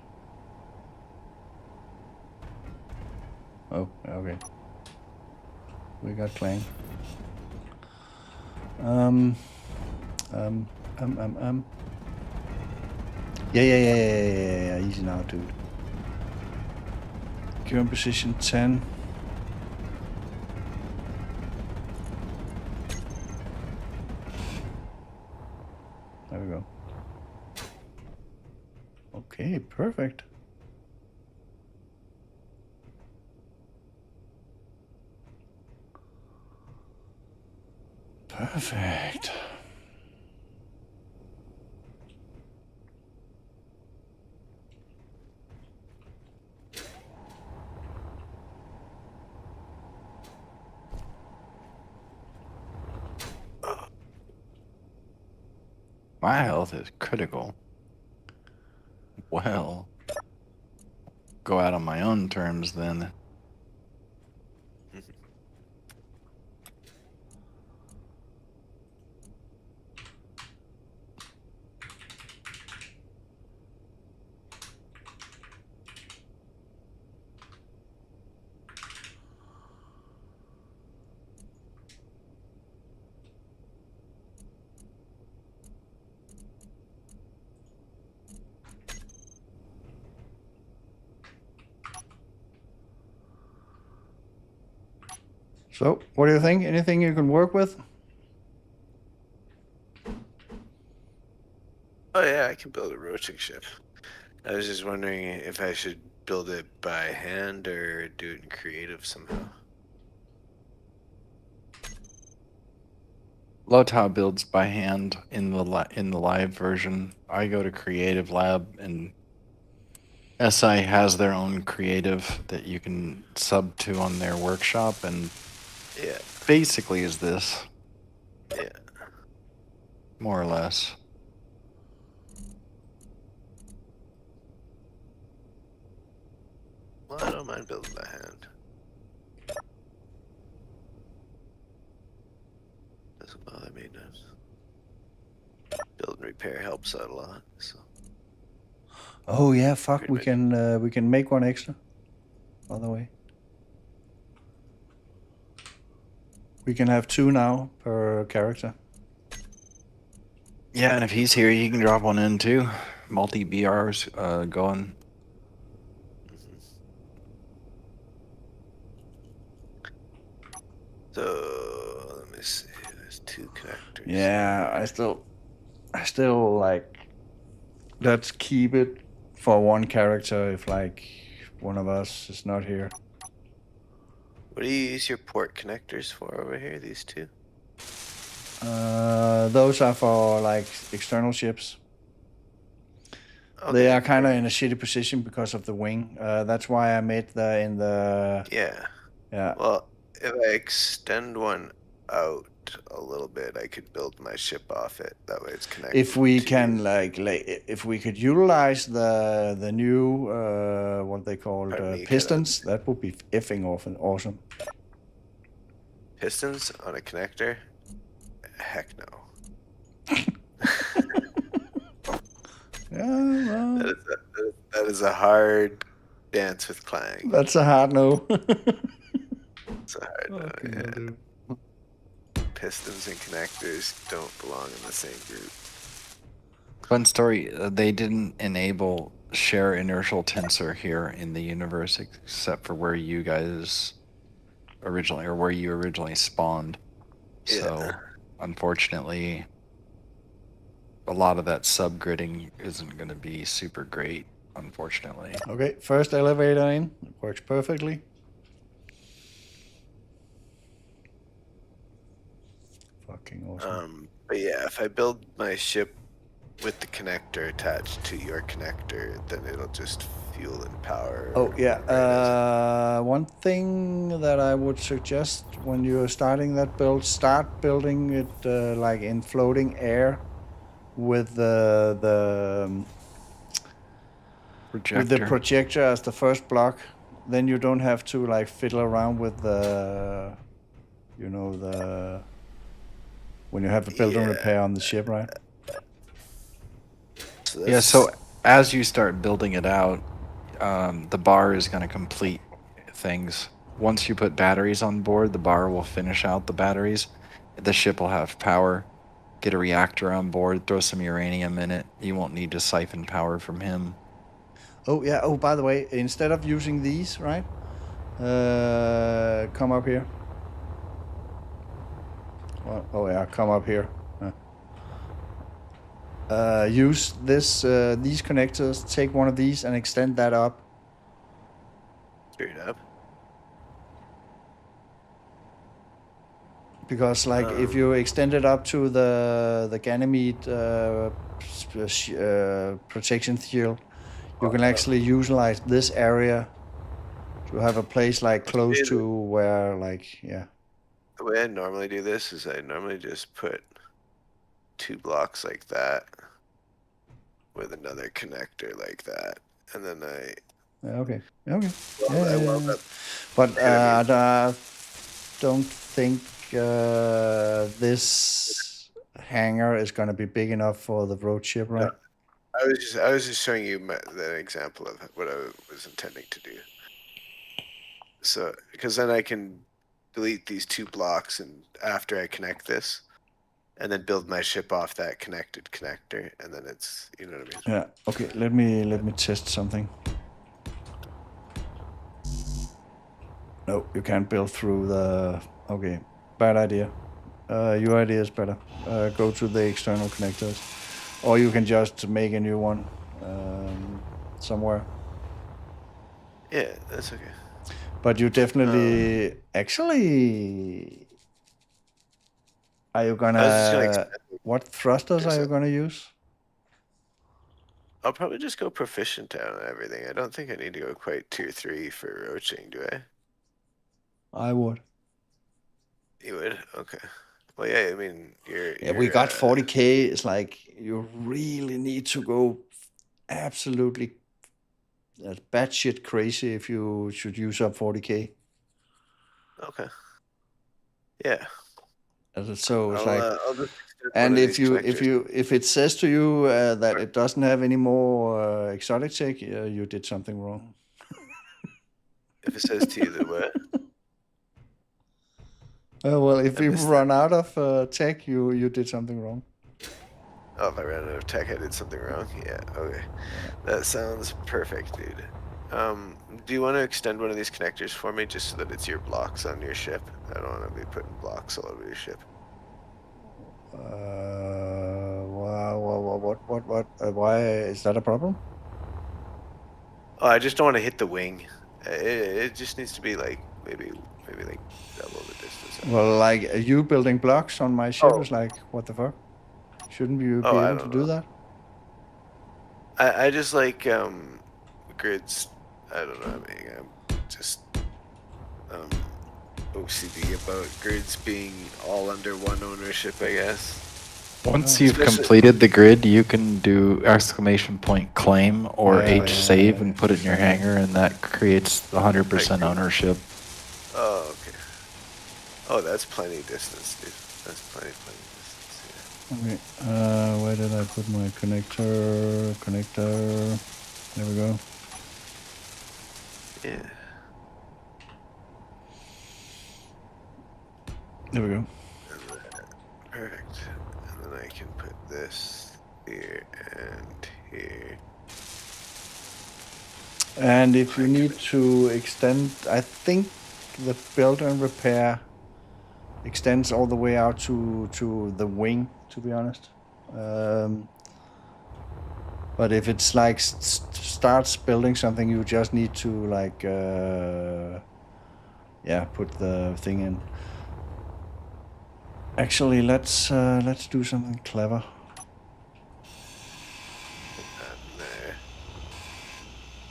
Oh, okay. We got Clang. Yeah. Easy now, dude. Gear in position 10. There we go. Okay, perfect. Perfect. My health is critical. Well, go out on my own terms then. So, what do you think? Anything you can work with? oh yeah, I can build a roaching ship. I was just wondering if I should build it by hand or do it in creative somehow. Lotau builds by hand in the live version. I go to Creative Lab, and SI has their own creative that you can sub to on their workshop, and Yeah, basically is this, yeah. more or less. Well, I don't mind building by hand. Doesn't bother me none. Build and repair helps out a lot. So Oh yeah, fuck. Pretty We can make one extra. By the way, we can have 2 now per character. Yeah, and if he's here, you can drop one in too. Multi BRs going. So let me see. There's 2 connectors. Yeah, I still like. Let's keep it for one character if like one of us is not here. What do you use your port connectors for over here? These 2? Those are for like external ships. Okay, They are kind of perfect. in a shitty position because of the wing. That's why I made the Yeah. yeah. Well, if I extend one out a little bit, I could build my ship off it. That way it's connected. If we to... can like if we could utilize the new what they called pistons, that would be effing awesome. Pistons on a connector? Heck no. Yeah, well, that is a hard dance with Clang. That's a hard no. It's a hard no, yeah. Pistons and connectors don't belong in the same group. Fun story, they didn't enable share inertial tensor here in the universe except for where you guys originally, or where you originally spawned. So, Yeah. unfortunately, a lot of that subgridding isn't going to be super great, unfortunately. Okay, first elevator in. It works perfectly. Fucking awesome. But yeah, if I build my ship with the connector attached to your connector, then it'll just fuel and power. Oh yeah. One thing that I would suggest when you're starting that build, start building it like in floating air with the projector as the first block. Then you don't have to like fiddle around with the, you know, the when you have the build and repair on the ship, right? So as you start building it out, the bar is going to complete things. Once you put batteries on board, the bar will finish out the batteries. The ship will have power. Get a reactor on board, throw some uranium in it. You won't need to siphon power from him. Oh yeah. Oh, by the way, instead of using these, right? Come up here. Well, oh yeah, come up here. Use this these connectors. Take one of these and extend that up. Straight up. Because like if you extend it up to the Ganymede protection shield, you can actually utilize this area to have a place like close to where like yeah. The way I normally do this is I normally just put 2 blocks like that with another connector like that, and then I. Okay. But I don't think this hangar is going to be big enough for the road ship, right? No, I was just showing you the example of what I was intending to do. So, because then I can delete these 2 blocks, and after I connect this, and then build my ship off that connected connector, and then it's, you know what I mean? Yeah. Okay. Let me test something. No, you can't build through the. Okay, bad idea. Your idea is better. Go to the external connectors, or you can just make a new one somewhere. Yeah, that's okay. But you definitely actually. Are you gonna? What thrusters are you gonna use? I'll probably just go proficient on everything. I don't think I need to go quite tier 3 for roaching, do I? I would. You would? Okay. Well, yeah, I mean, Yeah, we got 40k. It's like you really need to go absolutely batshit crazy if you should use up 40k. Okay. Yeah. So it's like, and if it says to you that it doesn't have any more exotic tech, you did something wrong. If it says to you that what? Well, if you run out of tech, you did something wrong. Oh, if I ran out of tech, I did something wrong? Yeah, okay. That sounds perfect, dude. Do you want to extend one of these connectors for me just so that it's your blocks on your ship? I don't want to be putting blocks all over your ship. What? Why is that a problem? Oh, I just don't want to hit the wing. It just needs to be like maybe like double the distance. Well, like you building blocks on my ship Oh. is like, what the fuck? Shouldn't you Oh, be I able to don't do know. that? I just like grids. I don't know. I mean, I'm just OCD about grids being all under one ownership, I guess. Once Oh. you've completed the grid, you can do exclamation point claim or Yeah, H save and put it in your hangar, and that creates 100% ownership. Oh, okay. Oh, that's plenty distance, dude. That's plenty distance. Okay. Where did I put my connector? Connector. There we go. Yeah. There we go. Perfect. And then I can put this here and here. And if you need to extend, I think the build and repair extends all the way out to the wing, to be honest. But if it's like starts building something, you just need to like yeah, put the thing in. Actually, let's do something clever. There.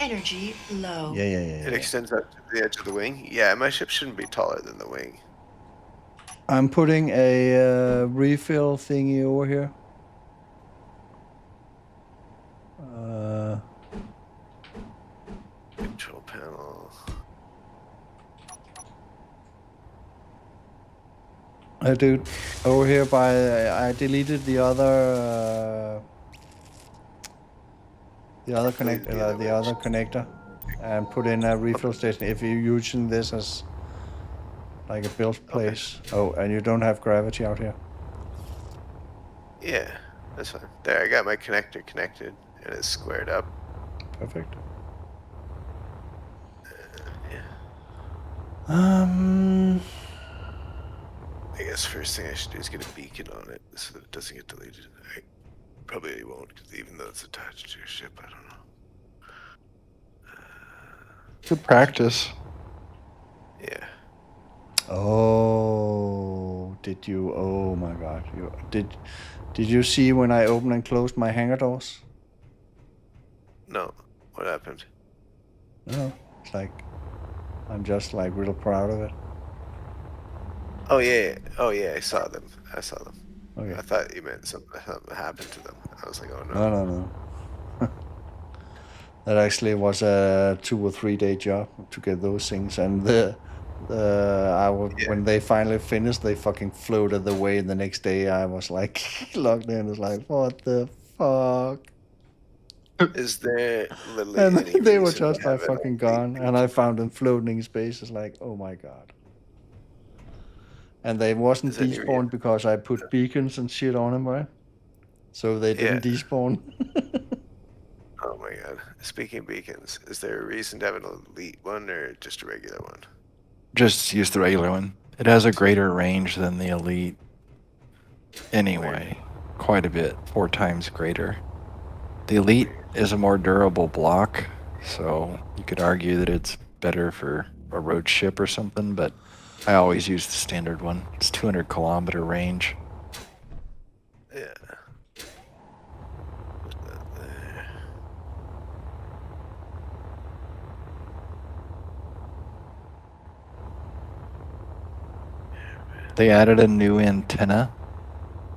Energy low. Yeah. It extends out to the edge of the wing. Yeah, my ship shouldn't be taller than the wing. I'm putting a refill thingy over here. Control panel. Dude, over here I deleted the other connector and put in a refill station if you're using this as like a build place. Okay. Oh, and you don't have gravity out here. Yeah, that's fine. There, I got my connector connected and it's squared up. Perfect. Yeah. I guess first thing I should do is get a beacon on it so that it doesn't get deleted. I probably won't, because even though it's attached to your ship, I don't know. Good practice. Yeah. Oh, did you? Oh my God! Did you see when I opened and closed my hangar doors? No. What happened? No, it's like I'm just like real proud of it. Oh yeah. Oh yeah. I saw them. Okay. I thought you meant something happened to them. I was like, oh no. No. That actually was a 2 or 3 day job to get those things, and when they finally finished, they fucking floated away. The next day, I was like logged in. It's like, what the fuck? Is there literally And any they were reason just to have like it fucking only gone, and I found them floating in space. It's like, oh my God. And they wasn't Is there any reason? despawned because I put beacons and shit on them, right? So they didn't Yeah. despawn. Oh my god. Speaking of beacons, is there a reason to have an elite one or just a regular one? Just use the regular one. It has a greater range than the elite. Anyway, quite a bit, 4 times greater. The elite is a more durable block, so you could argue that it's better for a road ship or something, but I always use the standard one. It's 200-kilometer range. Yeah. Put that there. They added a new antenna.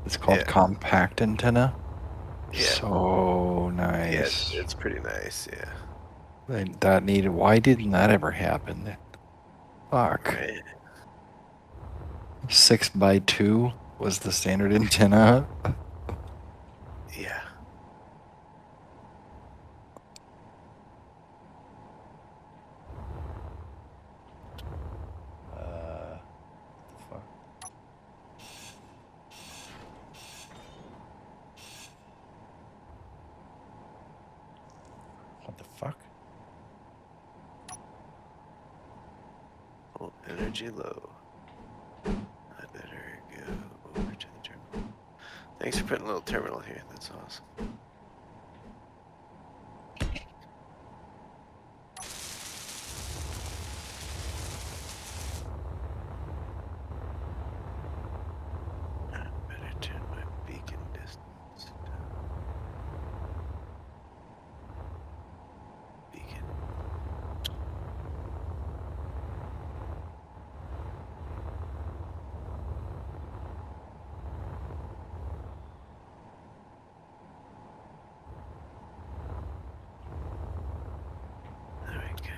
It's called Yeah. compact antenna. Yeah. So nice. Yes, it's pretty nice, yeah. That needed. Why didn't that ever happen? Fuck. Right. 6x2 was the standard antenna. Yeah. Fuck. What the fuck? Energy low. I better go over to the terminal. Thanks for putting a little terminal here. That's awesome. I better turn my beacon distance down. Beacon. There we go.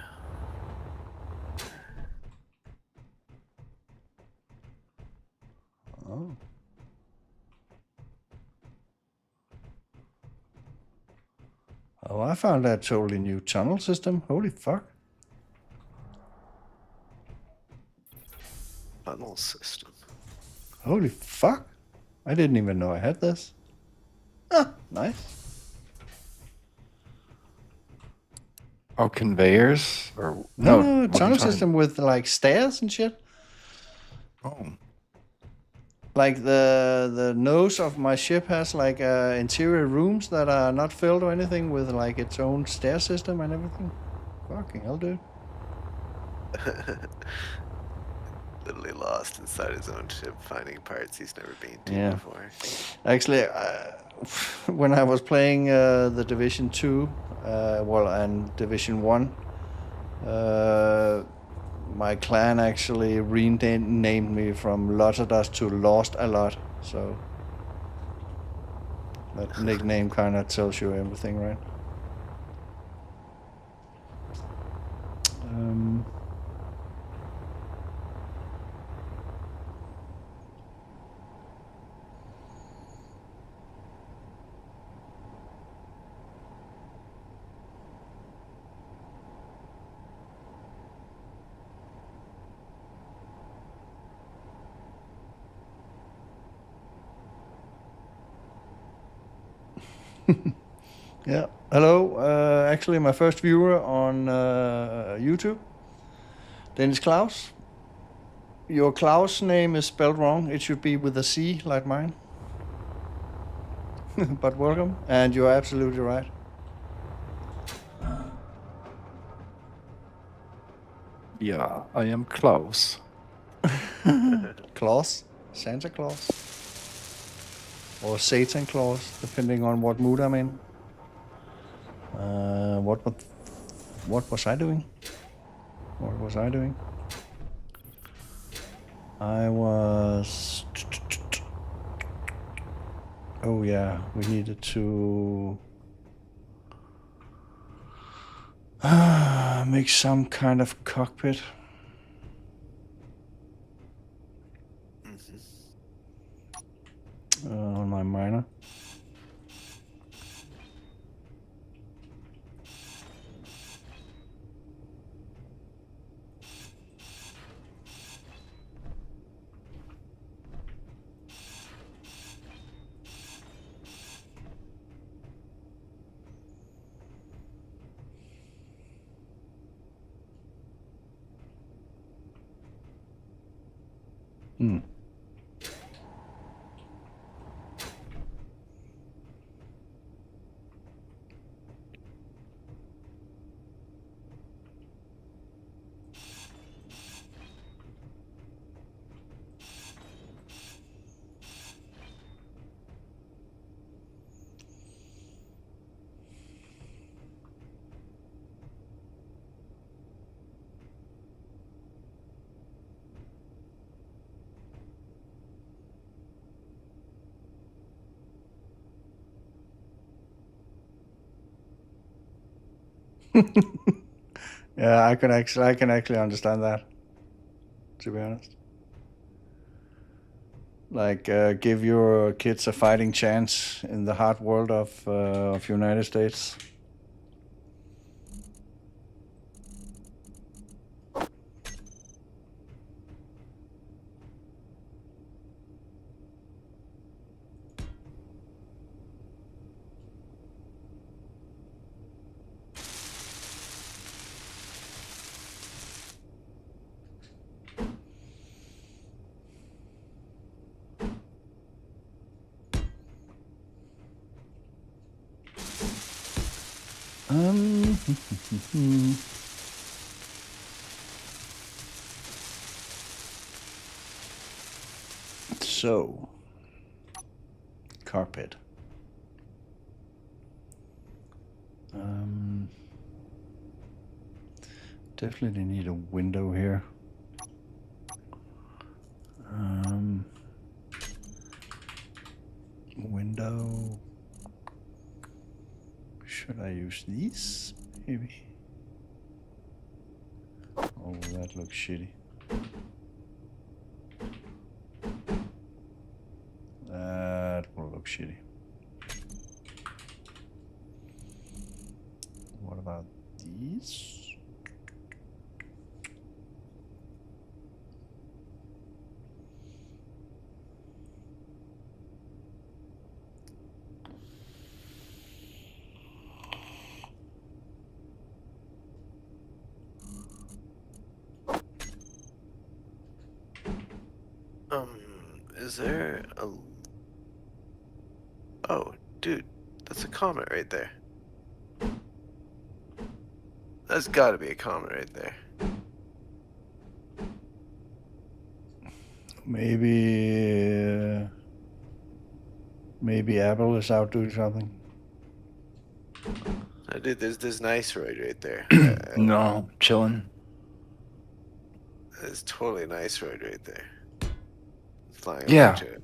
Oh. Oh, I found that totally new tunnel system. Holy fuck. Funnel system. Holy fuck. I didn't even know I had this. Ah, nice. Oh, conveyors or No, what are you tunnel talking- system with like stairs and shit. Oh, Like the nose of my ship has like interior rooms that are not filled or anything with like its own stair system and everything. Fucking hell, dude. Literally lost inside his own ship, finding parts he's never been to Yeah. before. Actually, when I was playing the Division 2, and Division 1, my clan actually renamed me from Lottadas to Lost a Lot. So that nickname kind of tells you everything, right? Yeah. Hello. Actually, my first viewer on YouTube, Dennis Klaus. Your Klaus name is spelled wrong. It should be with a C, like mine. But welcome, and you're absolutely right. yeah, I am close. Claus, Santa Claus, or Satan Claus, depending on what mood I'm in. What was I doing? What was I doing? I was. Oh yeah, we needed to make some kind of cockpit. On my miner. Hmm. Yeah, I can actually understand that. To be honest, like give your kids a fighting chance in the hard world of United States. Um. So, carpet. Definitely need a window here. Window. Should I use these? Maybe. Oh, that looks shitty. That will look shitty. What about these? Is there a... Oh, dude, that's a comet right there. That's gotta be a comet right there. Maybe Apple is out doing something. Dude, there's an iceroid right there. No, chilling. There's totally an iceroid right there. Flying Yeah. over to it.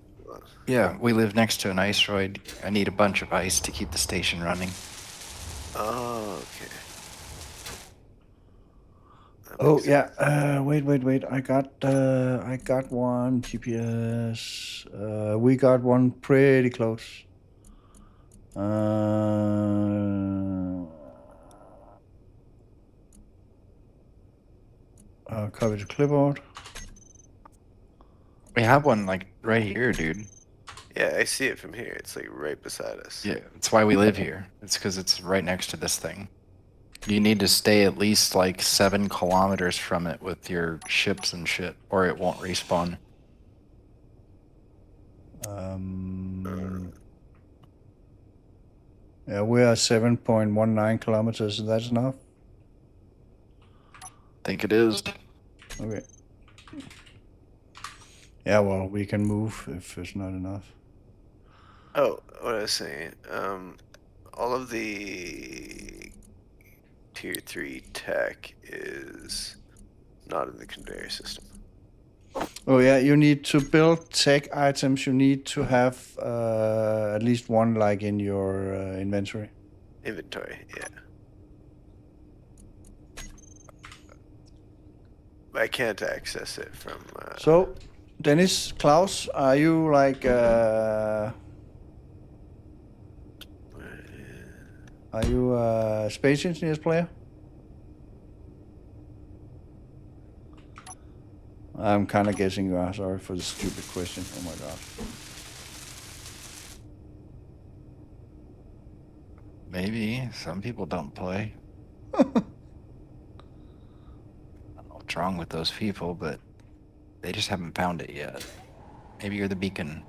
Yeah, we live next to an iceroid. I need a bunch of ice to keep the station running. Oh, okay. Oh yeah. Wait. I got one GPS. We got one pretty close. Copy to clipboard. We have one like right here, dude. Yeah, I see it from here. It's like right beside us. Yeah, that's why we live here. It's because it's right next to this thing. You need to stay at least like 7 kilometers from it with your ships and shit, or it won't respawn. Yeah, we are 7.19 kilometers. Is that enough? Think it is. Okay. Yeah, well, we can move if it's not enough. Oh, what I was saying. All of the tier 3 tech is not in the conveyor system. Oh yeah, you need to build tech items. You need to have at least one like in your inventory. Inventory, yeah. I can't access it from... So, Dennis, Klaus, are you like... are you a Space Engineers player? I'm kind of guessing you are. Sorry for the stupid question. Oh my god. Maybe. Some people don't play. I don't know what's wrong with those people, but they just haven't found it yet. Maybe you're the beacon.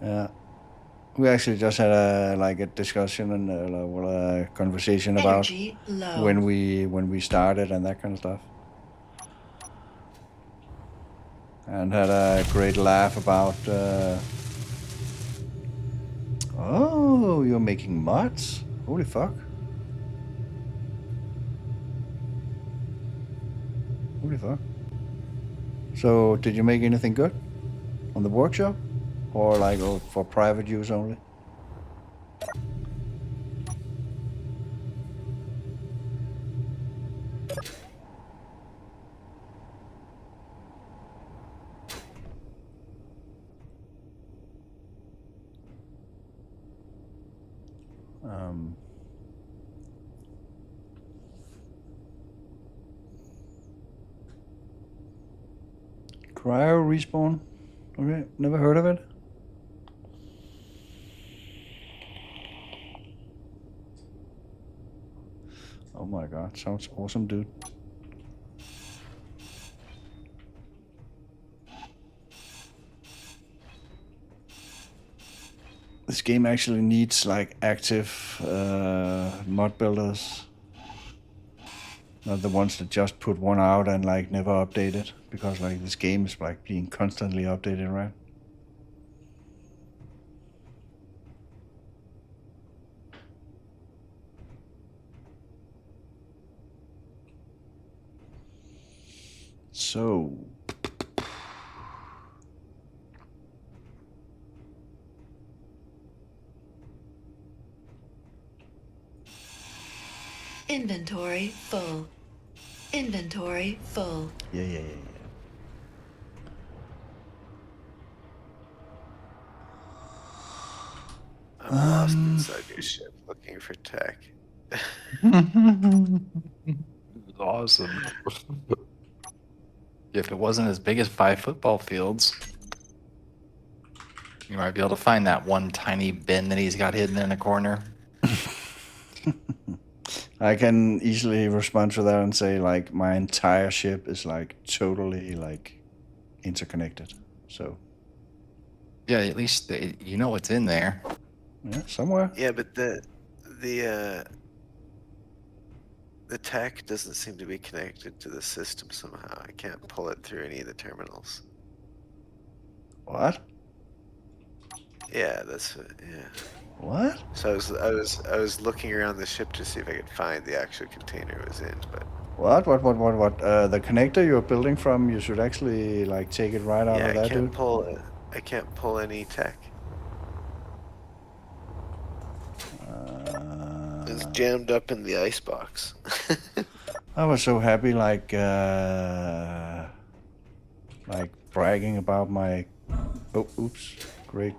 Yeah. We actually just had a discussion and a conversation about Energy low. when we started and that kind of stuff, and had a great laugh about. Oh, you're making mods? Holy fuck! Holy fuck! So, did you make anything good on the workshop, or like for private use only? Cryo respawn. Okay, never heard of it. Oh my god, sounds awesome, dude. This game actually needs like active mod builders. Not the ones that just put one out and like never update it, because like this game is like being constantly updated, right? So Inventory full. Inventory full. yeah. I'm lost inside your ship looking for tech. Awesome. If it wasn't as big as 5 football fields, you might be able to find that one tiny bin that he's got hidden in a corner. I can easily respond to that and say like my entire ship is like totally like interconnected. So Yeah, at least you know what's in there. yeah, somewhere. Yeah, but the tech doesn't seem to be connected to the system somehow. I can't pull it through any of the terminals. What? Yeah, that's yeah. What? So I was looking around the ship to see if I could find the actual container it was in, but What? The connector you're building from, you should actually like take it right out yeah, of that, I can't dude. pull it. I can't pull any tech. It's jammed up in the icebox. I was so happy, like bragging about my, great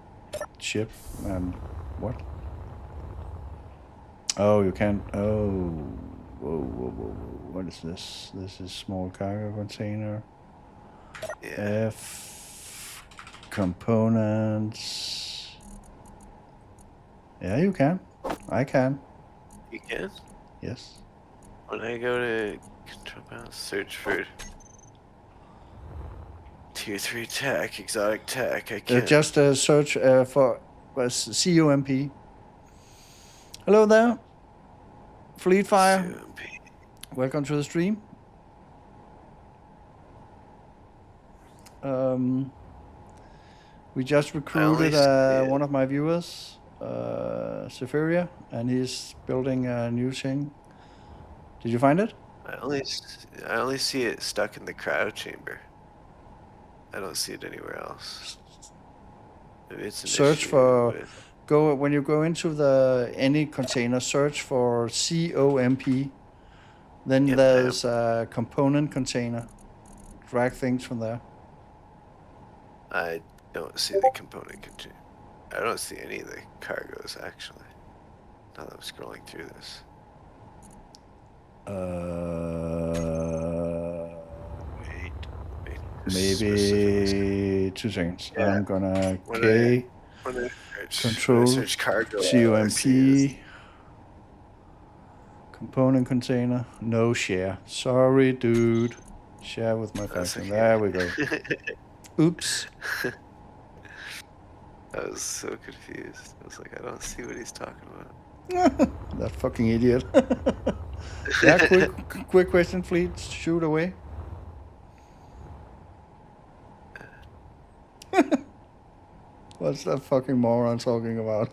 ship, and what? Oh, you can't. Oh, whoa! What is this? This is small cargo container. Yeah. F components. Yeah, you can. I can. You can? Yes. When I go to control panel, search for tier 3 tech, exotic tech, I can't. Just search for CUMP. Hello there, Fleet Fire. CMP. Welcome to the stream. We just recruited one of my viewers, Sephiria, and he's building a new thing. Did you find it? I only see it stuck in the cryo chamber. I don't see it anywhere else. Maybe it's an Search issue for with- when you go into any container, search for COMP. Then Yep, there's a component container. Drag things from there. I don't see the component container. I don't see any of the cargoes actually. Now that I'm scrolling through this. Wait. Specifically- Maybe 2 seconds. Yeah. I'm gonna When K when I control search cargo, all I see is- COMP component container. No share. Sorry, dude. Share with my That's faction. okay. There we go. Oops. I was so confused. I was like, I don't see what he's talking about. That fucking idiot. Yeah, quick question, Fleet. Shoot away. What's that fucking moron talking about?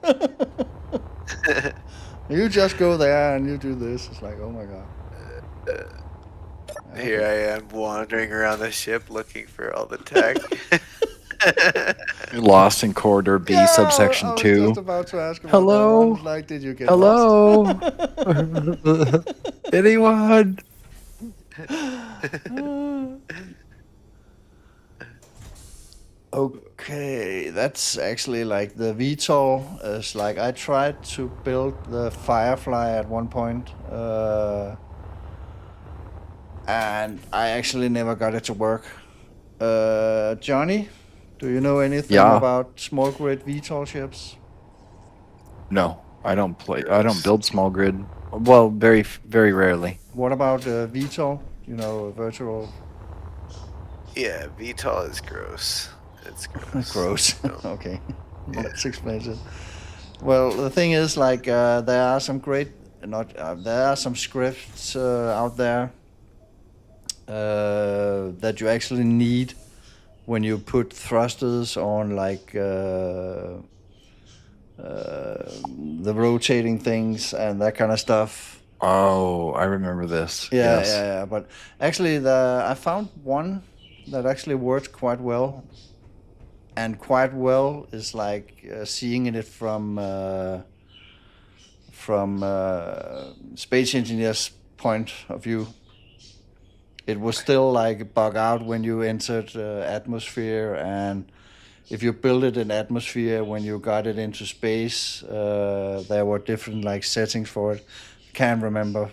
You just go there and you do this. It's like, oh my god. Here I am wandering around the ship looking for all the tech. You're lost in corridor B, subsection I was 2. just about to ask about Hello? that one. Like, did you get Hello? lost? Anyone? Okay, that's actually like the VTOL is like I tried to build the Firefly at one point, and I actually never got it to work. Johnny, do you know anything Yeah. about small grid VTOL ships? No, I don't build small grid. Well, very, very rarely. What about VTOL? You know, virtual. Yeah, VTOL is gross. It's gross. Gross. No. Okay, let's explain it. Well, the thing is, like, there are some great, not there are some scripts out there that you actually need when you put thrusters on, like the rotating things and that kind of stuff. Oh, I remember this. Yeah, Yes. yeah. But actually, I found one that actually works quite well. And quite well is like seeing it from space engineers' point of view. It was still like bug out when you entered atmosphere, and if you build it in atmosphere when you got it into space, there were different like settings for it. Can't remember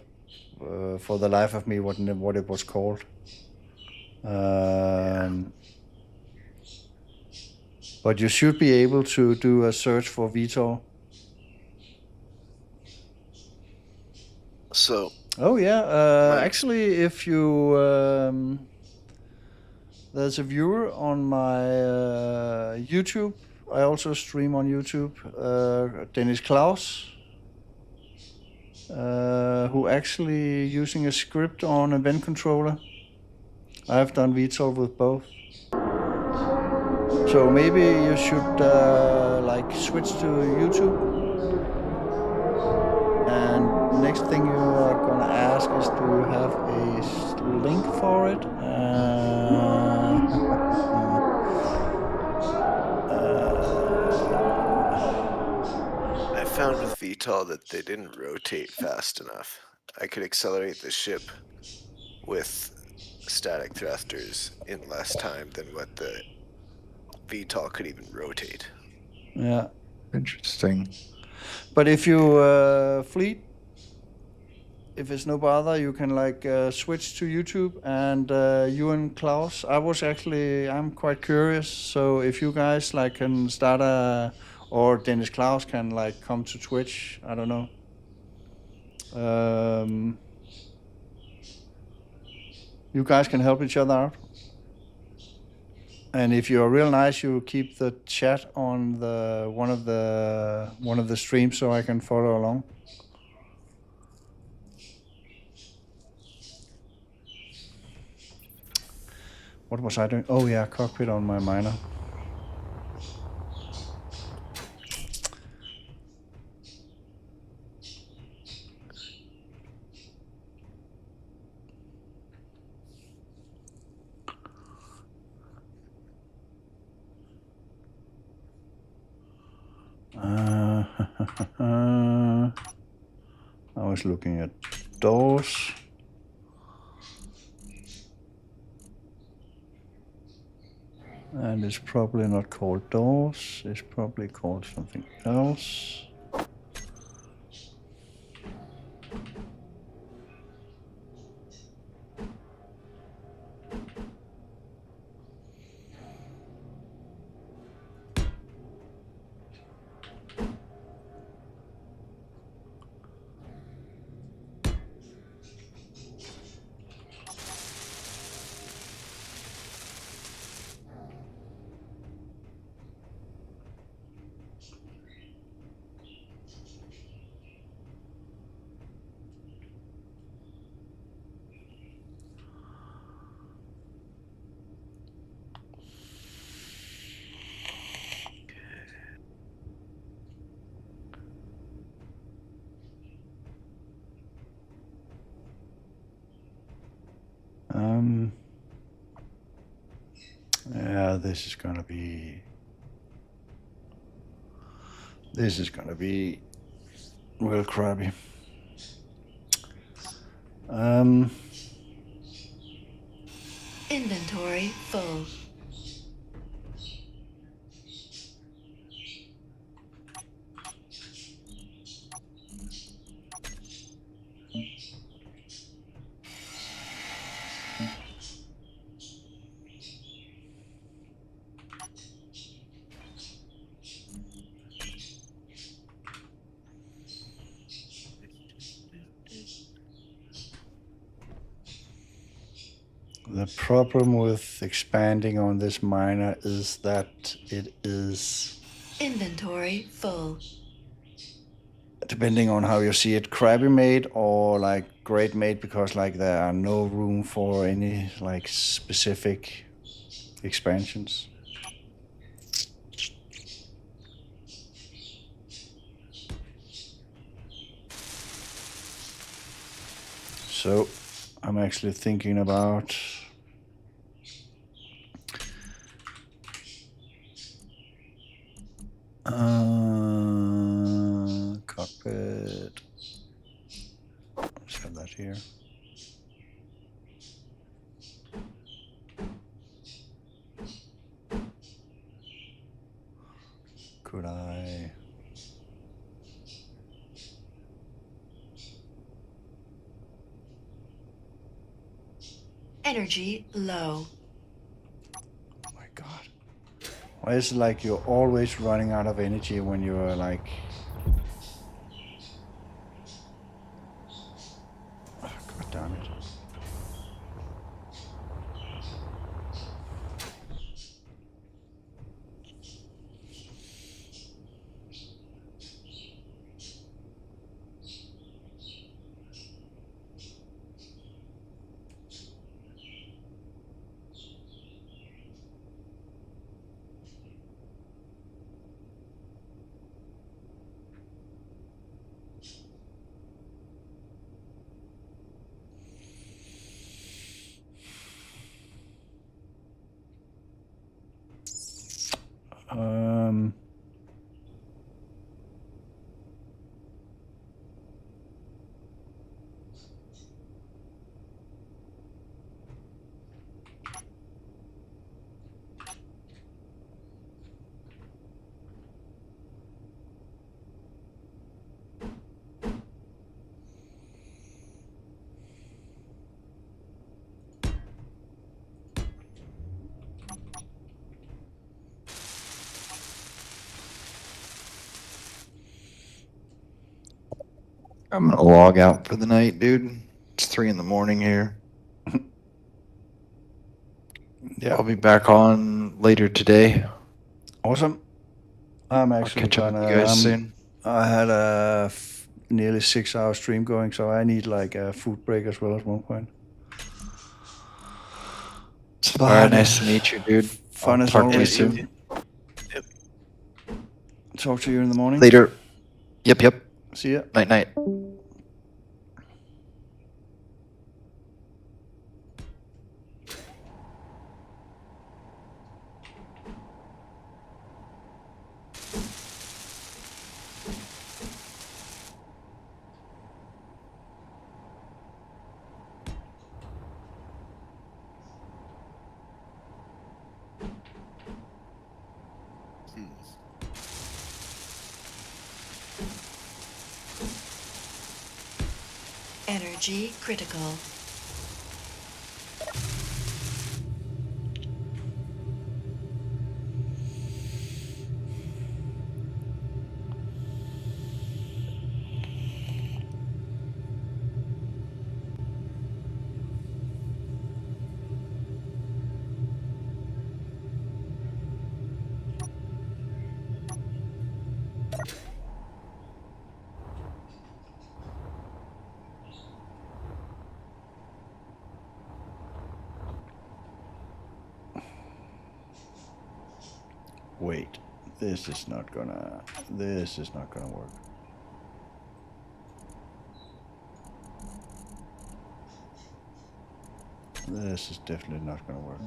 for the life of me what it was called. But you should be able to do a search for VTOL. So Oh yeah, My- actually, if you there's a viewer on my YouTube. I also stream on YouTube. Dennis Klaus, who actually using a script on event controller. I've done VTOL with both. So maybe you should like switch to YouTube. And next thing you are gonna ask is, do you have a link for it? I found with VTOL that they didn't rotate fast enough. I could accelerate the ship with static thrusters in less time than what the VTOL could even rotate. Yeah. Interesting. But if you fleet, if it's no bother, you can like switch to YouTube. And you and Klaus, I'm quite curious. So if you guys like can start or Dennis Klaus can like come to Twitch, I don't know. You guys can help each other out. And if you're real nice, you keep the chat on the one of the streams so I can follow along. What was I doing? Oh yeah, cockpit on my miner. I was looking at doors. And it's probably not called doors. It's probably called something else. Yeah, this is gonna be real crappy. Inventory full. The problem with expanding on this miner is that it is Inventory full. depending on how you see it, crappy made or like great made, because like there are no room for any like specific expansions. So I'm actually thinking about cockpit. Let's have that here. Could I? Energy low. Oh my god. Why is it like you're always running out of energy when you're like... Oh, god damn it. Um... I'm gonna log out for the night, dude. It's 3 in the morning here. Yeah. I'll be back on later today. Awesome. I'm I'll actually catch up with gonna... you guys soon. I had a nearly 6-hour stream going, so I need like a food break as well at one point. All right, nice to meet you, dude. Fun I'll as talk to you always. soon. Talk to you in the morning. Later. Yep. See ya. Night. Energy critical. Wait, this is not gonna work. This is definitely not gonna work.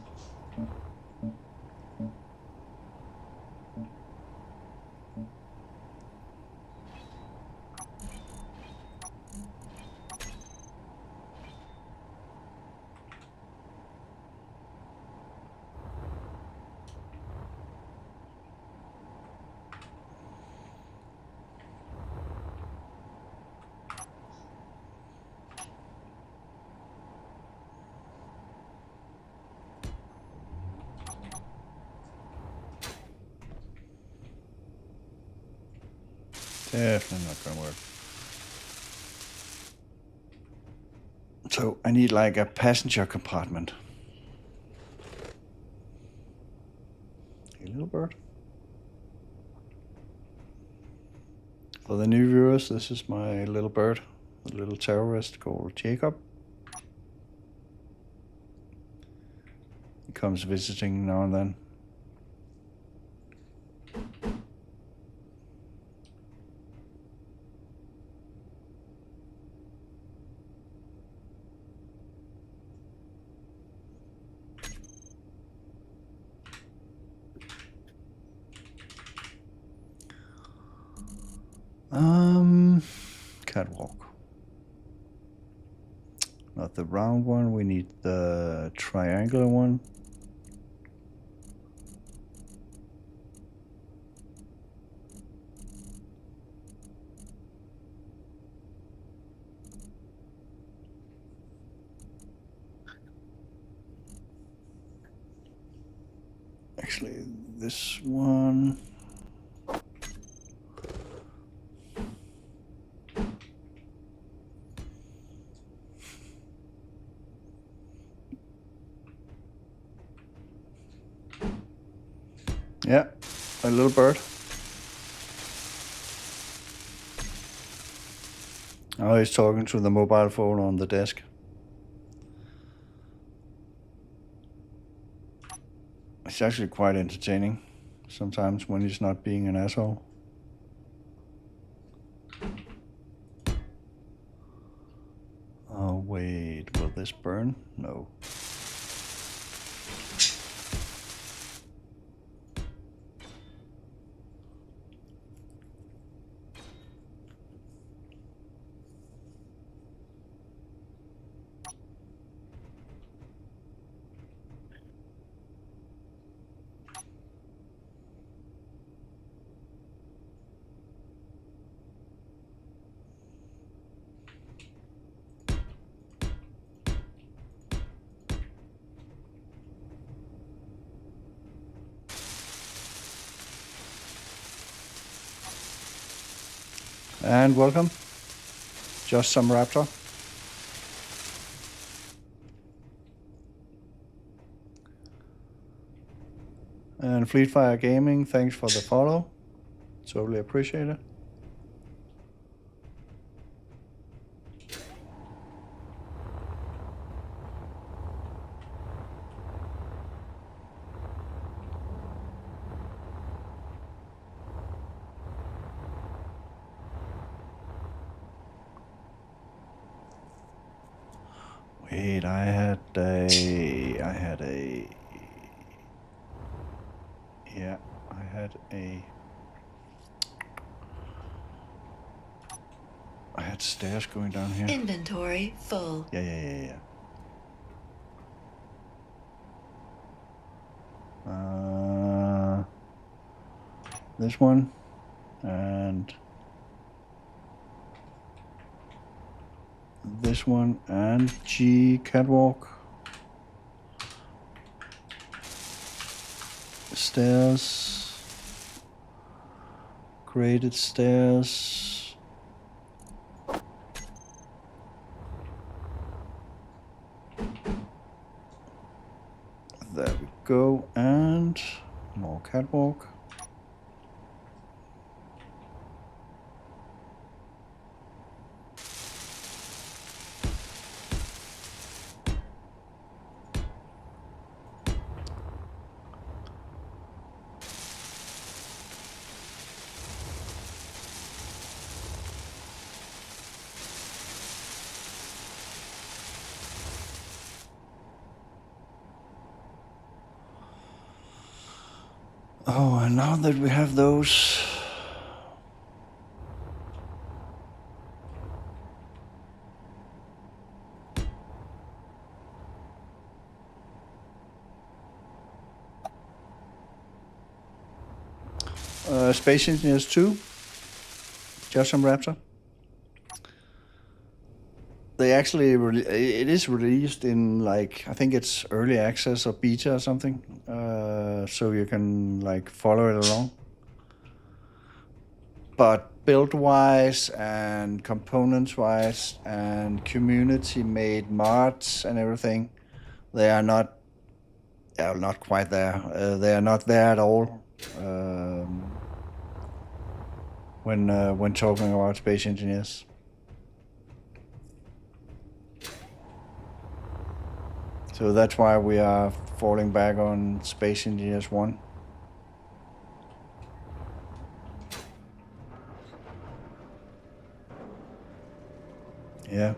Definitely not gonna work. So I need like a passenger compartment. Hey, little bird. For the new viewers, this is my little bird, a little terrorist called Jacob. He comes visiting now and then. Catwalk. Not the round one, we need the triangular one. Actually, this one. Yeah, a little bird. Oh, he's talking to the mobile phone on the desk. It's actually quite entertaining sometimes when he's not being an asshole. Oh, wait, will this burn? No. And welcome. Just some raptor. And Fleetfire Gaming, thanks for the follow. Totally appreciate it. Wait, I had a, I had stairs going down here. Inventory full. Yeah. This one, and this one, and G catwalk. Stairs. Graded stairs. There we go, and more catwalk. Oh, and now that we have those, Space Engineers 2, just some Raptor. They actually, it is released in like, I think it's early access or beta or something, so you can like follow it along. But build-wise and components-wise and community-made mods and everything, they are not quite there. They are not there at all. when talking about Space Engineers. So that's why we are falling back on Space Engineers 1. Yeah.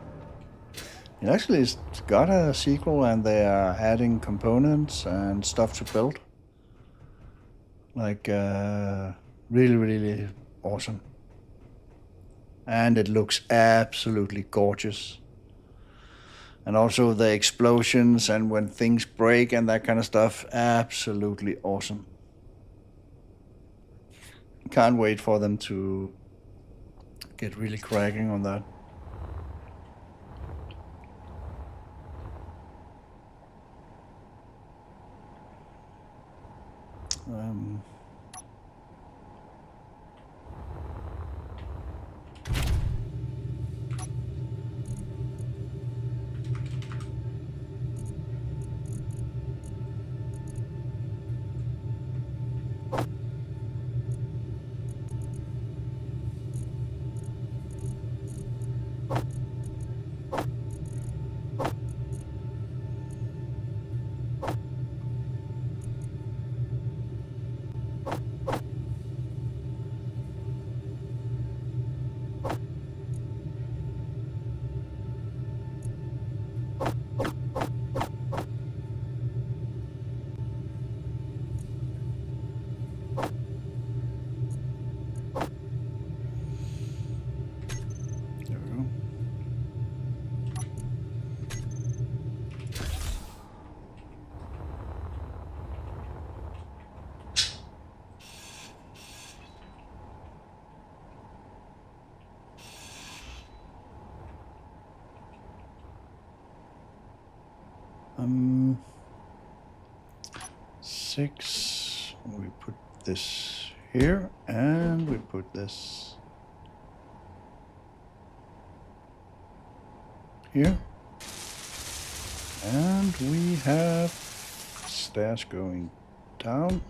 It actually has got a sequel, and they are adding components and stuff to build. Like, really, really awesome. And it looks absolutely gorgeous. And also the explosions and when things break and that kind of stuff, absolutely awesome. Can't wait for them to get really cracking on that. There we go. Six. We put this here, and we put this here. And we have stairs going down.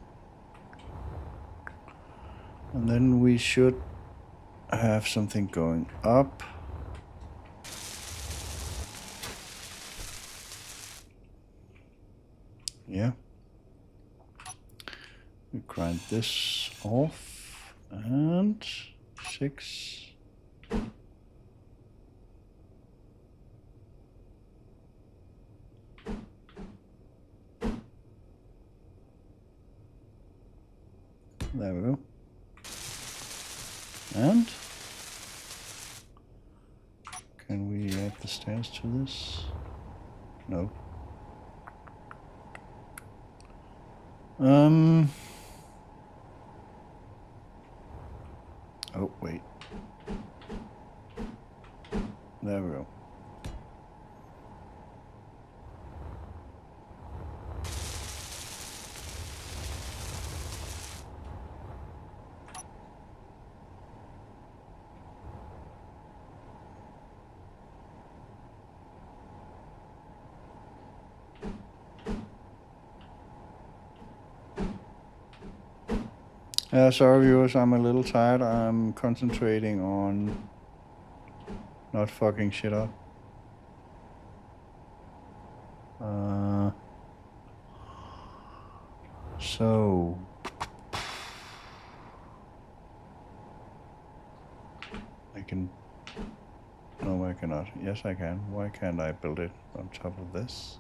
And then we should have something going up. Yeah. We grind this off, and 6. There we go. And can we add the stairs to this? No. Oh, wait. There we go. Sorry viewers, I'm a little tired. I'm concentrating on not fucking shit up. So I can, no I cannot. Yes I can. Why can't I build it on top of this?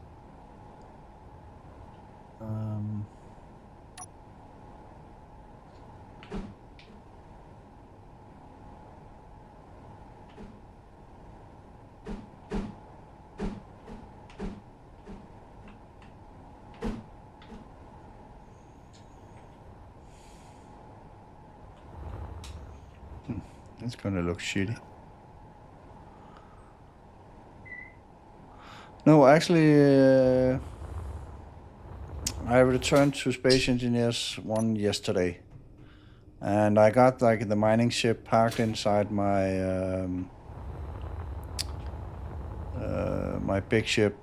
It's gonna look shitty. No, actually, I returned to Space Engineers 1 yesterday, and I got like the mining ship parked inside my my big ship.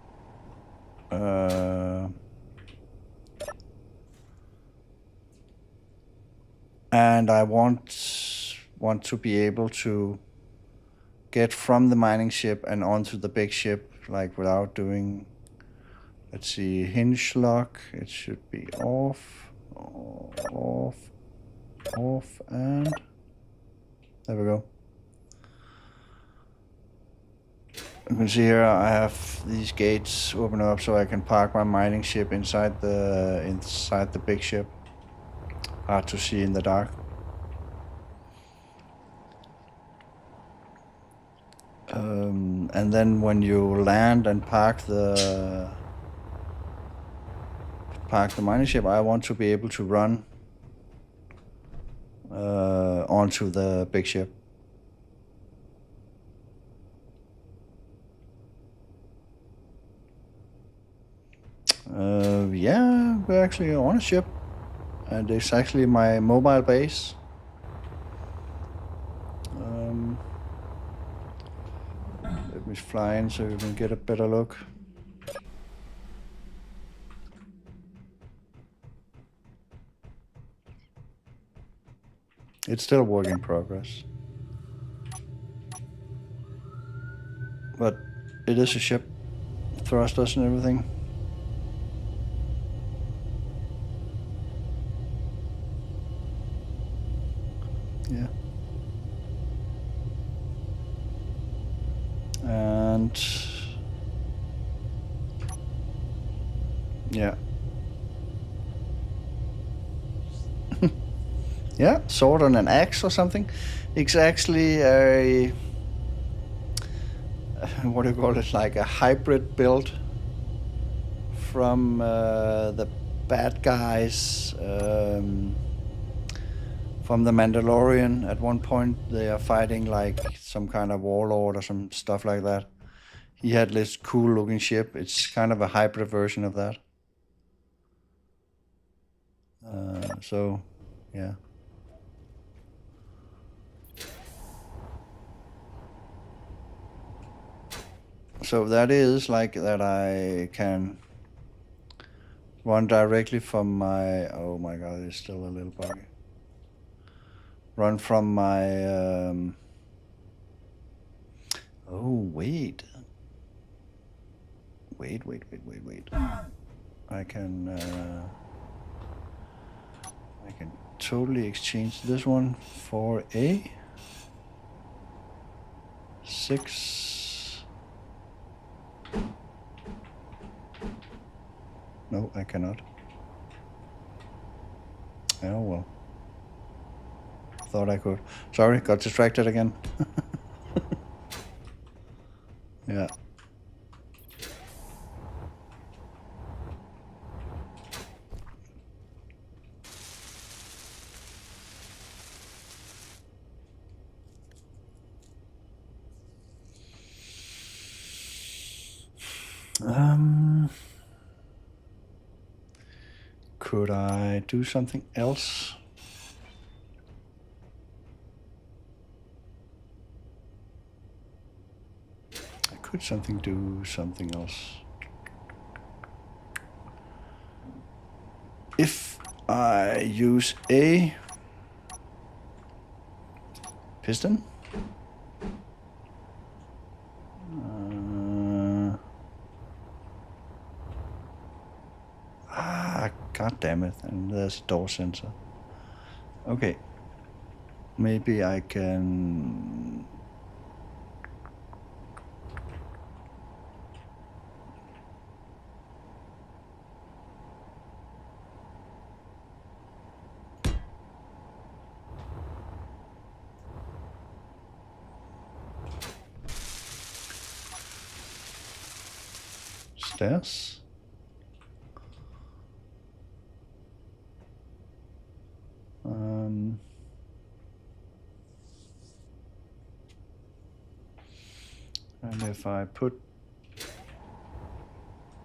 And I want want to be able to get from the mining ship and onto the big ship, like without doing, let's see, hinge lock. It should be off, off, and there we go. You can see here I have these gates open up so I can park my mining ship inside the big ship. Hard to see in the dark. And then when you land and park the mining ship, I want to be able to run onto the big ship. Yeah, we're actually on a ship, and it's actually my mobile base. Let me fly in so you can get a better look. It's still a work in progress. But it is a ship. Thrusters and everything. Yeah. And yeah. Yeah, sword on an axe or something. It's actually a what do you call it? Like a hybrid build from the bad guys from the Mandalorian. At one point, they are fighting like some kind of warlord or some stuff like that. He had this cool-looking ship. It's kind of a hybrid version of that. So, yeah. So that is like that I can run directly from my... Oh my god, it's still a little buggy. Run from my... Oh, wait. Wait. I can totally exchange this one for a 6. No, I cannot. Oh well. Thought I could. Sorry, got distracted again. Yeah. Could I do something else? I could do something else. If I use a piston. God damn it, and there's a door sensor. Okay. Maybe I can... Stairs? And if I put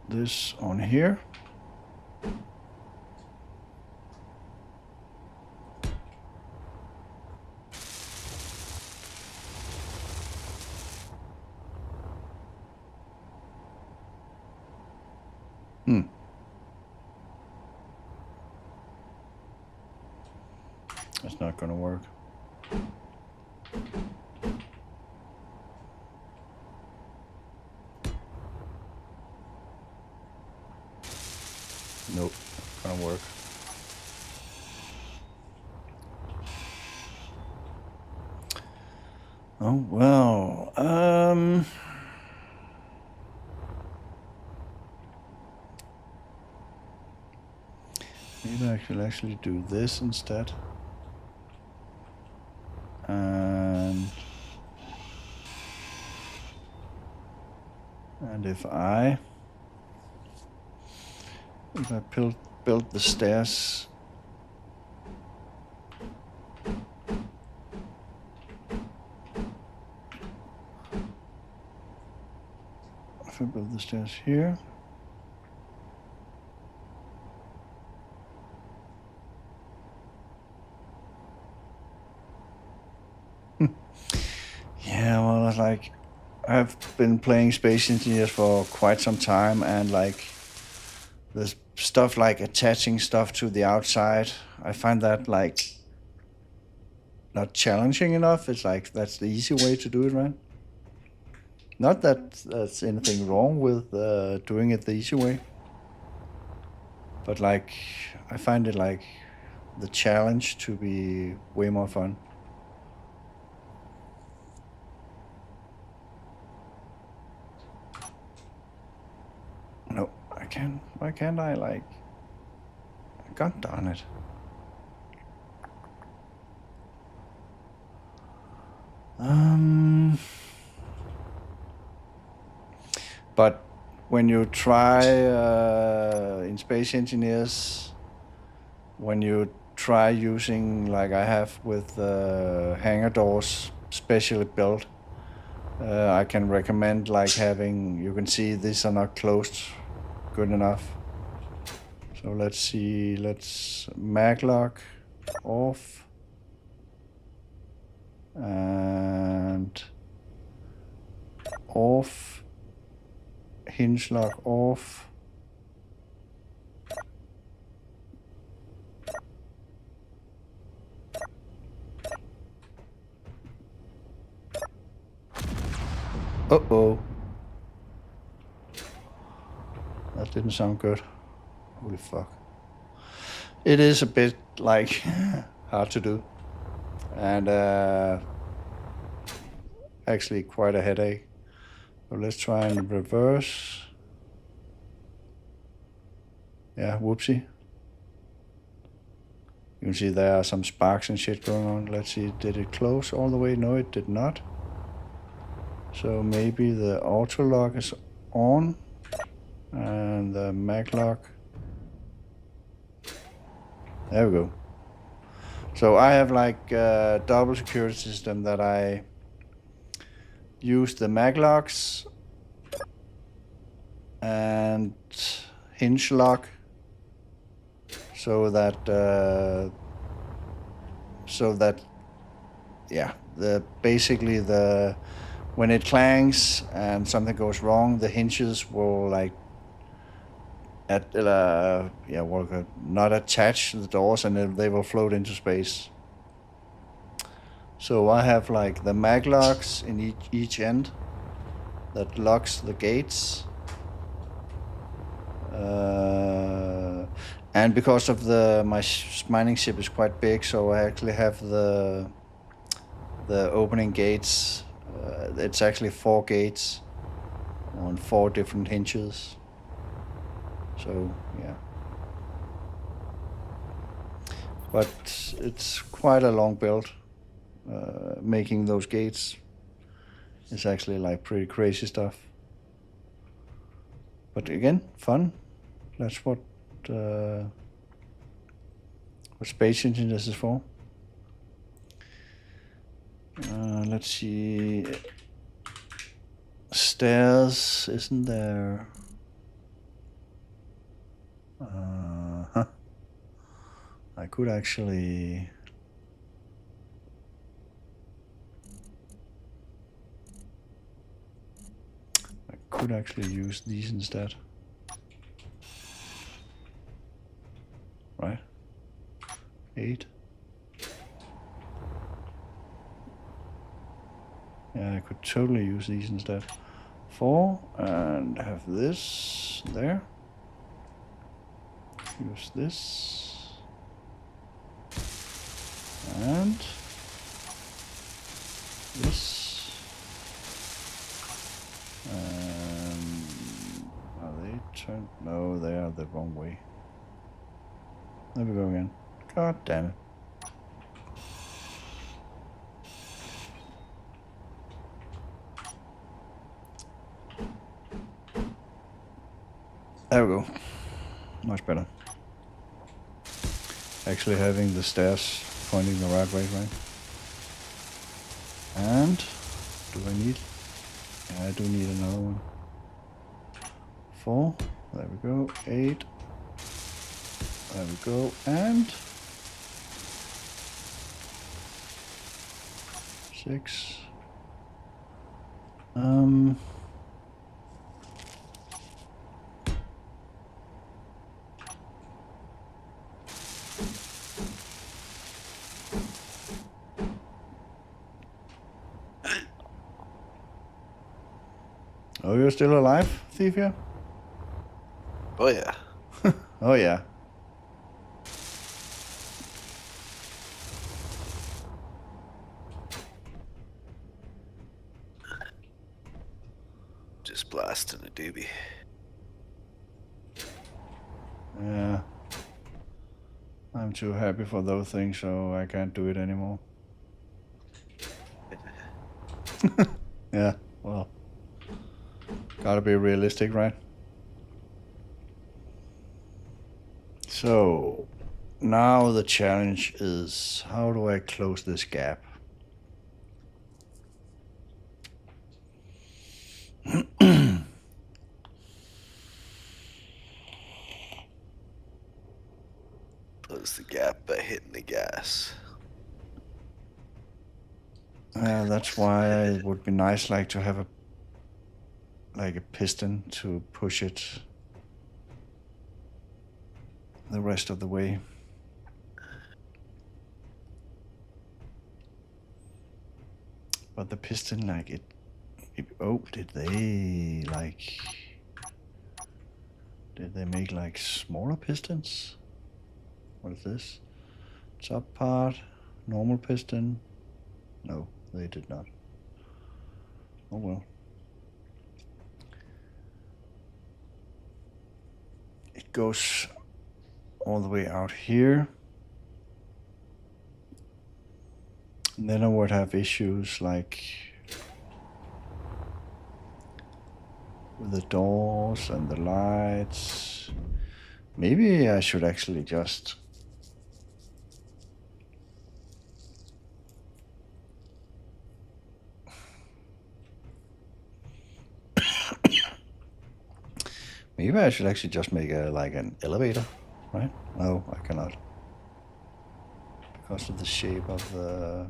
this on here, that's not gonna work. Nope, gonna work. Oh well. Maybe I should actually do this instead. And if I build the stairs. If I build the stairs here. Yeah, well, like, I've been playing Space Engineers for quite some time, and like, the stuff like attaching stuff to the outside, I find that like not challenging enough. It's like that's the easy way to do it, right? Not that there's anything wrong with doing it the easy way, but like, I find it like the challenge to be way more fun. No, I can't. Why can't I, like... God darn it. But when you try in Space Engineers, when you try using, like I have with hangar doors specially built, I can recommend like having, you can see these are not closed good enough. So let's see, let's maglock off and off, hinge lock off. Uh-oh. That didn't sound good. Holy fuck. It is a bit, like, hard to do. And actually quite a headache. So let's try and reverse. Yeah, whoopsie. You can see there are some sparks and shit going on. Let's see, did it close all the way? No, it did not. So maybe the auto lock is on and the mag lock. There we go. So I have like a double security system that I use the mag locks and hinge lock so that yeah, basically when it clangs and something goes wrong, the hinges will like not attach to the doors, and then they will float into space. So I have like the mag locks in each end that locks the gates. And because of my mining ship is quite big, so I actually have the opening gates. It's actually 4 gates on 4 different hinges. So yeah, but it's quite a long build. Making those gates is actually like pretty crazy stuff. But again, fun. That's what Space Engineers is for. Let's see. Stairs, isn't there? I could actually... use these instead. Right? 8. Yeah, I could totally use these instead. 4 and have this there. Use this. And this. Are they turned? No, they are the wrong way. There we go again. God damn it. There we go. Much better. Actually having the stairs pointing the right way, right? And do I need? Yeah, I do need another one. 4. There we go. 8. There we go. And 6. Oh, you're still alive, Thief? Yeah? Oh yeah. Oh, yeah. Just blasted a doobie. Yeah. I'm too happy for those things, so I can't do it anymore. Yeah, well. Gotta be realistic, right? So, now the challenge is, how do I close this gap? Close the gap by hitting the gas. That's why it would be nice, like, to have a piston to push it the rest of the way. But the piston, like, it oh, did they make like smaller pistons? What is this? Top part, normal piston. No, they did not. Oh well. It goes all the way out here. And then I would have issues like with the doors and the lights. Maybe I should actually just maybe I should actually just make an elevator, right? No, I cannot. Because of the shape of the...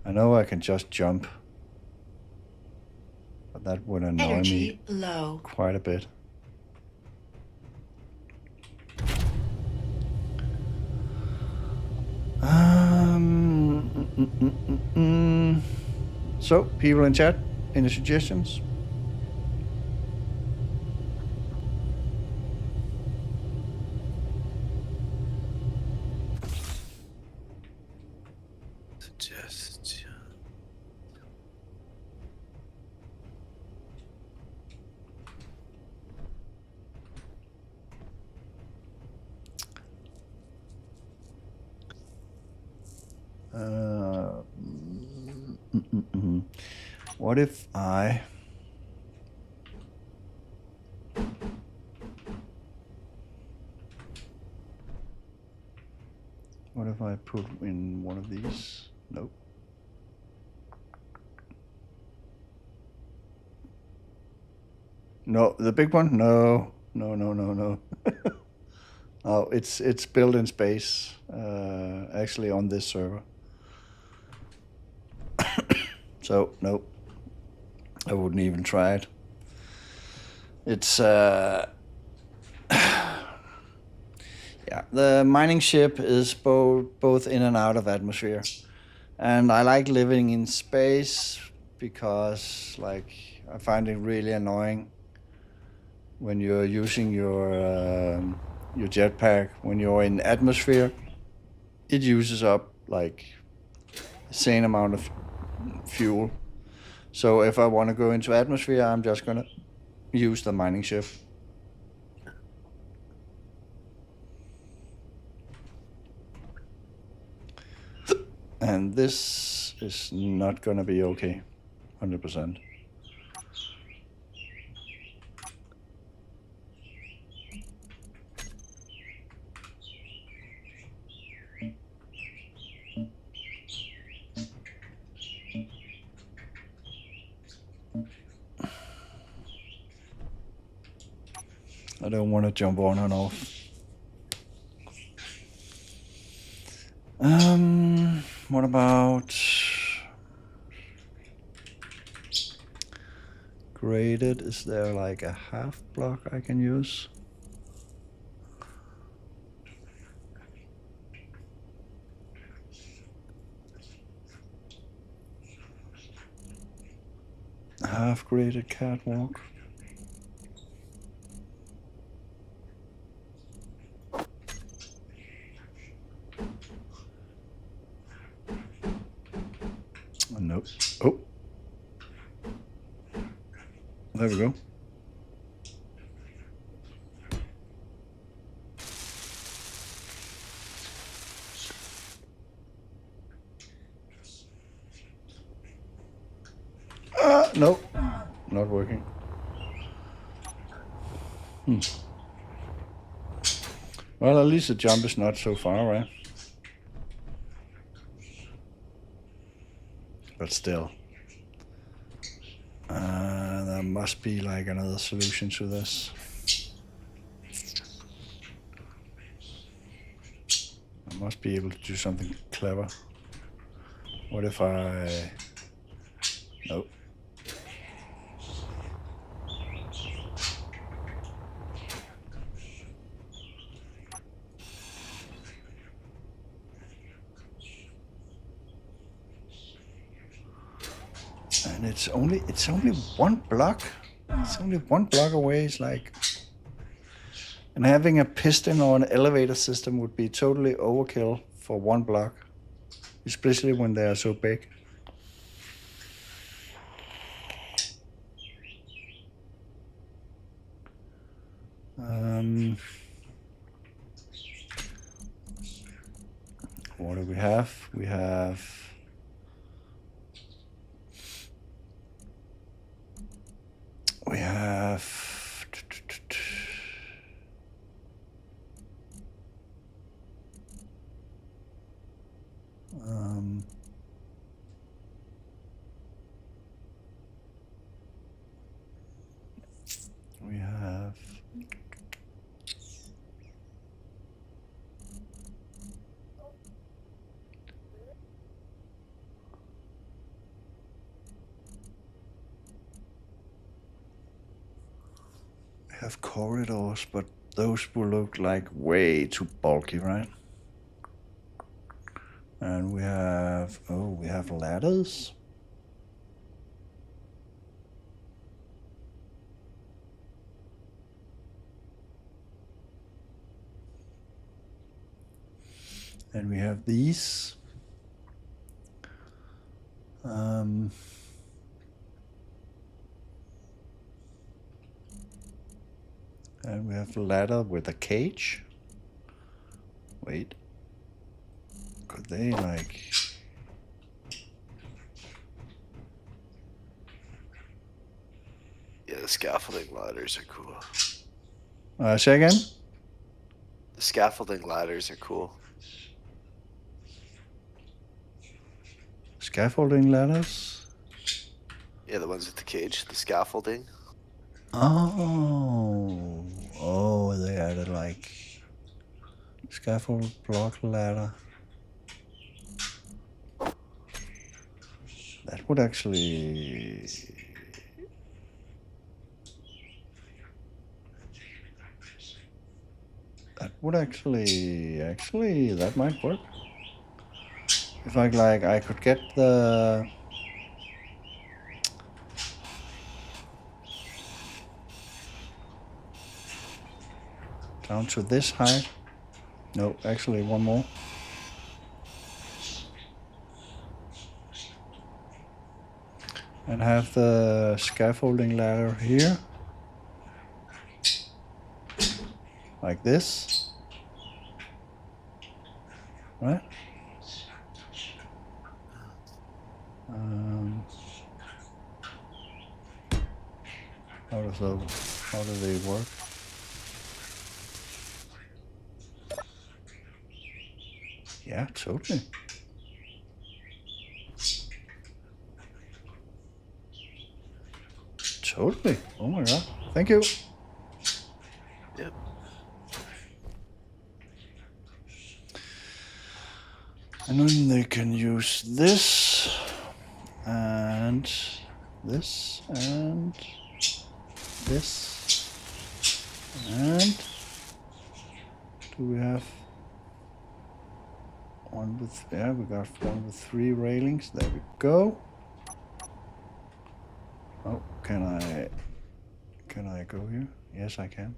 I know I can just jump, but that would annoy Energy me low. quite a bit. So, people in chat, any suggestions? Suggestion. What if I... What if I put in one of these? Nope. No, the big one? No. No. Oh, it's built in space, actually on this server. So, nope. I wouldn't even try it. It's, yeah, the mining ship is both in and out of atmosphere. And I like living in space because, like, I find it really annoying when you're using your jetpack. When you're in atmosphere, it uses up like insane amount of fuel. So if I want to go into atmosphere, I'm just gonna use the mining ship. And this is not gonna be okay, 100%. I don't want to jump on and off. What about graded? Is there like a half block I can use? Half graded catwalk. Nope. Oh. There we go. Nope. Not working. Well, at least the jump is not so far, right? But still. There must be like another solution to this. I must be able to do something clever. What if I... Nope. And it's only one block. It's only one block away. It's like, and having a piston or an elevator system would be totally overkill for one block, especially when they are so big. What do we have? We have have corridors, but those will look like way too bulky, right? And we have ladders. And we have these. And we have a ladder with a cage. Wait. Could they like... Yeah, the scaffolding ladders are cool. Say again? The scaffolding ladders are cool. Scaffolding ladders? Yeah, the ones with the cage, the scaffolding. Oh, they added like scaffold block ladder. That would actually... would actually that might work. If I could get the down to this height. No, actually one more. And have the scaffolding ladder here. Like this. Right? How do they work? Yeah, totally. Totally. Oh my god. Thank you. Yep. And then they can use this and this and this and do we have one with, yeah, we got one with 3 railings. There we go. Oh, can I go here? Yes, I can.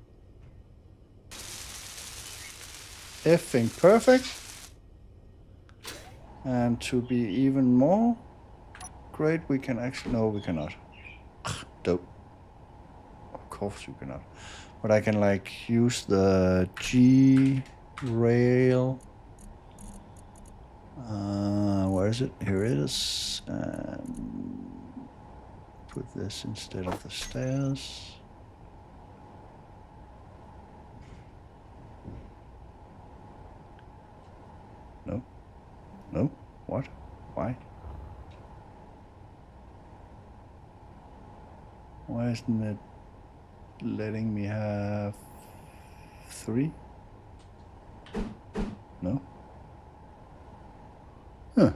Effing perfect. And to be even more great, we can actually, no, we cannot. Dope. Of course you cannot. But I can like use the G rail. Where is it? Here it is. And put this instead of the stairs. No. No? What? Why? Why isn't it letting me have 3? No? Huh.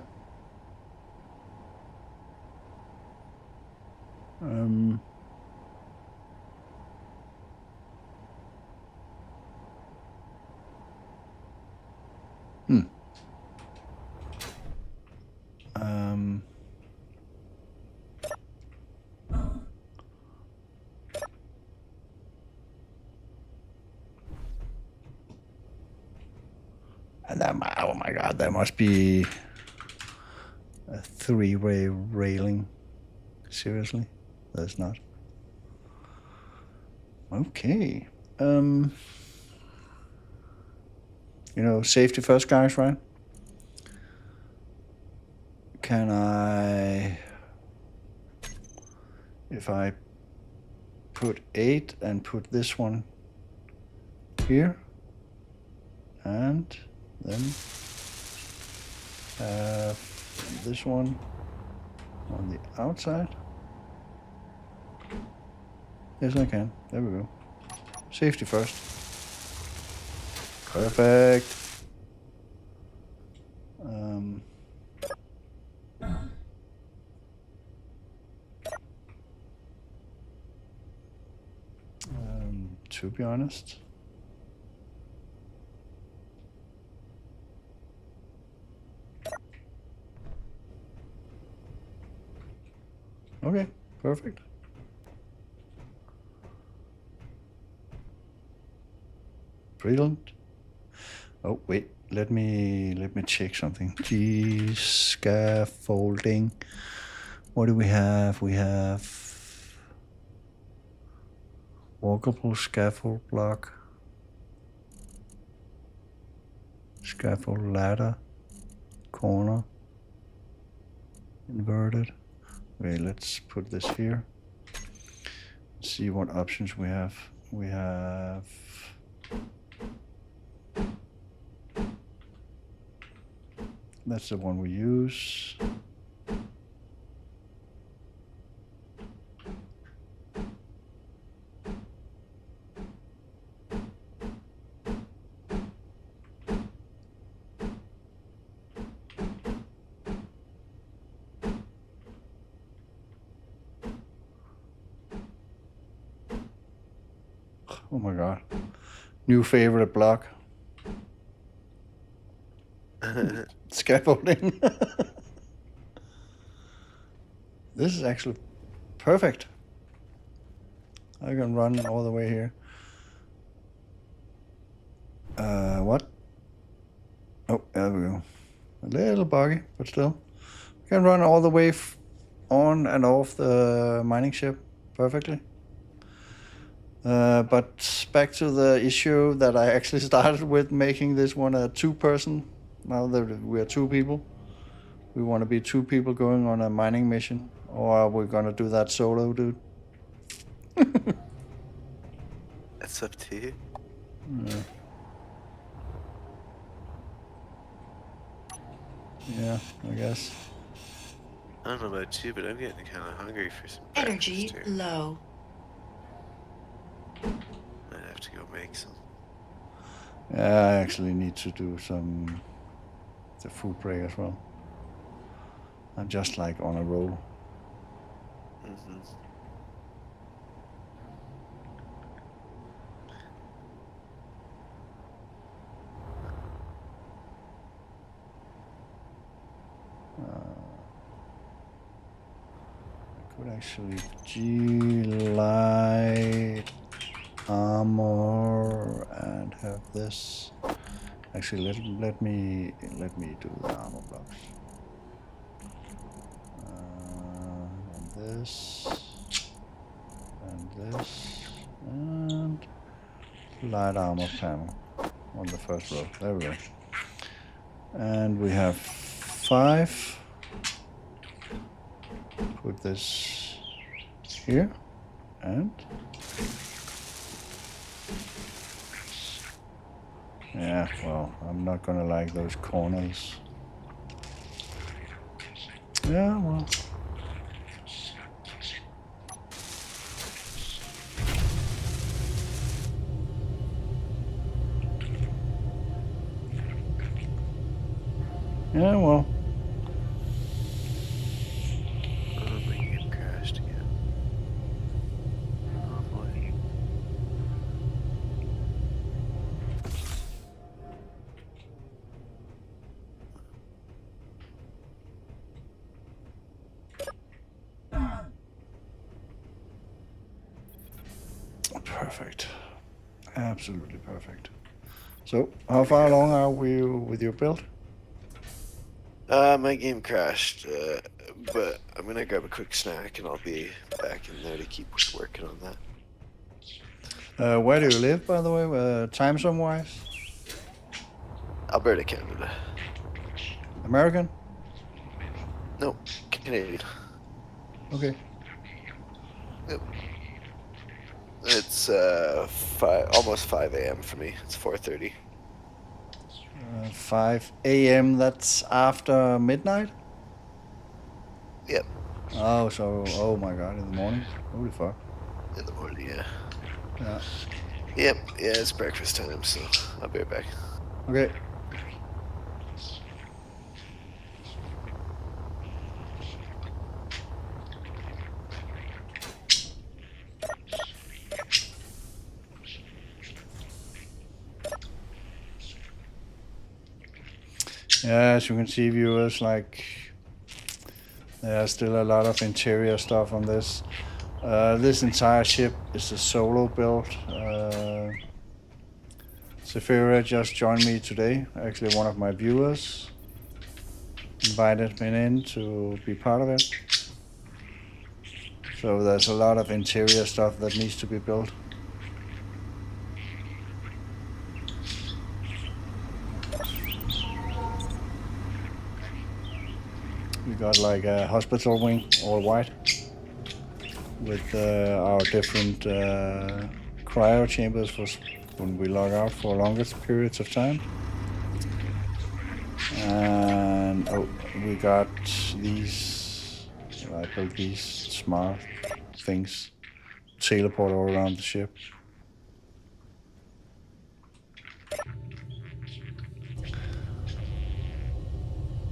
And that, oh my god, there must be a 3-way railing. Seriously? There's not. Okay. You know, safety first, guys, right? Can I, if I put 8 and put this one here, and then have this one on the outside? Yes, I can. There we go. Safety first. Perfect. To be honest, okay, perfect. Brilliant. Oh wait, let me check something. G scaffolding. What do we have? We have walkable scaffold block, scaffold ladder, corner, inverted. Okay, let's put this here. See what options we have. We have that's the one we use. Oh my god. New favorite block. scaffolding. This is actually perfect. I can run all the way here. What? Oh, there we go. A little buggy, but still. Can run all the way on and off the mining ship perfectly. But back to the issue that I actually started with, making this one a two-person. Now that we are two people, we want to be two people going on a mining mission, or are we gonna do that solo, dude? That's up to you. Yeah, I guess. I don't know about you, but I'm getting kind of hungry for some Energy breakfast here. low. Might have to go make some. Yeah, I actually need to do the food break as well. I'm just like on a roll. Mm-hmm. I could actually G-light armor and have this. Actually, let me do the armor blocks. And this, and light armor panel on the first row. There we go. And we have 5. Put this here, and yeah, well, I'm not gonna like those corners. Yeah, well. Yeah, well. Oh, my game crashed again. Oh boy. Perfect. Absolutely perfect. So, how far along are we with your build? My game crashed, but I'm gonna grab a quick snack and I'll be back in there to keep working on that. Where do you live, by the way, time zone wise? Alberta, Canada. American? No, Canadian. Okay. Yep. It's almost 5 a.m. for me. It's 4:30. 5 a.m. That's after midnight? Yep. Oh, so, oh my god, in the morning? Holy fuck. In the morning, yeah. Yeah. Yep, yeah, it's breakfast time, so I'll be right back. Okay. Yeah, as you can see, viewers, like, there's still a lot of interior stuff on this. This entire ship is a solo build. Zephyra just joined me today, actually one of my viewers. Invited me in to be part of it. So there's a lot of interior stuff that needs to be built. We got like a hospital wing, all white, with our different cryo chambers for when we log out for longest periods of time. And oh, we got these, I built these smart things, teleport all around the ship.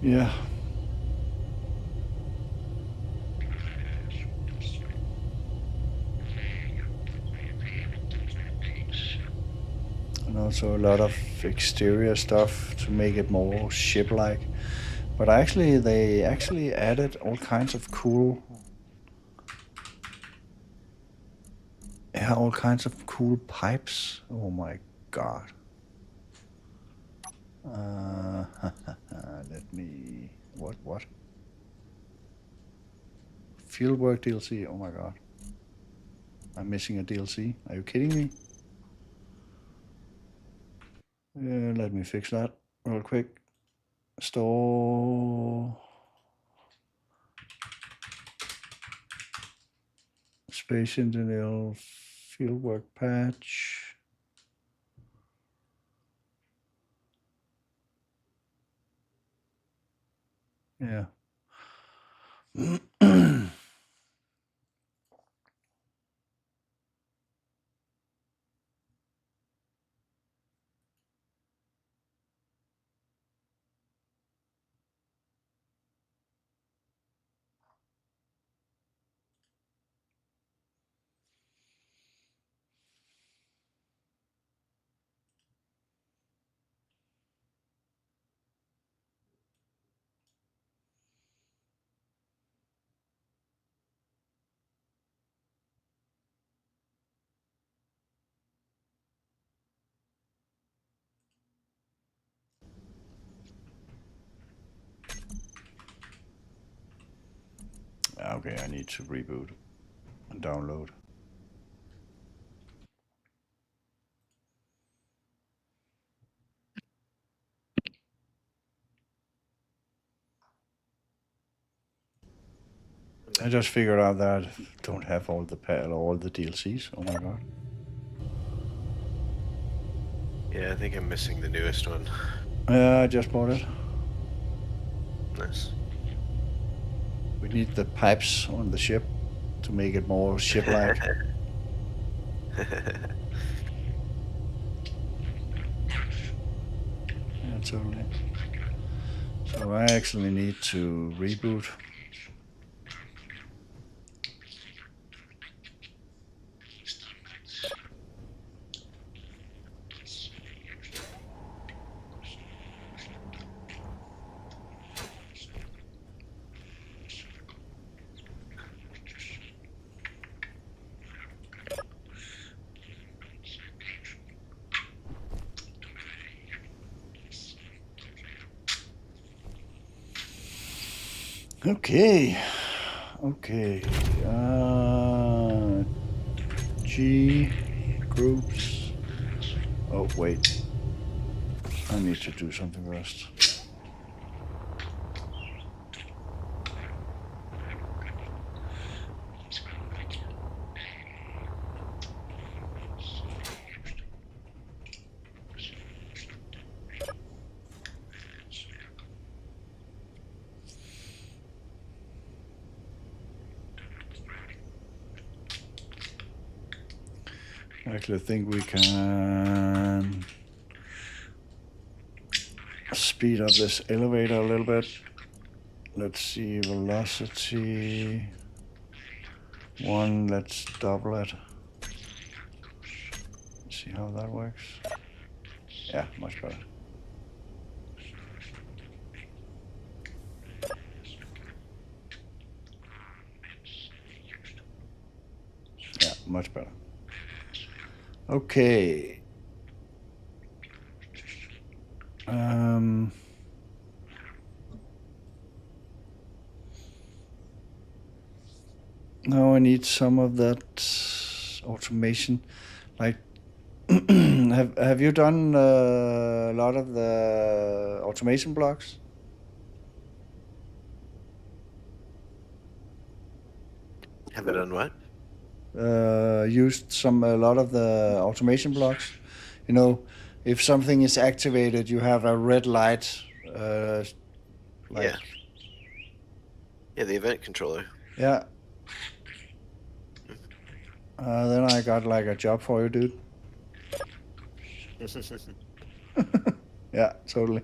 Yeah. and also a lot of exterior stuff to make it more ship-like. But actually, they actually added all kinds of cool, yeah, all kinds of cool pipes. Oh my god. Let me. What? Fieldwork DLC. Oh my god. I'm missing a DLC. Are you kidding me? Let me fix that real quick. Store Space Sentinel Fieldwork patch. Yeah. Okay, I need to reboot and download. I just figured out that I don't have all the DLCs. Oh my god. Yeah, I think I'm missing the newest one. I just bought it. Nice. We need the pipes on the ship to make it more ship-like. Yeah, totally. So I actually need to reboot. Okay. G groups. Oh wait, I need to do something first. Actually, I think we can speed up this elevator a little bit. Let's see, velocity 1, let's double it. See how that works. Yeah, much better. Yeah, much better. Okay. Now I need some of that automation. Like, have you done a lot of the automation blocks? Have I done what? Used a lot of the automation blocks. You know, if something is activated, you have a red light. Yeah, the event controller. Yeah. Then I got like a job for you, dude. Yeah, totally.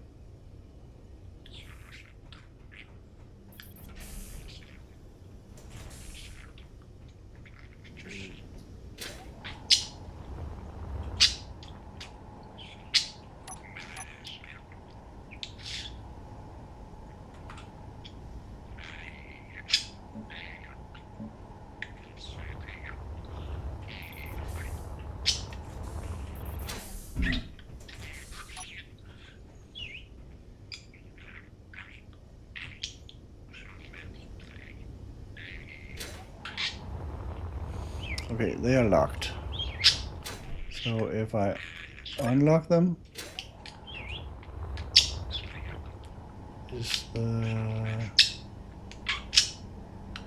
Okay, they are locked. So if I unlock them, is the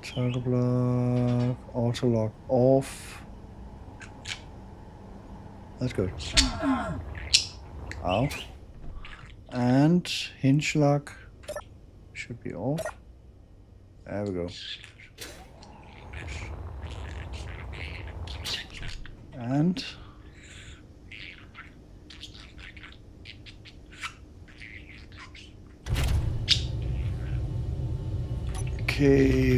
toggle block, auto lock off? That's good. Ow. And hinge lock should be off. There we go. And okay,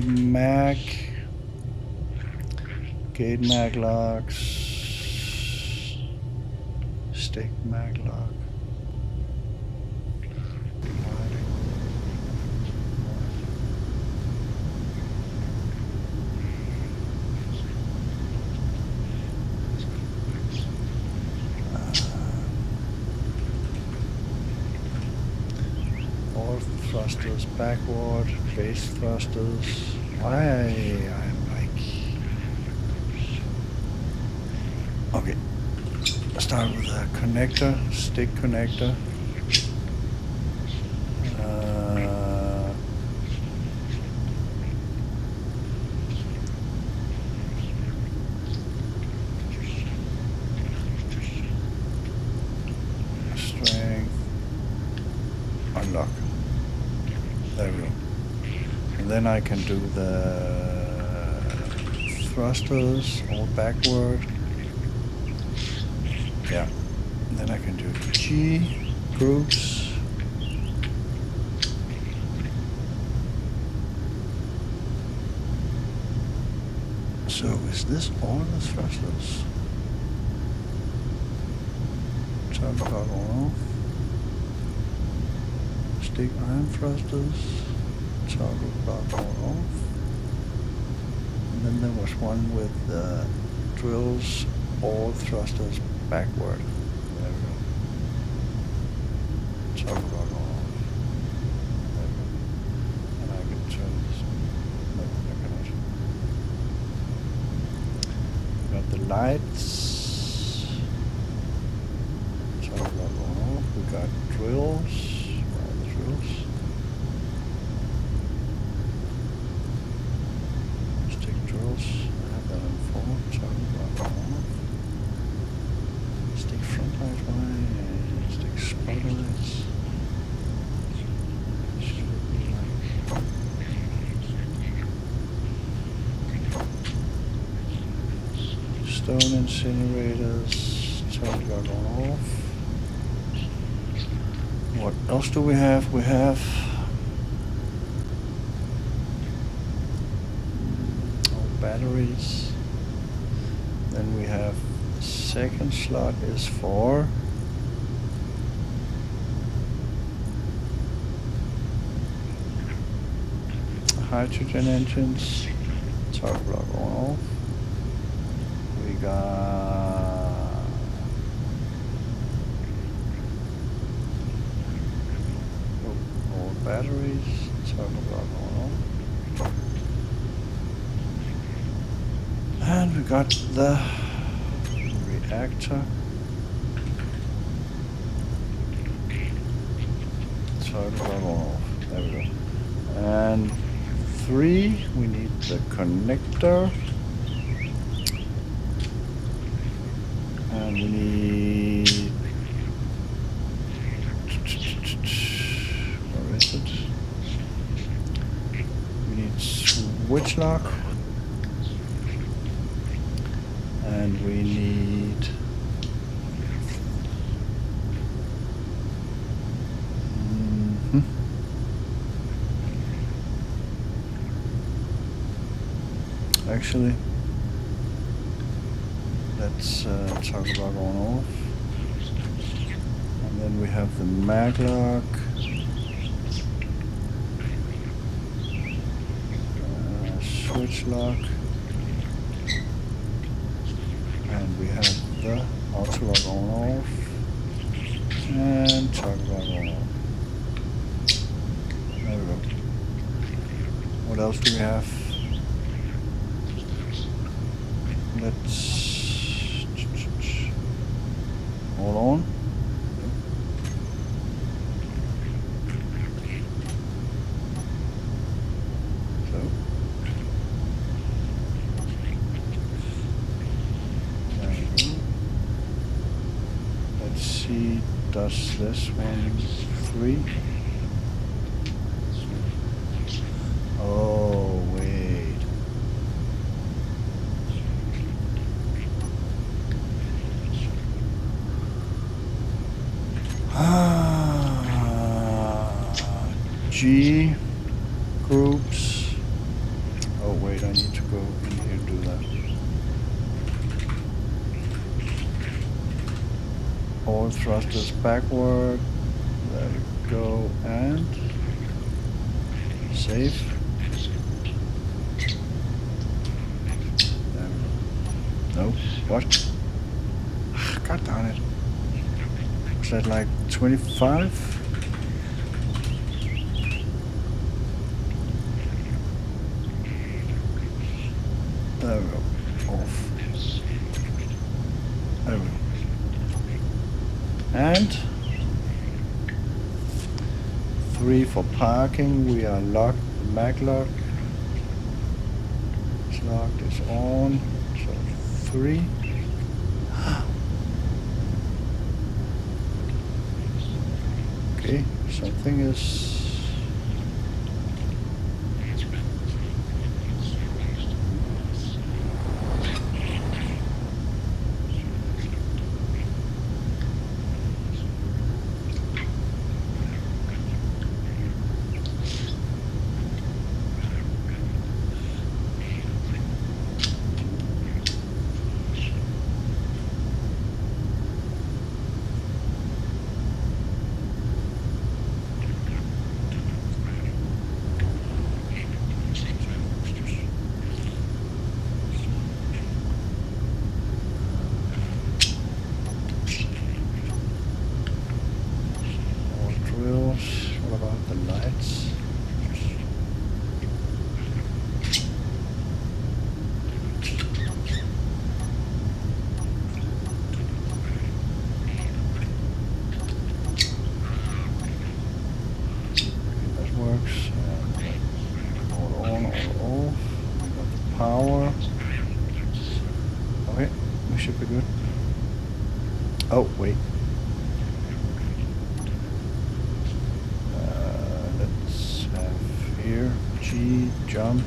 gate mag locks, stick mag lock. All thrusters backward, base thrusters. Why I'm like... Okay, start with a connector, stick connector. Strength, unlock. There we go. And then I can do the thrusters all backward. Yeah. And then I can do G groups. So is this all the thrusters? Toggle block on off. Stick iron thrusters. Toggle block on off. And then there was one with the drills all thrusters backward. There we go. Toggle block on off. There we go. And I can turn this. No, I cannot. Got the lights. Toggle block on off. We got drills. Where are the drills? Stick drills. I have that on 4. Toggle block on off. Stick front light wide. Stick spotlights. Should it be like... Stone incinerators. Toggle block on off. What else do we have? We have batteries. Then we have the second slot is for hydrogen engines. Toggle block on off. We got more batteries. Toggle block on off. And we got the reactor. Toggle block on off. There we go. And 3, we need the connector. And we need... Where is it? We need switch lock. And we need... Actually, let's toggle block on off. And then we have the mag lock. Switch lock. And we have the auto lock on off. And toggle block on off. There we go. What else do we have? Let's let's see, does this one 3? Oh, wait. G groups. Oh wait, I need to go in here and do that. All thrusters backward. There you go, and save. There we go. No, what? God darn it. Was that like 25? There we go. Off. There we go. And 3 for parking. We are locked. The mag lock is locked. It's on. So 3. Okay, something is. What about the lights? Okay, that works. All on, all off. We got the power. Okay, we should be good. Oh, wait. Let's have here G jump.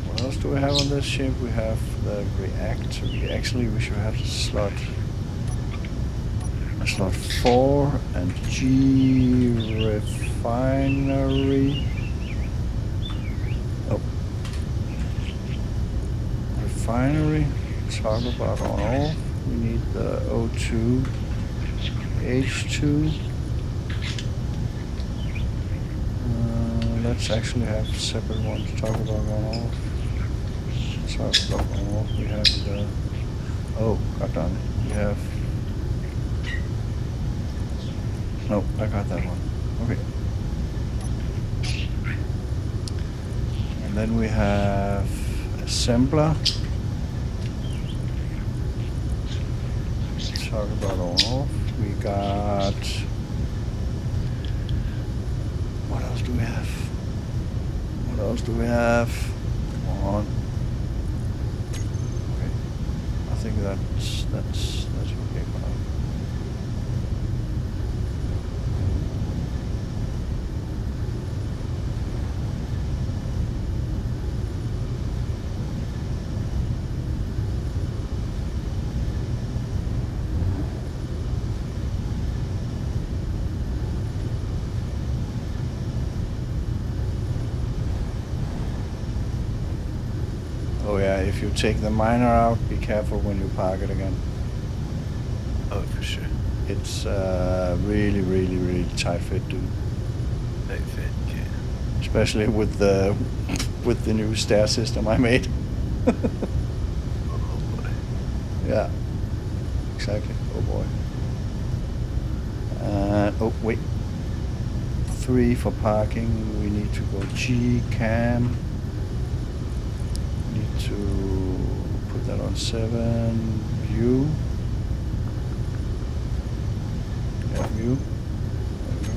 What else do we have on this ship? We have the reactor. Actually, we should have slot 4 and G refinery. Oh, refinery. Talk about on off. We need the O2, H2. Let's actually have separate ones to talk about on off. Talk about on off. We have the. Oh, god darn it. We have. No, I got that one. Okay. And then we have assembler. Talk about on off. We got. What else do we have? What else do we have? Come on. Okay. I think that's okay for now. Oh yeah, if you take the miner out, be careful when you park it again. Oh, for sure. It's really, really, really tight fit, dude. I think. especially with the new stair system I made. Oh boy. Yeah, exactly. Oh boy. Oh wait. 3 for parking. We need to go G cam. Need to put that on 7. View. Yeah, view. There we go.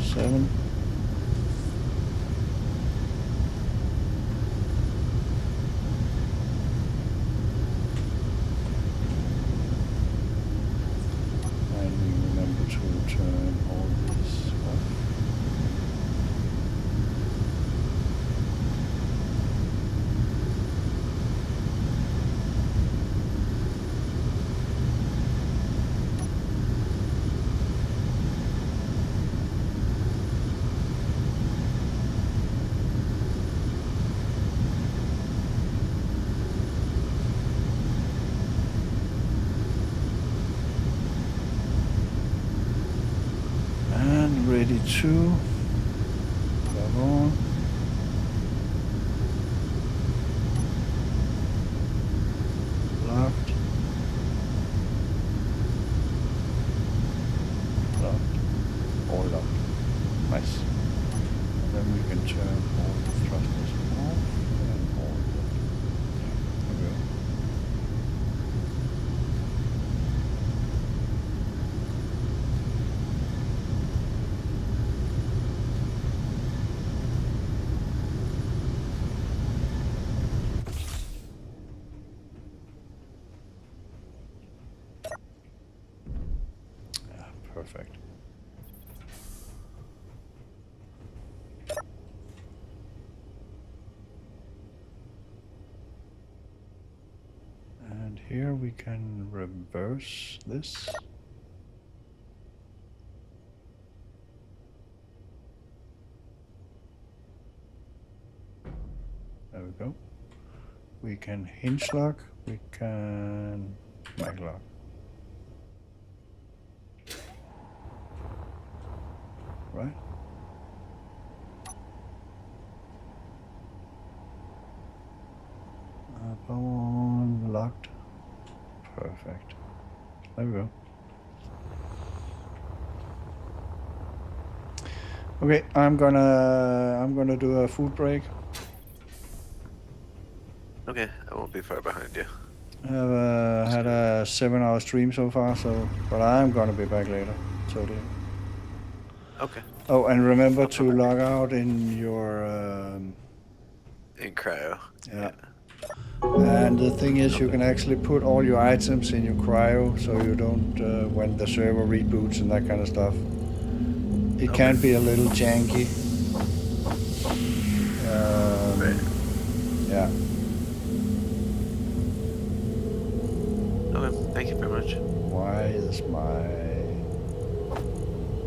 7. And we remember to turn all this off. And ready to log on. Locked. Locked. All locked. Nice. And then we can turn all the thrusters off and all the... There we go. Yeah, perfect. And here we can reverse this. There we go. We can hinge lock, we can mag lock. Right? Power on, locked. Perfect. There we go. Okay, I'm gonna do a food break. Okay, I won't be far behind you. I've had a 7-hour stream so far, but I'm gonna be back later. Totally. Okay. Oh, and remember to log out in your In cryo. yeah. And the thing is, you can actually put all your items in your cryo, so you don't when the server reboots and that kind of stuff. It can be a little janky. Right. Yeah. Okay, thank you very much. Why is my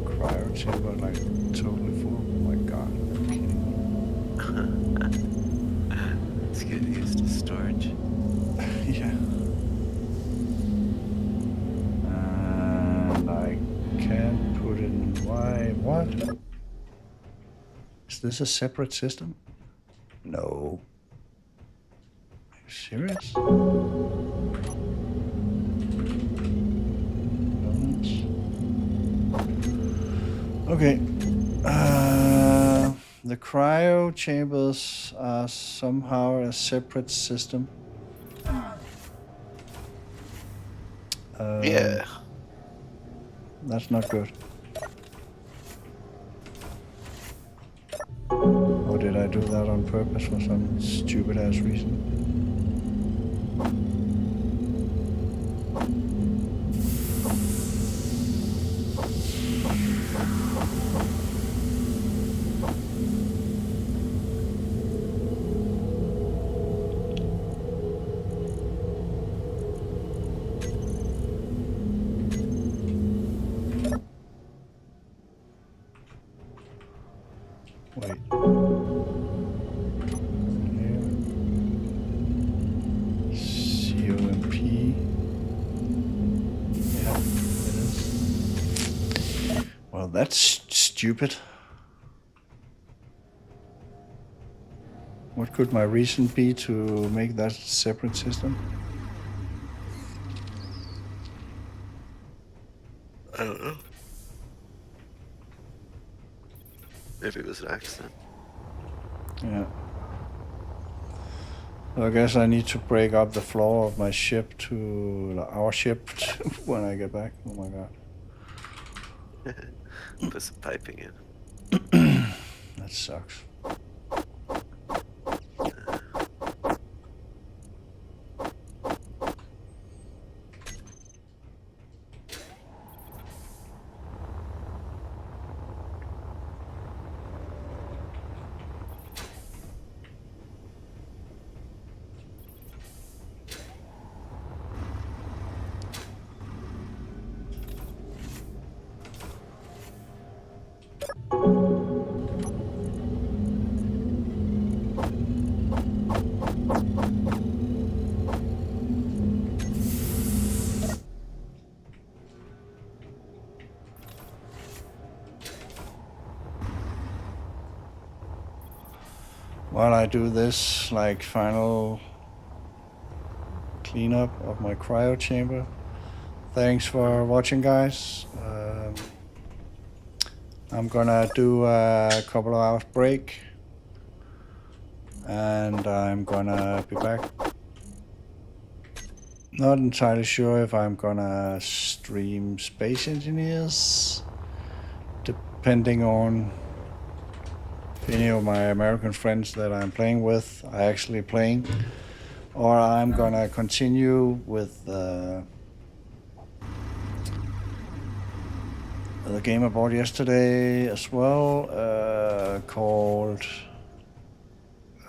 cryo chamber like totally full? Oh my god. Let's get used to storage. Yeah. And I can't put in why what? Is this a separate system? No. Are you serious? Okay. The cryo chambers are somehow a separate system. Yeah. That's not good. Or did I do that on purpose for some stupid ass reason? Wait. Here. COMP. Yeah, it is. Well, that's stupid. What could my reason be to make that separate system? I don't know. Maybe it was an accident. Yeah. I guess I need to break up the floor of my ship to our ship when I get back. Oh my god. Put some piping in. That sucks. While I do this, like, final cleanup of my cryo chamber. Thanks for watching, guys. I'm gonna do a couple of hours break, and I'm gonna be back. Not entirely sure if I'm gonna stream Space Engineers, depending on if any of my American friends that I'm playing with are actually playing, or I'm gonna continue with the game I bought yesterday as well, called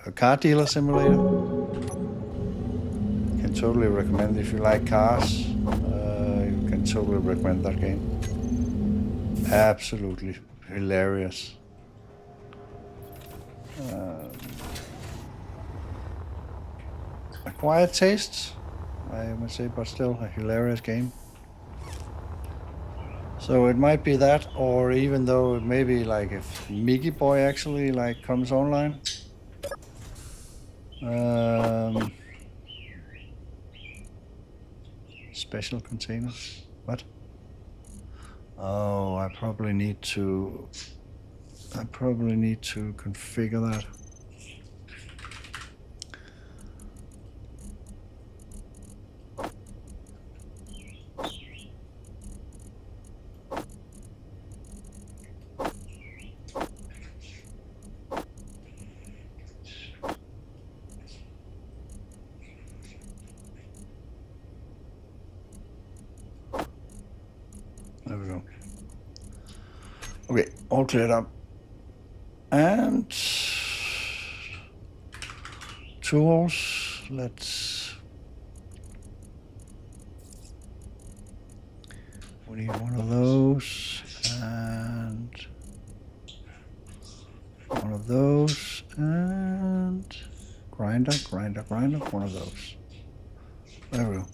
a Car Dealer Simulator. Can totally recommend if you like cars. You can totally recommend that game. Absolutely hilarious. Acquired taste, I would say, but still a hilarious game. So it might be that, or even though maybe like if Mickey Boy actually like comes online. Special containers. What? Oh, I probably need to configure that. There we go. Okay, all cleared up. And tools, we need one of those, and one of those, and grinder, one of those. There we go.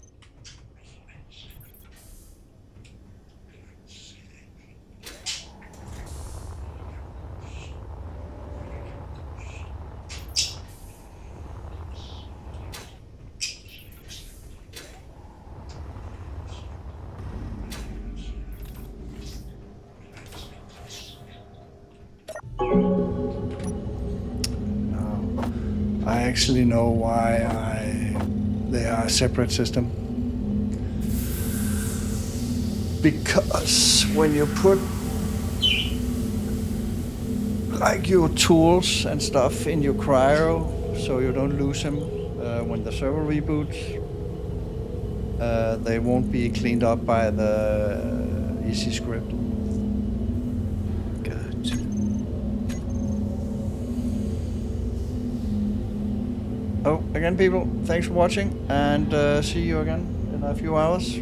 I actually know why they are a separate system. Because when you put like your tools and stuff in your cryo, so you don't lose them when the server reboots, they won't be cleaned up by the EC script. Gotcha. Oh, again, people, thanks for watching, and see you again in a few hours.